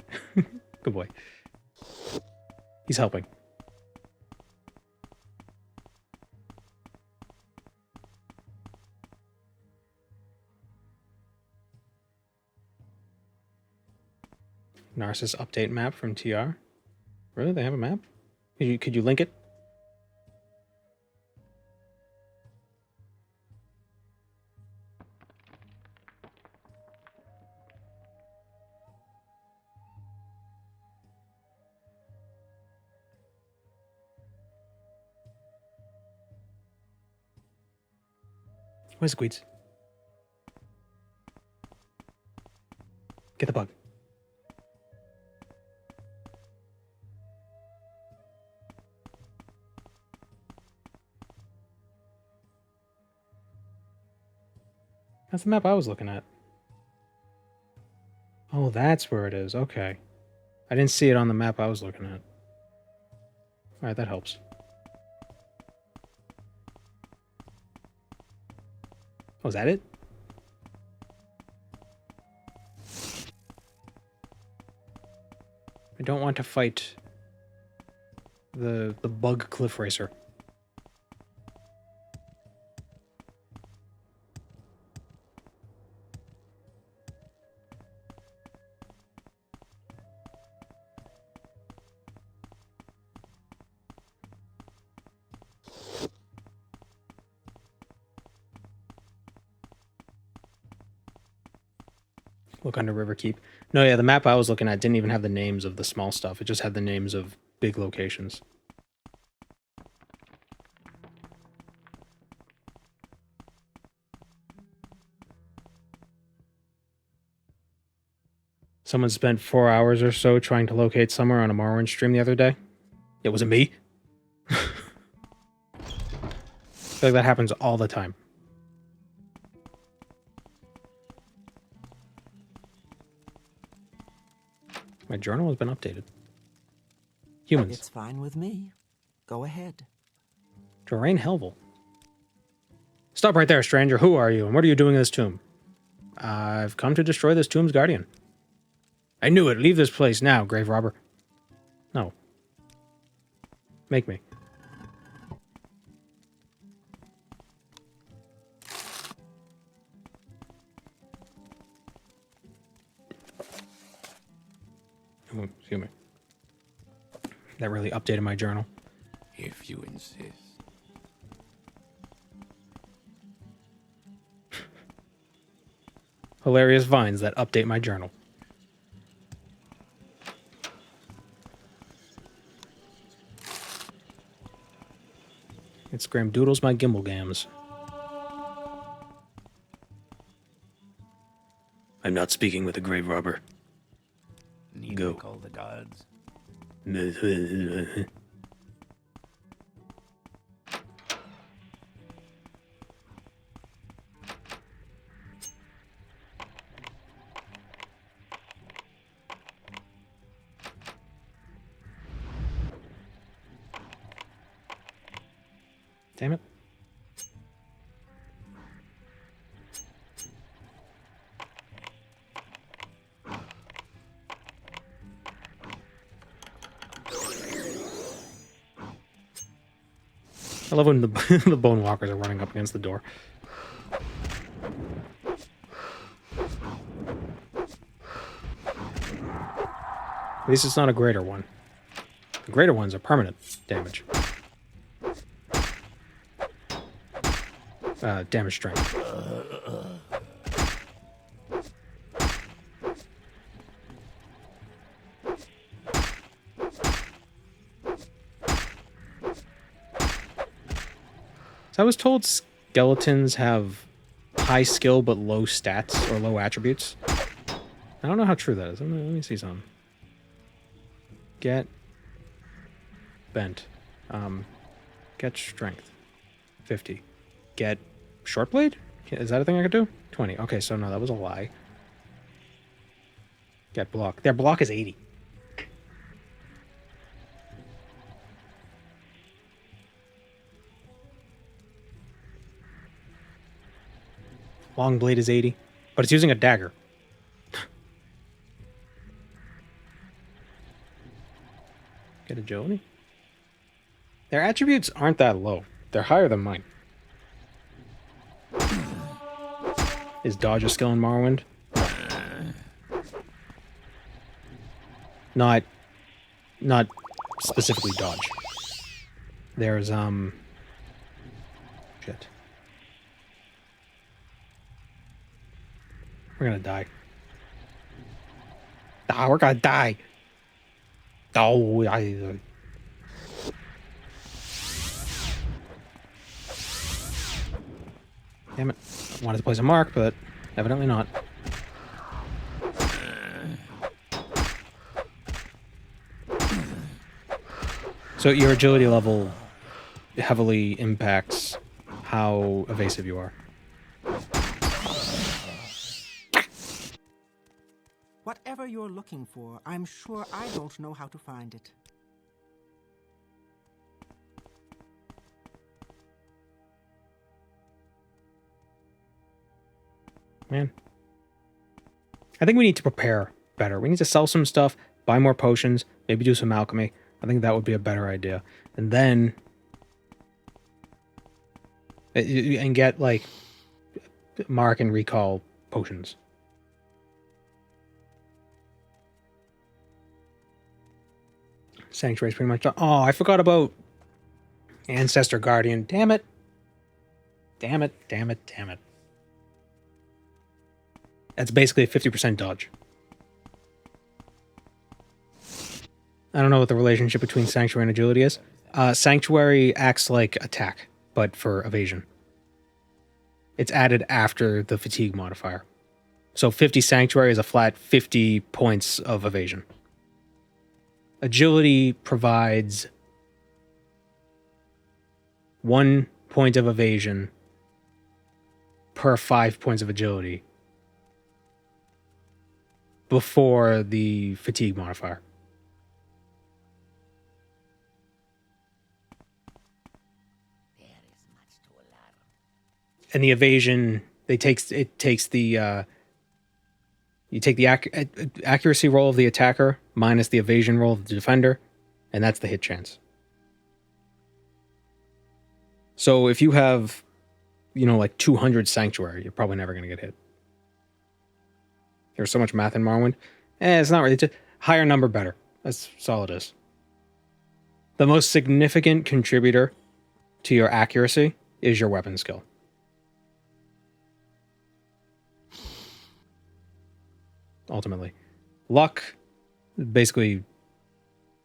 Good boy. He's helping. Narsis update map from TR. Really? They have a map? Could you link it? Where's the Queeds? Get the bug. That's the map I was looking at. Oh, that's where it is. Okay. I didn't see it on the map I was looking at. Alright, that helps. Oh, is that it? I don't want to fight the bug cliff racer. Look under River Keep. No, yeah, the map I was looking at didn't even have the names of the small stuff. It just had the names of big locations. Someone spent 4 hours or so trying to locate somewhere on a Morrowind stream the other day. It wasn't me. I feel like that happens all the time. My journal has been updated. Humans. It's fine with me. Go ahead. Doraine Helvel. Stop right there, stranger. Who are you, and what are you doing in this tomb? I've come to destroy this tomb's guardian. I knew it. Leave this place now, grave robber. No. Make me. Oh, excuse me. That really updated my journal. If you insist. Hilarious vines that update my journal. Instagram doodles my gimbal gams. I'm not speaking with a grave robber. Need Go. to call the gods. Damn it. I love when the bone walkers are running up against the door. At least it's not a greater one. The greater ones are permanent damage. Damage strength. So I was told skeletons have high skill but low stats or low attributes. I don't know how true that is. Let me see some. Get bent. Get strength. 50. Get short blade? Is that a thing I could do? 20. Okay, so no, that was a lie. Get block. Their block is 80. Long blade is 80, but it's using a dagger. Get agility? Their attributes aren't that low. They're higher than mine. Is dodge a skill in Morrowind? No. Not specifically dodge. There's, shit. We're gonna die. Ah, we're gonna die. Oh, damn it. I wanted to place a mark, but evidently not. So your agility level heavily impacts how evasive you are. Whatever you're looking for, I'm sure I don't know how to find it. Man. I think we need to prepare better. We need to sell some stuff, buy more potions, maybe do some alchemy. I think that would be a better idea. And then... and get, like, mark and recall potions. Sanctuary's pretty much done. Oh, I forgot about Ancestor Guardian. Damn it. Damn it, damn it, damn it. That's basically a 50% dodge. I don't know what the relationship between Sanctuary and Agility is. Sanctuary acts like attack, but for evasion. It's added after the fatigue modifier. So 50 Sanctuary is a flat 50 points of evasion. Agility provides 1 point of evasion per 5 points of agility before the fatigue modifier. And the evasion, you take the accuracy roll of the attacker minus the evasion roll of the defender, and that's the hit chance. So if you have, like 200 Sanctuary, you're probably never going to get hit. There's so much math in Morrowind. It's not really. Higher number, better. That's all it is. The most significant contributor to your accuracy is your weapon skill. Ultimately. Luck, basically,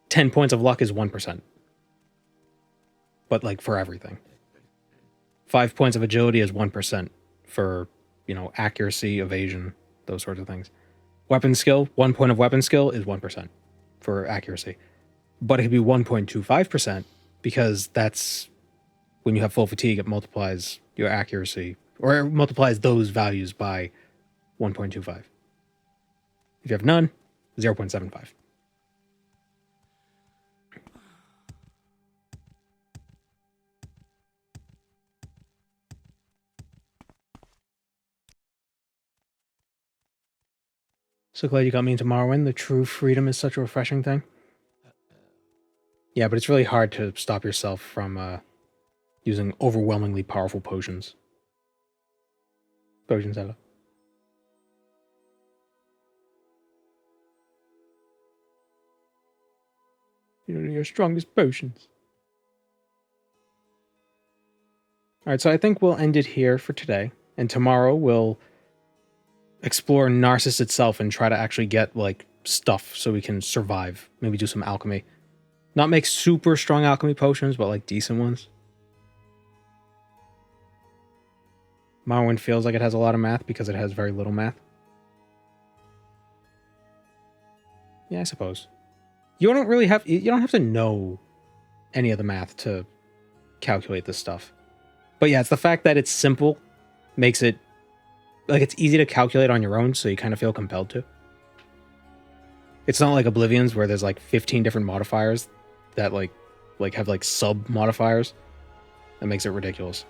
10 points of luck is 1%. But, like, for everything. 5 points of agility is 1% for, accuracy, evasion, those sorts of things. Weapon skill, 1 point of weapon skill is 1% for accuracy. But it could be 1.25% because that's when you have full fatigue, it multiplies your accuracy, or it multiplies those values by 1.25. If you have none, 0.75. So glad you got me into Morrowind. The true freedom is such a refreshing thing. Yeah, but it's really hard to stop yourself from using overwhelmingly powerful potions. Potions, hello. Your strongest potions. Alright, so I think we'll end it here for today. And tomorrow we'll explore Narsis itself and try to actually get, like, stuff so we can survive. Maybe do some alchemy. Not make super strong alchemy potions, but, like, decent ones. Morrowind feels like it has a lot of math because it has very little math. Yeah, I suppose. You don't have to know any of the math to calculate this stuff. But yeah, it's the fact that it's simple makes it, like, it's easy to calculate on your own, so you kind of feel compelled to. It's not like Oblivion's where there's like 15 different modifiers that like have like sub modifiers. That makes it ridiculous.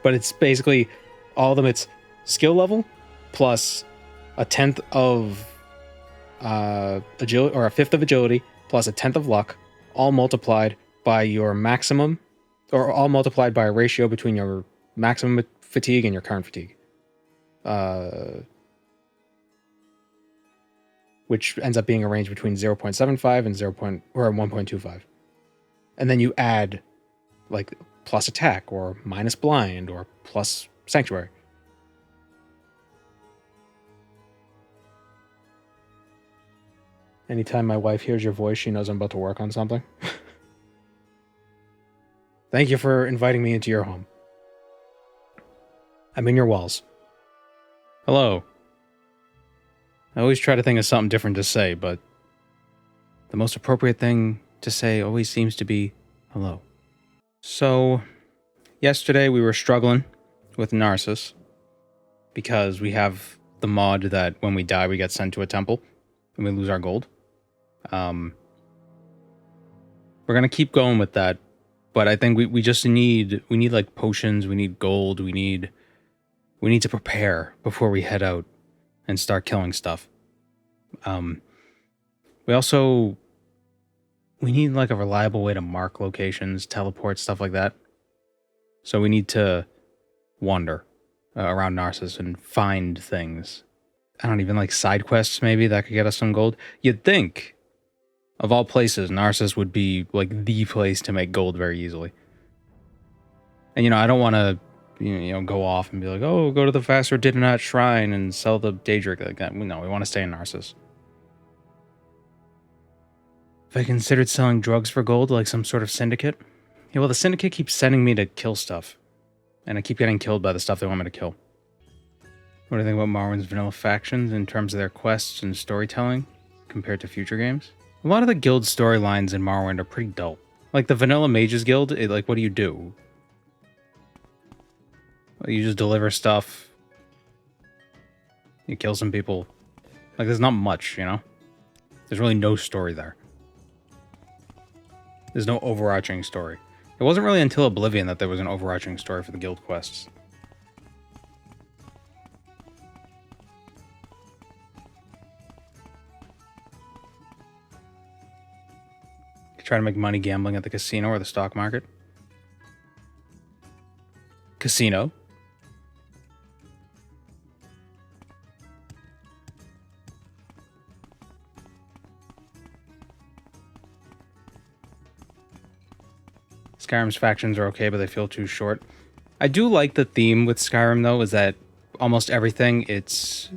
but it's basically all of them. It's skill level plus a tenth of agility, or a fifth of agility, plus a tenth of luck, all multiplied by your maximum, or all multiplied by a ratio between your maximum fatigue and your current fatigue. Which ends up being a range between 0.75 and 1.25. And then you add like plus attack or minus blind or plus sanctuary. Anytime my wife hears your voice, she knows I'm about to work on something. Thank you for inviting me into your home. I'm in your walls. Hello. I always try to think of something different to say, but the most appropriate thing to say always seems to be hello. So, yesterday we were struggling with Narsis because we have the mod that when we die we get sent to a temple and we lose our gold. We're gonna keep going with that, but I think we just need like potions, we need gold, we need to prepare before we head out and start killing stuff. We need like a reliable way to mark locations, teleport, stuff like that. So we need to wander around Narsis and find things. I don't even like side quests maybe that could get us some gold. You'd think, of all places, Narsis would be like the place to make gold very easily. And I don't want to go off and be like, oh, go to the Faster Didonat Shrine and sell the Daedric like that. No, we want to stay in Narsis. If I considered selling drugs for gold like some sort of syndicate? Yeah, well, the syndicate keeps sending me to kill stuff. And I keep getting killed by the stuff they want me to kill. What do you think about Morrowind's vanilla factions in terms of their quests and storytelling compared to future games? A lot of the guild storylines in Morrowind are pretty dull. Like the Vanilla Mages Guild, what do you do? You just deliver stuff. You kill some people. Like, there's not much, There's really no story there. There's no overarching story. It wasn't really until Oblivion that there was an overarching story for the guild quests. Try to make money gambling at the casino or the stock market. Casino. Skyrim's factions are okay, but they feel too short. I do like the theme with Skyrim, though, is that almost everything is...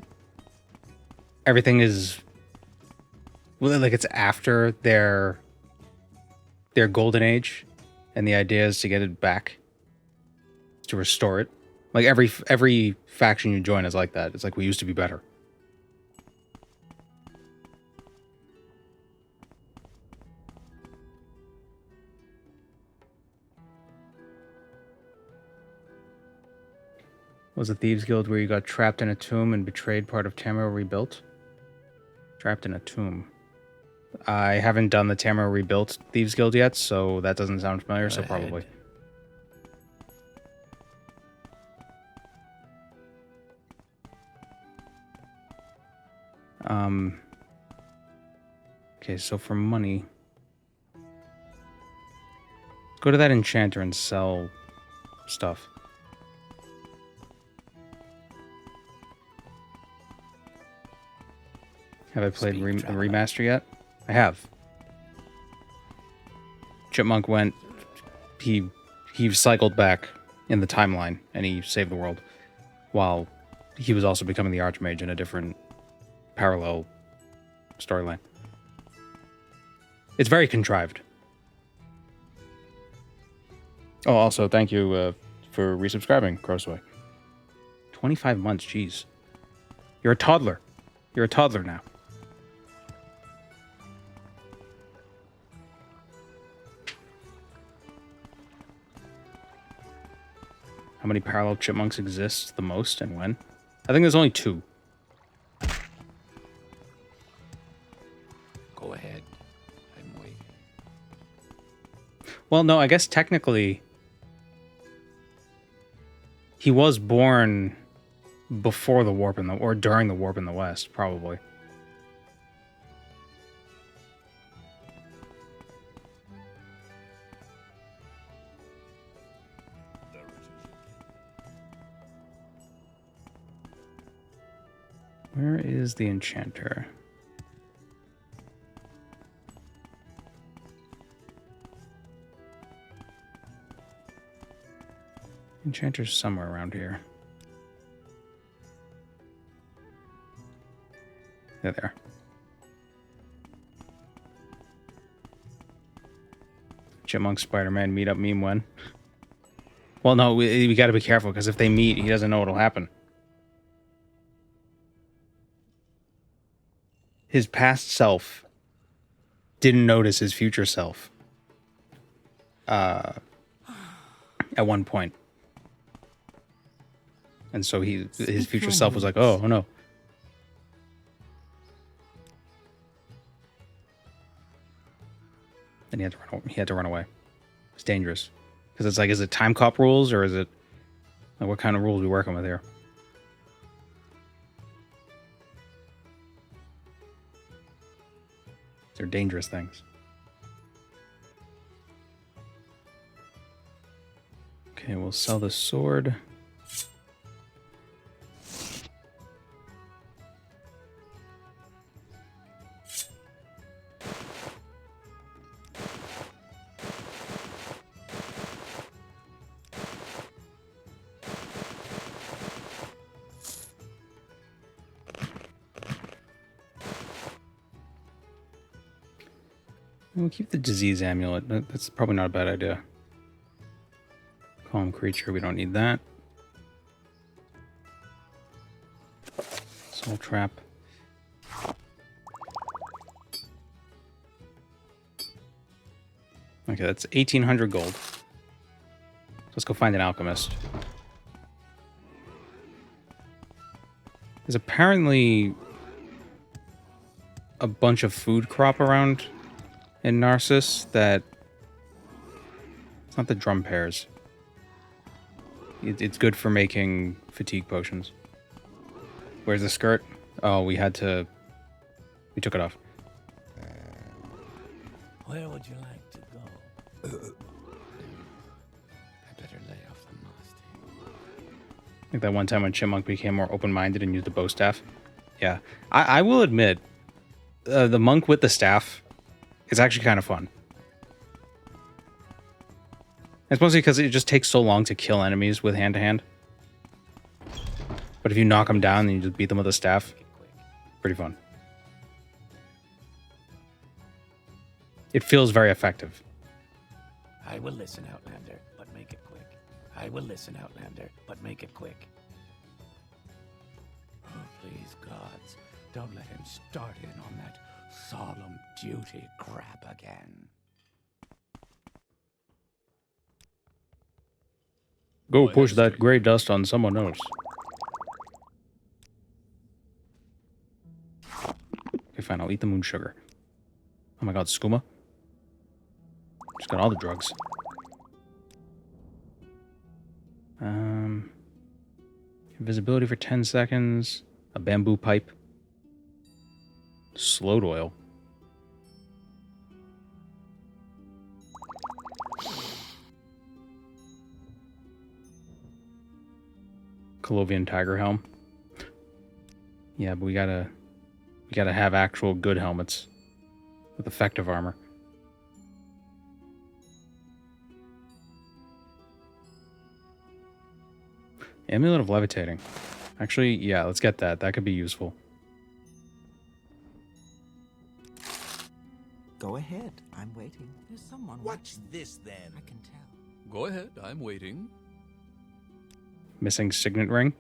Well, like, it's after their golden age, and the idea is to get it back. To restore it. Like, every faction you join is like that. It's like, we used to be better. Was the Thieves Guild where you got trapped in a tomb and betrayed part of Tamriel Rebuilt? Trapped in a tomb. I haven't done the Tamriel Rebuilt Thieves Guild yet, so that doesn't sound familiar, so probably. Okay, so for money... Go to that enchanter and sell stuff. Have I played the remaster yet? I have. Chipmunk went... He cycled back in the timeline, and he saved the world. While he was also becoming the Archmage in a different parallel storyline. It's very contrived. Oh, also, thank you for resubscribing, Crossway. 25 months, jeez. You're a toddler. You're a toddler now. How many parallel chipmunks exist the most and when? I think there's only 2. Go ahead. I'm waiting. Well, no, I guess technically... He was born before the warp in the, or during the warp in the West, probably. Where is the enchanter? Enchanter's somewhere around here. There. Chipmunk, Spider-Man meet up meme when? Well, no, we got to be careful because if they meet, he doesn't know what'll happen. His past self didn't notice his future self at one point. And so his future self was like, oh no. And he had to run away. It's dangerous. Because it's like, is it time cop rules or is it, like, what kind of rules are we working with here? They're dangerous things. Okay, we'll sell the sword. We'll keep the disease amulet. That's probably not a bad idea. Calm creature, we don't need that. Soul trap. Okay, that's 1,800 gold. Let's go find an alchemist. There's apparently a bunch of food crop around in Narsis that... It's not the drum pears. It's good for making fatigue potions. Where's the skirt? Oh, we took it off. Where would you like to go? I better lay off the musty. I think that one time when Chipmunk became more open-minded and used the bow staff. Yeah. I will admit, the monk with the staff is actually kind of fun. It's mostly because it just takes so long to kill enemies with hand-to-hand. But if you knock them down and you just beat them with a staff, pretty fun. It feels very effective. I will listen, Outlander, but make it quick. I will listen, Outlander, but make it quick. Oh, please, gods, don't let him start in on that solemn duty crap again. Go push that gray dust on someone else. Okay, fine, I'll eat the moon sugar. Oh my god, skooma. Just got all the drugs. Invisibility for 10 seconds. A bamboo pipe. Slowed oil. Colovian tiger helm. Yeah, but we gotta have actual good helmets with effective armor. Amulet of levitating. Actually, yeah, let's get that. That could be useful. Go ahead. I'm waiting. There's someone. What's this then? I can tell. Go ahead, I'm waiting. Missing signet ring.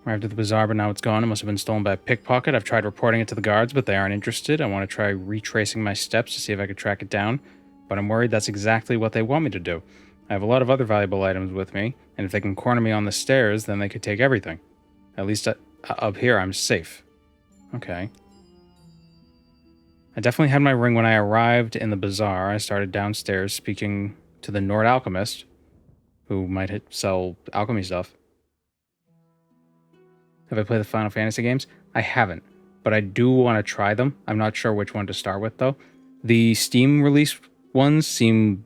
Arrived at the bazaar, but now it's gone. It must have been stolen by a pickpocket. I've tried reporting it to the guards, but they aren't interested. I want to try retracing my steps to see if I could track it down, but I'm worried that's exactly what they want me to do. I have a lot of other valuable items with me, and if they can corner me on the stairs, then they could take everything. At least up here, I'm safe. Okay. I definitely had my ring when I arrived in the bazaar. I started downstairs speaking to the Nord alchemist. who might sell alchemy stuff. Have I played the Final Fantasy games? I haven't, but I do want to try them. I'm not sure which one to start with, though. The Steam release ones seem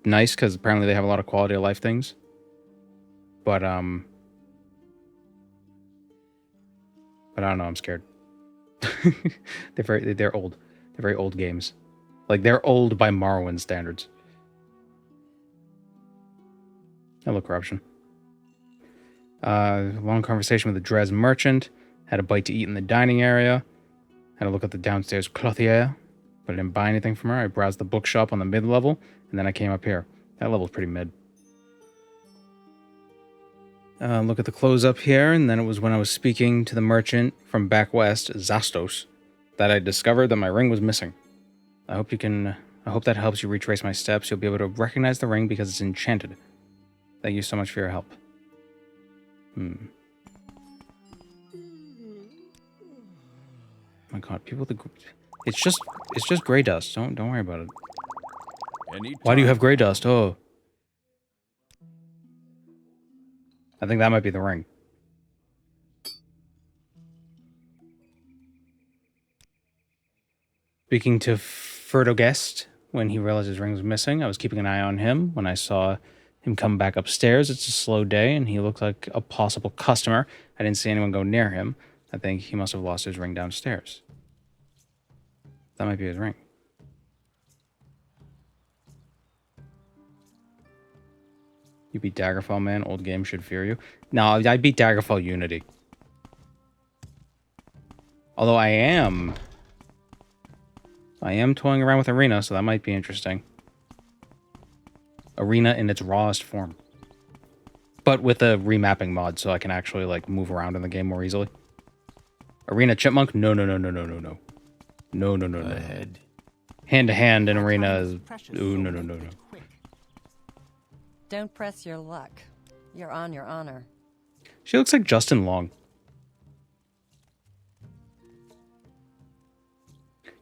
nice because apparently they have a lot of quality of life things. But I don't know. I'm scared. They're old. They're very old games. Like, they're old by Morrowind standards. Hello, corruption. Long conversation with the Dres merchant. Had a bite to eat in the dining area. Had a look at the downstairs clothier, but I didn't buy anything from her. I browsed the bookshop on the mid-level, and then I came up here. That level's pretty mid. Look at the clothes up here, and then it was when I was speaking to the merchant from back west, Zastos, that I discovered that my ring was missing. I hope that helps you retrace my steps. You'll be able to recognize the ring because it's enchanted. Thank you so much for your help. My God, people with the... It's just gray dust. Don't worry about it. Why do you have gray dust? Oh. I think that might be the ring. Speaking to Fertogest, when he realized his ring was missing, I was keeping an eye on him. When I saw him come back upstairs, it's a slow day, and he looked like a possible customer. I didn't see anyone go near him. I think he must have lost his ring downstairs. That might be his ring. You beat Daggerfall, man. Old game should fear you. No, I beat Daggerfall Unity. Although I am toying around with Arena, so that might be interesting. Arena in its rawest form. But with a remapping mod, so I can actually, like, move around in the game more easily. Arena Chipmunk? No. No. Ahead. Hand-to-hand in Arena is... Ooh, no. Don't press your luck. You're on your honor. She looks like Justin Long.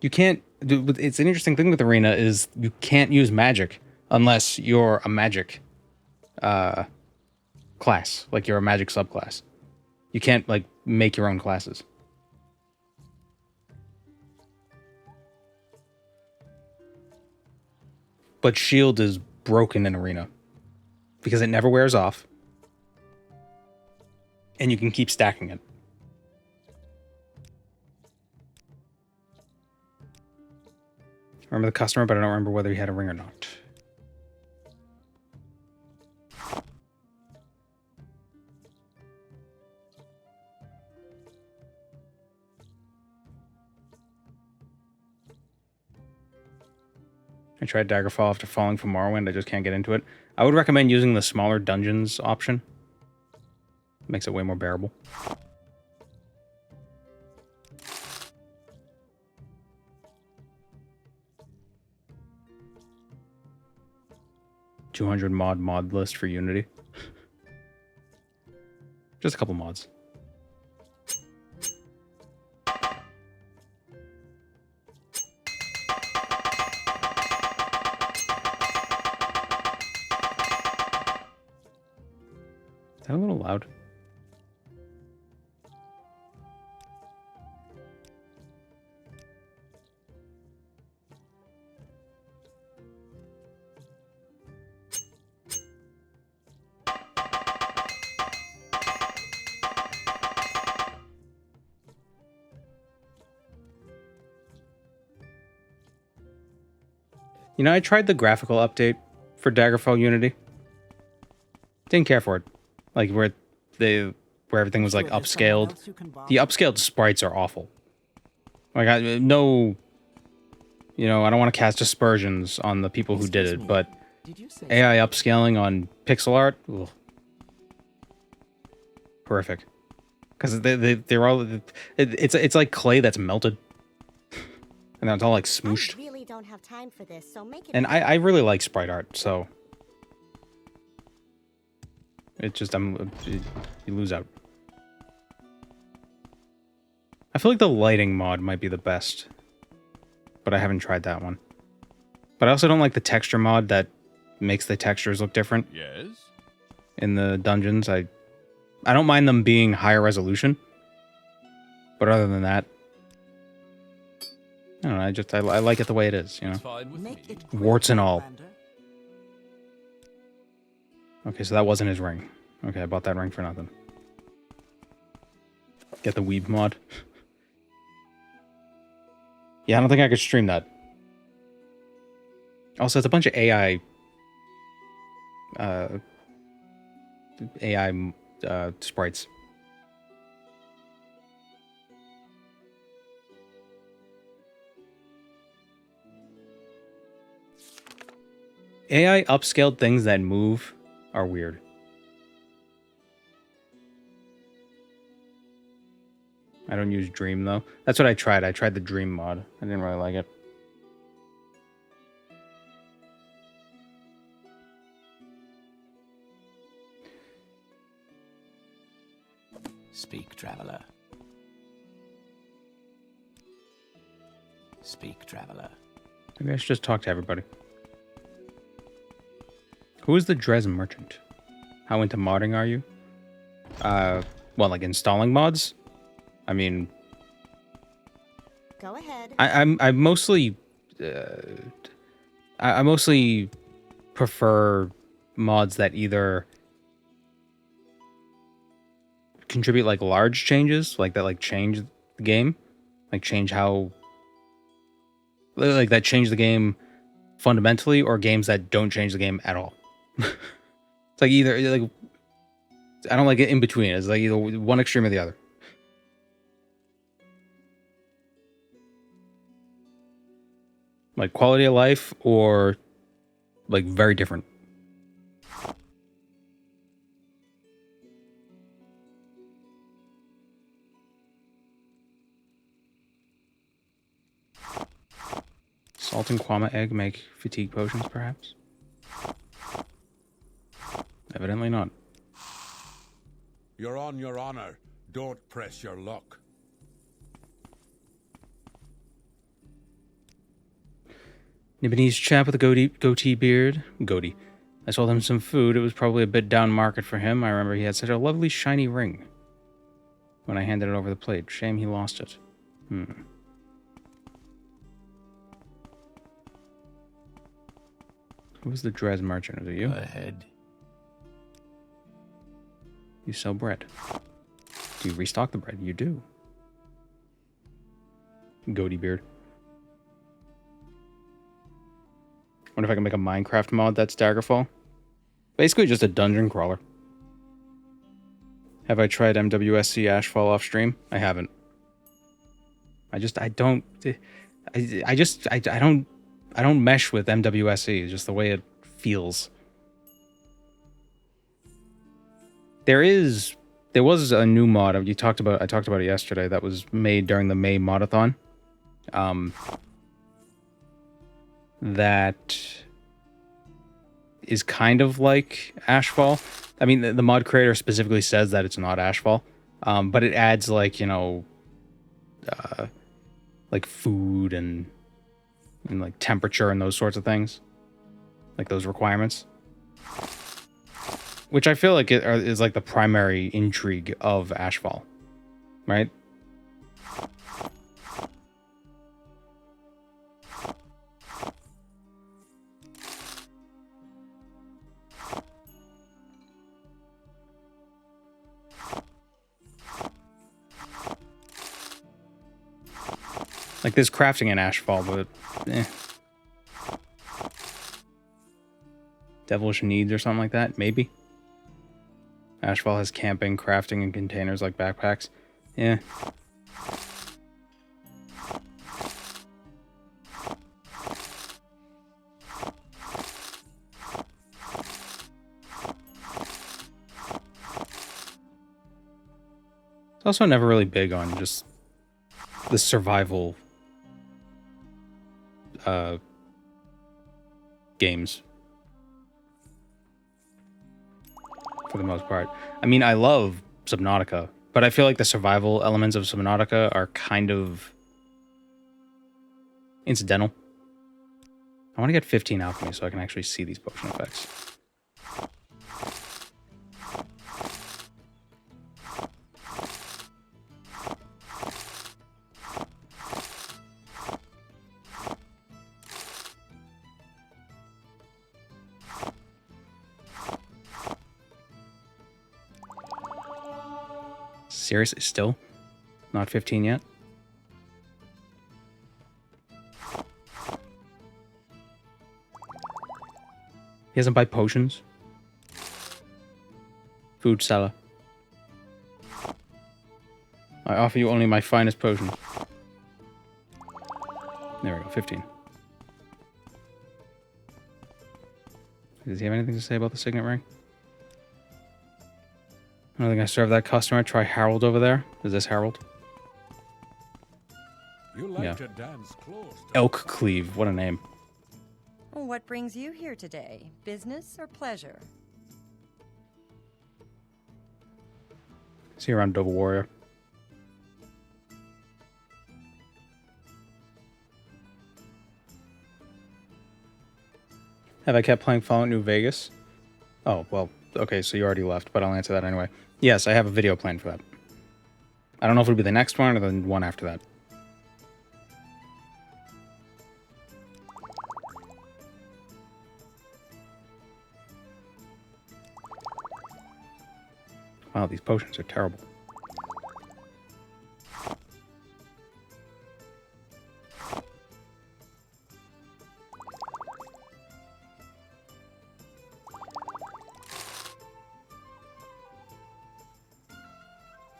You can't... It's an interesting thing with Arena is you can't use magic unless you're a magic class. Like, you're a magic subclass. You can't, like, make your own classes. But shield is broken in Arena because it never wears off, and you can keep stacking it. I remember the customer, but I don't remember whether he had a ring or not. I tried Daggerfall after falling from Morrowind. I just can't get into it. I would recommend using the smaller dungeons option. It makes it way more bearable. $200 mod list for Unity. Just a couple mods. Is that a little loud? You know, I tried the graphical update for Daggerfall Unity. Didn't care for it. Like, where everything was, like, upscaled. The upscaled sprites are awful. Like, I don't want to cast aspersions on the people who did it, but AI upscaling on pixel art? Ugh. Horrific. Because they're all... It's like clay that's melted. And it's all, like, smooshed. I really don't have time for this, so make it... And I really like sprite art, so... It's just, you lose out. I feel like the lighting mod might be the best. But I haven't tried that one. But I also don't like the texture mod that makes the textures look different. Yes? in the dungeons. I don't mind them being higher resolution, but other than that, I don't know. I like it the way it is, you know. Warts and all. Okay, so that wasn't his ring. Okay, I bought that ring for nothing. Get the weeb mod. Yeah, I don't think I could stream that. Also, it's a bunch of AI sprites. AI upscaled things that move are weird. I don't use Dream, though. That's what I tried. I tried the Dream mod. I didn't really like it. Speak, traveler. Speak, traveler. Maybe I should just talk to everybody. Who is the Dres merchant? How into modding are you? Well, like installing mods? I mean, go ahead. I mostly I mostly prefer mods that either contribute like large changes, like that, like change the game, like change how, like that change the game fundamentally, or games that don't change the game at all. It's like either like I don't like it in between. It's like either one extreme or the other. Like quality of life or like very different. Salt and kwama egg make fatigue potions, perhaps? Evidently not. You're on your honor. Don't press your luck. Nibonese chap with a goatee beard. Goatee. I sold him some food. It was probably a bit down market for him. I remember he had such a lovely shiny ring when I handed it over the plate. Shame he lost it. Who's the Dres merchant? Is it you? Go ahead. You sell bread. Do you restock the bread? You do. Goatee beard. Wonder if I can make a Minecraft mod that's Daggerfall. Basically just a dungeon crawler. Have I tried MWSC Ashfall off stream? I haven't. I don't mesh with MWSC. It's just the way it feels. There was a new mod I talked about it yesterday that was made during the May modathon. That is kind of like Ashfall. I mean, the mod creator specifically says that it's not Ashfall, but it adds like, you know, like food and like temperature and those sorts of things, like those requirements, which I feel like is like the primary intrigue of Ashfall, right? Like there's crafting in Ashfall, but Devilish Needs or something like that, maybe. Ashfall has camping, crafting, and containers like backpacks. Yeah. It's also never really big on just the survival games for the most part. I mean, I love Subnautica, but I feel like the survival elements of Subnautica are kind of incidental. I want to get 15 alchemy so I can actually see these potion effects. Seriously, still? Not 15 yet? He doesn't buy potions? Food seller. I offer you only my finest potion. There we go, 15. Does he have anything to say about the signet ring? I don't think I served that customer. Try Harold over there. Is this Harold? You like Yeah. to dance close to Elk Cleave. What a name. What brings you here today? Business or pleasure? See you around Double Warrior. Have I kept playing Fallout New Vegas? Oh, well, okay, so you already left, but I'll answer that anyway. Yes, I have a video planned for that. I don't know if it'll be the next one or the one after that. Wow, these potions are terrible.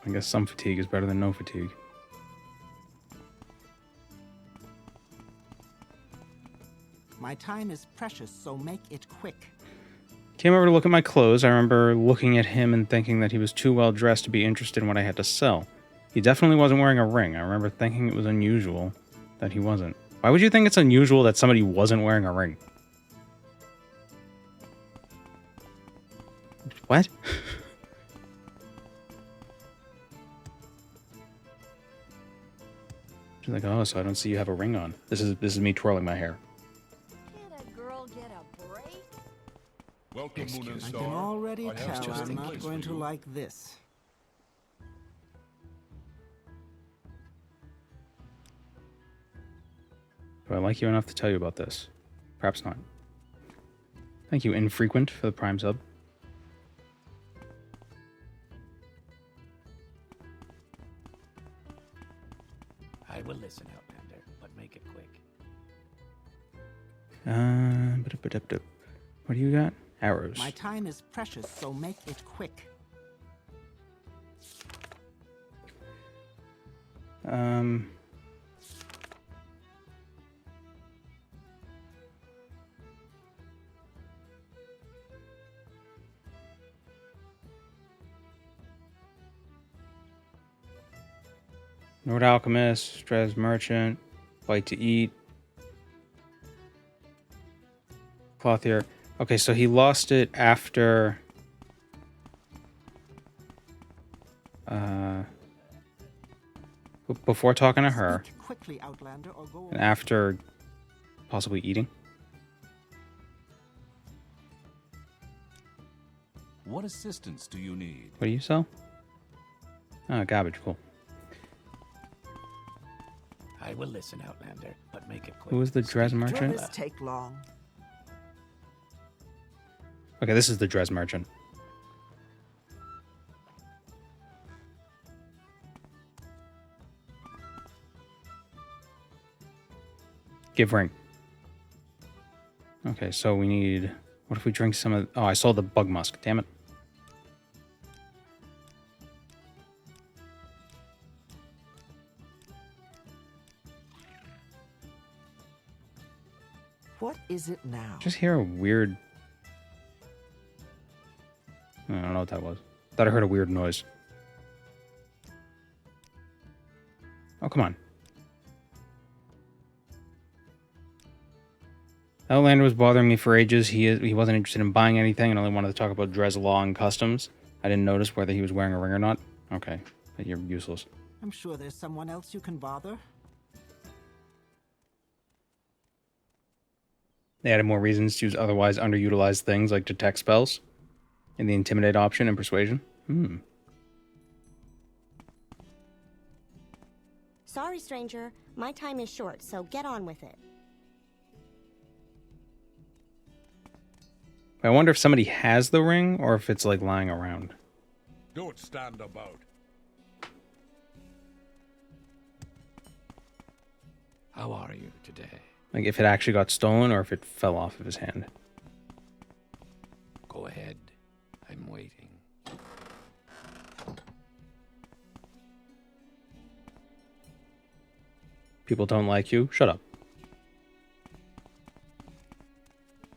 I guess some fatigue is better than no fatigue. My time is precious, so make it quick. Came over to look at my clothes. I remember looking at him and thinking that he was too well dressed to be interested in what I had to sell. He definitely wasn't wearing a ring. I remember thinking it was unusual that he wasn't. Why would you think it's unusual that somebody wasn't wearing a ring? What? She's like, oh, so I don't see you have a ring on. This is me twirling my hair. Welcome, Moon and I Star. can already I have tell just I'm a not place going for to you. like this. Do I like you enough to tell you about this? Perhaps not. Thank you, Infrequent, for the Prime sub. I will listen, Outlander, but make it quick. What do you got? Arrows. My time is precious, so make it quick. Nord Alchemist, Dres Merchant, Bite to Eat, Clothier. Okay, so he lost it after before talking to her, Quickly, Outlander, or go and after possibly eating. What assistance do you need? What do you sell? Oh, garbage. Cool. I will listen, Outlander, but make it quick. Who is the Dres Will Merchant? this take long? Okay, this is the Dres Merchant. Give ring. Okay, so we need... What if we drink some of... Oh, I sold the bug musk. Damn it. What is it now? Just hear a weird... I don't know what that was. Thought I heard a weird noise. Oh, come on. Outlander was bothering me for ages. He wasn't interested in buying anything and only wanted to talk about Dres Law and customs. I didn't notice whether he was wearing a ring or not. Okay, but you're useless. I'm sure there's someone else you can bother. They added more reasons to use otherwise underutilized things like detect spells in the intimidate option and persuasion. Sorry, stranger. My time is short, so get on with it. I wonder if somebody has the ring or if it's like lying around. Don't stand about. How are you today? Like if it actually got stolen or if it fell off of his hand. Go ahead. I'm waiting. People don't like you? Shut up.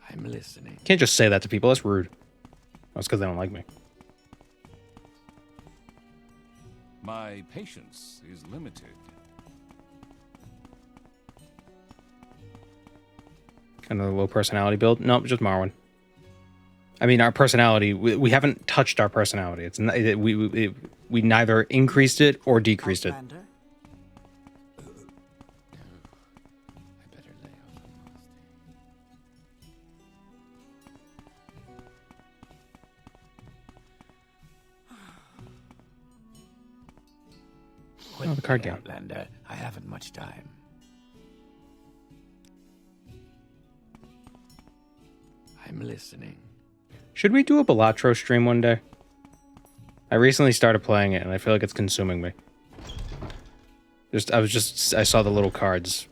I'm listening. Can't just say that to people. That's rude. That's because they don't like me. My patience is limited. Another low personality build? Nope, just Marwin. I mean, our personality, we haven't touched our personality. It's we neither increased it or decreased it. Oh, the card game. Outlander, I haven't much time. I'm listening. Should we do a Balatro stream one day? I recently started playing it, and I feel like it's consuming me. I saw the little cards,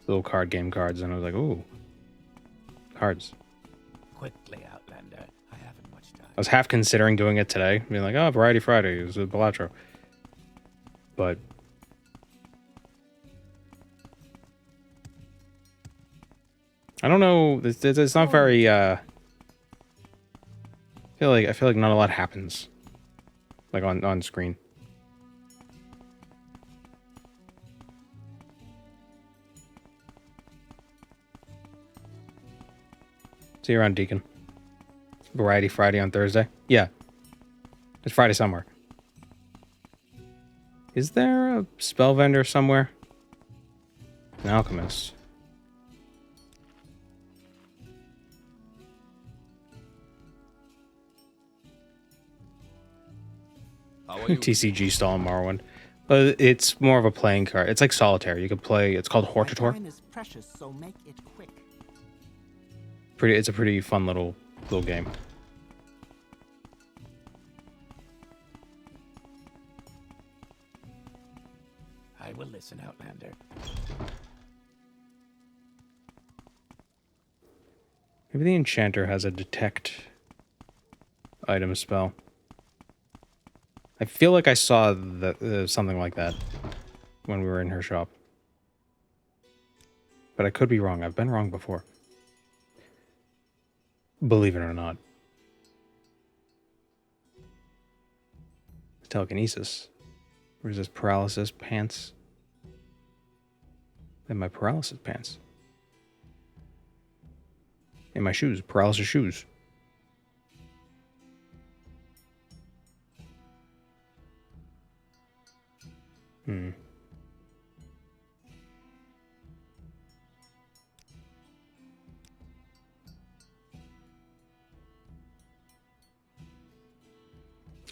little card game cards, and I was like, ooh, cards. Quickly, Outlander. I haven't much time. I was half considering doing it today, being like, oh, Variety Friday is a Balatro. But I don't know. It's not very. I feel like not a lot happens, like on screen. See you around, Deacon. Variety Friday on Thursday. Yeah, it's Friday somewhere. Is there a spell vendor somewhere? An alchemist. TCG stall in Morrowind. It's more of a playing card. It's like solitaire. You can play. It's called Hortator. Time is precious, so make it quick. It's a pretty fun little game. I will listen, Outlander. Maybe the enchanter has a detect item spell. I feel like I saw something like that when we were in her shop. But I could be wrong. I've been wrong before. Believe it or not. Telekinesis. Resist paralysis pants. And my paralysis pants. And my shoes. Paralysis shoes.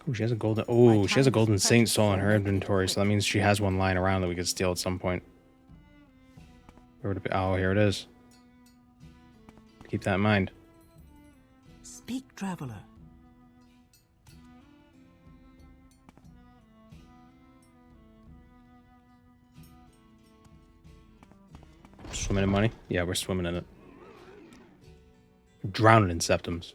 Oh, she has a golden. Oh, she has a golden saint soul in her inventory, so that means she has one lying around that we could steal at some point. Where would it be? Oh, here it is. Keep that in mind. Speak, traveler. Swimming in money? Yeah, we're swimming in it. Drowning in septums.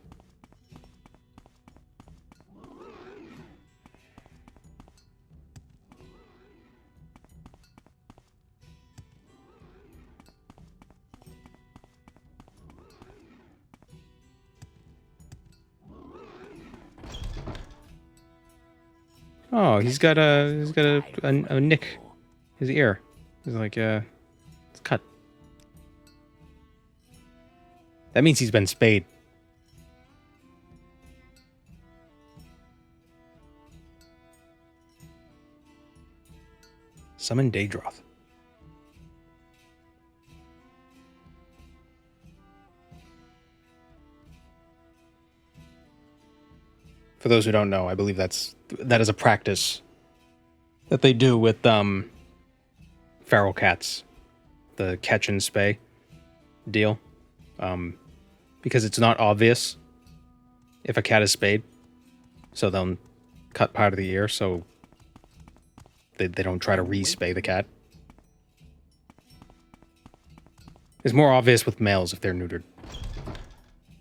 Oh, he's got a nick. His ear. He's like it's cut. That means he's been spayed. Summon Daedroth. For those who don't know, I believe that is a practice that they do with feral cats, the catch and spay deal, because it's not obvious if a cat is spayed, so they'll cut part of the ear so they don't try to re-spay the cat. It's more obvious with males if they're neutered.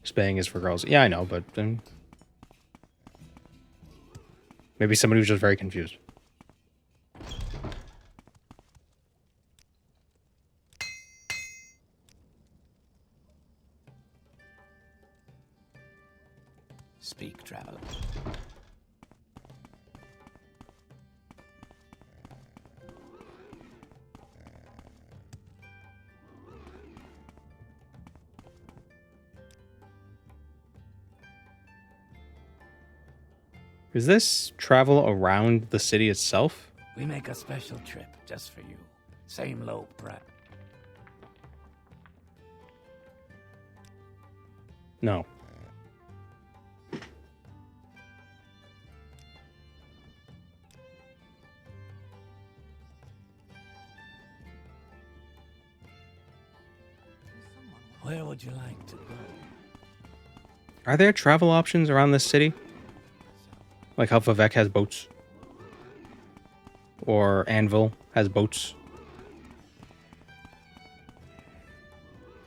Spaying is for girls. Yeah, I know, but then maybe somebody was just very confused. Speak, traveler. Is this travel around the city itself? We make a special trip just for you. Same low price. No. Where would you like to go? Are there travel options around this city? Like how Vivek has boats? Or Anvil has boats?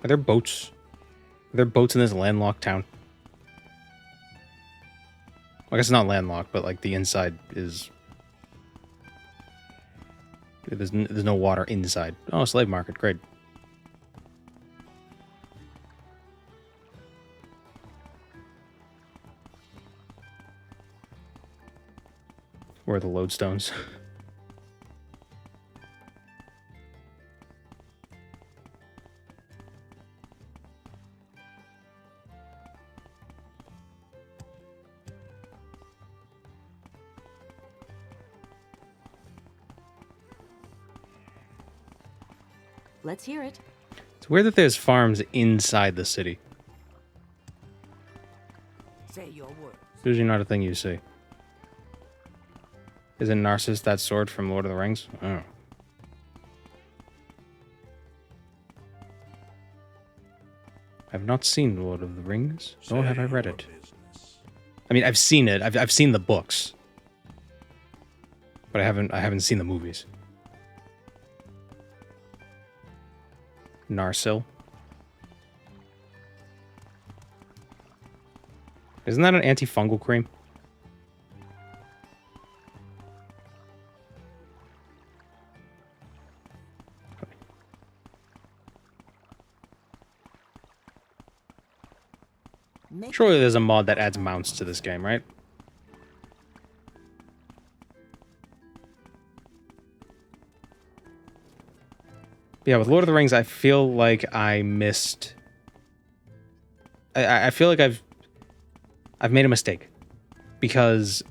Are there boats? Are there boats in this landlocked town? I guess it's not landlocked, but like the inside is... There's no water inside. Oh, slave market, great. Where are the lodestones? Let's hear it. It's weird that there's farms inside the city. Say your words. Usually not a thing you see. Isn't Narsis that sword from Lord of the Rings? Oh. I've not seen Lord of the Rings, nor have I read it. I mean, I've seen it. I've seen the books, but I haven't seen the movies. Narsil. Isn't that an antifungal cream? Surely there's a mod that adds mounts to this game, right? Yeah, with Lord of the Rings, I feel like I missed... I feel like I've made a mistake. Because...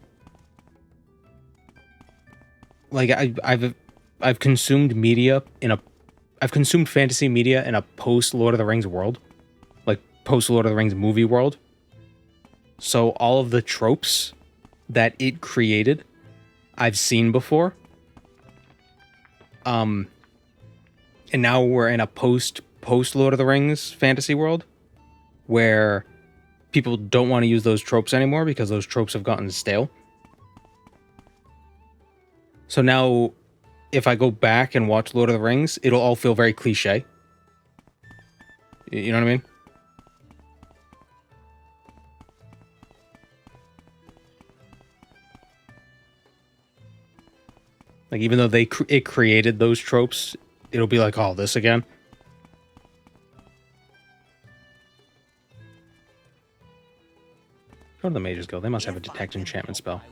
Like, I've consumed media in a... I've consumed fantasy media in a post-Lord of the Rings world. Like, post-Lord of the Rings movie world. So all of the tropes that it created, I've seen before. And now we're in a post Lord of the Rings fantasy world where people don't want to use those tropes anymore because those tropes have gotten stale. So now if I go back and watch Lord of the Rings, it'll all feel very cliche. You know what I mean? Like, even though it created those tropes, it'll be like, oh, this again? Go to the Mages Guild. They must have a detect enchantment spell.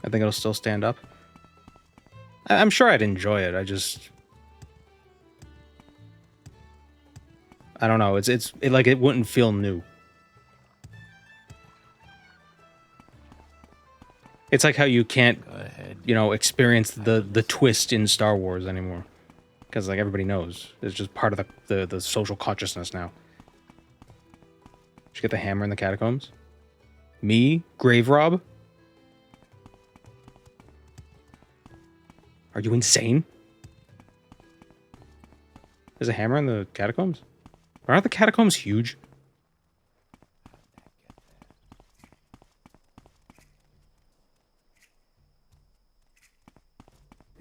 I think it'll still stand up. I'm sure I'd enjoy it. I don't know. It's like it wouldn't feel new. It's like how you can't, experience the twist in Star Wars anymore. Because, like, everybody knows. It's just part of the social consciousness now. Did you get the hammer in the catacombs? Me? Grave Rob? Are you insane? There's a hammer in the catacombs? Aren't the catacombs huge?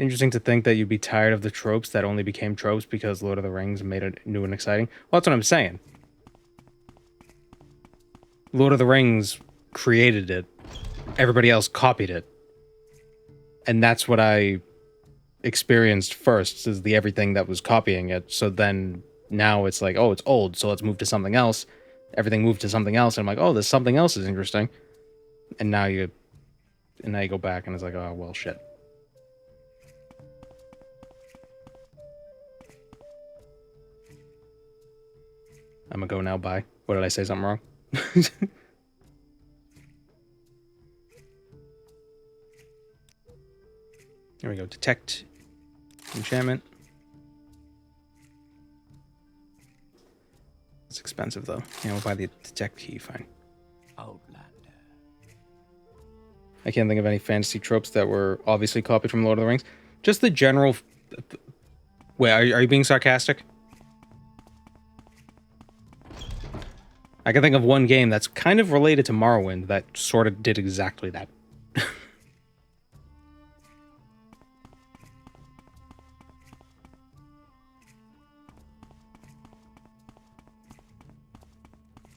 Interesting to think that you'd be tired of the tropes that only became tropes because Lord of the Rings made it new and exciting. Well, that's what I'm saying. Lord of the Rings created it. Everybody else copied it. And that's what I experienced first, is the everything that was copying it. So then now it's like, oh, it's old, so let's move to something else. Everything moved to something else, and I'm like, oh, this something else is interesting. And now you go back and it's like, oh, well, shit. I'm gonna go now, bye. What, did I say something wrong? Here we go, detect enchantment. It's expensive though. Yeah, we'll buy the detect key, fine. Outlander. I can't think of any fantasy tropes that were obviously copied from Lord of the Rings. Just the general... Wait, are you being sarcastic? I can think of one game that's kind of related to Morrowind that sort of did exactly that.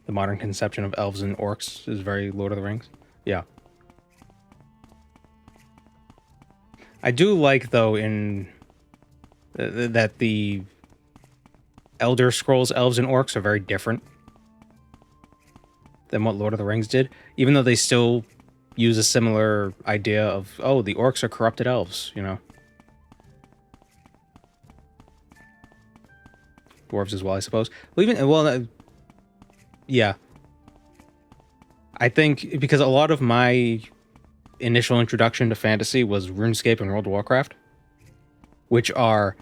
The modern conception of elves and orcs is very Lord of the Rings. Yeah. I do like, though, in that the Elder Scrolls elves and orcs are very different than what Lord of the Rings did, even though they still use a similar idea of, oh, the orcs are corrupted elves, you know. Dwarves as well, I suppose. Yeah. I think because a lot of my initial introduction to fantasy was RuneScape and World of Warcraft, which are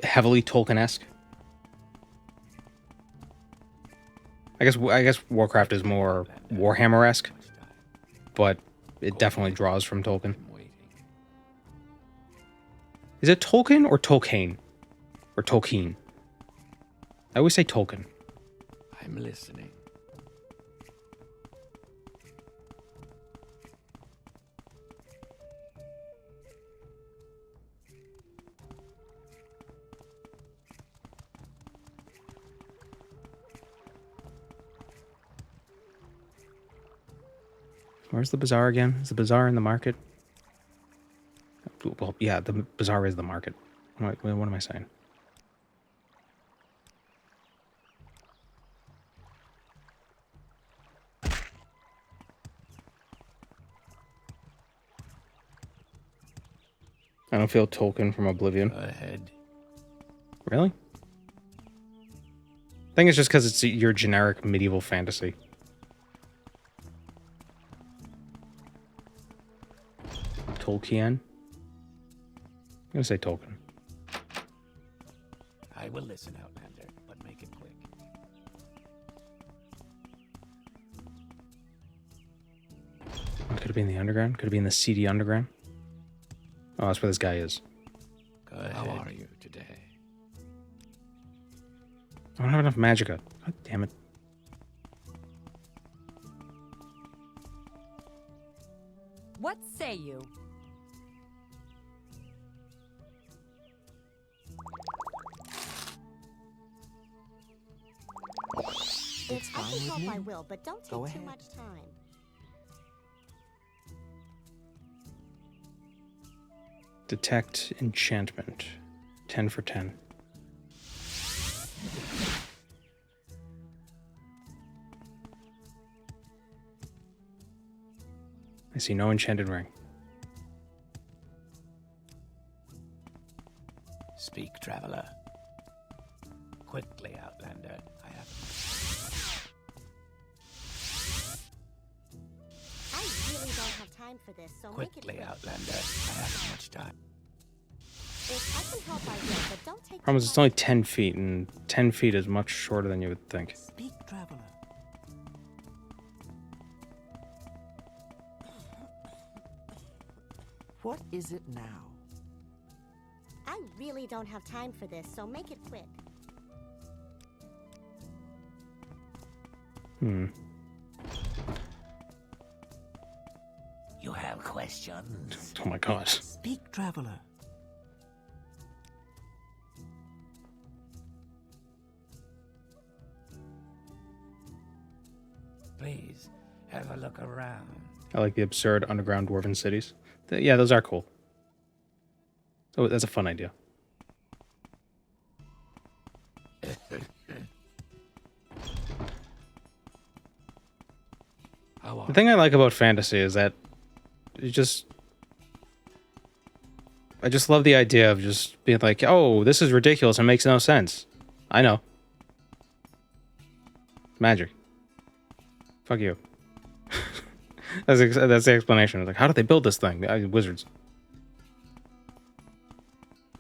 heavily Tolkien-esque. I guess Warcraft is more Warhammer-esque, but it definitely draws from Tolkien. Is it Tolkien or Tolkien? Or Tolkien? I always say Tolkien. I'm listening. Where's the bazaar again? Is the bazaar in the market? Well, yeah, the bazaar is the market. What am I saying? I don't feel Tolkien from Oblivion. Go ahead. Really? I think it's just because it's your generic medieval fantasy. Tolkien? I'm gonna say Tolkien. I will listen, Outlander, but make it quick. Could it be in the underground? Could it be in the seedy underground? Oh, that's where this guy is. Go ahead. How are you today? I don't have enough magicka. God damn it. What say you? If I can help, I will, but don't take too much time. Detect enchantment. 10 for 10. I see no enchanted ring. Speak, traveler. Quickly, Outlander. I have... I really don't have time for this, so make it Quickly, quick. Outlander. I haven't much time. If I can help, I will, but don't take Problem is, it's only 10 feet, and 10 feet is much shorter than you would think. Speak, traveler. What is it now? I really don't have time for this, so make it quick. You have questions? Oh my god. Speak, traveler. Please, have a look around. I like the absurd underground dwarven cities. Yeah, those are cool. So that's a fun idea. The thing I like about fantasy is that I just love the idea of just being like, oh, this is ridiculous and makes no sense. I know. Magic. Fuck you. that's the explanation. Like, how did they build this thing? Wizards.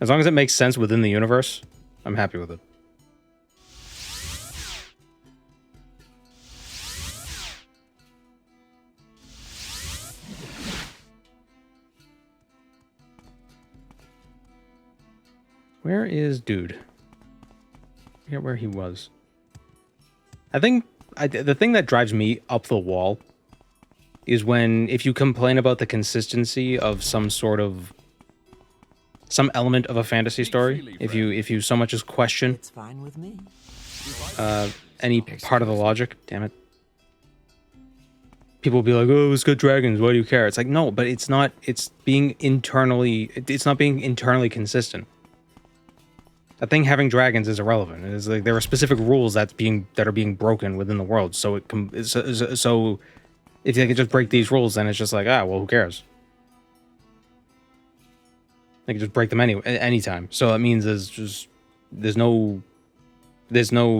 As long as it makes sense within the universe, I'm happy with it. Where is dude? I forget where he was. I think the thing that drives me up the wall is if you complain about the consistency of some element of a fantasy story. If you so much as question It's fine with me. any part of the logic, damn it. People will be like, oh, it's got dragons, why do you care? It's like, no, but it's not being internally consistent. A thing having dragons is irrelevant. It's like there are specific rules that are being broken within the world. So so if they could just break these rules, then it's just like, well, who cares? They can just break them anytime. So that means there's no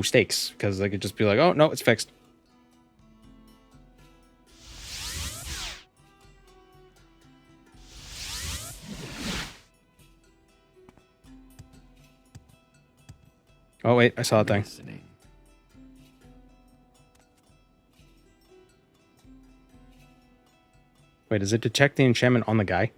stakes because they could just be like, oh no, it's fixed. Oh wait, I saw a thing. Wait, does it detect the enchantment on the guy?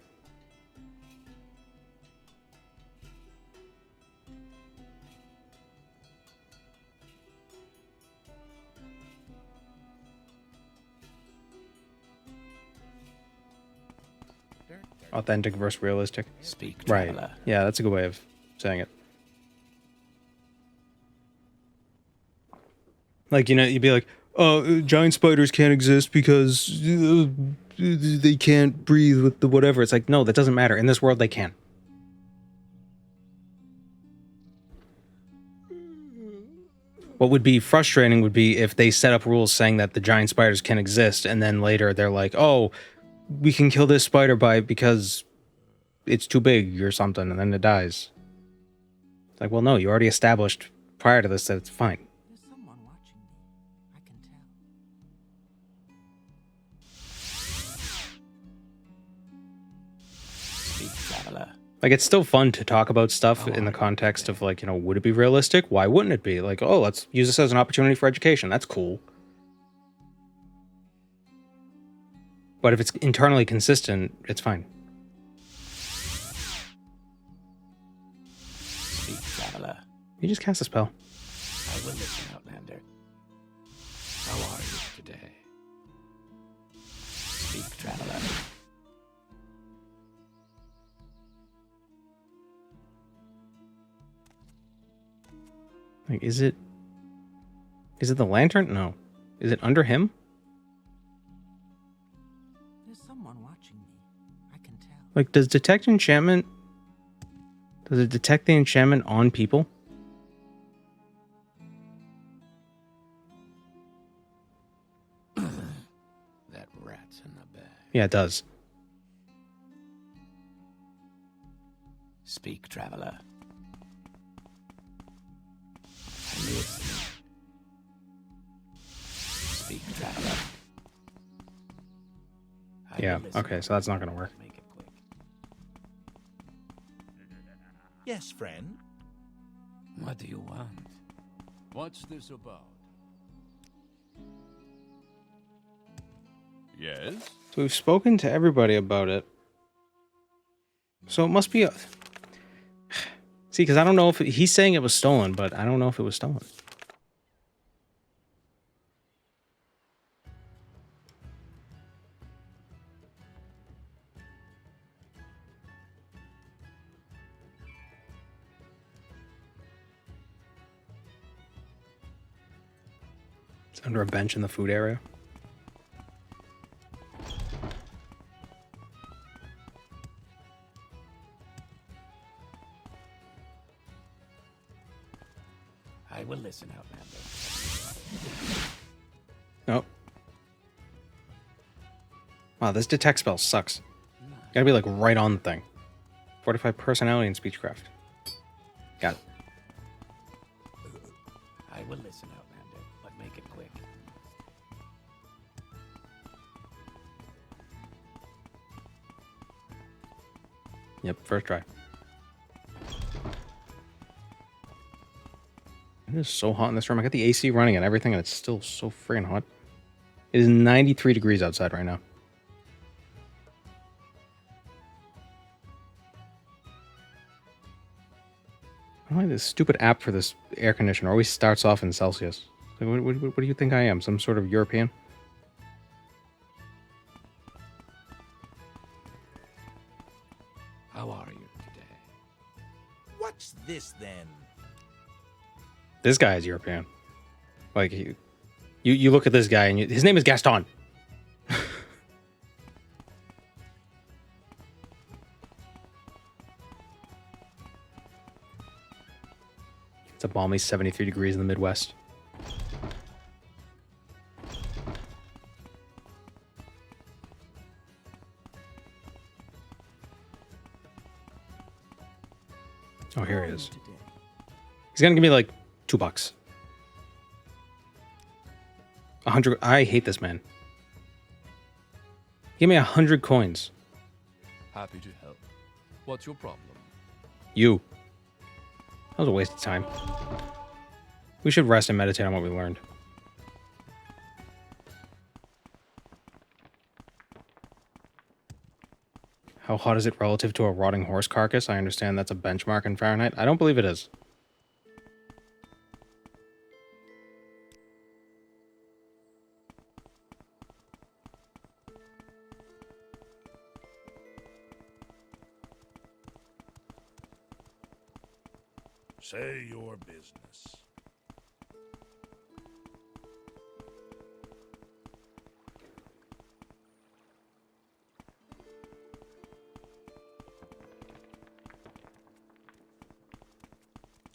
Authentic versus realistic. Speak, right. traveler. Yeah, that's a good way of saying it. Like, you'd be like, oh, giant spiders can't exist because they can't breathe with the whatever. It's like, no, that doesn't matter. In this world, they can. What would be frustrating would be if they set up rules saying that the giant spiders can exist, and then later they're like, oh, we can kill this spider because it's too big or something, and then it dies. It's like, well, no, you already established prior to this that it's fine. There's someone watching me. I can tell. Speak, traveler. Like, it's still fun to talk about stuff in the context of, like, would it be realistic? Why wouldn't it be? Like, oh, let's use this as an opportunity for education. That's cool. But if it's internally consistent, it's fine. Speak, traveler. You just cast a spell. I will listen, Outlander. How are you today? Speak, traveler. Like, is it the lantern? No. Is it under him? There's someone watching me. I can tell. Like, does it detect the enchantment on people? That rat's in the bag. Yeah, it does. Speak, traveler. I'm listening. Speak, traveler. Yeah, okay, so that's not gonna work. Make it quick. Yes, friend. What do you want? What's this about? Yes? So we've spoken to everybody about it. So it must be a... See, because I don't know if... He's saying it was stolen, but I don't know if it was stolen. It's under a bench in the food area. I will listen, Outlander. Nope. Wow, this detect spell sucks. Gotta be like right on the thing. 45 personality and speechcraft. Got it. I will listen, Outlander, but make it quick. Yep, first try. It is so hot in this room. I got the AC running and everything, and it's still so freaking hot. It is 93 degrees outside right now. I don't like this stupid app for this air conditioner. Always starts off in Celsius. Like, what do you think I am? Some sort of European? How are you today? What's this then? This guy is European. Like, you look at this guy and his name is Gaston. It's a balmy 73 degrees in the Midwest. Oh, here he is. He's gonna give me like $2. 100. I hate this man. Give me 100 coins. Happy to help. What's your problem? You. That was a waste of time. We should rest and meditate on what we learned. How hot is it relative to a rotting horse carcass? I understand that's a benchmark in Fahrenheit. I don't believe it is. Say your business.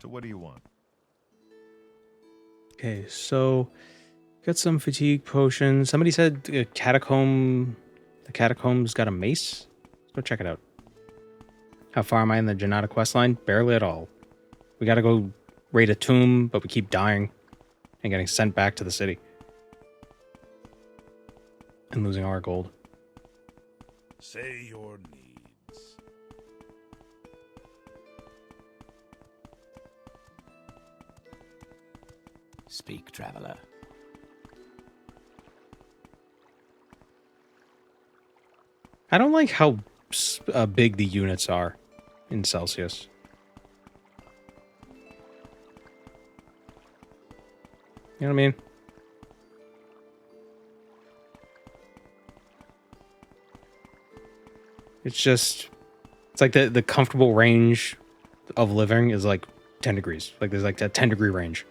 So what do you want? Okay, so got some fatigue potions. Somebody said Catacomb. The Catacomb's got a mace. Let's go check it out. How far am I in the Jandi Questline? Barely at all. We gotta go raid a tomb, but we keep dying and getting sent back to the city. And losing all our gold. Say your needs. Speak, traveler. I don't like how big the units are in Celsius. You know what I mean? It's just, it's like the comfortable range of living is like 10 degrees. Like there's like a 10 degree range.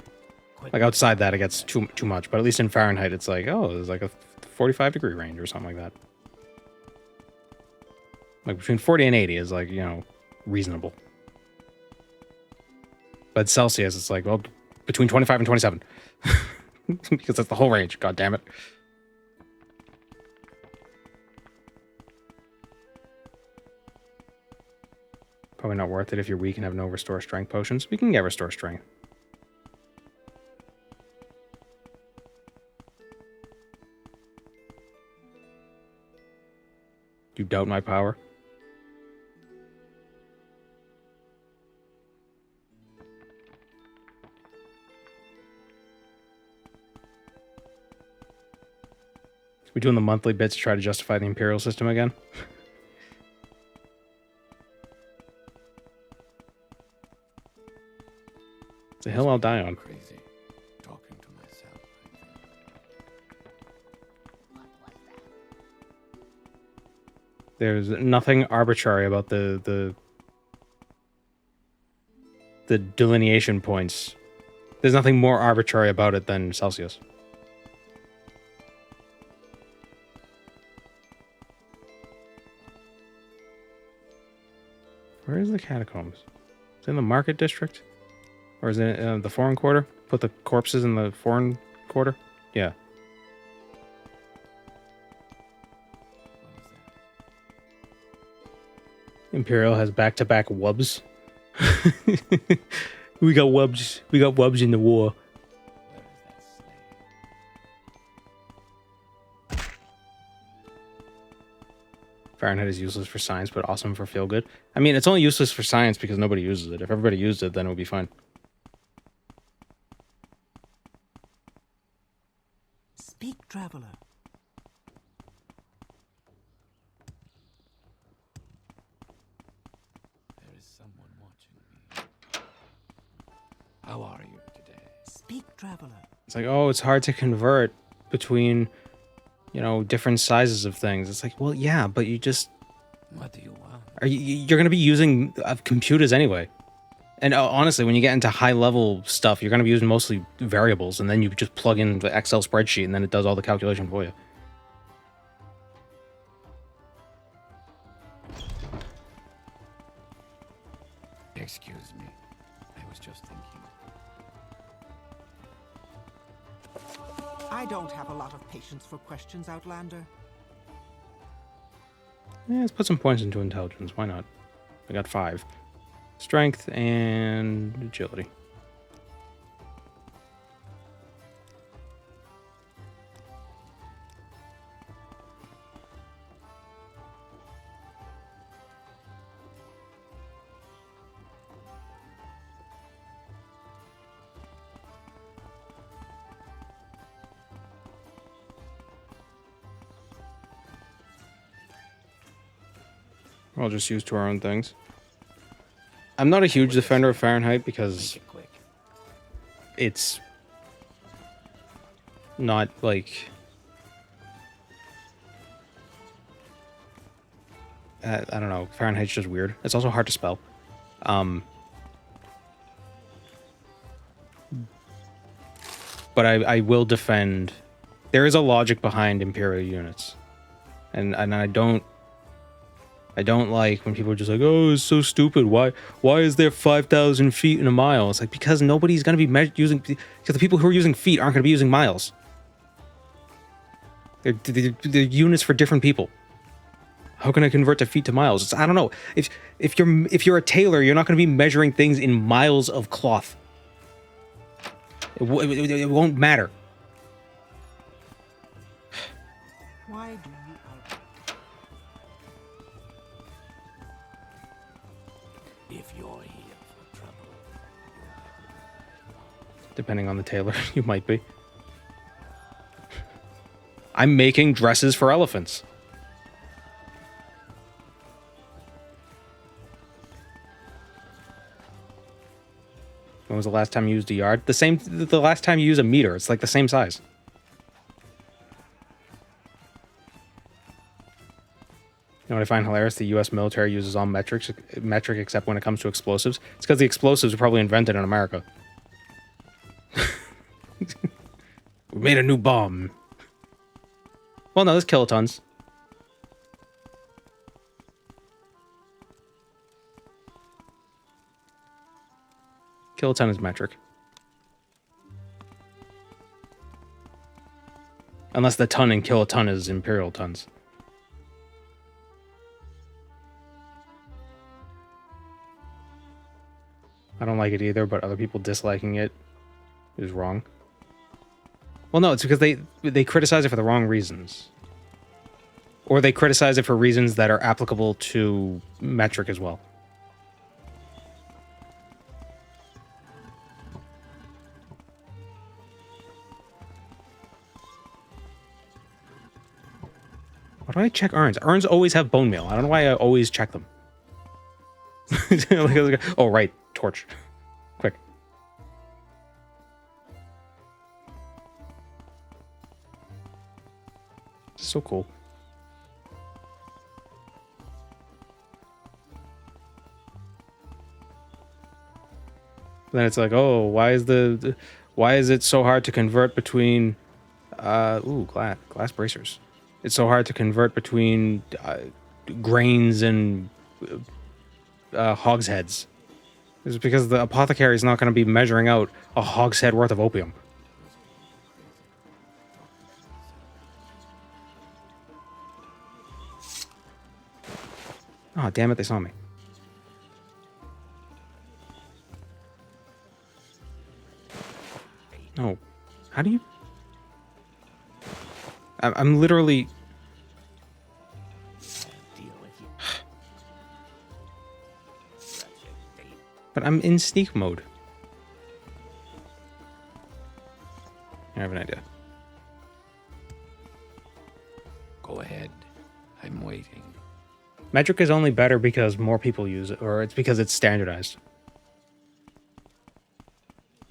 Like outside that it gets too much, but at least in Fahrenheit it's like, oh, there's like a 45 degree range or something like that. Like between 40 and 80 is like, you know, reasonable. But Celsius it's like, well, between 25 and 27. Because that's the whole range, god damn it. Probably not worth it if you're weak and have no restore strength potions. We can get restore strength. You doubt my power? We doing the monthly bits to try to justify the Imperial system again? It's a hill I'll die on. Crazy. Talking to myself. There's nothing arbitrary about the delineation points. There's nothing more arbitrary about it than Celsius. Where is the catacombs? Is it in the market district? Or is it the foreign quarter? Put the corpses in the foreign quarter? Yeah. Imperial has back-to-back wubs. We got wubs. We got wubs in the war. Fahrenheit is useless for science, but awesome for feel good. I mean, it's only useless for science because nobody uses it. If everybody used it, then it would be fine. Speak, traveler. There is someone watching me. How are you today? Speak, traveler. It's like, oh, it's hard to convert between, you know, different sizes of things. It's like, well, yeah, but you just... What do you want? You're going to be using computers anyway. And honestly, when you get into high-level stuff, you're going to be using mostly variables, and then you just plug in the Excel spreadsheet, and then it does all the calculation for you. Excuse me. I was just thinking. I don't have a lot of patience for questions, Outlander. Yeah, let's put some points into intelligence. Why not? I got 5. Strength and agility. I'll just use to our own things. I'm not a huge defender of Fahrenheit because it's not like I don't know. Fahrenheit's just weird. It's also hard to spell. But I will defend. There is a logic behind Imperial units, and I don't like when people are just like, oh, it's so stupid. Why is there 5,000 feet in a mile? It's like, because nobody's going to be using... Because the people who are using feet aren't going to be using miles. They're units for different people. How can I convert to feet to miles? I don't know. If you're a tailor, you're not going to be measuring things in miles of cloth. It won't matter. Why do you... If you're here for trouble, Depending on the tailor, you might be. I'm making dresses for elephants. When was the last time you used a yard? The last time you use a meter. It's like the same size. You know what I find hilarious? The U.S. military uses all metric except when it comes to explosives. It's because the explosives were probably invented in America. We made a new bomb. Well, no, there's kilotons. Kiloton is metric. Unless the ton in kiloton is imperial tons. I don't like it either, but other people disliking it is wrong. Well, no, it's because they criticize it for the wrong reasons. Or they criticize it for reasons that are applicable to metric as well. Why do I check urns? Urns always have bone meal. I don't know why I always check them. Oh, right. Torch. Quick. So cool. Then it's like, oh, why is it so hard to convert between glass bracers. It's so hard to convert between grains and hogsheads. It's because the apothecary is not going to be measuring out a hogshead worth of opium. Oh, damn it, they saw me. No. How do you... I'm literally... But I'm in sneak mode. I have an idea. Go ahead. I'm waiting. Metric is only better because more people use it, or it's because it's standardized.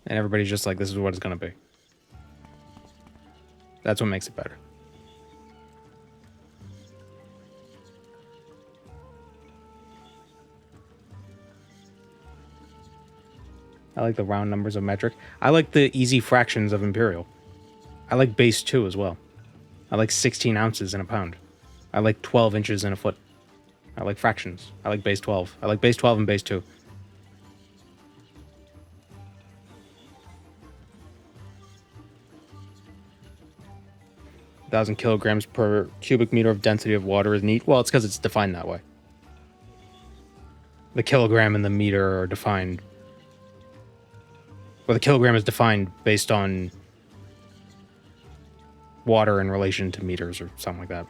And everybody's just like, this is what it's going to be. That's what makes it better. I like the round numbers of metric. I like the easy fractions of imperial. I like base 2 as well. I like 16 ounces in a pound. I like 12 inches in a foot. I like fractions. I like base 12. I like base 12 and base 2. Thousand kilograms per cubic meter of density of water is neat. Well, it's because it's defined that way. The kilogram and the meter are defined. Well, the kilogram is defined based on water in relation to meters or something like that.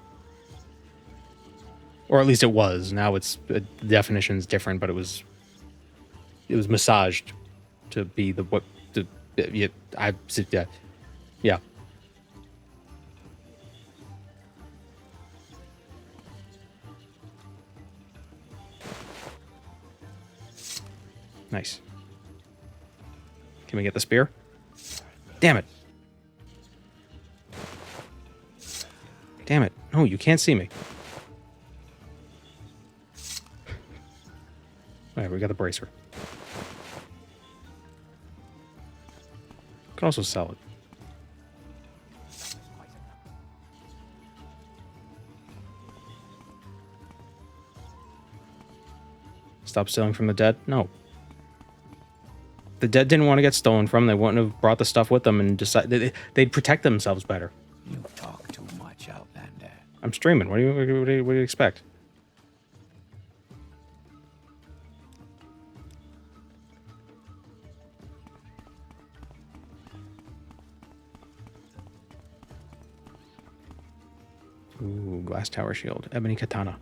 Or at least it was. Now it's the definition's different, but it was massaged to be the what the yeah. Nice. Can we get the spear? Damn it. Damn it. No, you can't see me. Alright, we got the bracer. Could also sell it. Stop stealing from the dead? No. The dead didn't want to get stolen from. They wouldn't have brought the stuff with them and decided they'd protect themselves better. You talk too much, Outlander. I'm streaming. What do you expect? Ooh, glass tower shield. Ebony katana.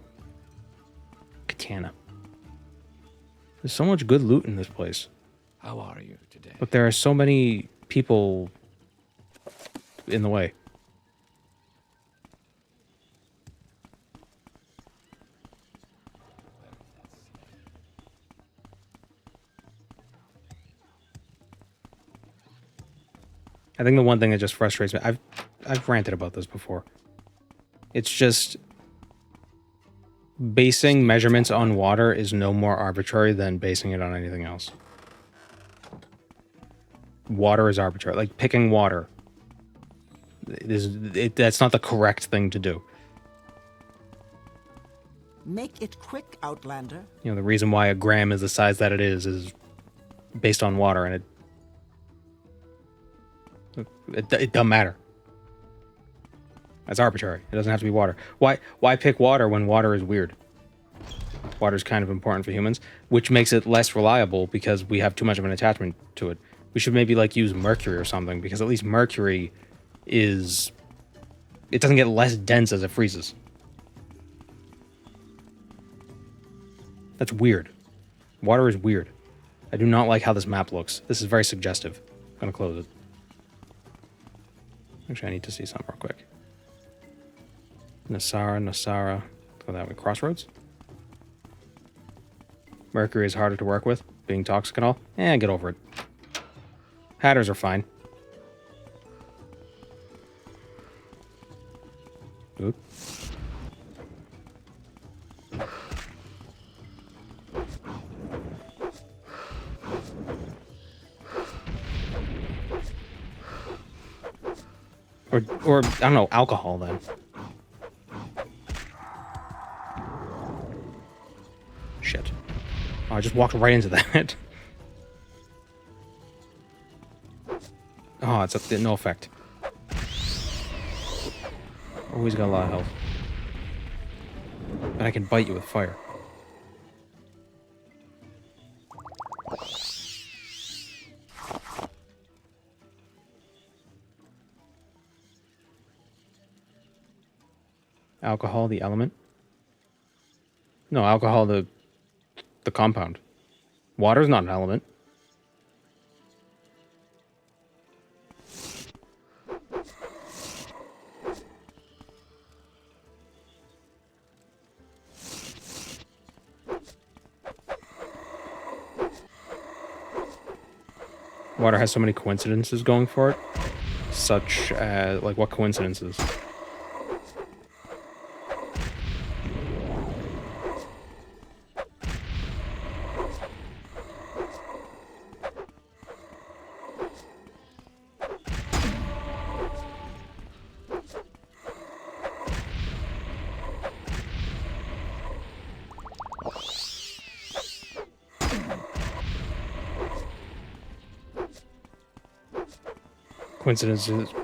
Katana. There's so much good loot in this place. How are you today? But there are so many people in the way. I think the one thing that just frustrates me, I've ranted about this before. It's just basing measurements on water is no more arbitrary than basing it on anything else. Water is arbitrary. Like picking water. That's not the correct thing to do. Make it quick, Outlander. You know, the reason why a gram is the size that it is based on water, and it doesn't matter. That's arbitrary. It doesn't have to be water. Why pick water when water is weird? Water is kind of important for humans, which makes it less reliable because we have too much of an attachment to it. We should maybe like use mercury or something, because at least mercury it doesn't get less dense as it freezes. That's weird. Water is weird. I do not like how this map looks. This is very suggestive. I'm gonna close it. Actually, I need to see something real quick. Nasara. Go that way. Crossroads? Mercury is harder to work with, being toxic and all. Get over it. Hatters are fine. Oop. Or I don't know, alcohol then. Shit. Oh, I just walked right into that. Oh, it's up no effect. Oh, he's got a lot of health. And I can bite you with fire. Alcohol, the element? No, alcohol, the compound. Water's not an element. Water has so many coincidences going for it. Such as, like, what coincidences?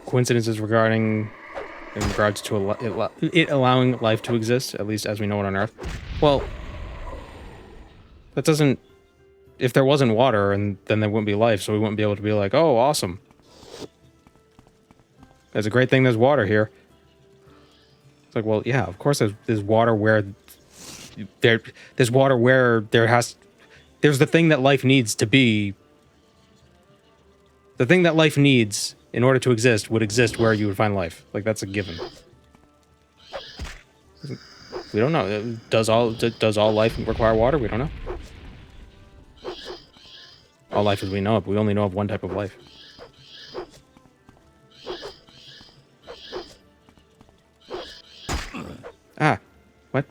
Coincidences regarding in regards to it allowing life to exist, at least as we know it on Earth. Well, that doesn't. If there wasn't water, and then there wouldn't be life, so we wouldn't be able to be like, "Oh, awesome! It's a great thing there's water here." It's like, well, yeah, of course there's water where there's water where there's the thing that life needs to be. The thing that life needs in order to exist would exist where you would find life. Like, that's a given. We don't know. Does all life require water? We don't know. All life as we know it, we only know of one type of life. Ah, what?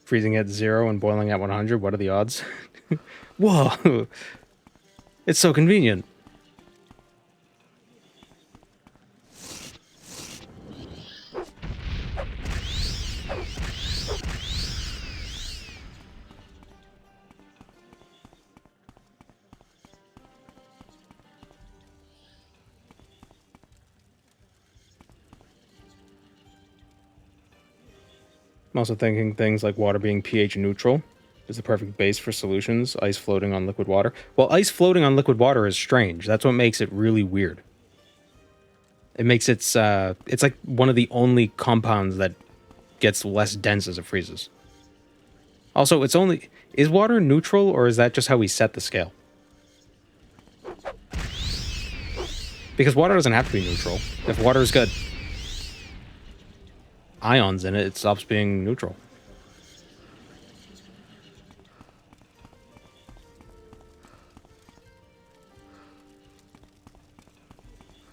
Freezing at 0 and boiling at 100. What are the odds? Whoa! It's so convenient. I'm also thinking things like water being pH neutral is the perfect base for solutions. Ice floating on liquid water. Well, ice floating on liquid water is strange. That's what makes it really weird. It makes it's like one of the only compounds that gets less dense as it freezes. Also, is water neutral, or is that just how we set the scale? Because water doesn't have to be neutral. If water's got ions in it, it stops being neutral.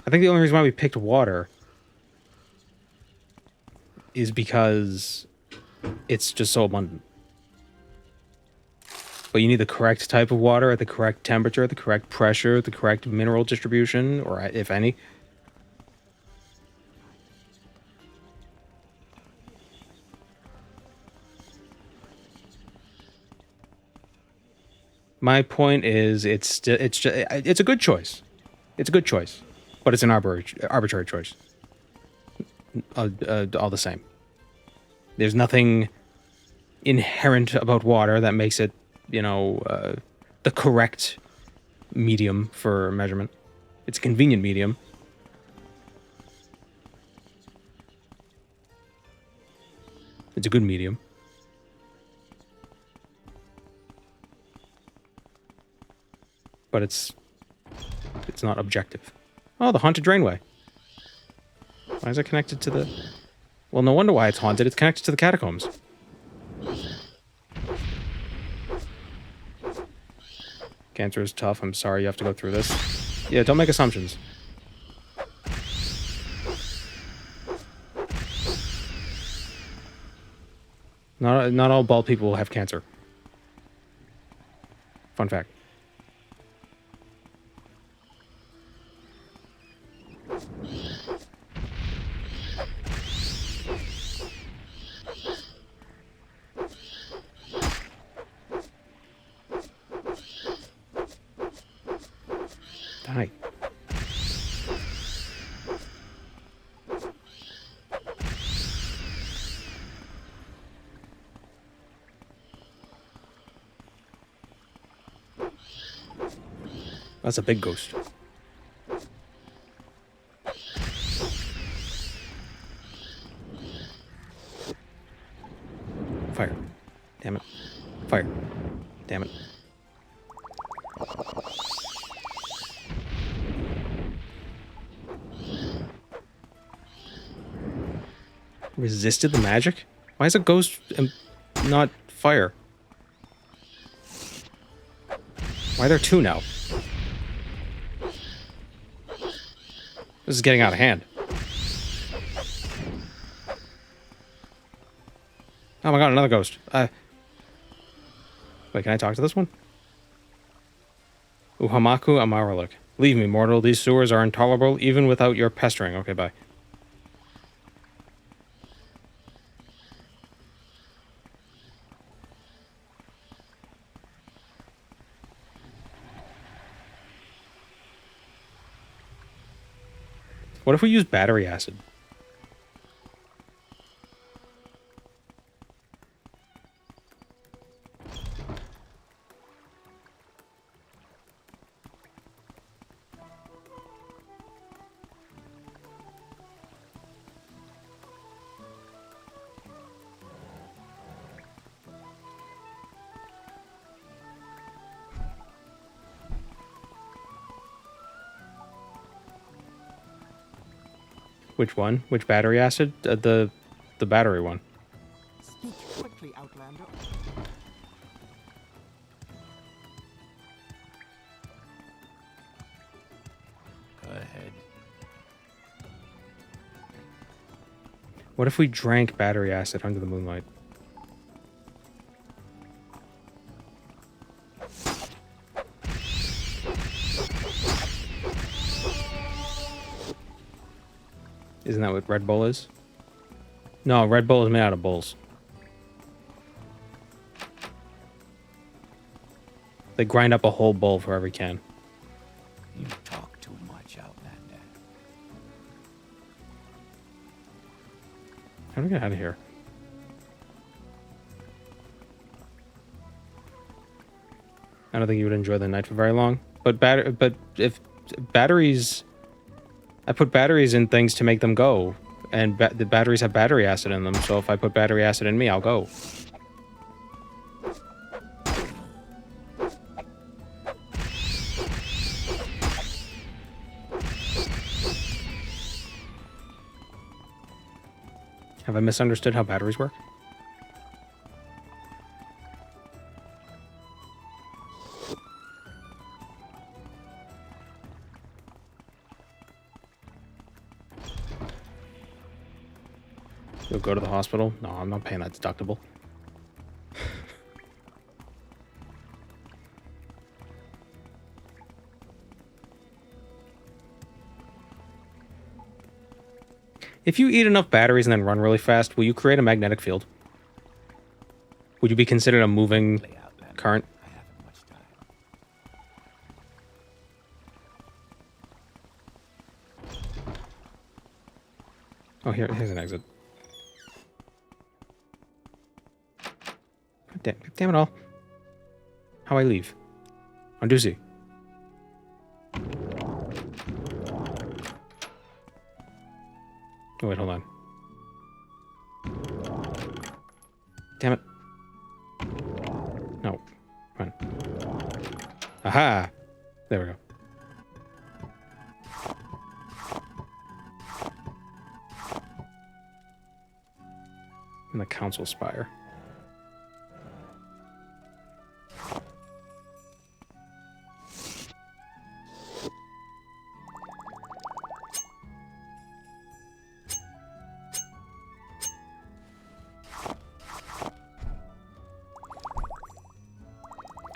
I think the only reason why we picked water is because it's just so abundant. But you need the correct type of water at the correct temperature, the correct pressure, the correct mineral distribution, or if any. My point is, it's a good choice. It's a good choice, but it's an arbitrary choice. All the same. There's nothing inherent about water that makes it, the correct medium for measurement. It's a convenient medium. It's a good medium. But it's not objective. Oh, the haunted drainway. Why is it connected to the... Well, no wonder why it's haunted. It's connected to the catacombs. Cancer is tough. I'm sorry you have to go through this. Yeah, don't make assumptions. Not all bald people have cancer. Fun fact. Die. That's a big ghost. Fire. Damn it. Fire. Damn it. Resisted the magic? Why is a ghost not fire? Why are there two now? This is getting out of hand. Oh my god, another ghost. Wait, can I talk to this one? Uhamaku Amaraluk. Leave me, mortal. These sewers are intolerable, even without your pestering. Okay, bye. What if we use battery acid? Which one? Which battery acid? The battery one. Speak quickly, Outlander. Go ahead. What if we drank battery acid under the moonlight? Isn't that what Red Bull is? No, Red Bull is made out of bulls. They grind up a whole bull for every can. You talk too much, Outlander. How do we get out of here? I don't think you would enjoy the night for very long. But if batteries... I put batteries in things to make them go. And the batteries have battery acid in them, so if I put battery acid in me, I'll go. Have I misunderstood how batteries work? You'll go to the hospital? No, I'm not paying that deductible. If you eat enough batteries and then run really fast, will you create a magnetic field? Would you be considered a moving current? Oh, here's an exit. Damn it all. How I leave? On Doozy. Oh, wait, hold on. Damn it. No. Run. Aha! There we go. In the council spire.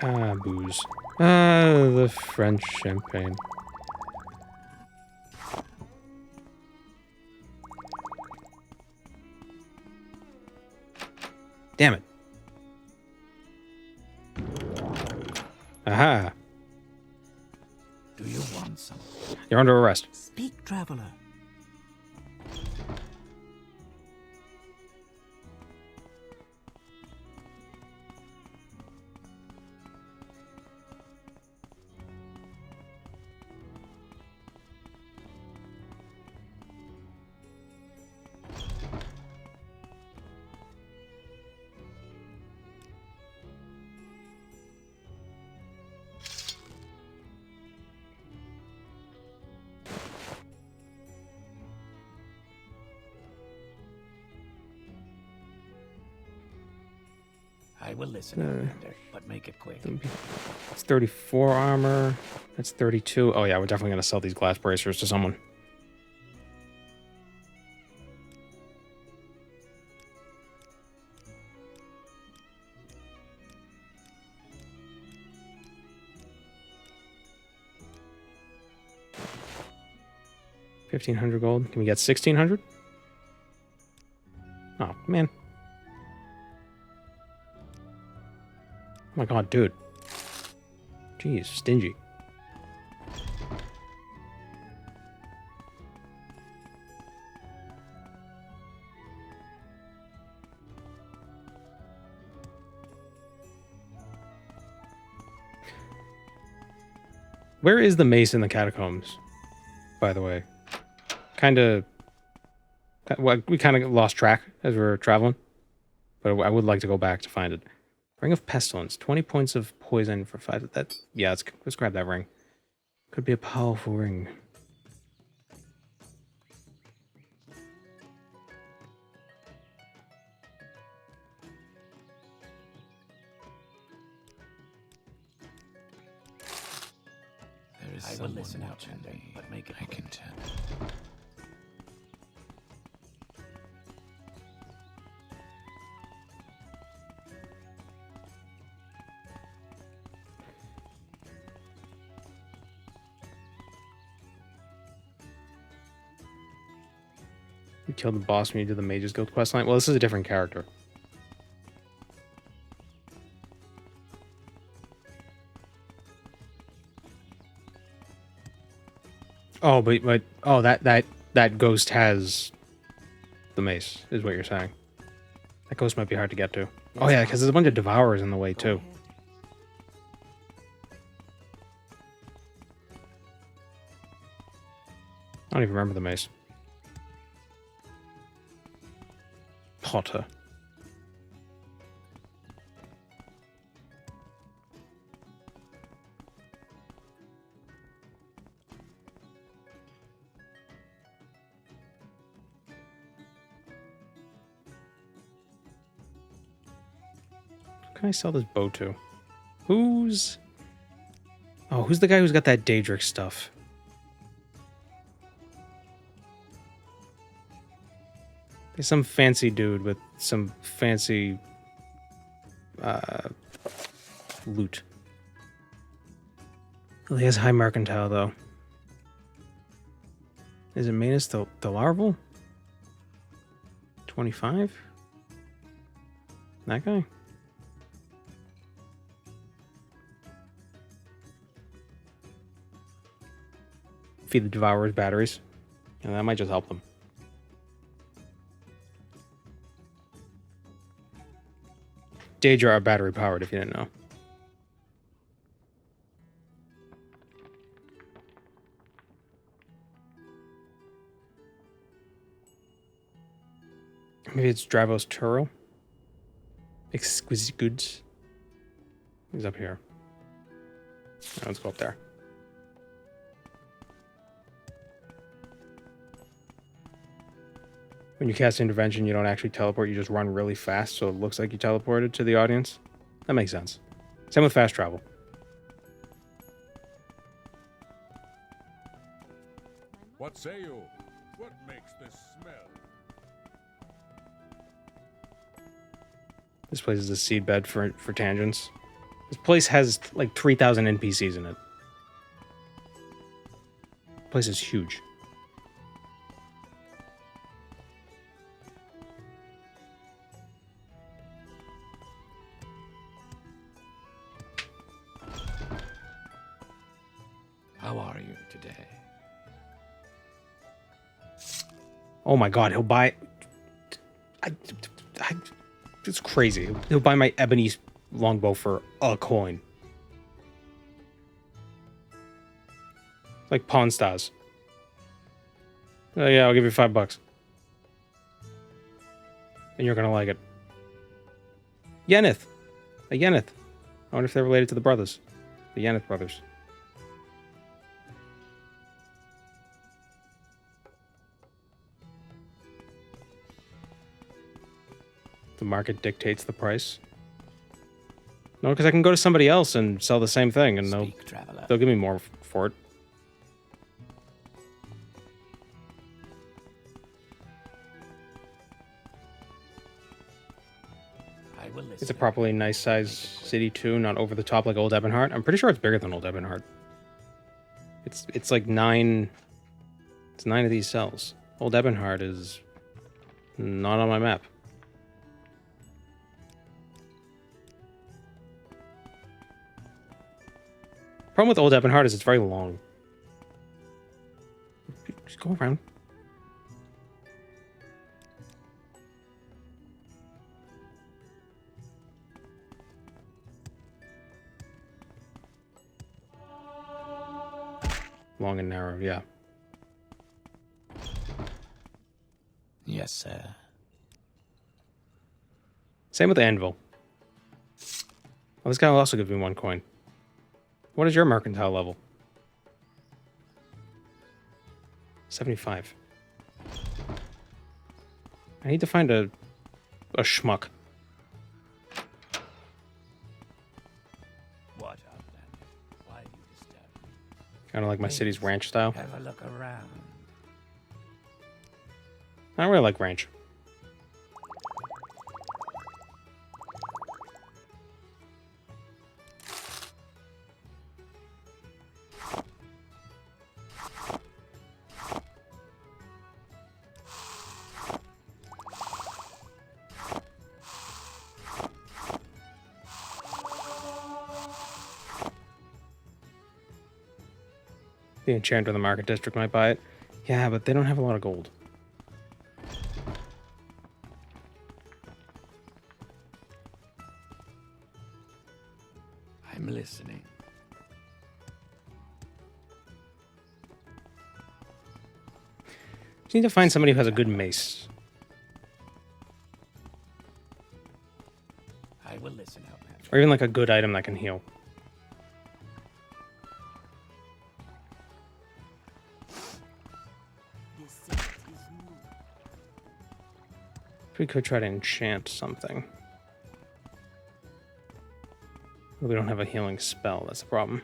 Ah, booze. Ah, the French champagne. Damn it. Aha. Do you want some? You're under arrest. Speak, traveler. I will listen, Outlander, but make it quick. It's 34 armor. That's 32. Oh yeah, we're definitely gonna sell these glass bracers to someone. $1,500 gold. Can we get 1,600? Oh man. Oh my god, dude. Jeez, stingy. Where is the mace in the catacombs, by the way? Well, we kind of lost track as we were traveling, but I would like to go back to find it. Ring of Pestilence, 20 points of poison for 5. Yeah, let's grab that ring. Could be a powerful ring. There is I will listen, Outlander, but make it. I can tell. You killed the boss when you did the Mages Guild questline. Well, this is a different character. Oh, but oh, that ghost has the mace, is what you're saying. That ghost might be hard to get to. Oh yeah, because there's a bunch of devourers in the way too. I don't even remember the mace. Potter. Who can I sell this bow to? Who's the guy who's got that Daedric stuff? There's some fancy dude with some fancy loot. Well, he has high mercantile though. Is it Manus the Larval? 25? That guy? Feed the Devourers batteries. And that might just help them. Daedra are battery powered, if you didn't know. Maybe it's Dravos Turo. Exquisite goods. He's up here. Let's go up there. When you cast intervention, you don't actually teleport, you just run really fast, so it looks like you teleported to the audience. That makes sense. Same with fast travel. What say you? What makes this smell? This place is a seedbed for tangents. This place has like 3,000 NPCs in it. This place is huge. How are you today? Oh my god, he'll buy... it's crazy. He'll buy my ebony longbow for a coin. Like Pawn Stars. Yeah, I'll give you $5. And you're gonna like it. Yeneth! A Yeneth. I wonder if they're related to the brothers. The Yeneth brothers. The market dictates the price. No, because I can go to somebody else and sell the same thing, and they'll give me more for it. It's a properly nice sized city too, not over the top like Old Ebonheart. I'm pretty sure it's bigger than Old Ebonheart. It's like 9. It's 9 of these cells. Old Ebonheart is not on my map. Problem with Old Ebonheart is it's very long. Just go around. Long and narrow, yeah. Yes, sir. Same with the anvil. Well, this guy will also give me 1 coin. What is your mercantile level? 75. I need to find a schmuck. What up, Lander? Why do you disturb me? Kind of like my city's ranch style. Have a look around. I don't really like ranch. The enchanter in the market district might buy it. Yeah, but they don't have a lot of gold. I'm listening. Just need to find somebody who has a good mace. I will listen out, man. Or even like a good item that can heal. We could try to enchant something. But we don't have a healing spell, that's the problem.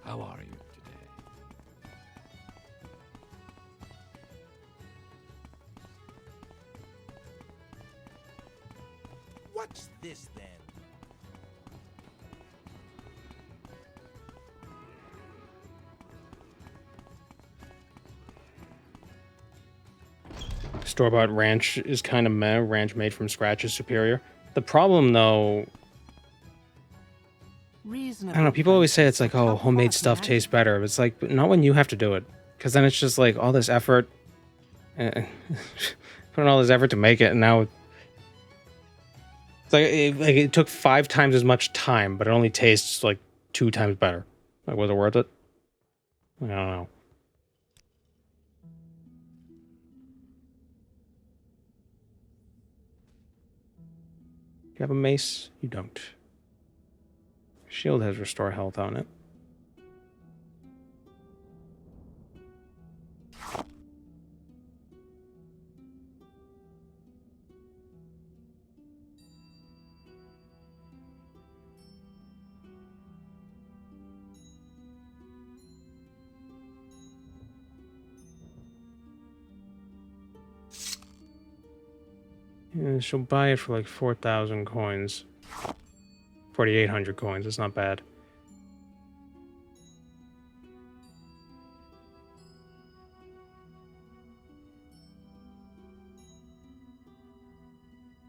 How are you today? What's this then? Store-bought ranch is kind of meh. Ranch made from scratch is superior. The problem, though... I don't know, people always say it's like, oh, homemade stuff tastes better. But it's like, not when you have to do it. Because then it's just like all this effort. Putting all this effort to make it, and now... It's like it took 5 times as much time, but it only tastes like 2 times better. Like, was it worth it? I don't know. You have a mace? You don't. Shield has restore health on it. Yeah, she'll buy it for like 4,000 coins. 4,800 coins, it's not bad.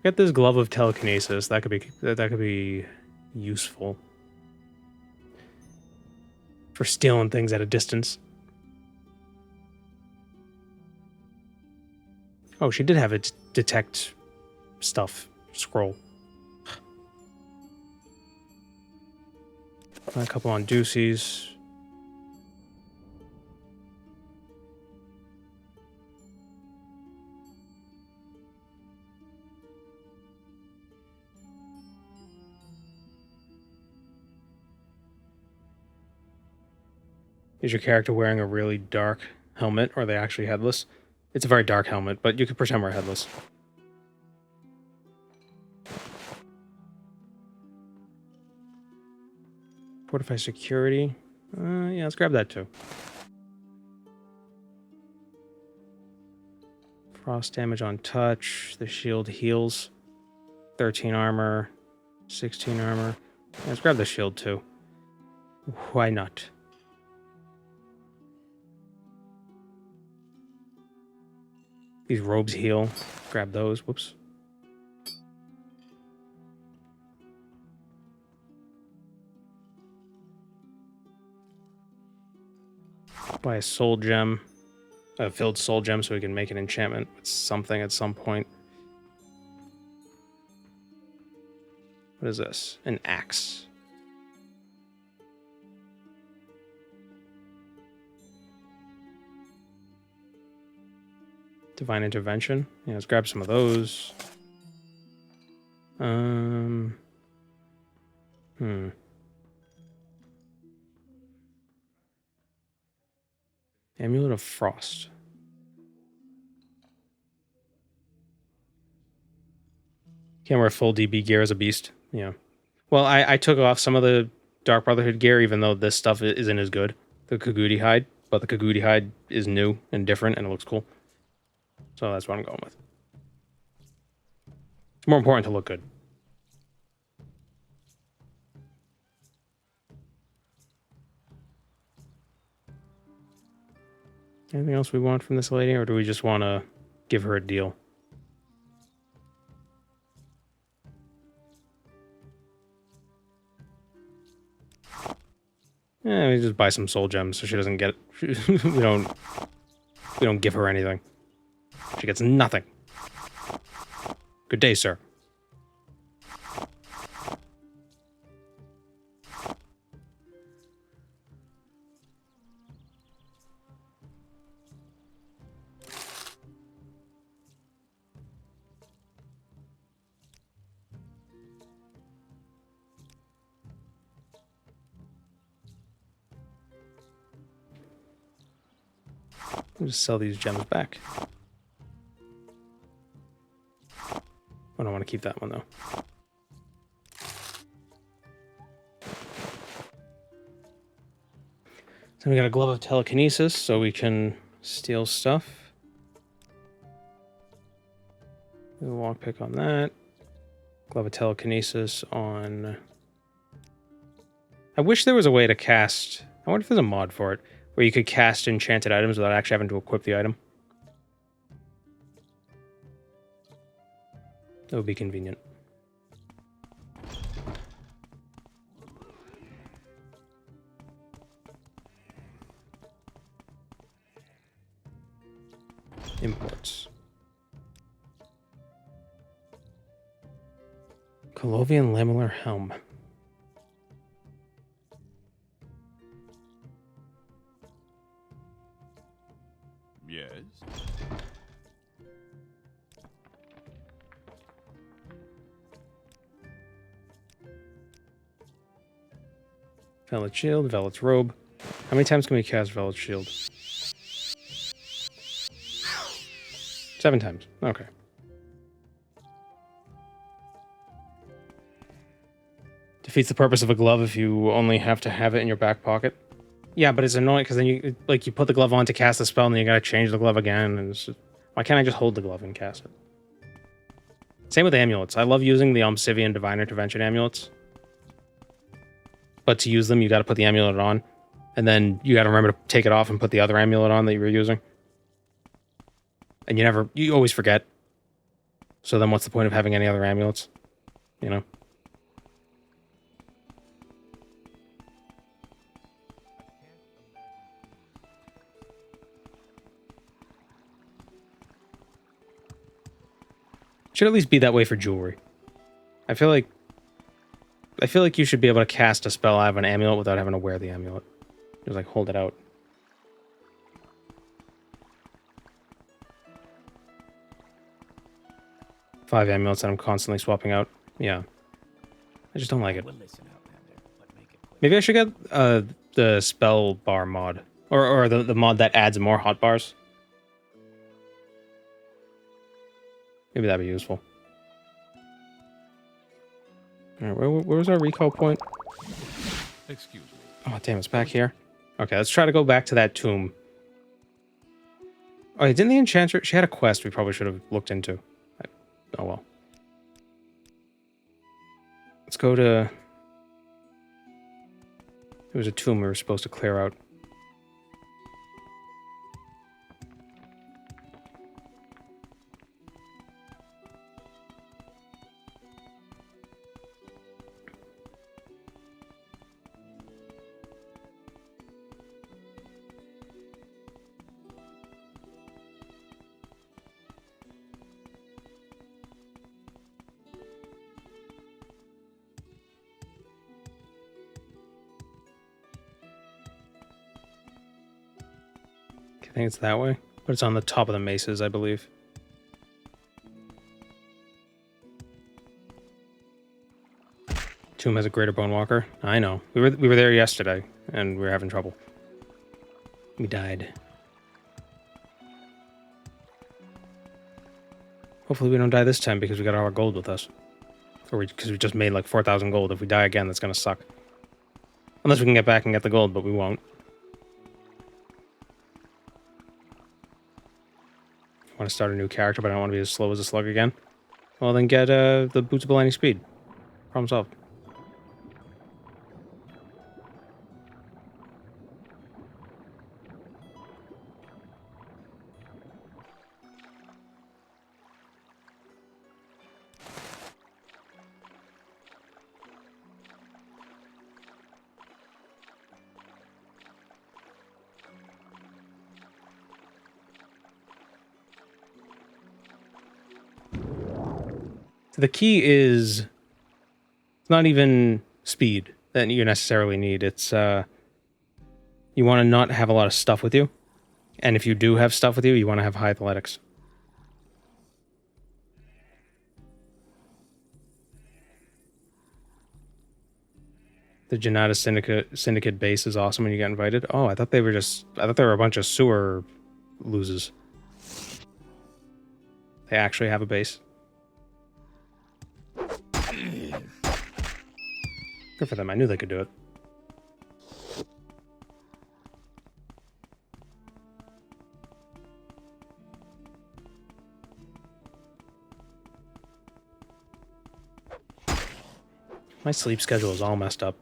Get this glove of telekinesis. That could be useful for stealing things at a distance. Oh, she did have a detect stuff scroll. A couple on Deuces. Is your character wearing a really dark helmet, or are they actually headless? It's a very dark helmet, but you could pretend we're headless. Fortify security. Yeah, let's grab that too. Frost damage on touch. The shield heals. 13 armor. 16 armor. Yeah, let's grab the shield too. Why not? These robes heal. Grab those. Whoops. Buy a soul gem. A filled soul gem so we can make an enchantment with something at some point. What is this? An axe. Divine Intervention. Yeah, let's grab some of those. Amulet of Frost. Can't wear full DB gear as a beast. Yeah. Well, I took off some of the Dark Brotherhood gear, even though this stuff isn't as good. The Kagudi hide. But the Kagudi hide is new and different, and it looks cool. So that's what I'm going with. It's more important to look good. Anything else we want from this lady, or do we just want to give her a deal? Yeah, we just buy some soul gems so she doesn't get. we don't give her anything. She gets nothing. Good day, sir. I'll just sell these gems back. I don't want to keep that one, though. So we got a glove of telekinesis, so we can steal stuff. A lockpick on that. Glove of telekinesis on... I wish there was a way to cast... I wonder if there's a mod for it, where you could cast enchanted items without actually having to equip the item. That would be convenient. Imports. Colovian lamellar helm. Yes. Velvet shield, Velvet's robe. How many times can we cast Velvet's shield? 7 times. Okay. Defeats the purpose of a glove if you only have to have it in your back pocket. Yeah, but it's annoying because then you put the glove on to cast the spell and then you gotta change the glove again. And it's just, why can't I just hold the glove and cast it? Same with amulets. I love using the Obsidian Divine Intervention amulets. But to use them, you got to put the amulet on. And then you got to remember to take it off and put the other amulet on that you were using. And you always forget. So then what's the point of having any other amulets? You know? Should at least be that way for jewelry. I feel like you should be able to cast a spell out of an amulet without having to wear the amulet. Just like hold it out. Five amulets that I'm constantly swapping out. Yeah. I just don't like it. Maybe I should get the spell bar mod. Or the mod that adds more hotbars. Maybe that'd be useful. Alright, where was our recall point? Excuse me. Oh, damn, it's back here. Okay, let's try to go back to that tomb. Oh, didn't the enchanter... She had a quest we probably should have looked into. Oh, well. Let's go to... There was a tomb we were supposed to clear out. I think it's that way, but it's on the top of the mesas, I believe. Tomb has a greater bone walker. I know. We were there yesterday, and we were having trouble. We died. Hopefully we don't die this time because we got all our gold with us. Or because we just made like 4,000 gold. If we die again, that's gonna suck. Unless we can get back and get the gold, but we won't. I want to start a new character, but I don't want to be as slow as a slug again. Well, then get the Boots of Blinding Speed. Problem solved. The key is it's not even speed that you necessarily need. It's you want to not have a lot of stuff with you. And if you do have stuff with you, you want to have high athletics. The Janata Syndicate base is awesome when you get invited. Oh, I thought they were a bunch of sewer losers. They actually have a base. Good for them. I knew they could do it. My sleep schedule is all messed up.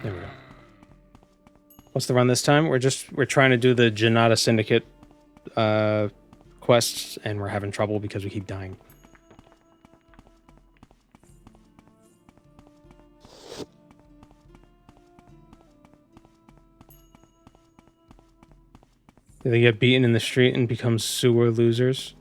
There we go. What's the run this time? We're trying to do the Janata Syndicate quests, and we're having trouble because we keep dying. Do they get beaten in the street and become sewer losers?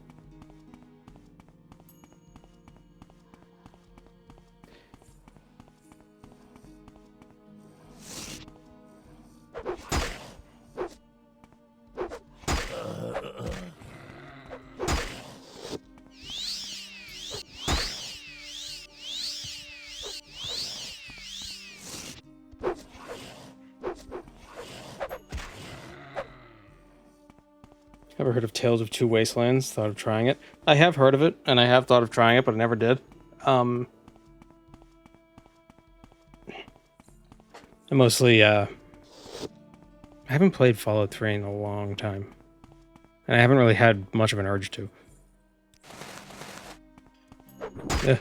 Ever heard of Tales of Two Wastelands? Thought of trying it. I have heard of it, and I have thought of trying it, but I never did. I mostly, I haven't played Fallout 3 in a long time. And I haven't really had much of an urge to. Yeah.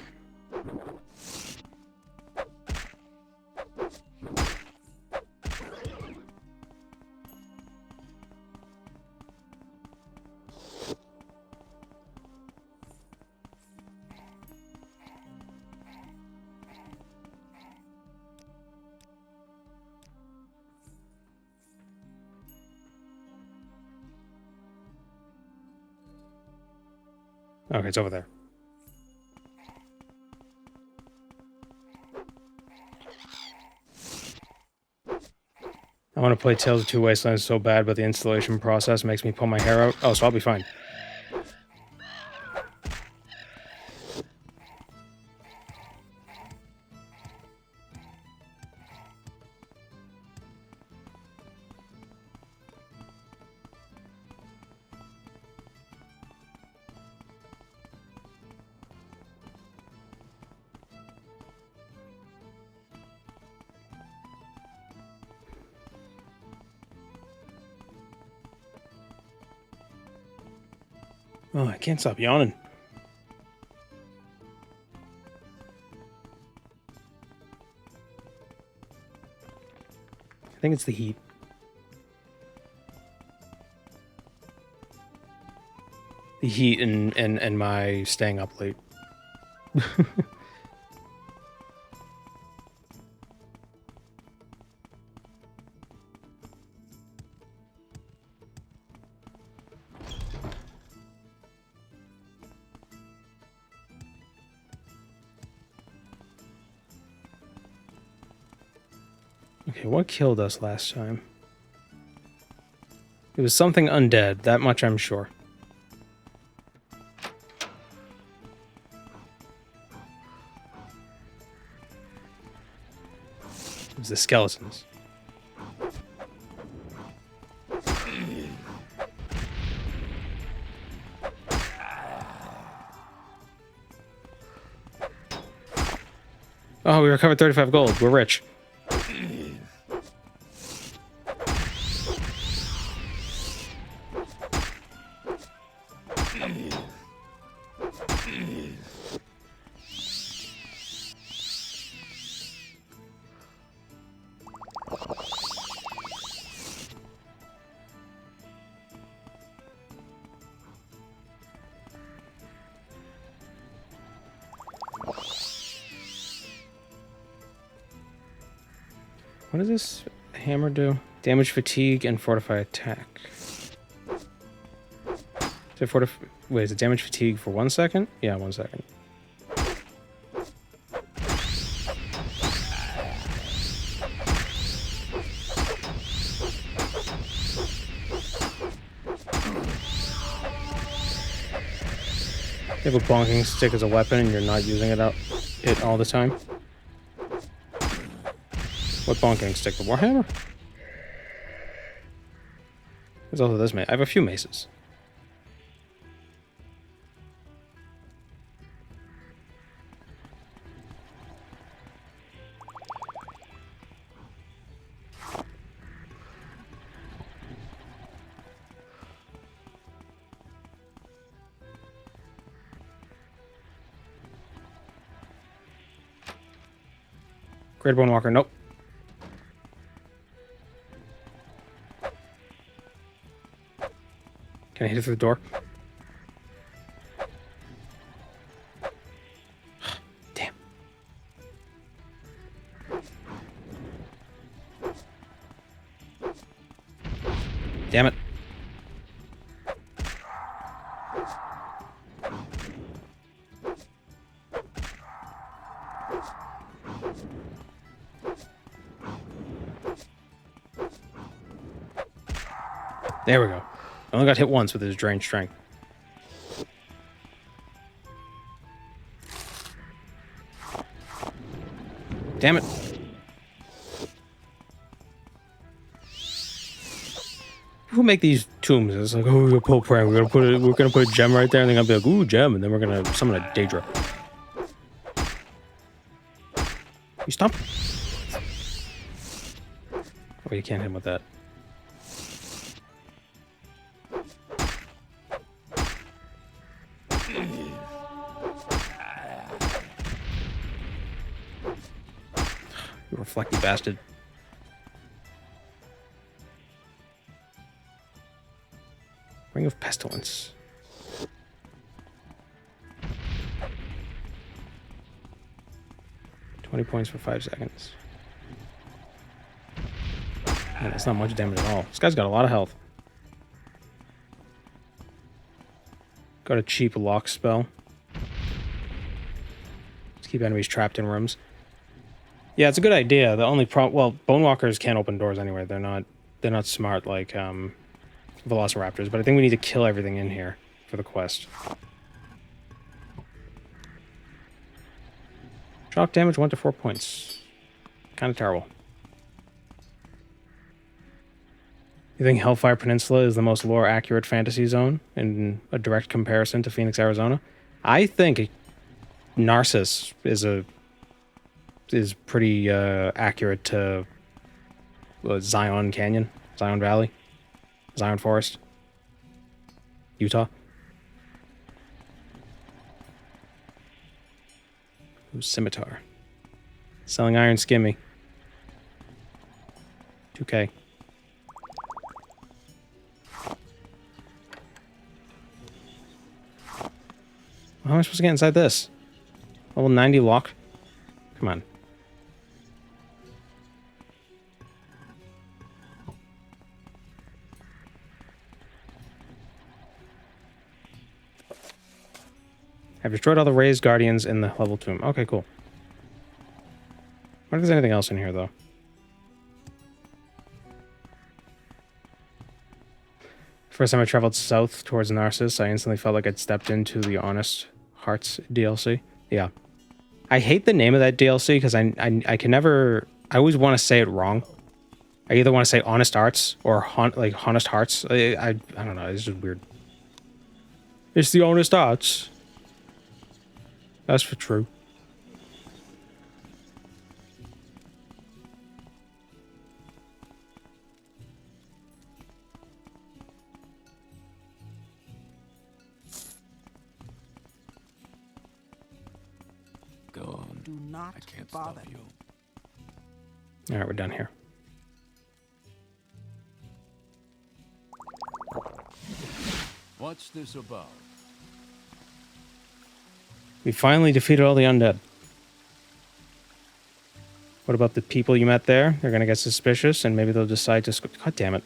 Okay, it's over there. I want to play Tales of Two Wastelands so bad, but the installation process makes me pull my hair out. Oh, so I'll be fine. Oh, I can't stop yawning. I think it's the heat. The heat and my staying up late. Okay, what killed us last time? It was something undead, that much I'm sure. It was the skeletons. Oh, we recovered 35 gold. We're rich. What does this hammer do? Damage, fatigue, and fortify attack. Wait, is it damage fatigue for 1 second? Yeah, 1 second. You have a bonking stick as a weapon and you're not using it all the time? What bonking stick? The Warhammer? There's also this mace. I have a few maces. Great Bone Walker, nope. Can I hit it through the door? Damn. Damn it. There we go. I only got hit once with his drained strength. Damn it. Who make these tombs? It's like, oh, we're gonna pull prank. We're gonna put a gem right there, and they're gonna be like, ooh, gem, and then we're gonna summon a Daedra. You stop. Oh, you can't hit him with that. You reflecty bastard. Ring of Pestilence. $20 for 5 seconds. Man, that's not much damage at all. This guy's got a lot of health. Got a cheap lock spell. Let's keep enemies trapped in rooms. Yeah, it's a good idea. The only problem, well, Bonewalkers can't open doors anyway. They're not smart like Velociraptors, but I think we need to kill everything in here for the quest. Shock damage 1 to 4 points. Kind of terrible. You think Hellfire Peninsula is the most lore-accurate fantasy zone in a direct comparison to Phoenix, Arizona? I think Narsis is pretty accurate to Zion Canyon, Zion Valley, Zion Forest, Utah. Ooh, Scimitar. Selling iron skimmy. 2K. How am I supposed to get inside this? Level 90 lock? Come on. I've destroyed all the raised guardians in the level tomb. Okay, cool. I wonder if there's anything else in here, though. First time I traveled south towards Narsis, I instantly felt like I'd stepped into the Honest Hearts DLC. Yeah. I hate the name of that DLC because I can never... I always want to say it wrong. I either want to say Honest Arts or Honest Hearts. I don't know. It's just weird. It's the Honest Arts. That's for true. Go on. Do not I can't bother. stop you. All right, we're done here. What's this about? We finally defeated all the undead. What about the people you met there? They're gonna get suspicious and maybe they'll decide to... God damn it.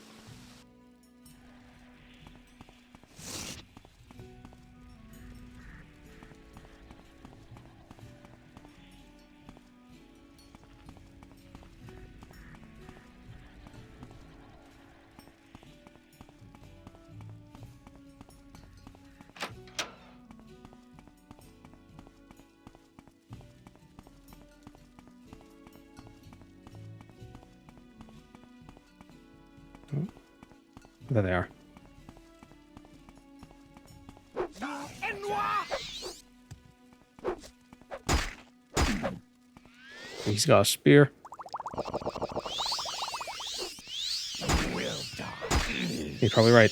There they are. He's got a spear. You're probably right.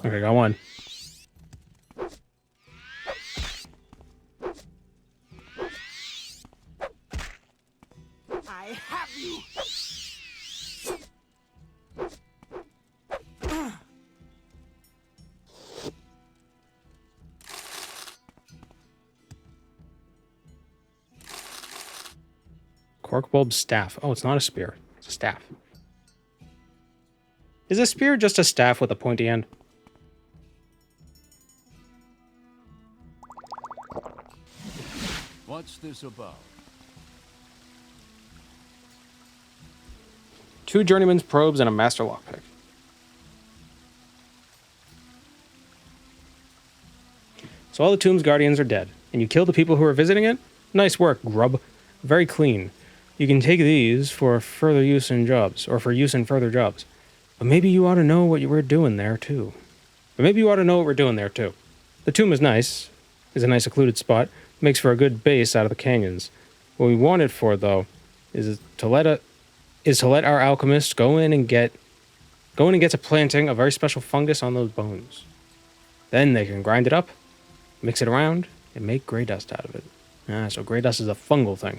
Okay, got one. I have you. Corkbulb staff. Oh, it's not a spear. It's a staff. Is a spear just a staff with a pointy end? What's this about? 2 journeyman's probes and a master lockpick. So all the tomb's guardians are dead, and you kill the people who are visiting it? Nice work, grub. Very clean. You can take these for further use in jobs, or for use in further jobs. But maybe you ought to know what you were doing there, too. The tomb is nice. Is a nice secluded spot. Makes for a good base out of the canyons. What we want it for, though, is to let our alchemists go in and get to planting a very special fungus on those bones. Then they can grind it up, mix it around, and make grey dust out of it. So grey dust is a fungal thing.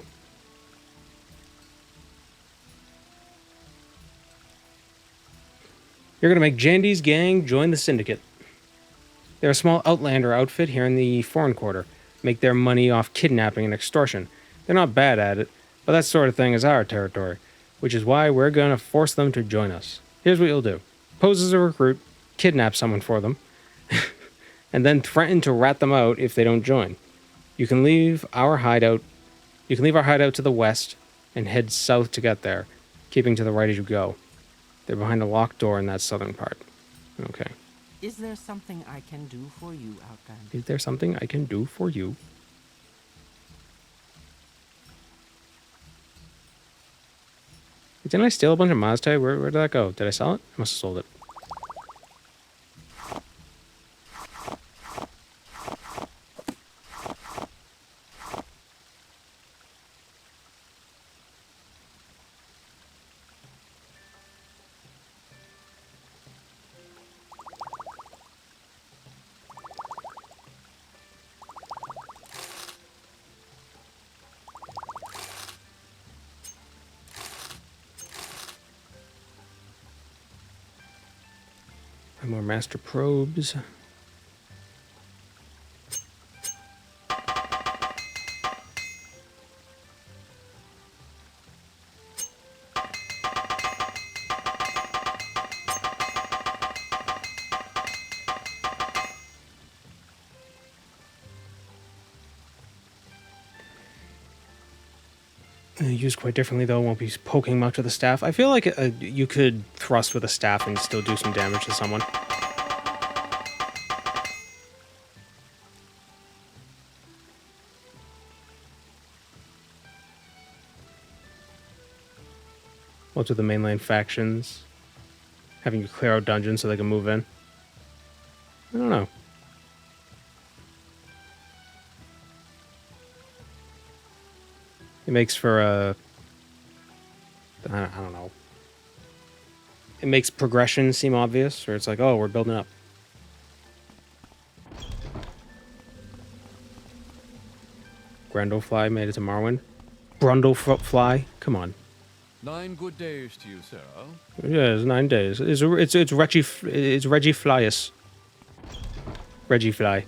You're going to make Jandi's gang join the Syndicate. They're a small outlander outfit here in the Foreign Quarter. Make their money off kidnapping and extortion. They're not bad at it, but that sort of thing is our territory, which is why we're going to force them to join us. Here's what you'll do. Pose as a recruit, kidnap someone for them, and then threaten to rat them out if they don't join. You can leave our hideout to the west and head south to get there, keeping to the right as you go. They're behind a locked door in that southern part. Okay. Is there something I can do for you, Outlander? Is there something I can do for you? Didn't I steal a bunch of Mazte? Where did that go? Did I sell it? I must have sold it. More master probes. Used quite differently, though. Won't be poking much with the staff. I feel like you could thrust with a staff and still do some damage to someone. What's with the mainland factions? Having to clear out dungeons so they can move in? I don't know. It makes for a... I don't know. It makes progression seem obvious, or it's like, oh, we're building up. Grundlefly made it to Marwyn. Brundlefly? Come on. 9 good days to you, sir. Yeah, it's 9 days. It's Regiflyus. Regifly.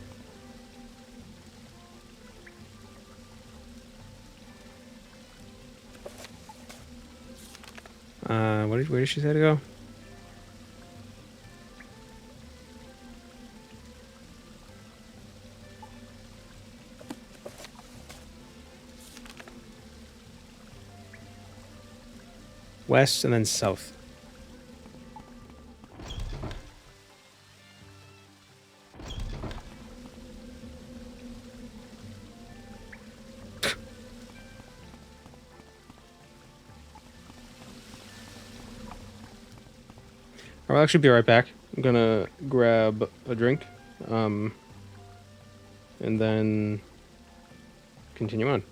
Where did she say to go? West and then south. I'll actually be right back. I'm gonna grab a drink, and then continue on.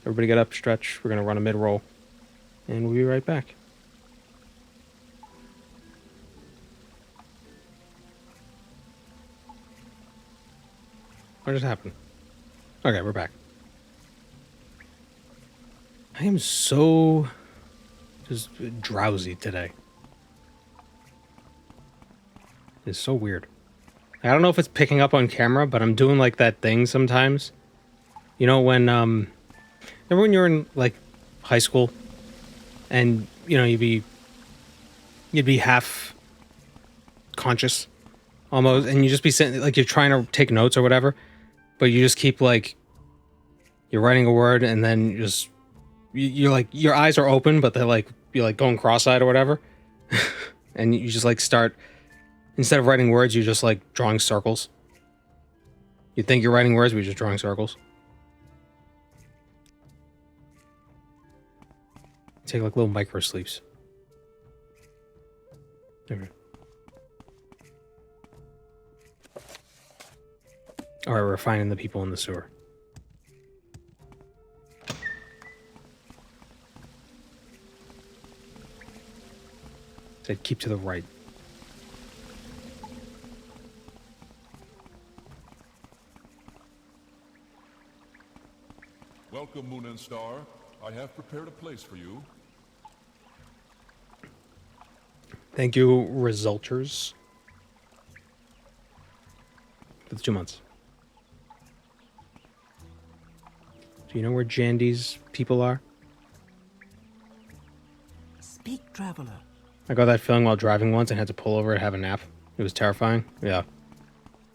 Everybody get up, stretch. We're gonna run a mid-roll, and we'll be right back. What just happened? Okay, we're back. I am so just drowsy today. It's so weird. I don't know if it's picking up on camera, but I'm doing like that thing sometimes. You know when remember when you were in like high school and you know you'd be half conscious almost, and you just be sitting like you're trying to take notes or whatever, but you just keep like you're writing a word and then you're like your eyes are open, but you're like going cross-eyed or whatever. And you just like start, instead of writing words, you're just like drawing circles. You think you're writing words, but you're just drawing circles. Take like little micro sleeps. Okay. Alright, we're finding the people in the sewer. Said keep to the right. Welcome, Moon and Star. I have prepared a place for you. Thank you, resulters. For the 2 months. Do you know where Jandi's people are? Speak, traveler. I got that feeling while driving once and had to pull over and have a nap. It was terrifying. Yeah.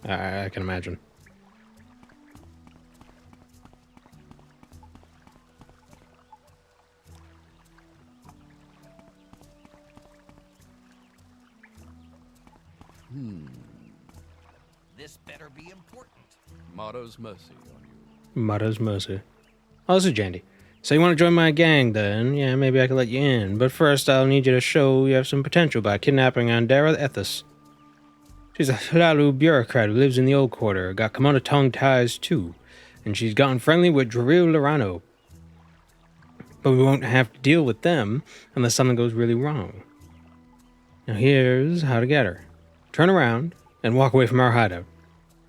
I can imagine. This better be important. Motto's mercy on you. Mother's mercy. Oh, this is Jandi. So you want to join my gang then? Yeah, maybe I can let you in. But first I'll need you to show you have some potential by kidnapping Andera Ethis. She's a Hlalu bureaucrat who lives in the old quarter. Got Kimono tongue ties too. And she's gotten friendly with Dril Lorano. But we won't have to deal with them unless something goes really wrong. Now here's how to get her. Turn around and walk away from our hideout.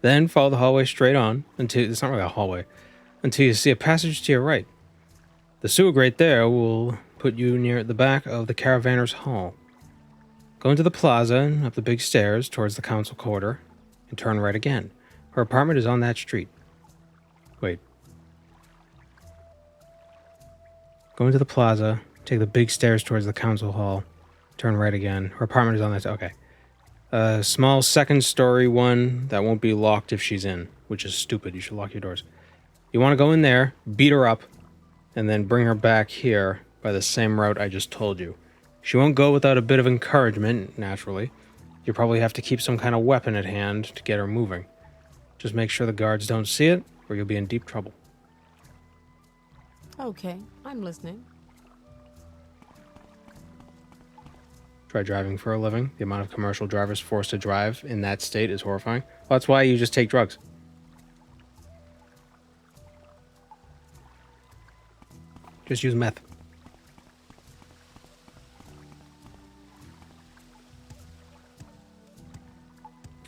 Then follow the hallway straight on until it's not really a hallway, until you see a passage to your right. The sewer grate there will put you near the back of the Caravanner's Hall. Go into the plaza and up the big stairs towards the council quarter and turn right again. Her apartment is on that street. Wait. Go into the plaza, take the big stairs towards the council hall, turn right again. Her apartment is on that. Okay. A small second-story one that won't be locked if she's in, which is stupid. You should lock your doors. You want to go in there, beat her up, and then bring her back here by the same route I just told you. She won't go without a bit of encouragement, naturally. You probably have to keep some kind of weapon at hand to get her moving. Just make sure the guards don't see it, or you'll be in deep trouble. Okay, I'm listening. Try driving for a living. The amount of commercial drivers forced to drive in that state is horrifying. Well, that's why you just take drugs. Just use meth.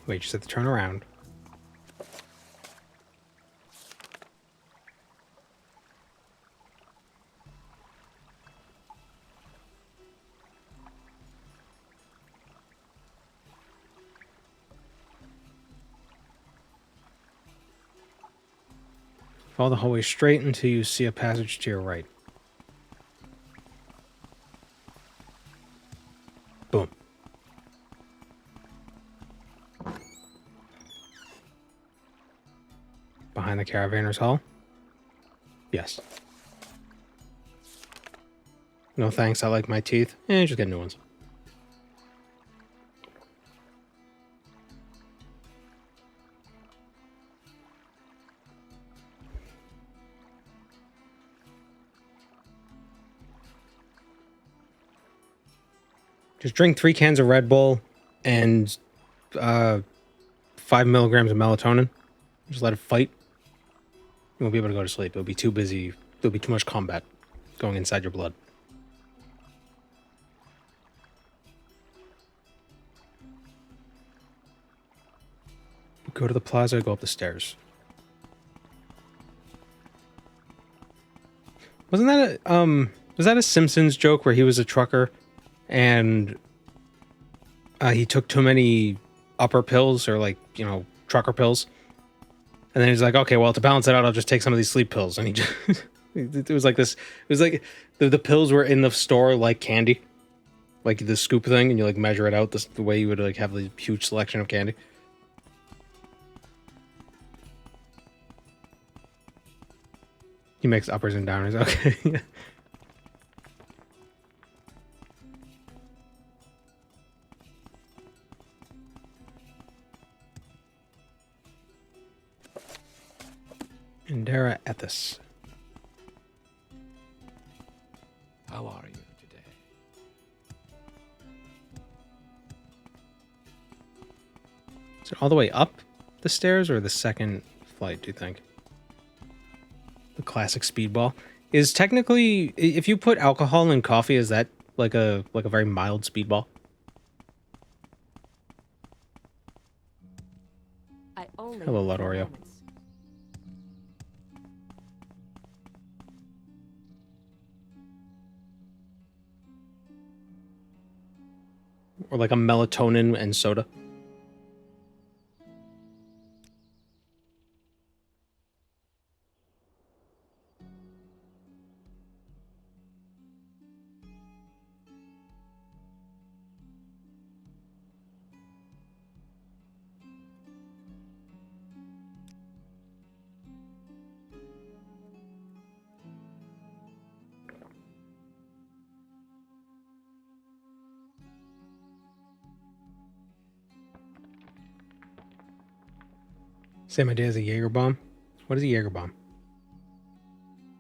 Wait, you just have to turn around. Follow the hallway straight until you see a passage to your right. Boom. Behind the Caravanner's Hall? Yes. No thanks, I like my teeth. Just get new ones. Just drink 3 cans of Red Bull and 5 milligrams of melatonin. Just let it fight. You won't be able to go to sleep. It'll be too busy. There'll be too much combat going inside your blood. Go to the plaza, go up the stairs. Was that a Simpsons joke where he was a trucker and he took too many upper pills or trucker pills? And then he's like, okay, well, to balance it out, I'll just take some of these sleep pills. And he just, it was like this, it was like the pills were in the store like candy, like the scoop thing, and you measure it out the way you would have a huge selection of candy. He makes uppers and downers, okay. Indera Ethis. How are you today? Is it all the way up the stairs or the second flight, do you think? The classic speedball. Is technically, if you put alcohol in coffee, is that like a very mild speedball? Hello, Lodorio. Or like a melatonin and soda. Same idea as a Jaeger bomb. What is a Jaeger bomb?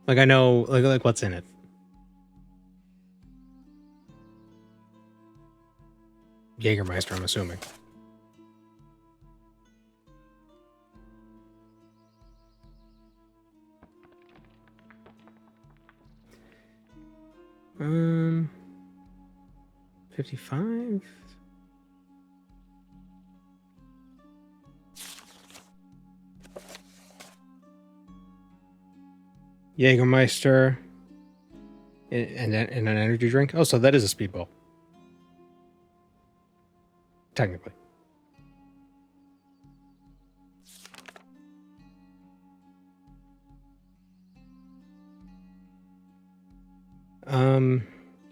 Like I know, like what's in it? Jägermeister, I'm assuming. Um, 55. Jägermeister and an energy drink. Oh, so that is a speedball. Technically.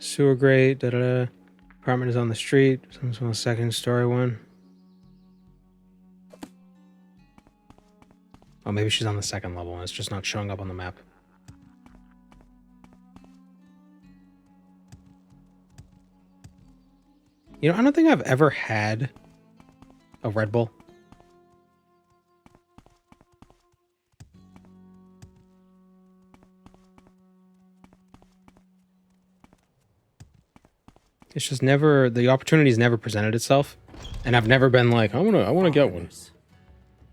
Sewer grate, apartment is on the street. Someone's on the second story one. Oh, maybe she's on the second level and it's just not showing up on the map. You know, I don't think I've ever had a Red Bull. It's just never, the opportunity's never presented itself. And I've never been like, I wanna get one.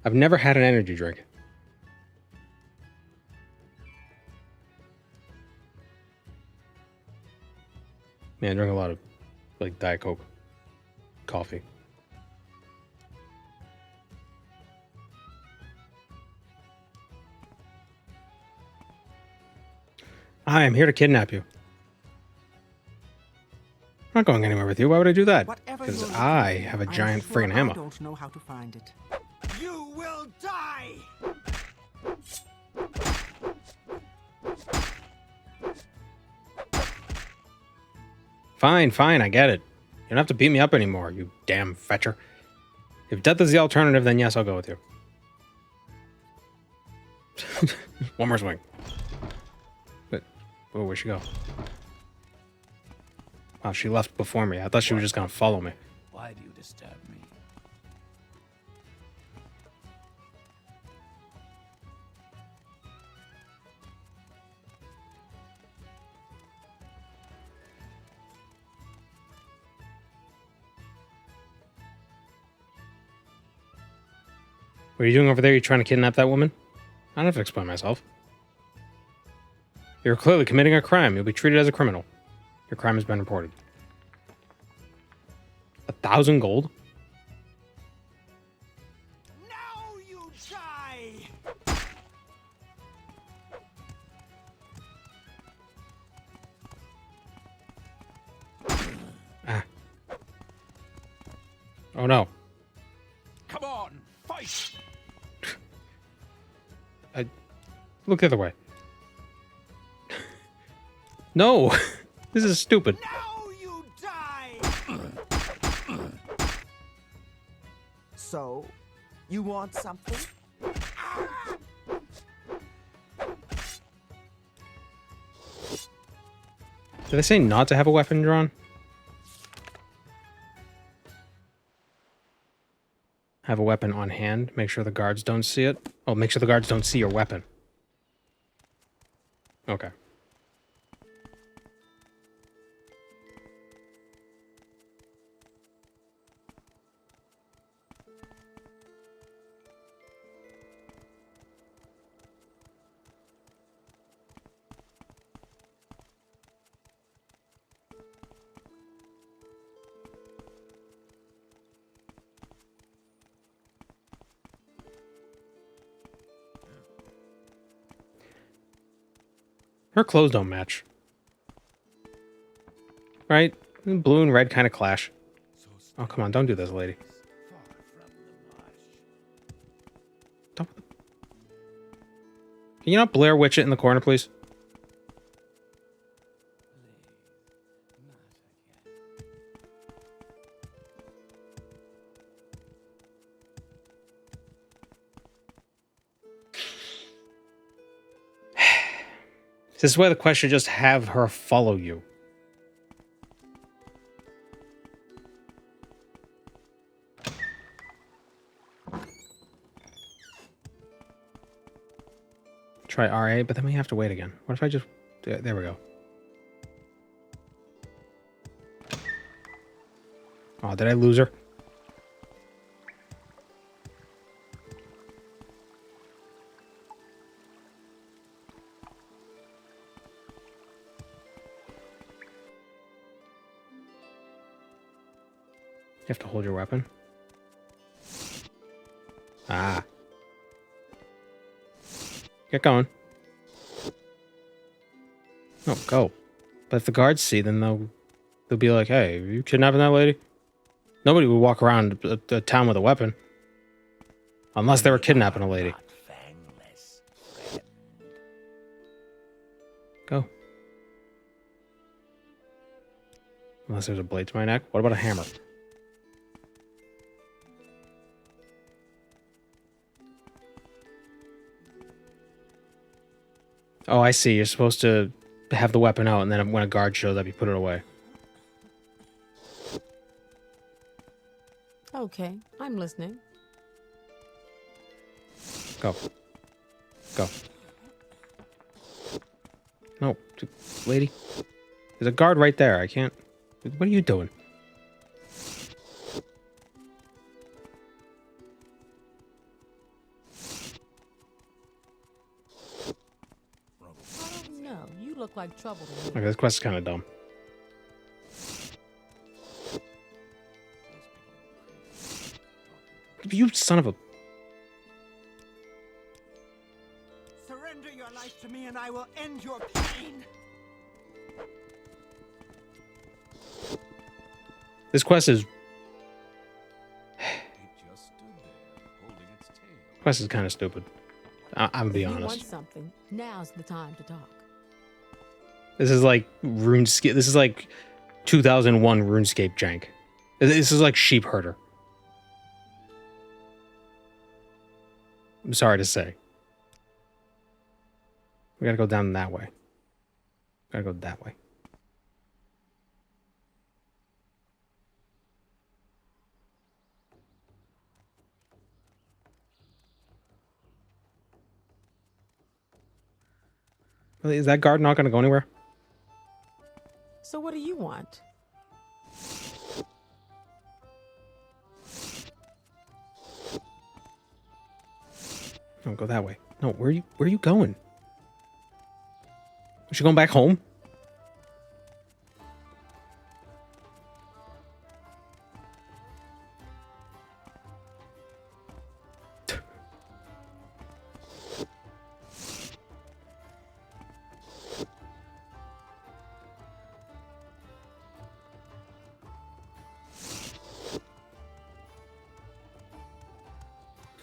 I've never had an energy drink. Man, I drink a lot of like Diet Coke. Coffee. I am here to kidnap you. I'm not going anywhere with you. Why would I do that? Because I have a giant friggin' hammer. I don't know how to find it. You will die! Fine, fine, I get it. You don't have to beat me up anymore, you damn fetcher. If death is the alternative, then yes, I'll go with you. One more swing. But, oh, where'd she go? Oh, she left before me. I thought she was just gonna follow me. Why do you disturb me? What are you doing over there? You trying to kidnap that woman? I don't have to explain myself. You're clearly committing a crime. You'll be treated as a criminal. Your crime has been reported. 1,000 gold? Now you die! Ah. Oh no. Come on, fight! Look the other way. No! This is stupid. Now you die! So, you want something? Did they say not to have a weapon drawn? Have a weapon on hand. Make sure the guards don't see it. Oh, make sure the guards don't see your weapon. Okay. Her clothes don't match. Right? Blue and red kind of clash. Oh, come on. Don't do this, lady. Don't. Can you not Blair Witch it in the corner, please? This is why the quest should just have her follow you. Try RA, but then we have to wait again. What if I just... There we go. Oh, did I lose her? You have to hold your weapon. Ah. Get going. No, go. But if the guards see, then they'll be like, "Hey, are you kidnapping that lady?" Nobody would walk around a town with a weapon. Unless they were kidnapping a lady. Go. Unless there's a blade to my neck. What about a hammer? Oh, I see. You're supposed to have the weapon out, and then when a guard shows up, you put it away. Okay, I'm listening. Go. Go. No, lady. There's a guard right there. I can't... What are you doing? No, you look like trouble to me. Okay, this quest is kind of dumb. You son of a... Surrender your life to me and I will end your pain. This quest is... Quest is kind of stupid. I'm gonna be honest. If you want something, now's the time to talk. This is like RuneScape. This is like 2001 RuneScape jank. This is like sheep herder. I'm sorry to say. We gotta go down that way. Gotta go that way. Really, is that guard not gonna go anywhere? So what do you want? No, go that way. No, where are you going? Is she going back home?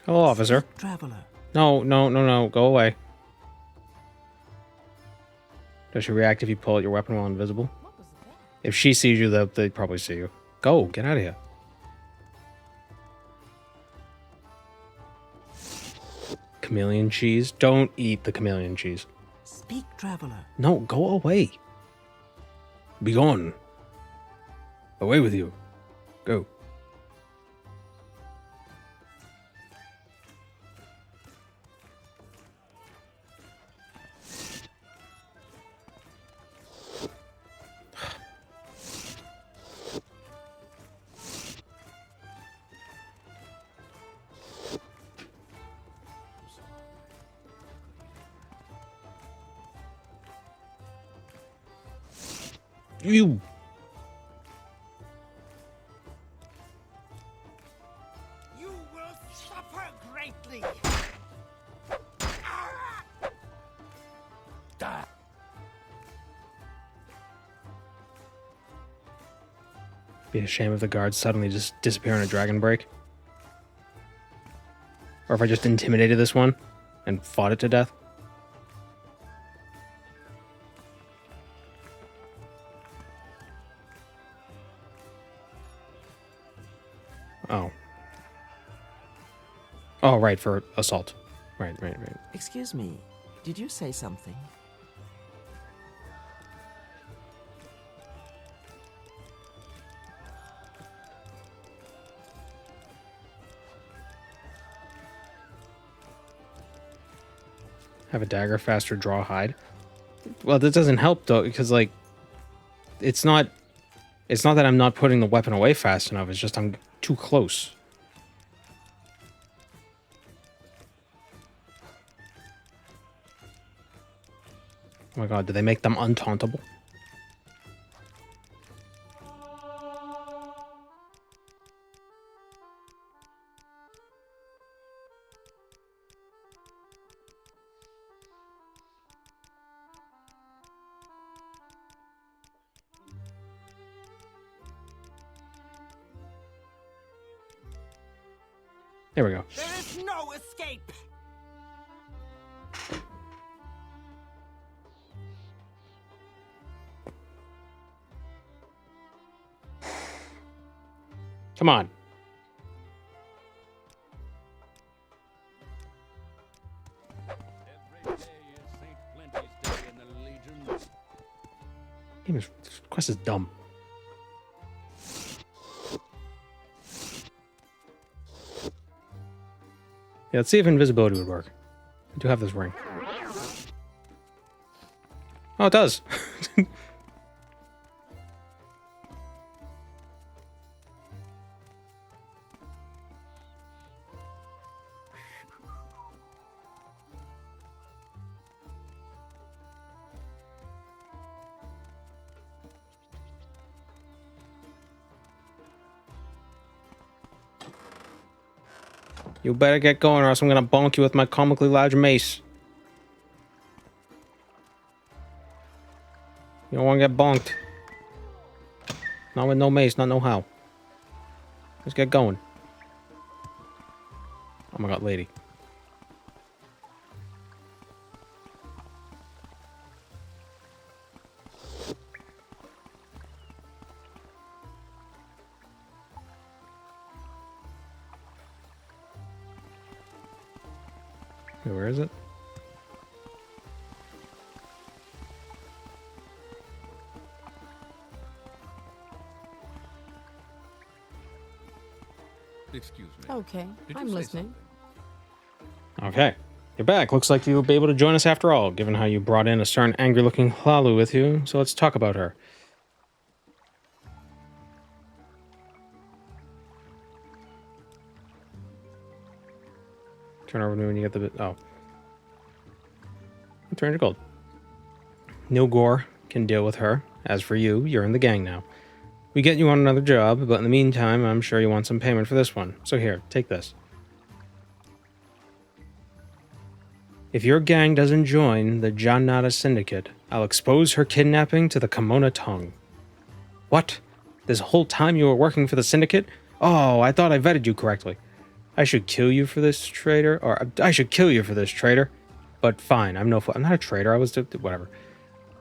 Hello, officer. Traveler. No, go away. Does she react if you pull out your weapon while invisible? If she sees you, they'd probably see you. Go, get out of here. Chameleon cheese? Don't eat the chameleon cheese. Speak, traveler. No, go away. Be gone. Away with you. Go. You. You will suffer greatly. Be a shame if the guards suddenly just disappear in a dragon break. Or if I just intimidated this one and fought it to death. Oh. Oh, right, for assault. Right. Excuse me, did you say something? Have a dagger faster, draw, hide. Well, that doesn't help though, because like, it's not that I'm not putting the weapon away fast enough. It's just I'm too close. Oh my god, did they make them untauntable? There we go. There is no escape. Come on. This quest is dumb. Yeah, let's see if invisibility would work. I do have this ring. Oh, it does. You better get going or else I'm gonna bonk you with my comically large mace. You don't want to get bonked. Not with no mace, not no how. Let's get going. Oh my god, lady. Wait, where is it? Excuse me. Okay, Did you I'm say listening. Okay. You're back. Looks like you'll be able to join us after all, given how you brought in a certain angry-looking Hlalu with you. So let's talk about her. Turn over to me when you get the bit. Oh. 300 gold. Nilgor can deal with her. As for you, you're in the gang now. We get you on another job, but in the meantime, I'm sure you want some payment for this one. So here, take this. If your gang doesn't join the Jannata Syndicate, I'll expose her kidnapping to the Kimona tongue. What? This whole time you were working for the Syndicate? Oh, I thought I vetted you correctly. I should kill you for this traitor, or I should kill you for this traitor. But fine, I'm not a traitor. I was whatever.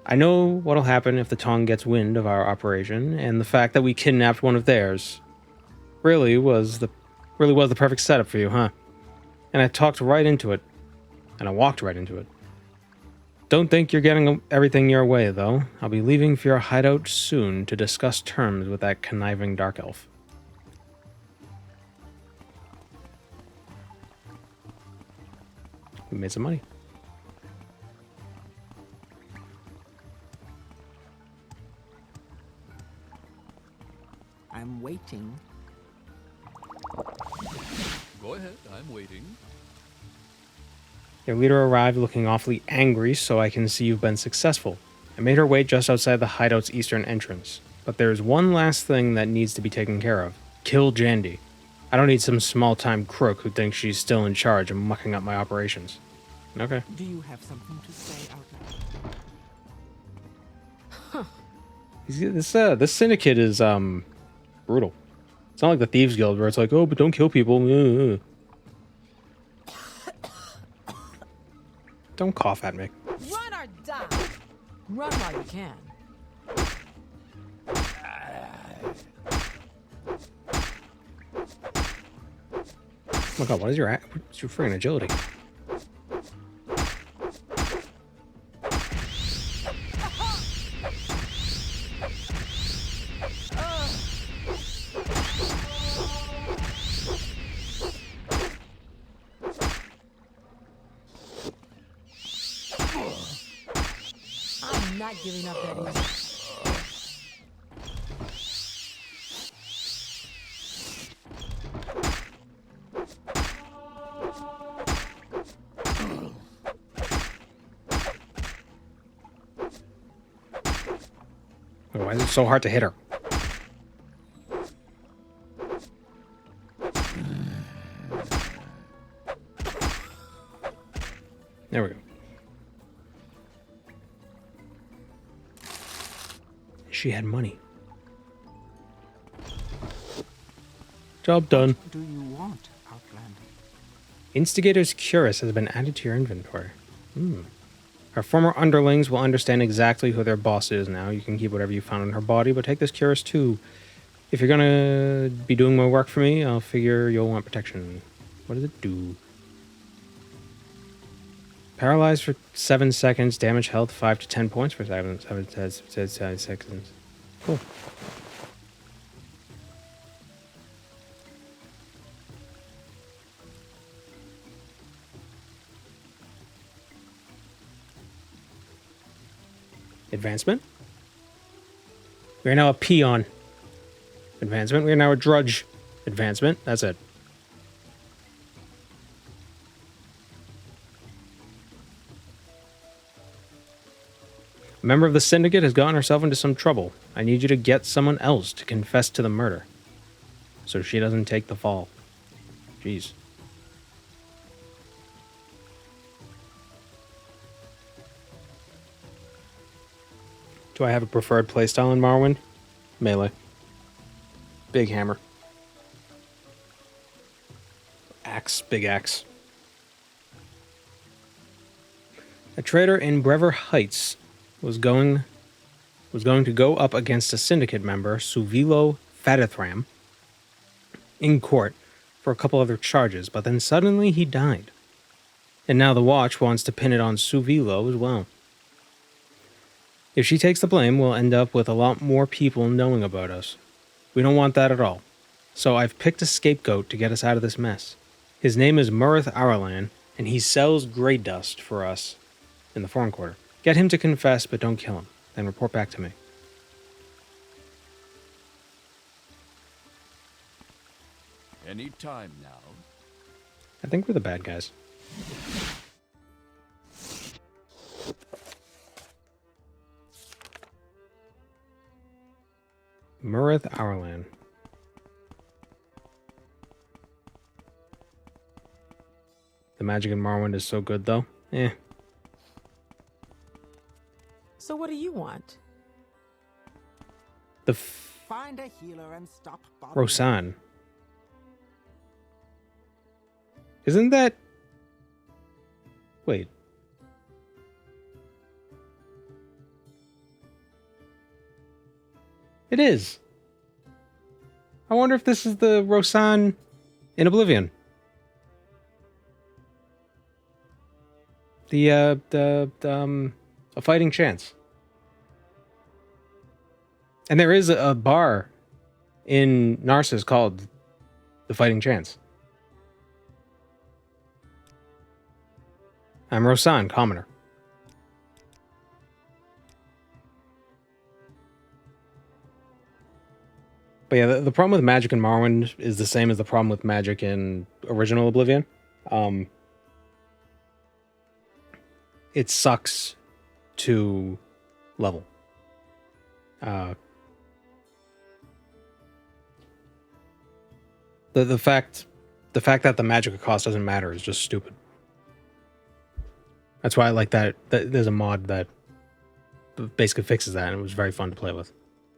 I know what'll happen if the tongue gets wind of our operation, and the fact that we kidnapped one of theirs really was the perfect setup for you, huh? And I talked right into it, and I walked right into it. Don't think you're getting everything your way, though. I'll be leaving for your hideout soon to discuss terms with that conniving dark elf. We made some money. I'm waiting. Go ahead, I'm waiting. Your leader arrived looking awfully angry, so I can see you've been successful. I made her wait just outside the hideout's eastern entrance. But there's one last thing that needs to be taken care of. Kill Jandi. I don't need some small-time crook who thinks she's still in charge and mucking up my operations. Okay. Do you have something to say out loud? This syndicate is brutal. It's not like the Thieves Guild where it's like, oh, but don't kill people. Don't cough at me. Run or die. Run while you can. Oh my god, what's your freaking agility? I'm not giving up that easy. Why is it so hard to hit her? There we go. She had money. Job done. What do you want, Outlander? Instigator's Cuirass has been added to your inventory. Our former underlings will understand exactly who their boss is now. You can keep whatever you found in her body, but take this Cuirass too. If you're gonna be doing more work for me, I'll figure you'll want protection. What does it do? Paralyzed for 7 seconds, damage health 5 to 10 points for 7 seconds. Cool. Advancement. We are now a peon. Advancement. We are now a drudge. Advancement. That's it. A member of the Syndicate has gotten herself into some trouble. I need you to get someone else to confess to the murder, so she doesn't take the fall. Jeez. Do I have a preferred playstyle in Morrowind? Melee. Big hammer. Axe. Big axe. A traitor in Brever Heights was going to go up against a Syndicate member, Suvilo Fadithram, in court for a couple other charges, but then suddenly he died. And now the Watch wants to pin it on Suvilo as well. If she takes the blame, we'll end up with a lot more people knowing about us. We don't want that at all. So I've picked a scapegoat to get us out of this mess. His name is Murthan, and he sells grey dust for us in the Foreign Quarter. Get him to confess, but don't kill him. Then report back to me. Any time now. I think we're the bad guys. Murthan. The magic in Morrowind is so good, though. Eh. So what do you want? Find a healer and stop bothering. Rosan. Isn't that... Wait. It is. I wonder if this is the Rosan in Oblivion. A fighting chance. And there is a bar in Narsis called the Fighting Chance. I'm Rosan, commoner. But yeah, the problem with magic in Morrowind is the same as the problem with magic in original Oblivion. It sucks to level. The fact that the magic cost doesn't matter is just stupid. That's why I like that there's a mod that basically fixes that, and it was very fun to play with.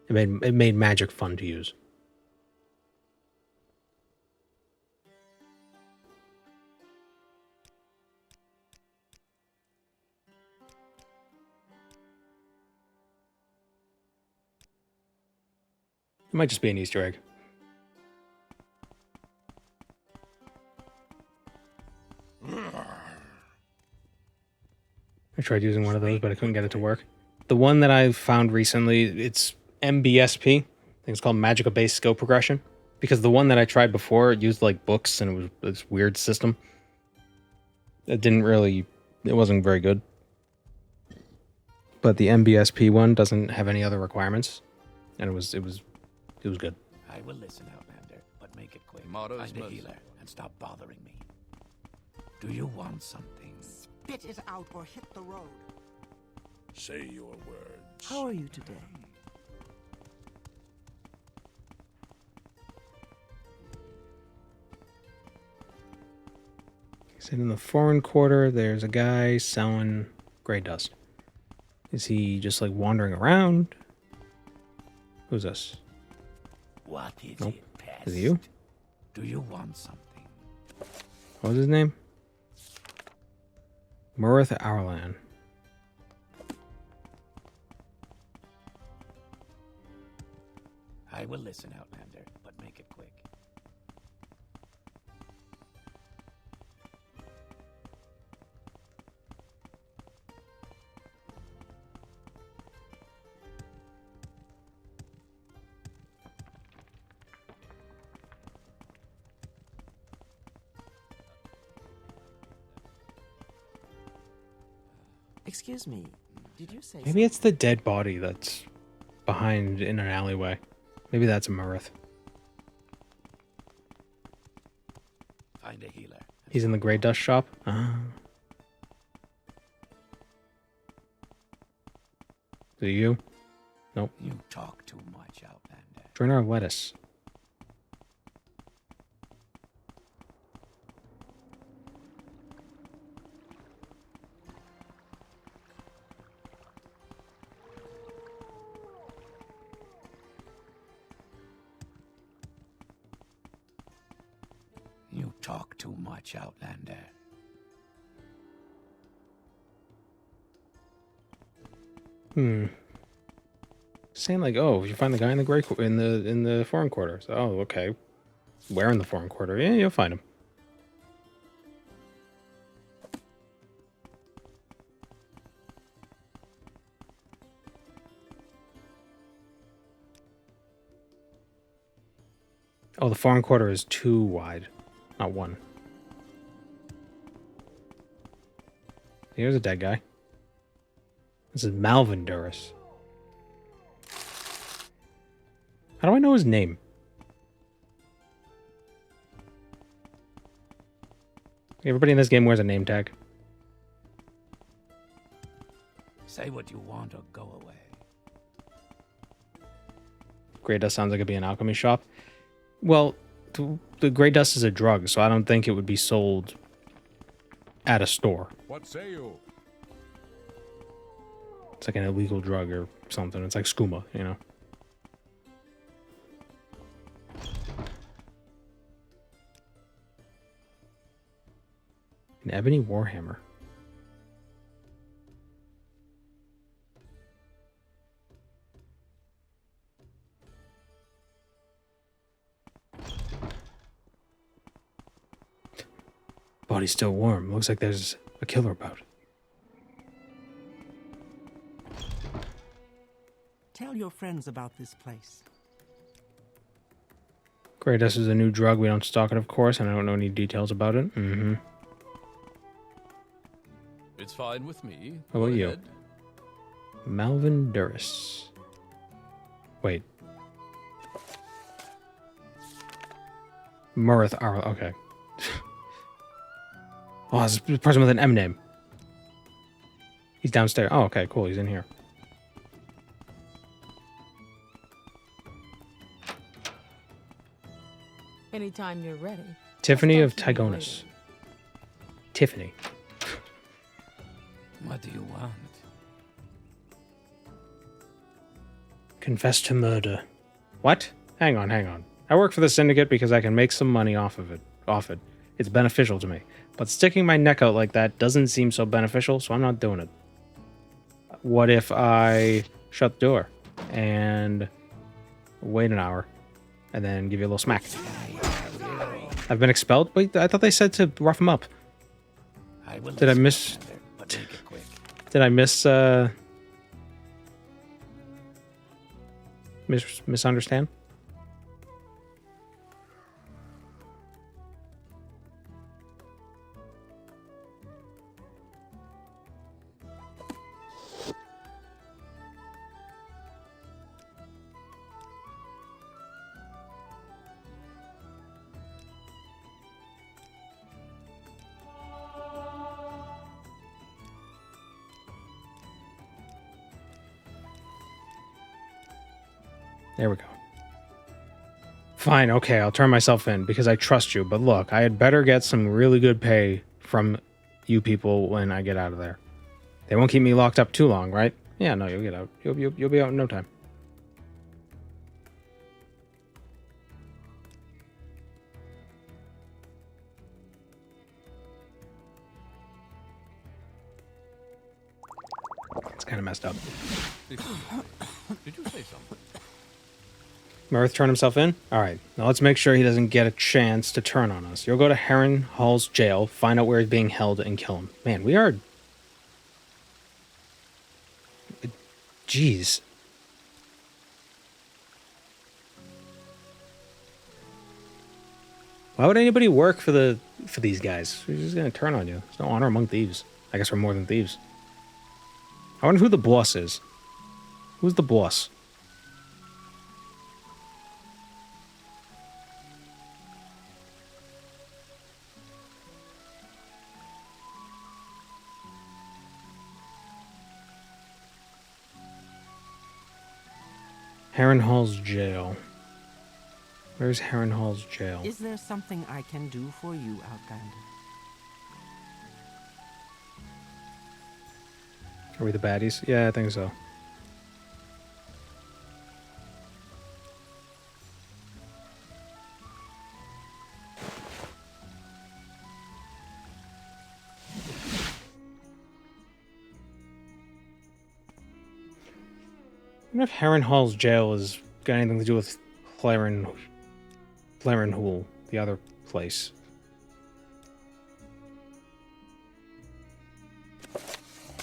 It made magic fun to use. It might just be an Easter egg. I tried using one of those, but I couldn't get it to work. The one that I found recently, it's MBSP. I think it's called Magica-based skill progression. Because the one that I tried before, it used like books, and it was this weird system. It wasn't very good. But the MBSP one doesn't have any other requirements, and it was good. I will listen, Outlander, but make it quick. Motto's Find a must. healer and stop bothering me. Do you want something? Spit it out or hit the road. Say your words. How are you today? Said in the foreign quarter, there's a guy selling gray dust. Is he just like wandering around? Who's this? What is Nope. it, pest? Is it you? Do you want something? What was his name? Murthan. I will listen, Outlander, but make it quick. Excuse me, did you say Maybe it's the dead body that's behind in an alleyway. Maybe that's a Murth. Find a healer. He's in the gray dust shop? Ah. Is it you? Nope. You talk too much, Outlander. Join our lettuce. You talk too much, Outlander. Saying like, oh, you find the guy in the gray in the foreign quarter. So, oh, okay. Where in the foreign quarter? Yeah, you'll find him. Oh, the foreign quarter is 2 wide, not 1. Here's a dead guy. This is Malvin Duras. How do I know his name? Everybody in this game wears a name tag. Say what you want or go away. Grey dust sounds like it'd be an alchemy shop. Well, the grey dust is a drug, so I don't think it would be sold at a store. What say you? It's like an illegal drug or something. It's like skooma, you know? An ebony warhammer. Body's still warm. Looks like there's a killer about. Tell your friends about this place. Grey dust is a new drug. We don't stock it, of course, and I don't know any details about it. Mm-hmm. It's fine with me. How about you? Malvin Duras. Wait. Murth. Okay. Oh, this is a person with an M name. He's downstairs. Oh, okay, cool. He's in here. Anytime you're ready. Tiffany I'll of start you Tygonus. later. Tiffany. What do you want? Confess to murder. What? Hang on, hang on. I work for the Syndicate because I can make some money off it. It's beneficial to me. But sticking my neck out like that doesn't seem so beneficial, so I'm not doing it. What if I shut the door and wait an hour and then give you a little smack? I've been expelled? Wait, I thought they said to rough him up. Did I miss... Did I misunderstand? There we go. Fine, okay, I'll turn myself in because I trust you. But look, I had better get some really good pay from you people when I get out of there. They won't keep me locked up too long, right? Yeah, no, you'll get out. You'll be out in no time. It's kind of messed up. Did you say something? Mirth turned himself in? Alright, now let's make sure he doesn't get a chance to turn on us. You'll go to Heron Hall's jail, find out where he's being held, and kill him. Man, we are... Jeez. Why would anybody work for these guys? We're just gonna turn on you. There's no honor among thieves. I guess we're more than thieves. I wonder who the boss is. Who's the boss? Heron Hall's jail. Where's Heron Hall's jail? Is there something I can do for you, Outlander? Are we the baddies? Yeah, I think so. I wonder if Heron Hall's jail has got anything to do with Clarenhul, the other place.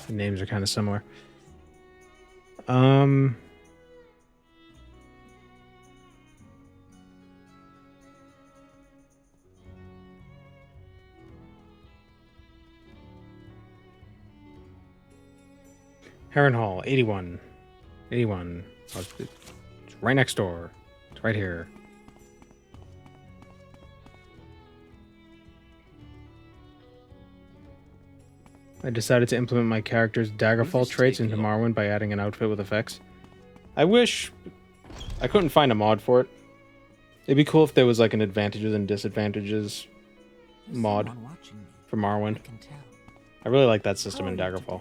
The names are kind of similar. Heron Hall, 81. 81. Oh, it's right next door. It's right here. I decided to implement my character's Daggerfall traits into Morrowind by adding an outfit with effects. I wish I couldn't find a mod for it. It'd be cool if there was like an advantages and disadvantages mod for Morrowind. I really like that system in Daggerfall.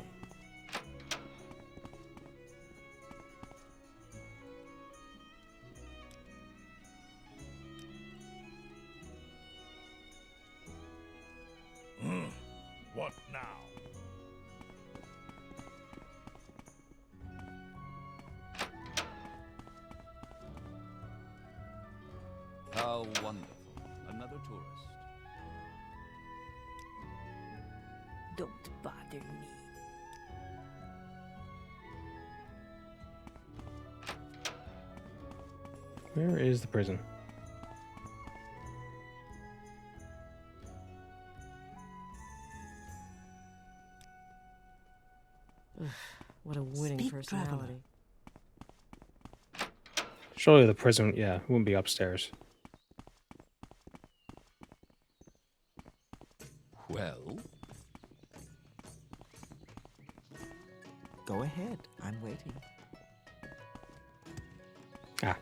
What now? How wonderful. Another tourist. Don't bother me. Where is the prison? What a winning personality. Surely the prison, yeah, wouldn't be upstairs. Well? Go ahead. I'm waiting. Ah.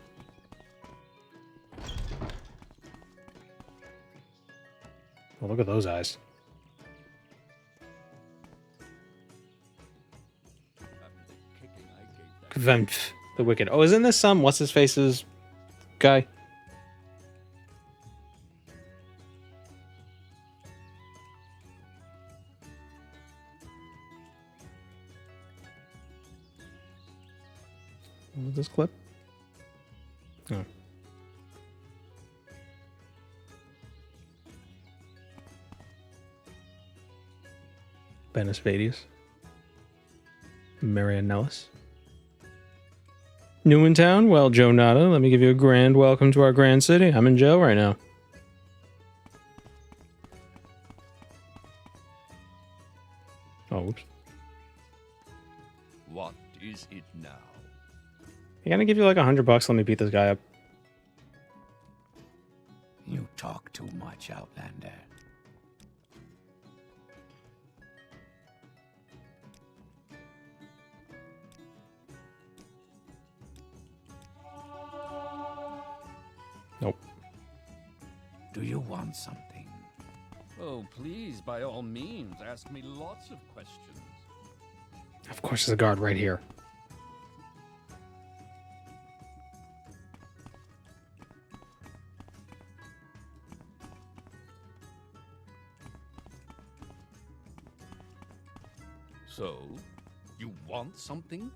Well, look at those eyes. Kvemph, the Wicked. Oh, isn't this some what's his face's guy? What was this clip? Oh. Bennis Vadius. Marian Nellis. New in town? Well, Joe Nada, let me give you a grand welcome to our grand city. I'm in jail right now. Oh, whoops. What is it now? I'm gonna give you like $100. Let me beat this guy up. You talk too much, Outlander. Nope. Do you want something? Oh, please, by all means, ask me lots of questions. Of course, there's a guard right here. So, you want something?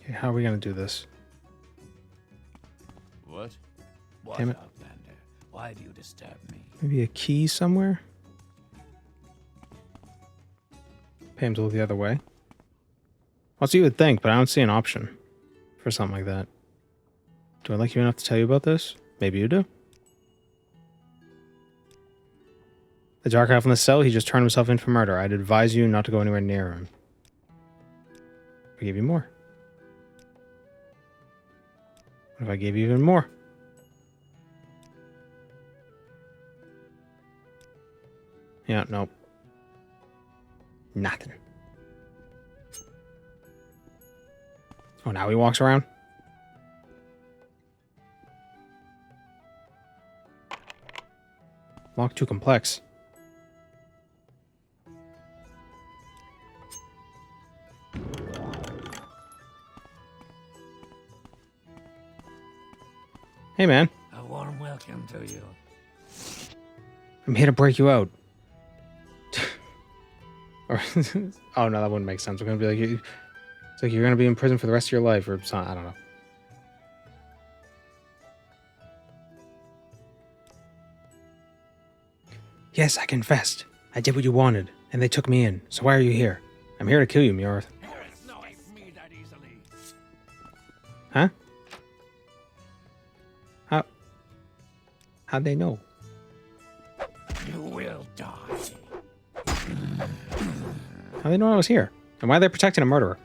Okay, how are we gonna do this? What? What, Damn it. Outlander? Why do you disturb me? Maybe a key somewhere? Pay him to look the other way. Well, so you would think, but I don't see an option for something like that. Do I like you enough to tell you about this? Maybe you do. The dark elf in the cell, he just turned himself in for murder. I'd advise you not to go anywhere near him. I gave you more. What if I gave you even more? Yeah, nope. Nothing. Oh, now he walks around? Lock too complex. Hey, man. A warm welcome to you. I'm here to break you out. Or, oh, no, that wouldn't make sense. We're going to be like, it's like you're going to be in prison for the rest of your life or something. I don't know. Yes, I confessed. I did what you wanted, and they took me in. So why are you here? I'm here to kill you, Murthan. Huh? How'd they know? You will die. How'd they know I was here? And why are they protecting a murderer?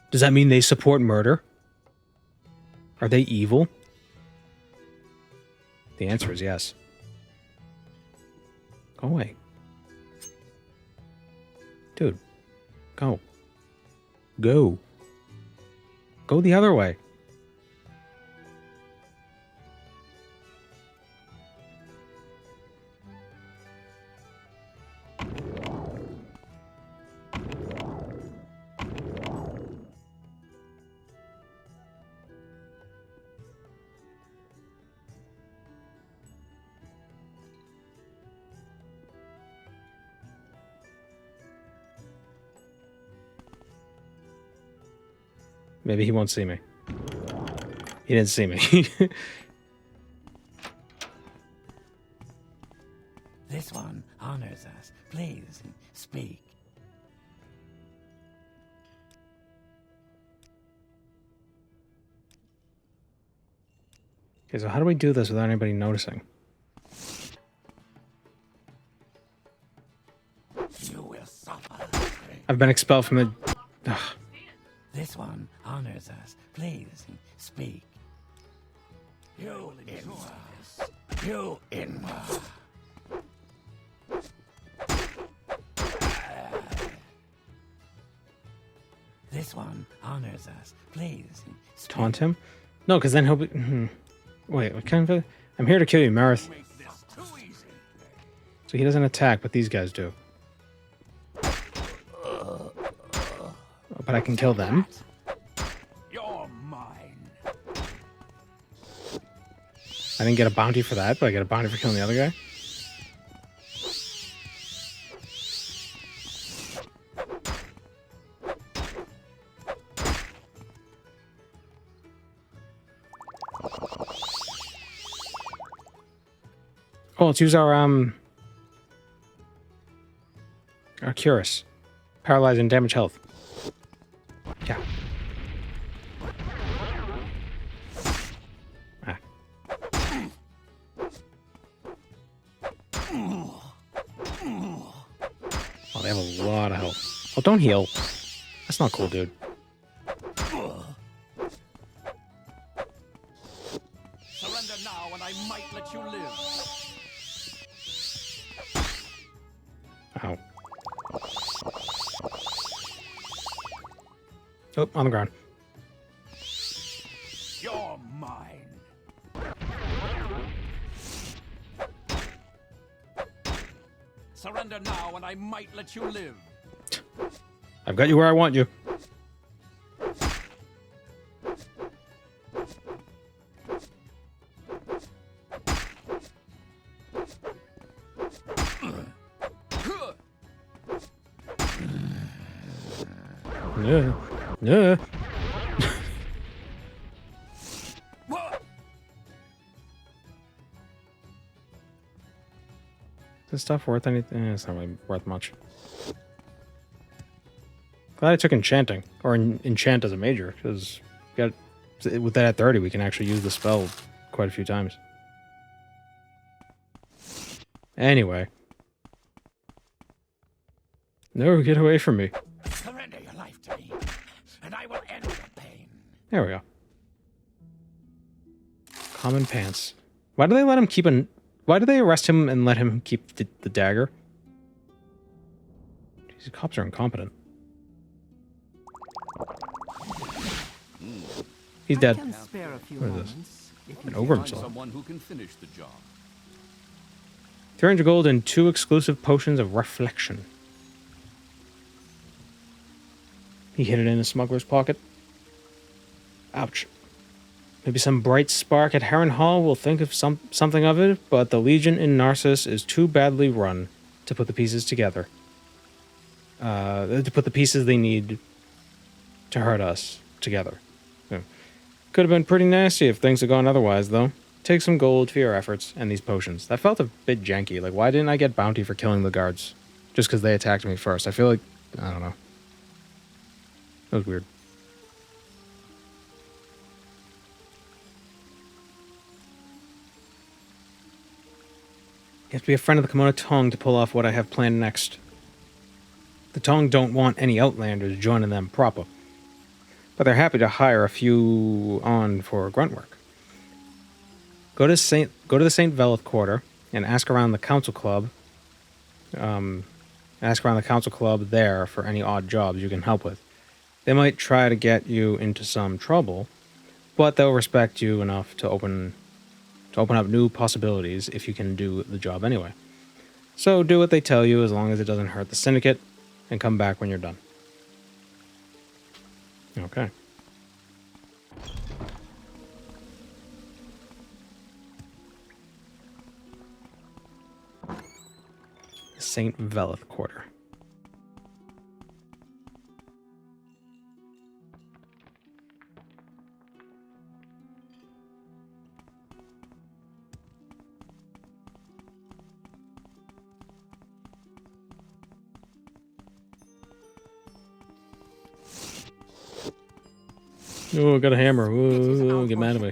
Does that mean they support murder? Are they evil? The answer is yes. Go away. Dude. Go. Go. Go the other way. Maybe he won't see me. He didn't see me. This one honors us. Please, speak. Okay, so how do we do this without anybody noticing? You will suffer. I've been expelled from the... Ugh. This one honors us. Please, speak. You Inma. You Inma. This one honors us. Please. Taunt him? No, because then he'll be... Wait, what kind of... I'm here to kill you, Marith. So he doesn't attack, but these guys do. But I can kill them. You're mine. I didn't get a bounty for that, but I get a bounty for killing the other guy. Oh, let's use our Curus. Paralyze and damage health. Yeah. Ah. Oh, they have a lot of health. Oh, don't heal. That's not cool, dude. Surrender now and I might let you live. Ow. Oh, on the ground. You're mine. Surrender now and I might let you live. I've got you where I want you. Yeah. Yeah. Is this stuff worth anything? It's not really worth much. Glad I took enchanting, or enchant as a major, because with that at 30, we can actually use the spell quite a few times. Anyway. No, get away from me. Surrender your life to me, and I will end your pain. There we go. Common pants. Why do they let him keep Why do they arrest him and let him keep the dagger? These cops are incompetent. He's dead. What is this? An Ogrim soul. Someone who can finish the job. 300 gold and 2 exclusive potions of reflection. He hid it in his smuggler's pocket. Ouch. Maybe some bright spark at Heron Hall will think of something of it, but the Legion in Narsis is too badly run to put the pieces together. To put the pieces they need to hurt us together. Yeah. Could have been pretty nasty if things had gone otherwise, though. Take some gold for your efforts and these potions. That felt a bit janky. Like, why didn't I get bounty for killing the guards? Just because they attacked me first. I feel like... I don't know. That was weird. You have to be a friend of the Kimono Tong to pull off what I have planned next. The Tong don't want any Outlanders joining them proper, but they're happy to hire a few on for grunt work. Go to the Saint Velith Quarter and ask around the Council Club. Ask around the Council Club there for any odd jobs you can help with. They might try to get you into some trouble, but they'll respect you enough to open up new possibilities if you can do the job anyway. So do what they tell you as long as it doesn't hurt the Syndicate, and come back when you're done. Okay. St. Velith Quarter. Oh, got a hammer. Whoa, get mad at me.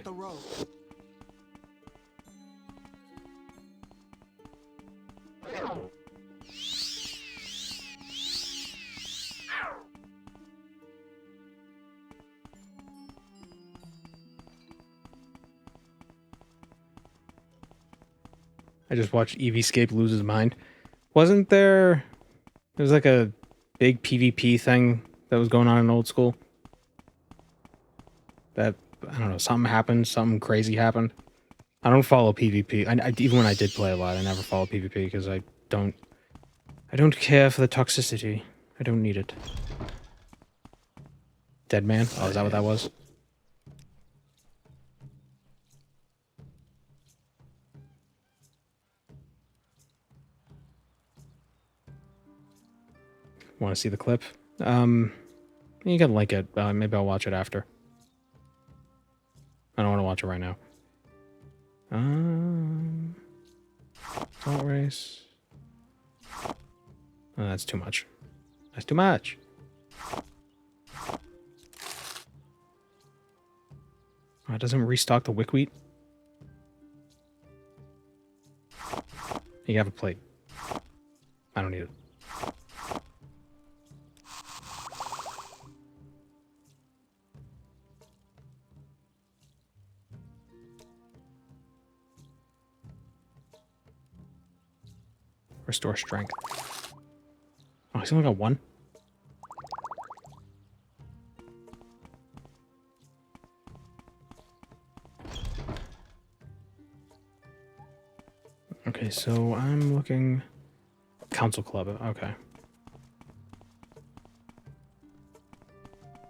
I just watched Eviescape lose his mind. Wasn't there... There was like a big PvP thing that was going on in old school. That, I don't know, something happened, something crazy happened. I don't follow PvP. Even when I did play a lot, I never follow PvP because I don't care for the toxicity. I don't need it. Dead man? Oh, is that what that was? Want to see the clip? You can link it. Maybe I'll watch it after. I don't want to watch it right now. Salt race. Oh, that's too much. That's too much. Oh, it doesn't restock the wick wheat. You have a plate. I don't need it. Restore strength. Oh, he's only got one? Okay, so I'm looking... Council Club, okay.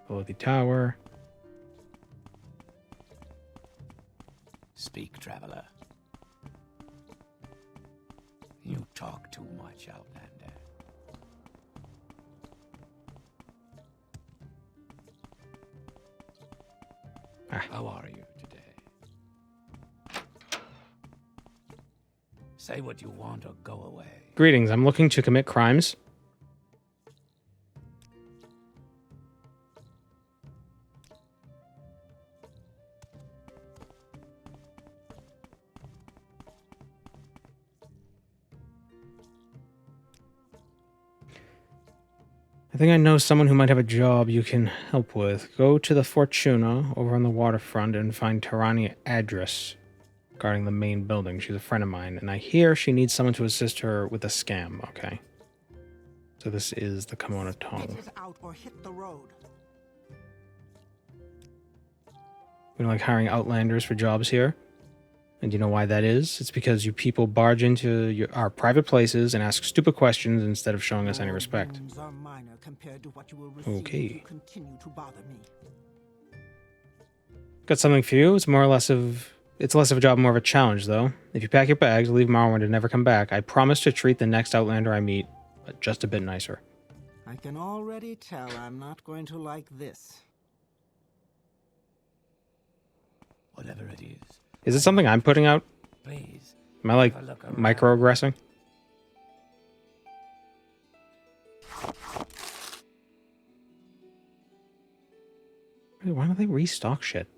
Below the tower. Speak, traveler. You talk too much, Outlander. How are you today? Say what you want or go away. Greetings, I'm looking to commit crimes. I think I know someone who might have a job you can help with. Go to the Fortuna over on the waterfront and find Tarani address guarding the main building. She's a friend of mine, and I hear she needs someone to assist her with a scam. Okay. So this is the Kimono Tongue. Get it out or hit the road. We don't like hiring outlanders for jobs here. And do you know why that is? It's because you people barge into our private places and ask stupid questions instead of showing us any respect. Are minor compared to what you will receive if you continue to bother me. Got something for you. It's less of a job, more of a challenge, though. If you pack your bags, leave Marwyn and never come back, I promise to treat the next outlander I meet just a bit nicer. I can already tell I'm not going to like this. Whatever it is. Is it something I'm putting out? Please. Am I like microaggressing? Why don't they restock shit?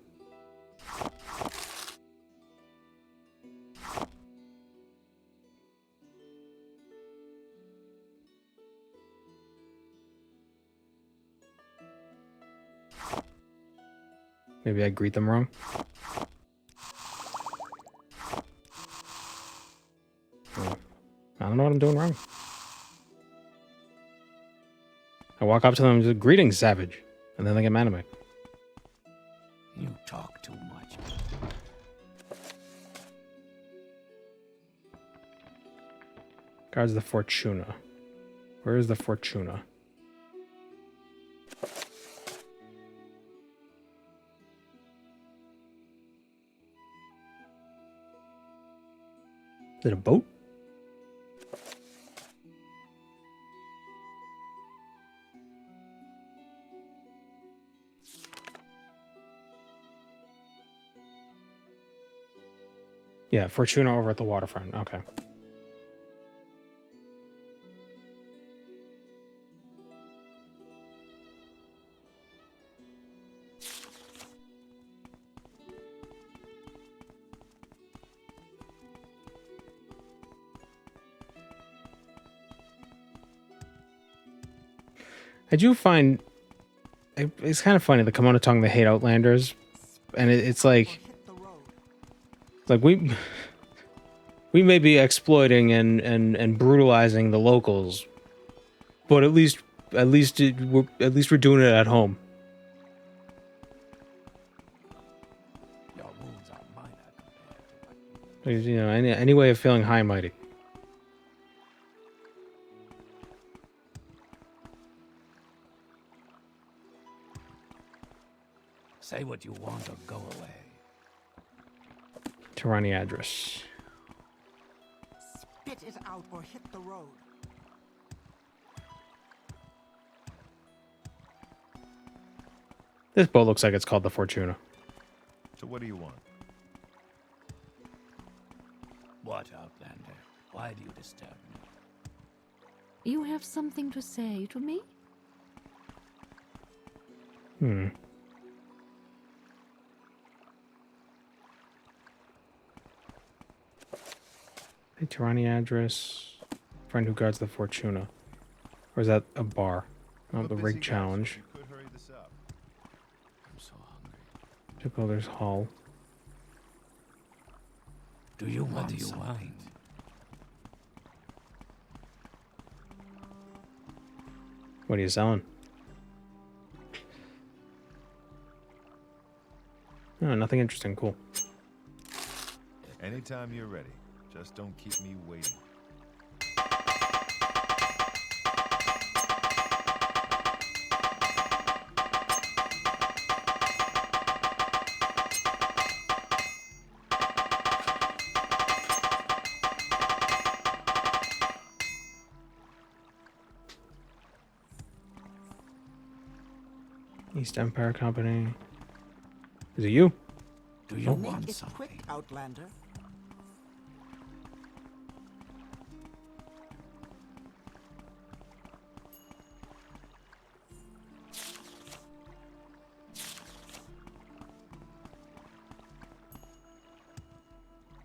Maybe I greet them wrong. I don't know what I'm doing wrong. I walk up to them and just, greetings, savage. And then they get mad at me. You talk too much. Guards the Fortuna. Where is the Fortuna? Is it a boat? Yeah, Fortuna over at the waterfront. Okay. I do find it's kind of funny, the Kimono Tongue, they hate Outlanders, and it's like we may be exploiting and brutalizing the locals, but at least at least we're doing it at home. Your wounds are minor compared to You know, any way of feeling high and mighty. Say what you want or go away. Tirani address. Spit it out or hit the road. This boat looks like it's called the Fortuna. So what do you want? What, Outlander? Why do you disturb me? You have something to say to me? Hmm. A Tirani address. Friend who guards the Fortuna. Or is that a bar? Not the rig challenge. Could hurry this up. I'm so hungry. Shipbuilder's Hall. Do you want something? What are you selling? Oh, nothing interesting. Cool. Anytime you're ready. Just don't keep me waiting. East Empire Company. Is it you? Do you Make want it something? quick, Outlander.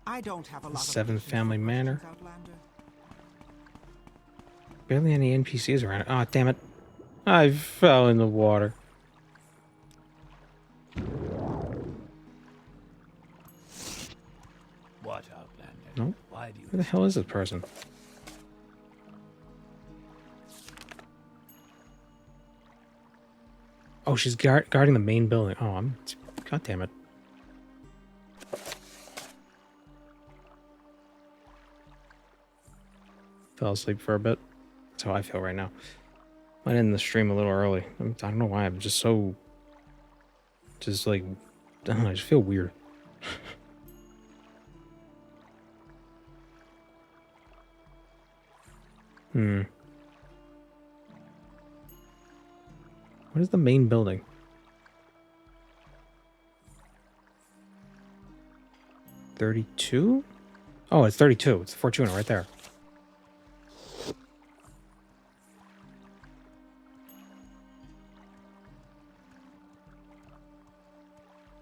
I don't have a lot of Seventh patience Family for Manor. questions, Outlander. Barely any NPCs around. Oh, damn it. I fell in the water. What, Outlander? No. Why do you? Who the hell is this person? Oh, she's guarding the main building. Oh, God damn it. Fell asleep for a bit. That's how I feel right now. Went in the stream a little early. I don't know why. I'm just so... Just like... I don't know. I just feel weird. What is the main building? 32? Oh, it's 32. It's the Fortuna right there.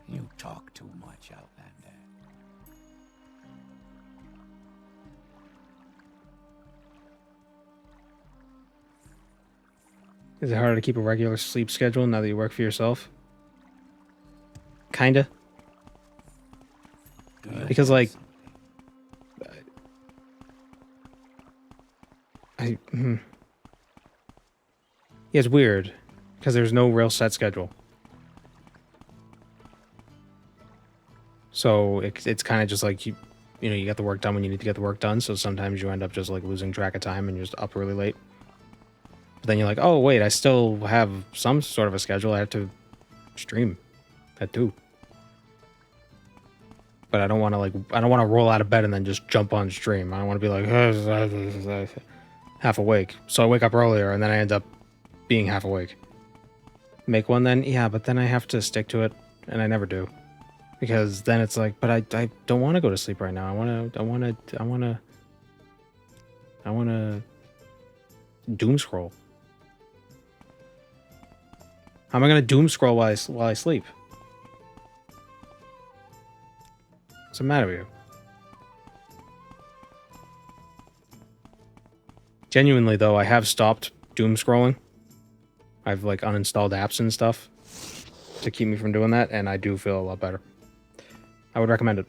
You talk too much, Outlander. Is it harder to keep a regular sleep schedule now that you work for yourself? Kinda. Because, like... Yeah, it's weird. Because there's no real set schedule. So it's kind of just like you know, you get the work done when you need to get the work done. So sometimes you end up just like losing track of time and you're just up really late. But then you're like, oh wait, I still have some sort of a schedule. I have to stream at 2. But I don't want to roll out of bed and then just jump on stream. I don't want to be like half awake. So I wake up earlier and then I end up being half awake. Make one then, yeah, but then I have to stick to it, and I never do. Because then it's like, but I don't want to go to sleep right now. I want to doom scroll. How am I going to doom scroll while I sleep? What's the matter with you? Genuinely though, I have stopped doom scrolling. I've like uninstalled apps and stuff to keep me from doing that, and I do feel a lot better. I would recommend it.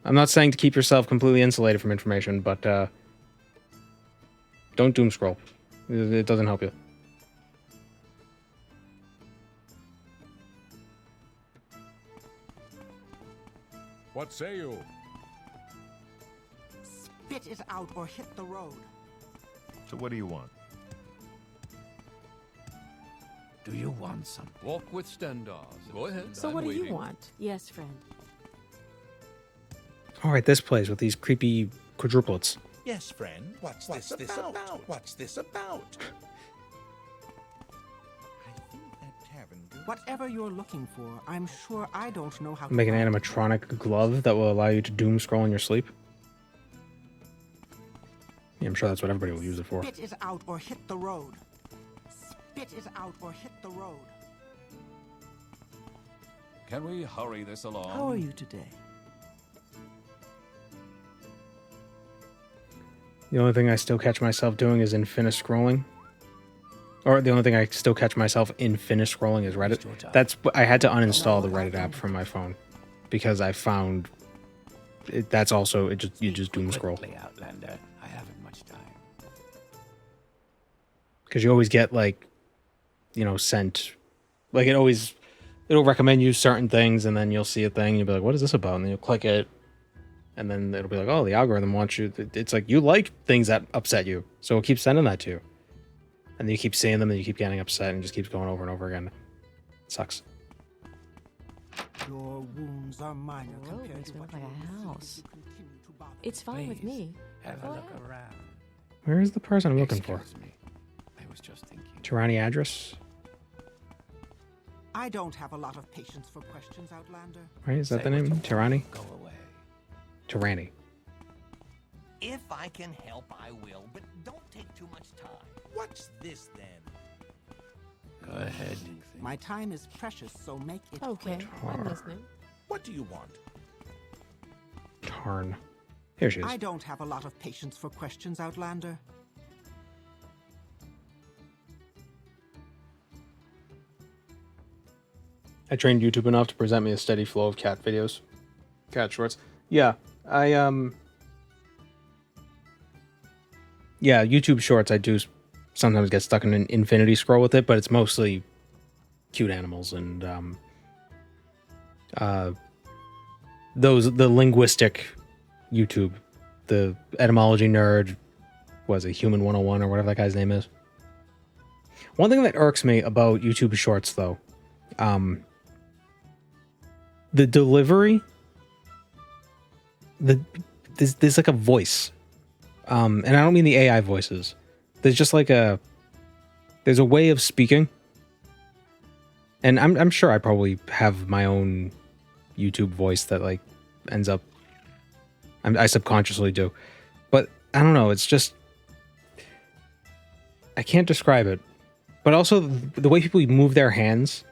I'm not saying to keep yourself completely insulated from information, but don't doom scroll. It doesn't help you. What say you? Spit it out or hit the road. So what do you want? Do you want some? Walk with Stendars. Go ahead. So I'm what do waiting. you want? Yes, friend. All right, this place with these creepy quadruplets. Yes, friend. What's this about? What's this about? Whatever you're looking for, I'm sure I don't know how to Make an find it. animatronic glove that will allow you to doom scroll in your sleep. Yeah, I'm sure that's what everybody will use it for. Spit it out or hit the road. Spit it out or hit the road. Can we hurry this along? How are you today? The only thing I still catch myself doing is in finish scrolling. Or the only thing I still catch myself in finish scrolling is Reddit. I had to uninstall the Reddit app from my phone because I found that's also you just doom scroll. Outlander. I haven't much time. Because you always get sent, it'll recommend you certain things, and then you'll see a thing, and you'll be like, what is this about? And then you'll click it, and then it'll be like, oh, the algorithm wants you. It's like you like things that upset you, so it keeps sending that to you. And then you keep seeing them, and you keep getting upset, and it just keeps going over and over again. It sucks. Your wounds are minor The road compared makes to me what look like you a will house. see if you continue to bother. It's fine with me. Have Go a look ahead. around. Where is the person I'm looking for? Excuse me. I was just thinking. Tirani address? I don't have a lot of patience for questions, Outlander. Right? Is that the name? Tirani? Go away. Tirani. If I can help, I will, but don't take too much time. What's this then? Go ahead. My time is precious, so make it Okay, quick. I'm listening. What do you want? Tarn. Here she is. I don't have a lot of patience for questions, Outlander. I trained YouTube enough to present me a steady flow of cat videos. Cat shorts. Yeah, Yeah, YouTube shorts, I do sometimes get stuck in an infinity scroll with it, but it's mostly cute animals and the linguistic YouTube, the etymology nerd, was a Human 101 or whatever that guy's name is. One thing that irks me about YouTube shorts, though, the delivery, there's like a voice, and I don't mean the AI voices. There's just there's a way of speaking, and I'm sure I probably have my own YouTube voice that ends up, I subconsciously do, but I don't know. It's just I can't describe it. But also the way people move their hands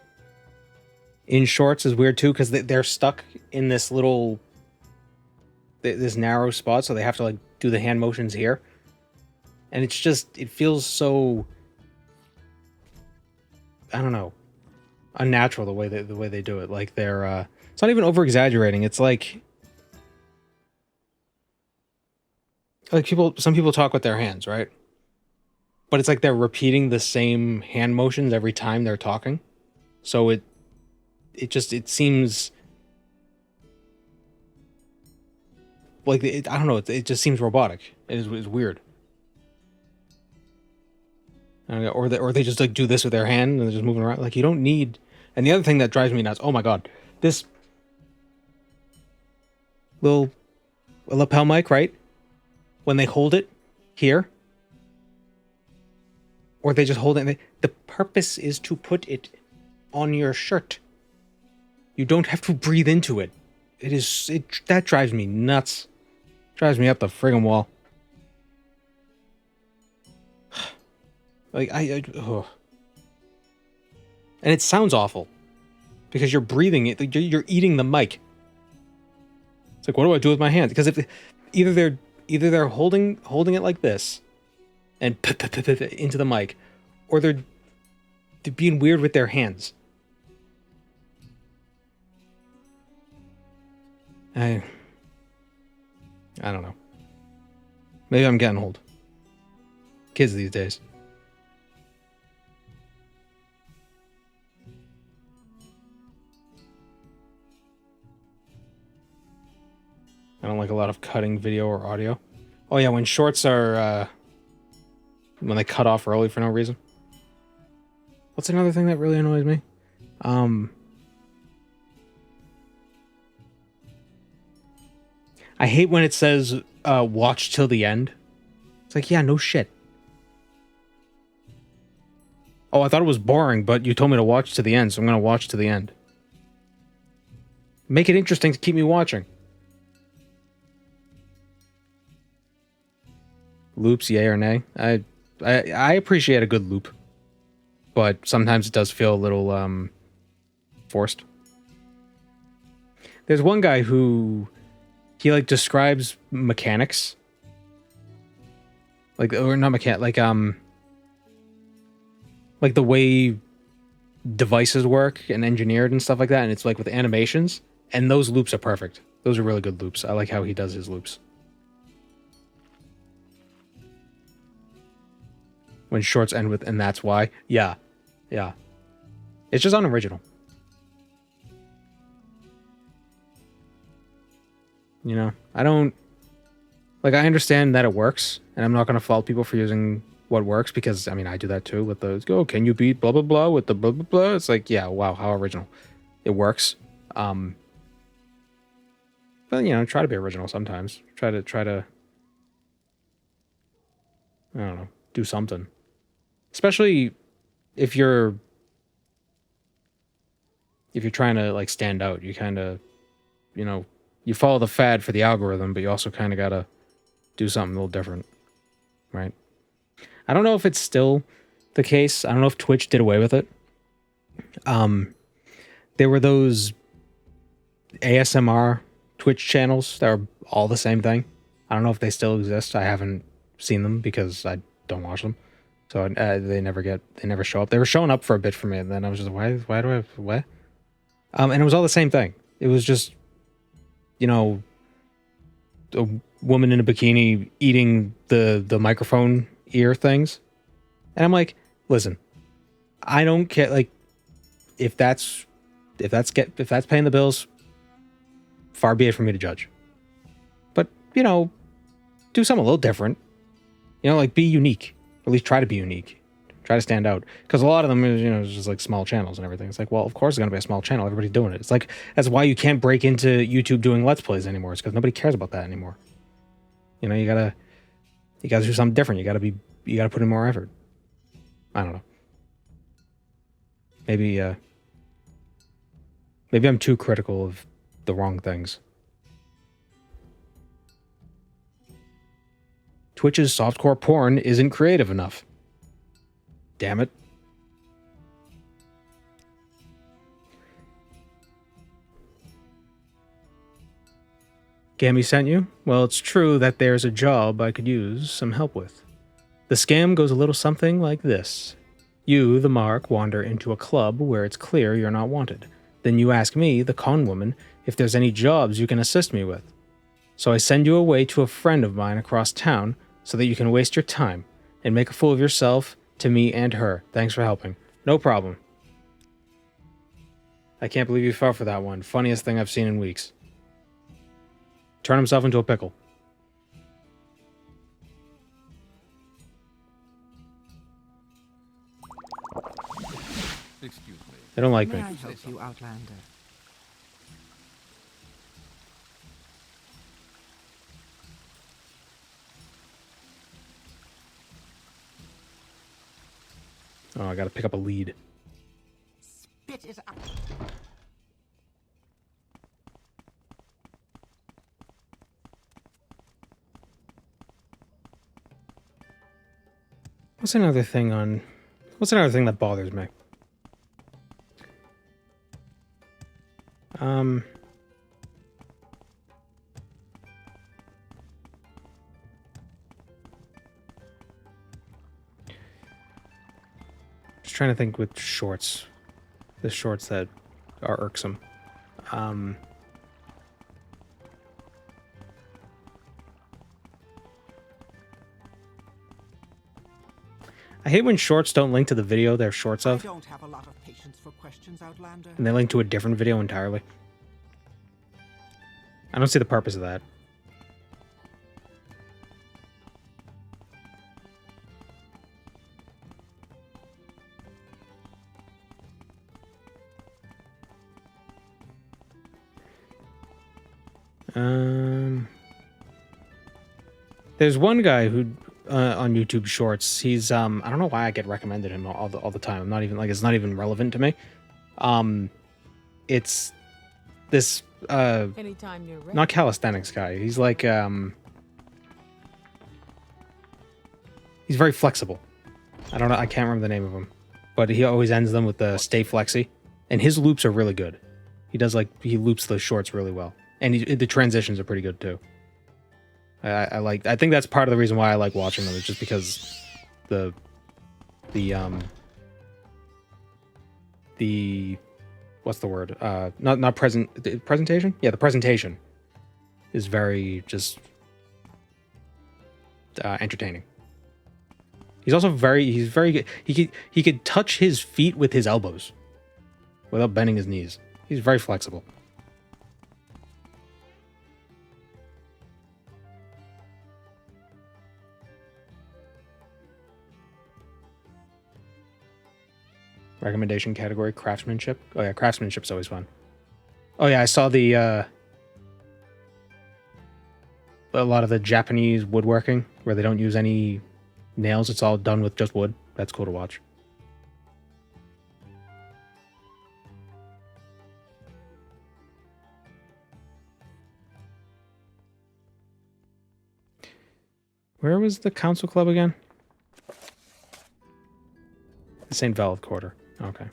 in shorts is weird too, because they're stuck in this narrow spot, so they have to do the hand motions here, and it feels so, I don't know, unnatural the way they do it. They're it's not even over exaggerating. It's like some people talk with their hands, right? But it's like they're repeating the same hand motions every time they're talking. So it seems like I don't know. It just seems robotic. It's weird. Or they just do this with their hand and they're just moving around. You don't need. And the other thing that drives me nuts. Oh my god, this little lapel mic, right? When they hold it here. Or they just hold it. The purpose is to put it on your shirt. You don't have to breathe into it. That drives me nuts. Drives me up the friggin' wall. And it sounds awful because you're breathing it. You're eating the mic. It's like, what do I do with my hands? Because if either they're holding it like this and into the mic, or they're being weird with their hands. I don't know. Maybe I'm getting old. Kids these days. I don't like a lot of cutting video or audio. Oh yeah, when shorts are when they cut off early for no reason. What's another thing that really annoys me? I hate when it says watch till the end. It's like, yeah, no shit. Oh, I thought it was boring, but you told me to watch to the end, so I'm gonna watch to the end. Make it interesting to keep me watching. Loops, yay or nay? I appreciate a good loop, but sometimes it does feel a little forced. There's one guy who he like describes mechanics, like, or not mechanic, like the way devices work and engineered and stuff like that, and it's like with animations, and those loops are perfect. Those are really good loops. I like how he does his loops. When shorts end with, and that's why. Yeah. Yeah. It's just unoriginal. You know, I don't... Like, I understand that it works, and I'm not going to fault people for using what works, because, I mean, I do that too with those, oh, can you beat blah, blah, blah with the blah, blah, blah? It's like, yeah, wow, how original. It works. But, you know, try to be original sometimes. Try to, I don't know, do something. Especially if you're trying to, like, stand out. You kind of, you know, you follow the fad for the algorithm, but you also kind of got to do something a little different, right? I don't know if it's still the case. I don't know if Twitch did away with it. There were those ASMR Twitch channels that are all the same thing. I don't know if they still exist. I haven't seen them because I don't watch them. So they never show up. They were showing up for a bit for me, and then I was just, why do I have, what? And it was all the same thing. It was just, you know, a woman in a bikini eating the microphone ear things. And I'm like, listen, I don't care, like, if that's paying the bills, far be it for me to judge. But, you know, do something a little different. You know, like, be unique. Or at least try to be unique. Try to stand out. Because a lot of them is, you know, just like small channels and everything. It's like, well, of course it's going to be a small channel. Everybody's doing it. It's like, that's why you can't break into YouTube doing Let's Plays anymore. It's because nobody cares about that anymore. You know, you gotta do something different. You gotta put in more effort. I don't know. Maybe I'm too critical of the wrong things. Twitch's softcore porn isn't creative enough. Damn it. Gammy sent you? Well, it's true that there's a job I could use some help with. The scam goes a little something like this. You, the mark, wander into a club where it's clear you're not wanted. Then you ask me, the con woman, if there's any jobs you can assist me with. So I send you away to a friend of mine across town so that you can waste your time and make a fool of yourself to me and her. Thanks for helping. No problem. I can't believe you fell for that one. Funniest thing I've seen in weeks. Turn himself into a pickle. Excuse me. They don't like May me. I help you, Outlander? Oh, I gotta pick up a lead. Spit it up. What's another thing that bothers me? Just trying to think with shorts. The shorts that are irksome. I hate when shorts don't link to the video they're shorts of. I don't have a lot of patience for questions, Outlander. And they link to a different video entirely. I don't see the purpose of that. There's one guy who on YouTube Shorts. He's I don't know why I get recommended him all the time. I'm not even like it's not even relevant to me. It's this Anytime you're ready. not calisthenics guy. He's like he's very flexible. I don't know. I can't remember the name of him, but he always ends them with the "Stay Flexy," and his loops are really good. He does he loops the shorts really well, and the transitions are pretty good too. I think that's part of the reason why I like watching them is just because the what's the word? Not presentation? Yeah, the presentation is very just entertaining. He's also very good. He could touch his feet with his elbows without bending his knees. He's very flexible. Recommendation category, craftsmanship. Oh yeah, craftsmanship's always fun. Oh yeah, I saw a lot of the Japanese woodworking where they don't use any nails. It's all done with just wood. That's cool to watch. Where was the council club again? The St. Valve Quarter. Okay.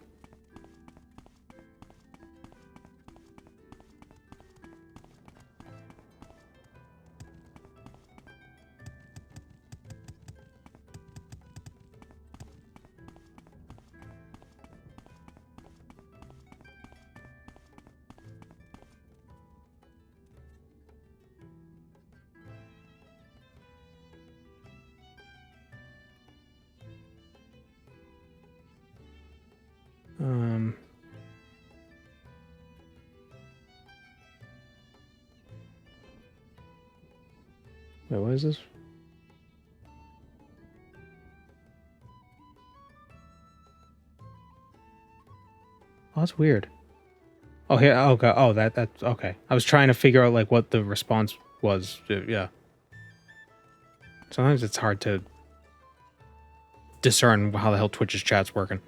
Wait, what is this? Oh, that's weird. Oh, here. Oh, okay. Oh, that's okay. I was trying to figure out like what the response was. Yeah. Sometimes it's hard to discern how the hell Twitch's chat's working.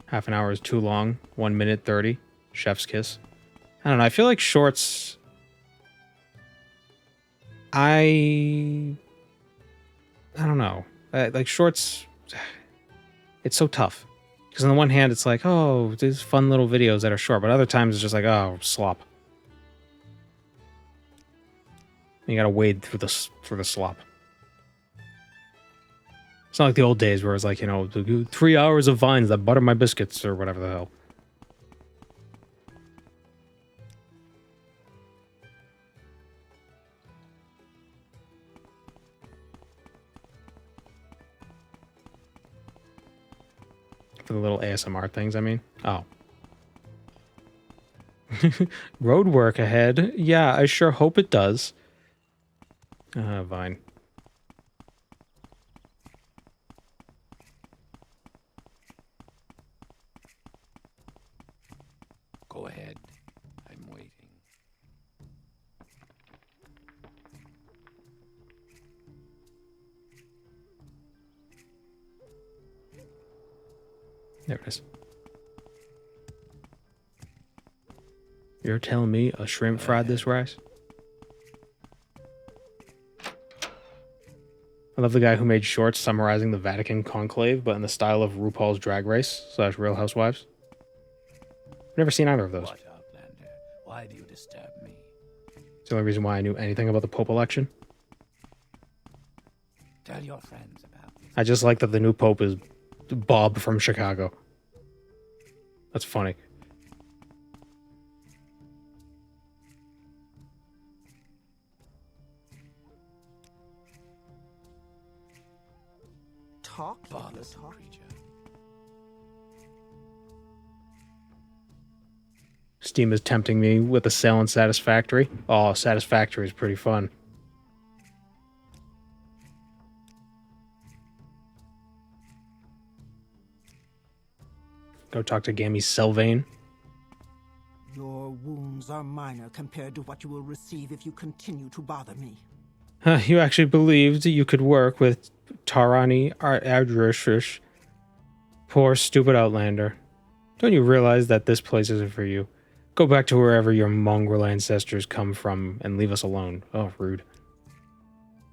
Half an hour is too long. 1 minute 30. Chef's kiss. I don't know. I feel like shorts. I don't know. Like shorts. It's so tough because on the one hand, it's like, oh, these fun little videos that are short, but other times it's just like, oh, slop. You gotta wade through the slop. It's not like the old days where it's like, 3 hours of vines that butter my biscuits or whatever the hell. For the little ASMR things, I mean. Oh. Road work ahead. Yeah, I sure hope it does. Vine. Go ahead. I'm waiting. There it is. You're telling me a shrimp fried this rice? I love the guy who made shorts summarizing the Vatican conclave, but in the style of RuPaul's Drag Race / Real Housewives. I've never seen either of those. What, Outlander? Why do you disturb me? It's the only reason why I knew anything about the Pope election. Tell your friends about me. I just like that the new Pope is Bob from Chicago. That's funny. Talk? Bothersome Talk? creature. Steam is tempting me with a sale on Satisfactory. Oh, Satisfactory is pretty fun. Go talk to Gammy Sylvain. minor compared to what you will receive if you continue to bother me. You actually believed you could work with Tarani Adrishish. Poor, stupid Outlander. Don't you realize that this place isn't for you? Go back to wherever your mongrel ancestors come from and leave us alone. Oh, rude.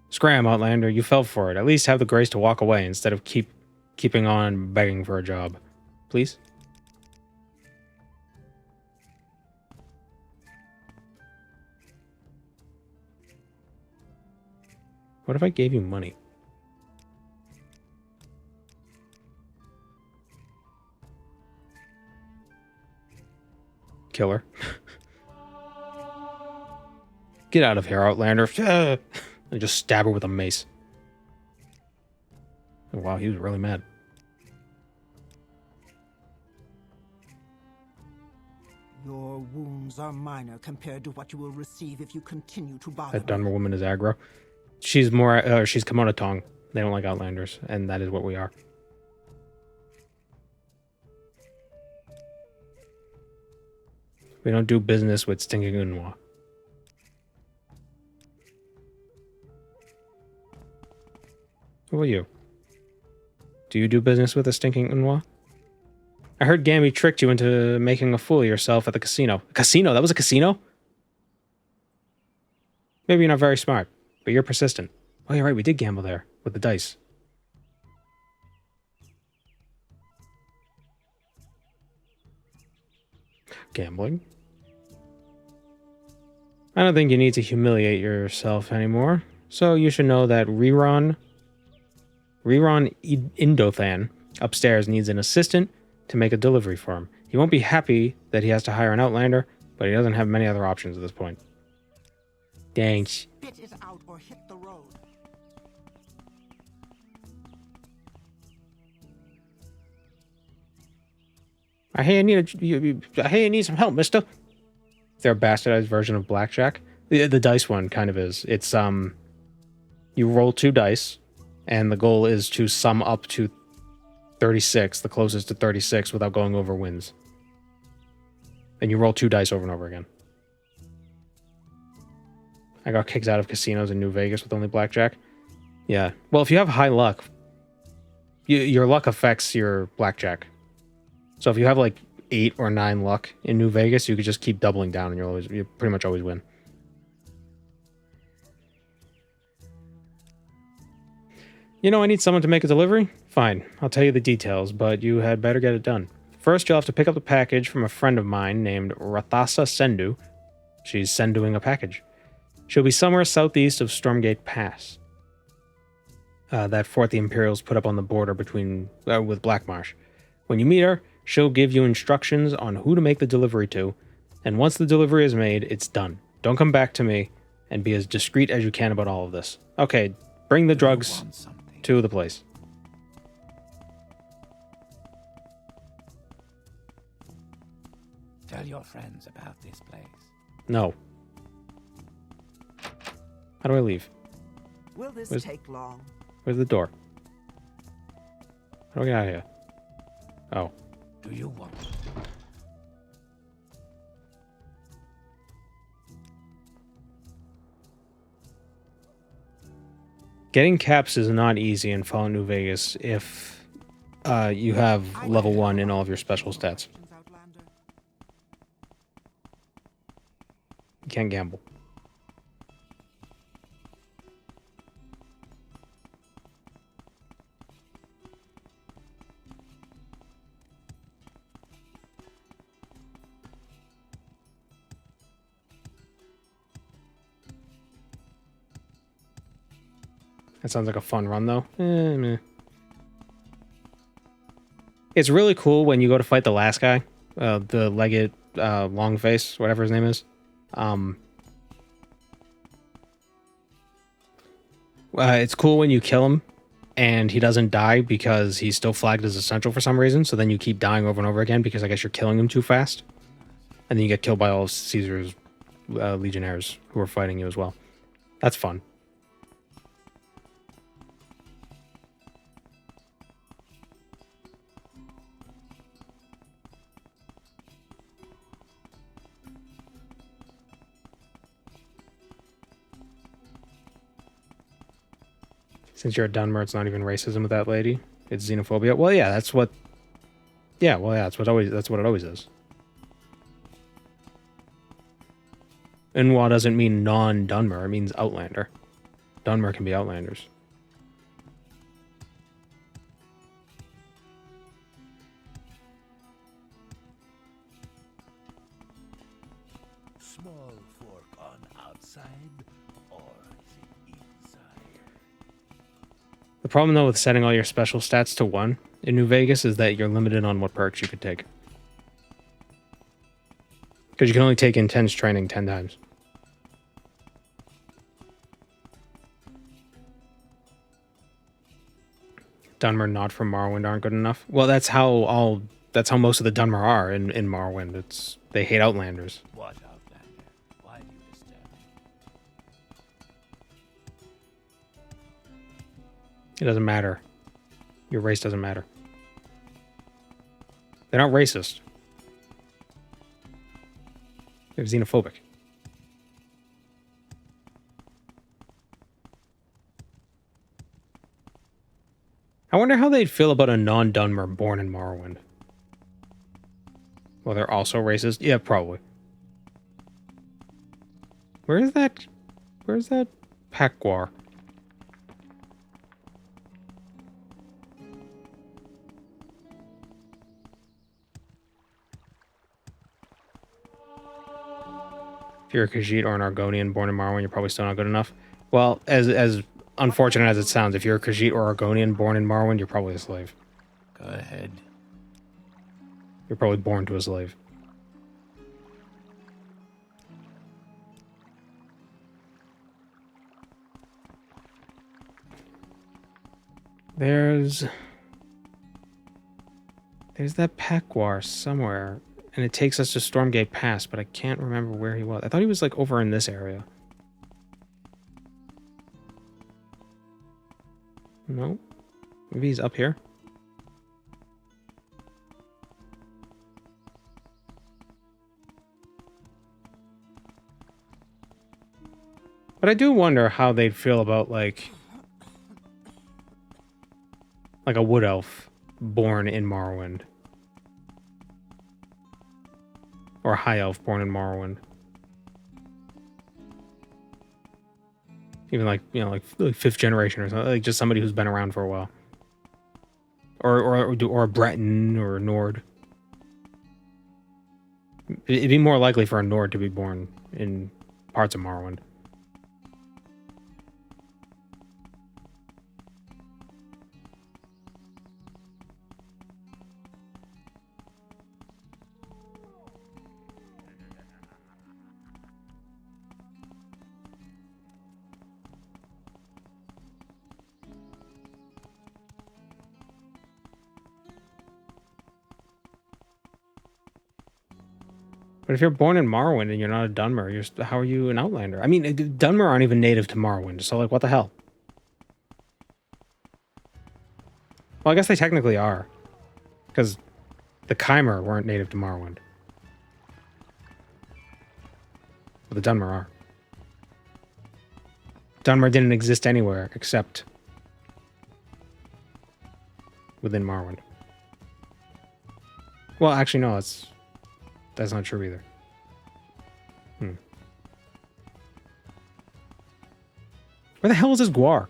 Scram, Outlander. You fell for it. At least have the grace to walk away instead of keeping on begging for a job. Please? What if I gave you money? Killer. Get out of here, Outlander. And just stab her with a mace. Oh, wow, he was really mad. Your wounds are minor compared to what you will receive if you continue to bother That Dunmer woman is aggro. She's more, she's Kimono Tong. They don't like Outlanders, and that is what we are. We don't do business with stinking Unwa. Who are you? Do you do business with a stinking Unwa? I heard Gambi tricked you into making a fool of yourself at the casino. Casino? That was a casino? Maybe you're not very smart, but you're persistent. Oh, you're right, we did gamble there, with the dice. Gambling? I don't think you need to humiliate yourself anymore, so you should know that Riron Indothan upstairs needs an assistant to make a delivery for him. He won't be happy that he has to hire an Outlander, but he doesn't have many other options at this point. Thanks. Spit it out or hit the road. I hear you need some help, mister. They're a bastardized version of blackjack. The dice one kind of is. It's you roll 2 dice, and the goal is to sum up to 36, the closest to 36 without going over wins. And you roll 2 dice over and over again. I got kicked out of casinos in New Vegas with only blackjack. Yeah. Well, if you have high luck, your luck affects your blackjack. So if you have like 8 or 9 luck in New Vegas, you could just keep doubling down and you pretty much always win. You know, I need someone to make a delivery? Fine, I'll tell you the details, but you had better get it done. First, you'll have to pick up the package from a friend of mine named Ratasa Sendu. She's senduing a package. She'll be somewhere southeast of Stormgate Pass. That fort the Imperials put up on the border between with Blackmarsh. When you meet her, she'll give you instructions on who to make the delivery to, and once the delivery is made, it's done. Don't come back to me, and be as discreet as you can about all of this. Okay, bring the drugs to the place. Tell your friends about this place. No. How do I leave? Will this take long? Where's the door? How do I get out of here? Oh. Do you want? Getting caps is not easy in Fallout New Vegas if you have level 1 in all of your special stats. You can't gamble. That sounds like a fun run, though. Meh. It's really cool when you go to fight the last guy, the Legged Longface, whatever his name is. It's cool when you kill him and he doesn't die because he's still flagged as essential for some reason. So then you keep dying over and over again because I guess you're killing him too fast. And then you get killed by all of Caesar's legionnaires who are fighting you as well. That's fun. Since you're a Dunmer, it's not even racism with that lady. It's xenophobia. Well, yeah, that's what. Yeah, well, yeah, that's what it always is. Unwa doesn't mean non-Dunmer. It means Outlander. Dunmer can be Outlanders. Small fork on outside, or is it inside? The problem, though, with setting all your special stats to 1 in New Vegas is that you're limited on what perks you could take. Because you can only take intense training 10 times. Dunmer not from Morrowind aren't good enough. Well, that's how most of the Dunmer are in Morrowind. They hate Outlanders. What Outlander? Why do you disturb me? It doesn't matter. Your race doesn't matter. They're not racist. They're xenophobic. I wonder how they'd feel about a non-Dunmer born in Morrowind. Well, they're also racist? Yeah, probably. Where's that Pakwar? If you're a Khajiit or an Argonian born in Morrowind, you're probably still not good enough. Well, as unfortunate as it sounds, if you're a Khajiit or Argonian born in Morrowind, you're probably a slave. Go ahead. You're probably born to a slave. There's that Pakwar somewhere, and it takes us to Stormgate Pass, but I can't remember where he was. I thought he was like over in this area. No. Maybe he's up here. But I do wonder how they'd feel about like a wood elf born in Morrowind. Or a high elf born in Morrowind. Even like, you know, like 5th generation or something, like just somebody who's been around for a while. Or a Breton or a Nord. It'd be more likely for a Nord to be born in parts of Morrowind. But if you're born in Morrowind and you're not a Dunmer, how are you an Outlander? I mean, Dunmer aren't even native to Morrowind, so like, what the hell? Well, I guess they technically are. Because the Chimer weren't native to Morrowind. But the Dunmer are. Dunmer didn't exist anywhere except within Morrowind. Well, actually, no, that's not true either. Where the hell is this Guar?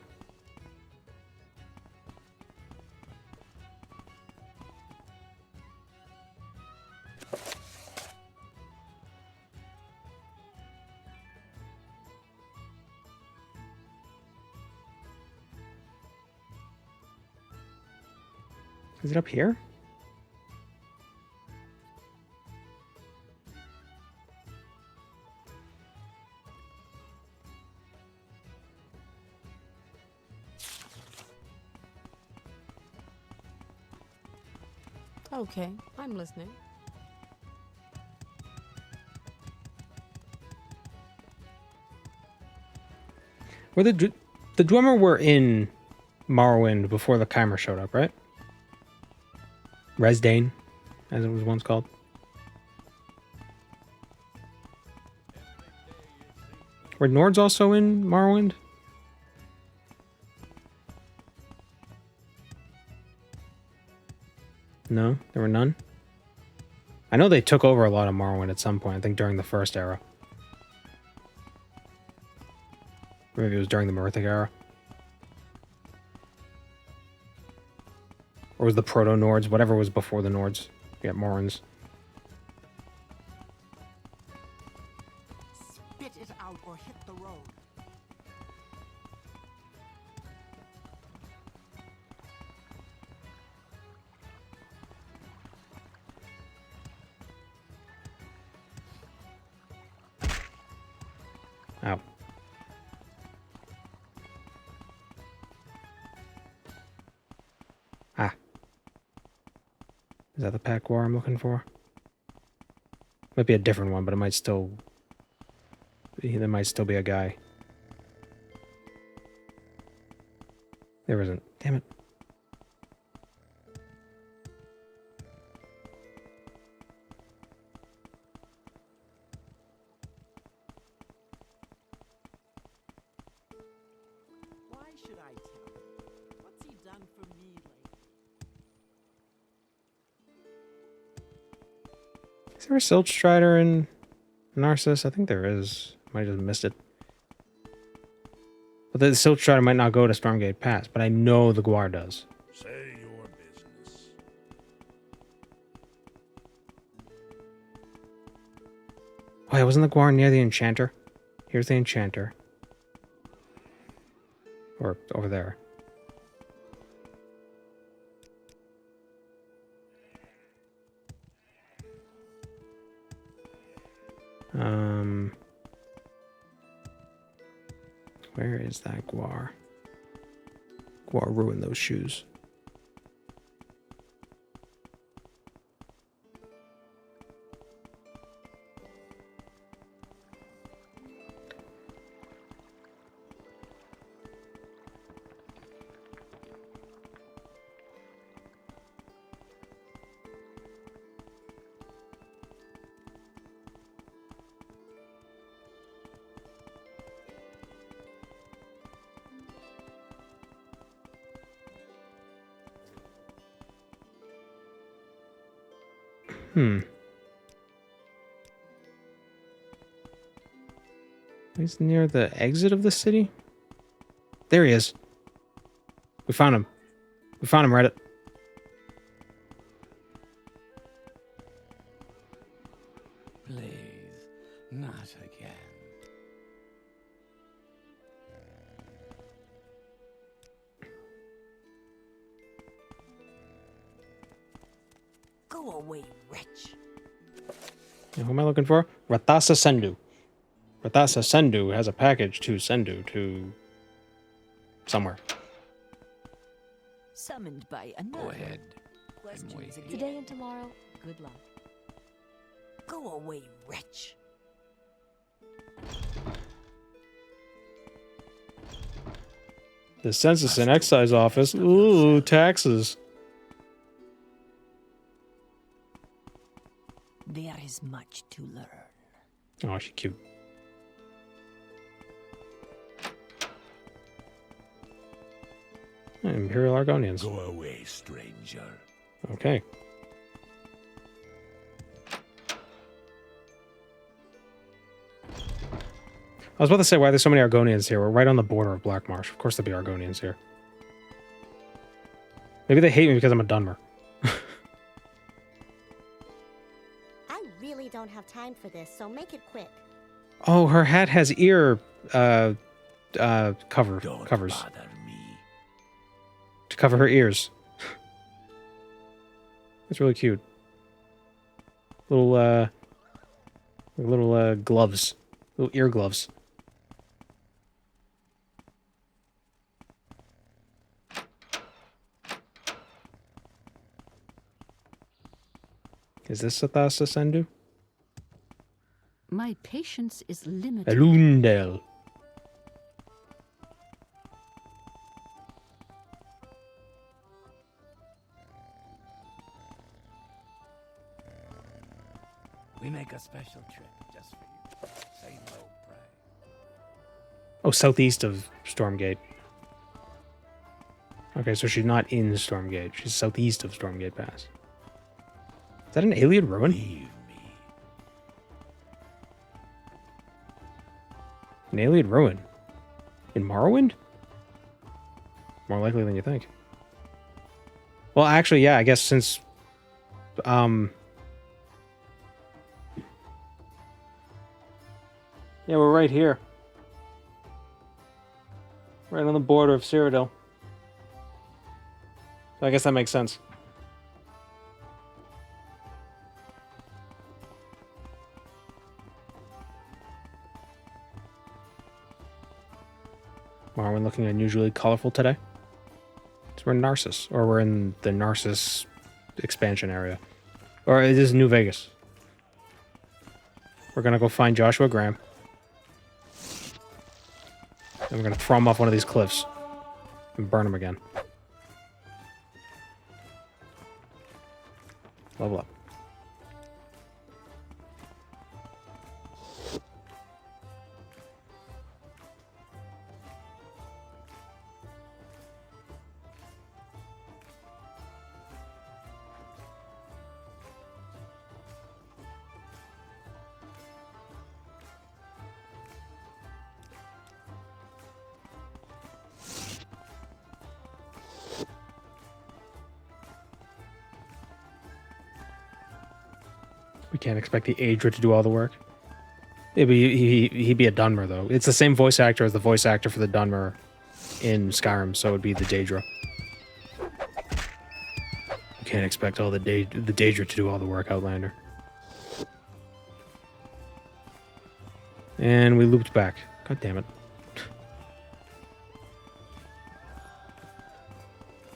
Is it up here? Okay, I'm listening. Were the Dwemer were in Morrowind before the Chimer showed up, right? Resdane, as it was once called. Were Nords also in Morrowind? No, there were none. I know they took over a lot of Morrowind at some point. I think during the first era. Or maybe it was during the Murthan era. Or was the Proto-Nords, whatever was before the Nords. You got Morans. Spit it out or hit the road. Ow. Ah. Is that the pack war I'm looking for? Might be a different one, but it might still... There might still be a guy. There isn't. Damn it. Why should I tell him? What's he done for me lately? Is there a Silt Strider in Narsis? I think there is. Might have just missed it. But the Silt Strider might not go to Stormgate Pass, but I know the Guar does. Say your business. Oh yeah, wasn't the Guar near the Enchanter? Here's the Enchanter. Or over there. Where is that Guar? Guar ruined those shoes. He's near the exit of the city? There he is. We found him. We found him, Reddit. Please, not again. Go away, wretch. Who am I looking for? Ratasa Sendu. Ratasa Sendu has a package to Sendu to somewhere. Summoned by another. Go ahead. Questions again. Today and tomorrow, good luck. Go away, wretch. The Census and Excise Office. Ooh, taxes. There is much to learn. Oh, she's cute. Imperial Argonians. Go away, stranger. Okay. I was about to say, why are there so many Argonians here? We're right on the border of Black Marsh. Of course there'll be Argonians here. Maybe they hate me because I'm a Dunmer. I really don't have time for this, so make it quick. Oh, her hat has ear covers. Bother me. To cover her ears. It's really cute. Little gloves. Little ear gloves. Is this Ratasa Sendu? My patience is limited. Elundel. We make a special trip just for you. Say no, pray. Oh, southeast of Stormgate. Okay, so she's not in Stormgate. She's southeast of Stormgate Pass. Is that an alien ruin? An alien ruin? In Morrowind? More likely than you think. Well, actually, yeah, I guess since... Yeah, we're right here. Right on the border of Cyrodiil. So I guess that makes sense. Morrowind looking unusually colorful today. So we're in Narsis, or we're in the Narsis expansion area. Or it is New Vegas. We're gonna go find Joshua Graham. And we're gonna throw him off one of these cliffs. And burn him again. Level up. We can't expect the Aedra to do all the work. He'd be a Dunmer, though. It's the same voice actor as the voice actor for the Dunmer in Skyrim, so it'd be the Daedra. You can't expect all the Daedra to do all the work, Outlander. And we looped back. God damn it.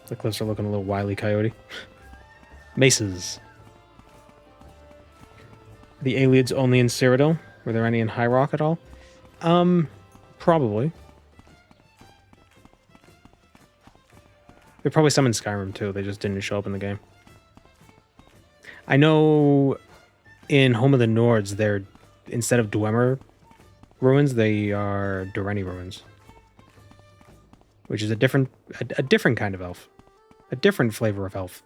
The cliffs are looking a little Wile E. Coyote. Maces. The aliens only in Cyrodiil? Were there any in High Rock at all? Probably. There are probably some in Skyrim too. They just didn't show up in the game. I know in Home of the Nords, they're instead of Dwemer ruins, they are Dureni ruins, which is a different kind of elf, a different flavor of elf.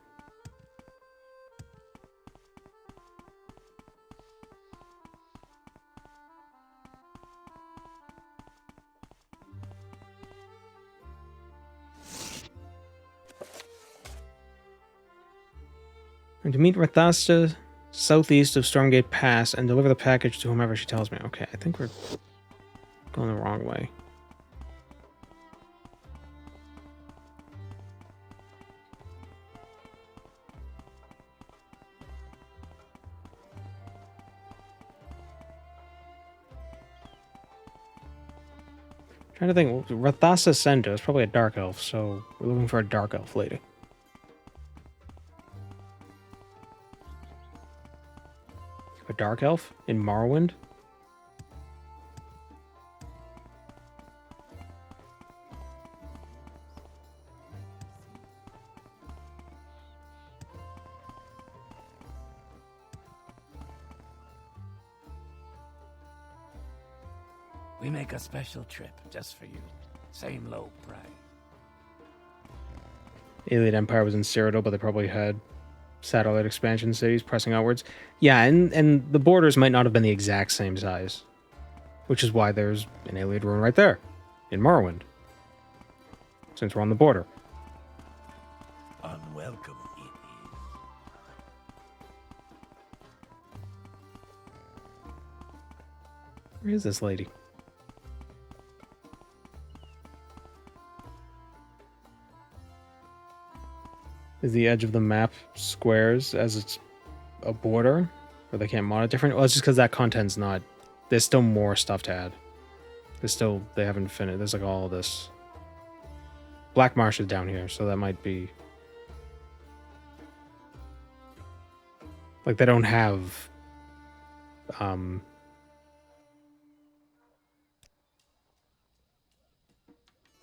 And to meet Ratasa southeast of Stormgate Pass and deliver the package to whomever she tells me. Okay, I think we're going the wrong way. Trying to think, Ratasa Sento is probably a dark elf, so we're looking for a dark elf lady. A dark elf in Morrowind? We make a special trip just for you. Same low price. Alien Empire was in Cyrodiil, but they probably had satellite expansion cities pressing outwards. Yeah, and the borders might not have been the exact same size, which is why there's an alien ruin right there in Morrowind, since we're on the border. Unwelcome it is. Where is this lady? Is the edge of the map squares as it's a border where they can't mod it different? Well, it's just because that content's not... There's still more stuff to add. They haven't finished. There's like all this. Black Marsh is down here, so that might be... Like, they don't have...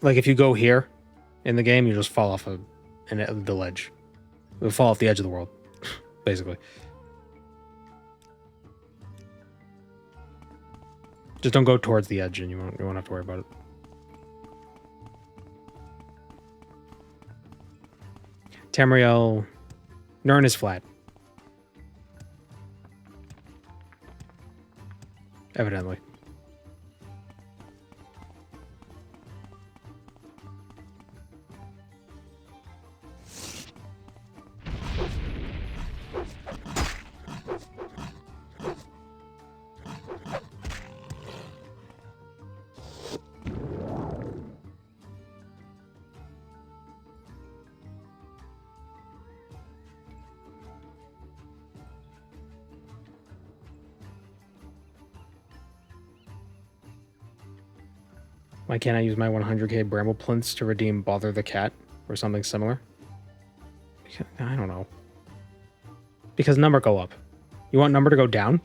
Like, if you go here in the game, you just fall off the ledge. You'll fall off the edge of the world, basically. Just don't go towards the edge and you won't have to worry about it. Tamriel... Nirn is flat. Evidently. Why can't I use my 100k bramble plinths to redeem Bother the Cat or something similar? I don't know. Because number go up. You want number to go down?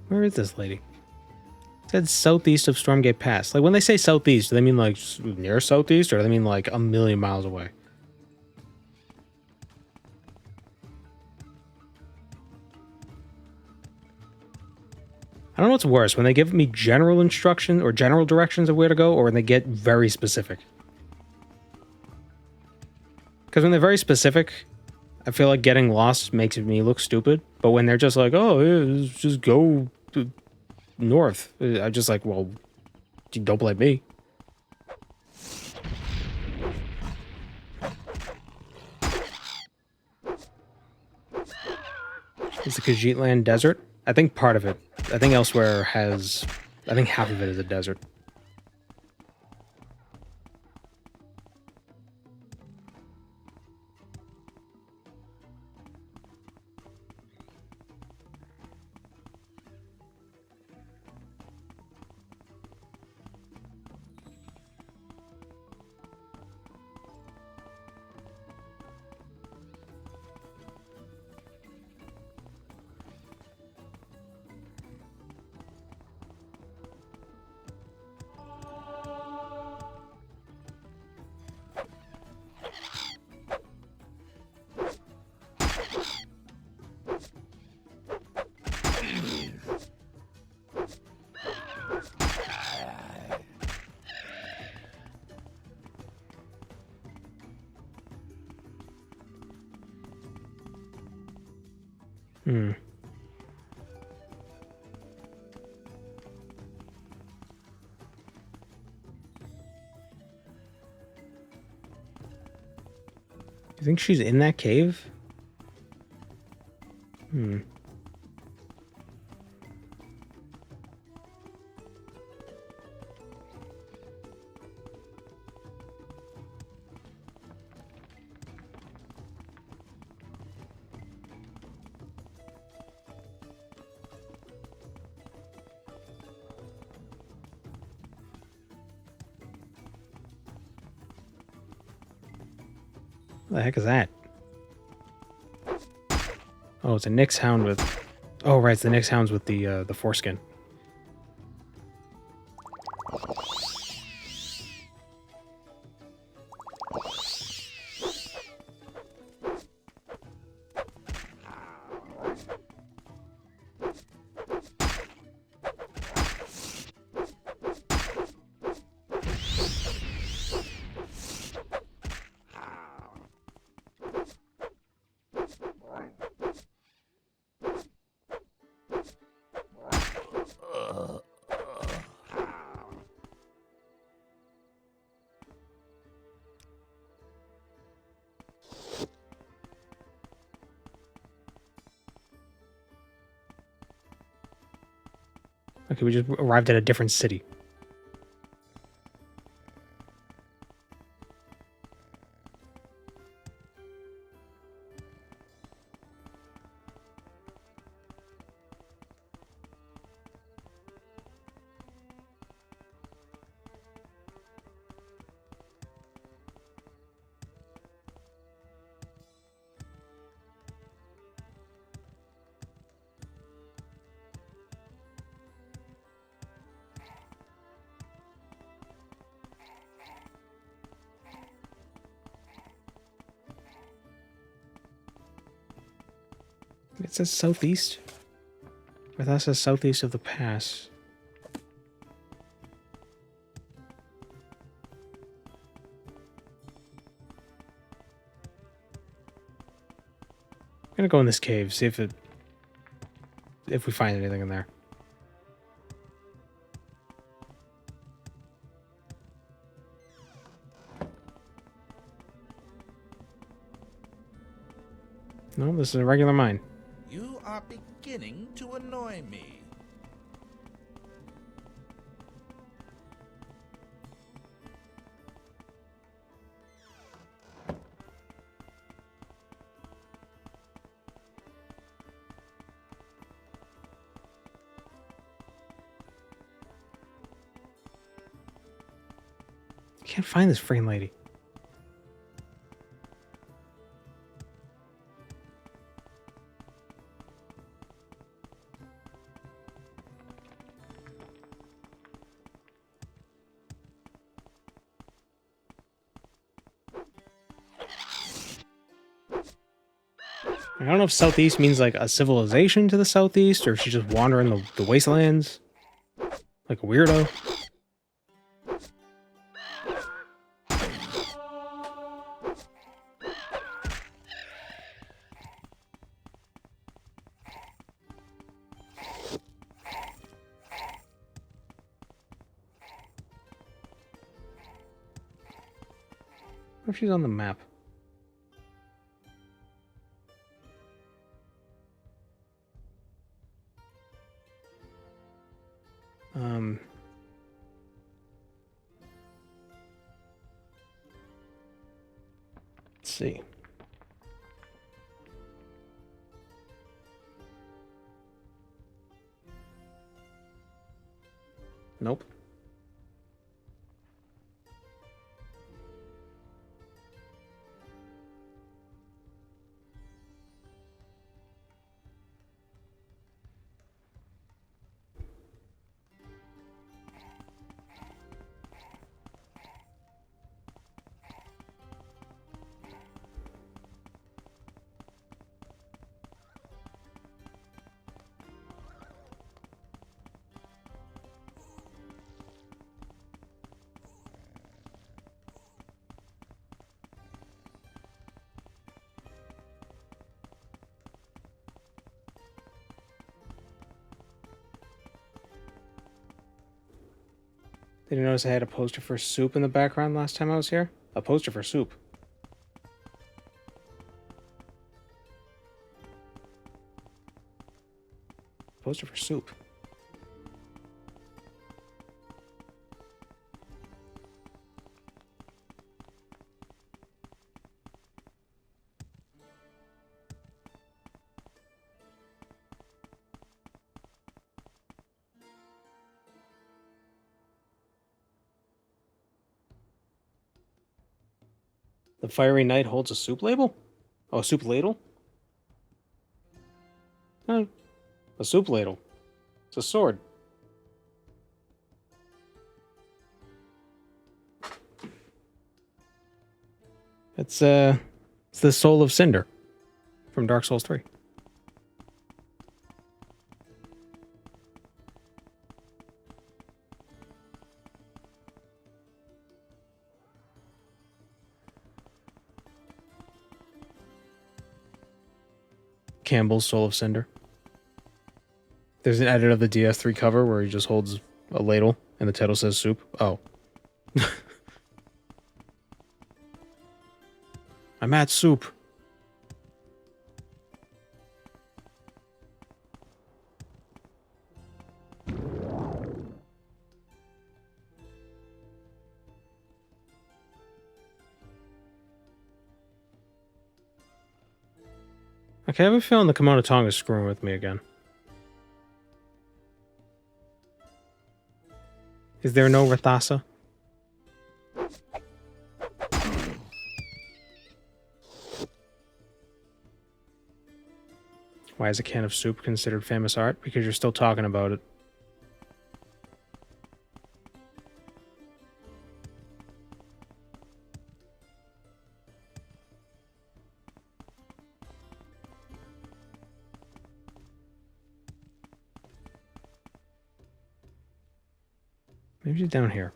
Where is this lady? It said southeast of Stormgate Pass. Like, when they say southeast, do they mean like near southeast, or do they mean like a million miles away? I don't know what's worse, when they give me general instruction or general directions of where to go, or when they get very specific. Because when they're very specific, I feel like getting lost makes me look stupid. But when they're just like, oh, yeah, just go north, I'm just like, well, don't blame me. Is the Khajiit desert? I think part of it. I think elsewhere has... I think half of it is a desert. Hmm. You think she's in that cave? Hmm. What the heck is that? Oh, it's a Nyx hound with... Oh, right, it's the Nyx hounds with the foreskin. Okay, we just arrived at a different city. It says southeast. Ratasa says southeast of the pass. I'm gonna go in this cave, see if we find anything in there. No, this is a regular mine. You are beginning to annoy me. I can't find this freaking lady. I don't know if southeast means like a civilization to the southeast, or if she's just wandering the wastelands like a weirdo. What if she's on the map? Let's see. Nope. Did you notice I had a poster for soup in the background last time I was here? A poster for soup. Poster for soup. The fiery knight holds a soup label? Oh, a soup ladle? Oh, a soup ladle. It's a sword. It's the soul of Cinder from Dark Souls 3. Campbell's Soul of Cinder. There's an edit of the DS3 cover where he just holds a ladle and the title says soup. Oh. I'm at soup. Okay, I have a feeling the Kimono Tongue is screwing with me again. Is there no Ratasa? Why is a can of soup considered famous art? Because you're still talking about it. Maybe she's down here.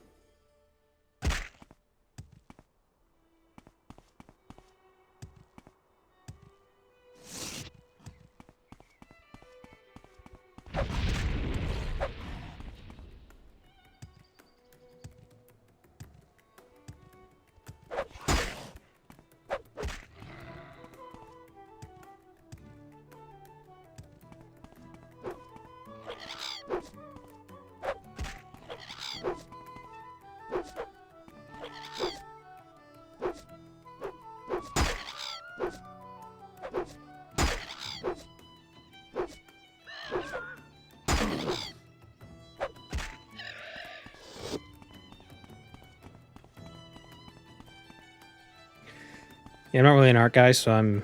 Yeah, I'm not really an art guy, so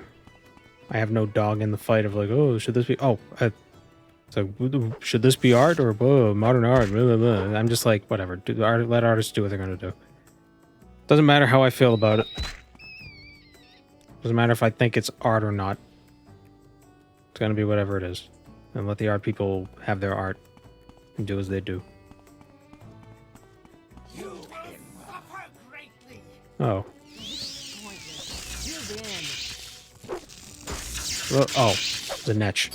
I have no dog in the fight of like, oh, should this be? Oh, so should this be art or modern art? Blah, blah, blah. I'm just like, whatever. Let artists do what they're gonna do. Doesn't matter how I feel about it. Doesn't matter if I think it's art or not. It's gonna be whatever it is, and let the art people have their art and do as they do. Oh. Oh, the netch.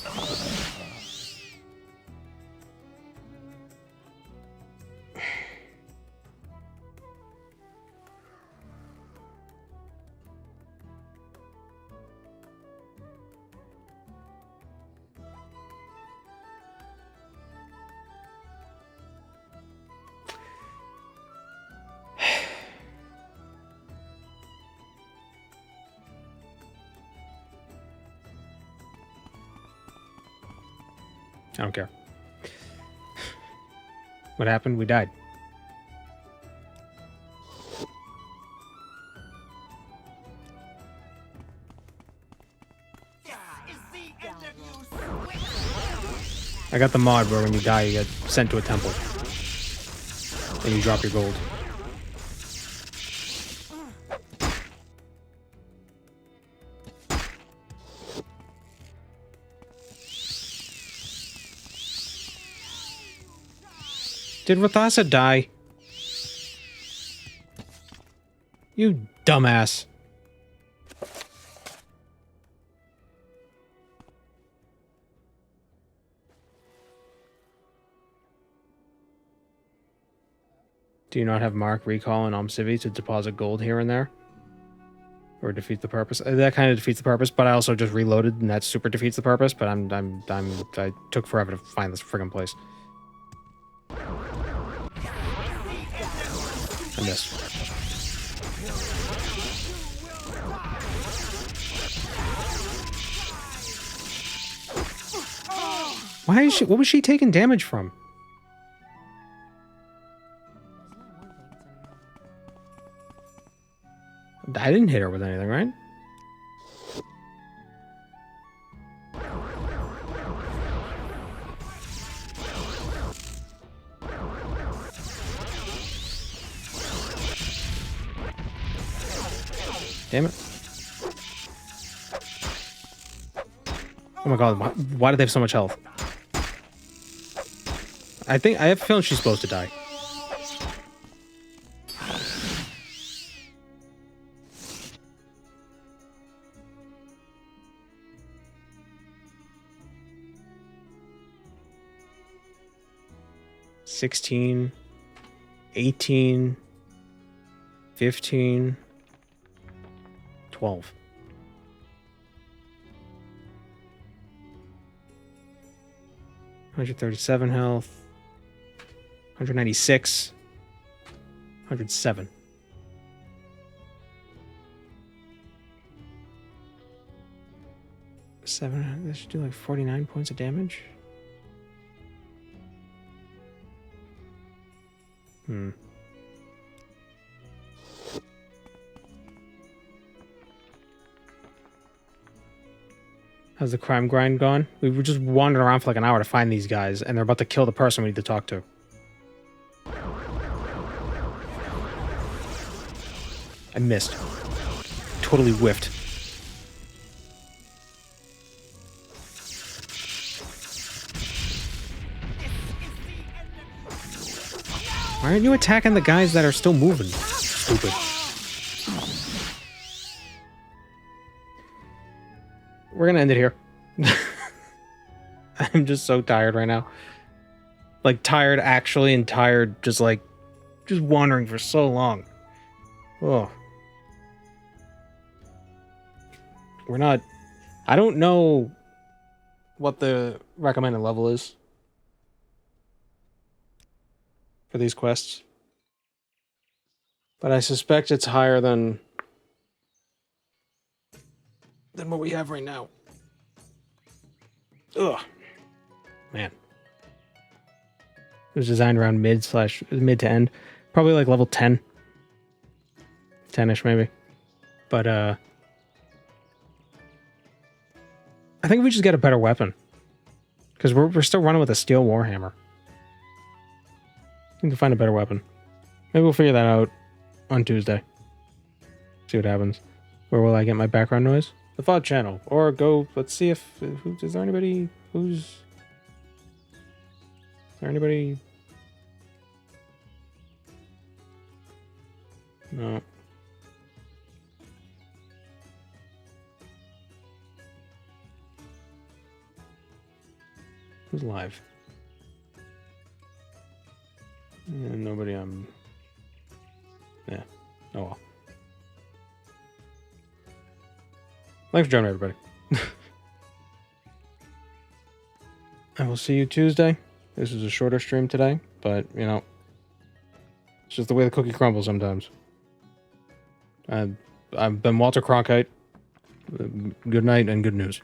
I don't care. What happened? We died. I got the mod where when you die, you get sent to a temple. And you drop your gold. Did Ratasa die? You dumbass. Do you not have Mark, Recall, and Civi to deposit gold here and there? Or defeat the purpose? That kind of defeats the purpose, but I also just reloaded and that super defeats the purpose, but I took forever to find this friggin' place. I missed. Why is she? What was she taking damage from? I didn't hit her with anything, right? Damn it. Oh my god, why do they have so much health? I have a feeling she's supposed to die. $16, $18, $15, $12. $137 health. 196. 107. This should do like 49 points of damage. How's the crime grind gone? We were just wandering around for like an hour to find these guys, and they're about to kill the person we need to talk to. I missed. Totally whiffed. Why aren't you attacking the guys that are still moving? Stupid. We're gonna end it here. I'm just so tired right now. Like, tired actually, and tired just wandering for so long. Oh. We're not... I don't know what the recommended level is for these quests, but I suspect it's higher than what we have right now. Ugh. Man. It was designed around mid to end. Probably like level 10. 10-ish maybe. But I think we just get a better weapon. Because we're still running with a steel warhammer. Need to find a better weapon. Maybe we'll figure that out on Tuesday. See what happens. Where will I get my background noise? The VOD channel. Or go, let's see if... Is there anybody who's... Is there anybody... No. Who's live? Yeah, nobody. Yeah. Oh well. Thanks for joining, everybody. I will see you Tuesday. This is a shorter stream today, but you know, it's just the way the cookie crumbles sometimes. I've been Walter Cronkite. Good night and good news.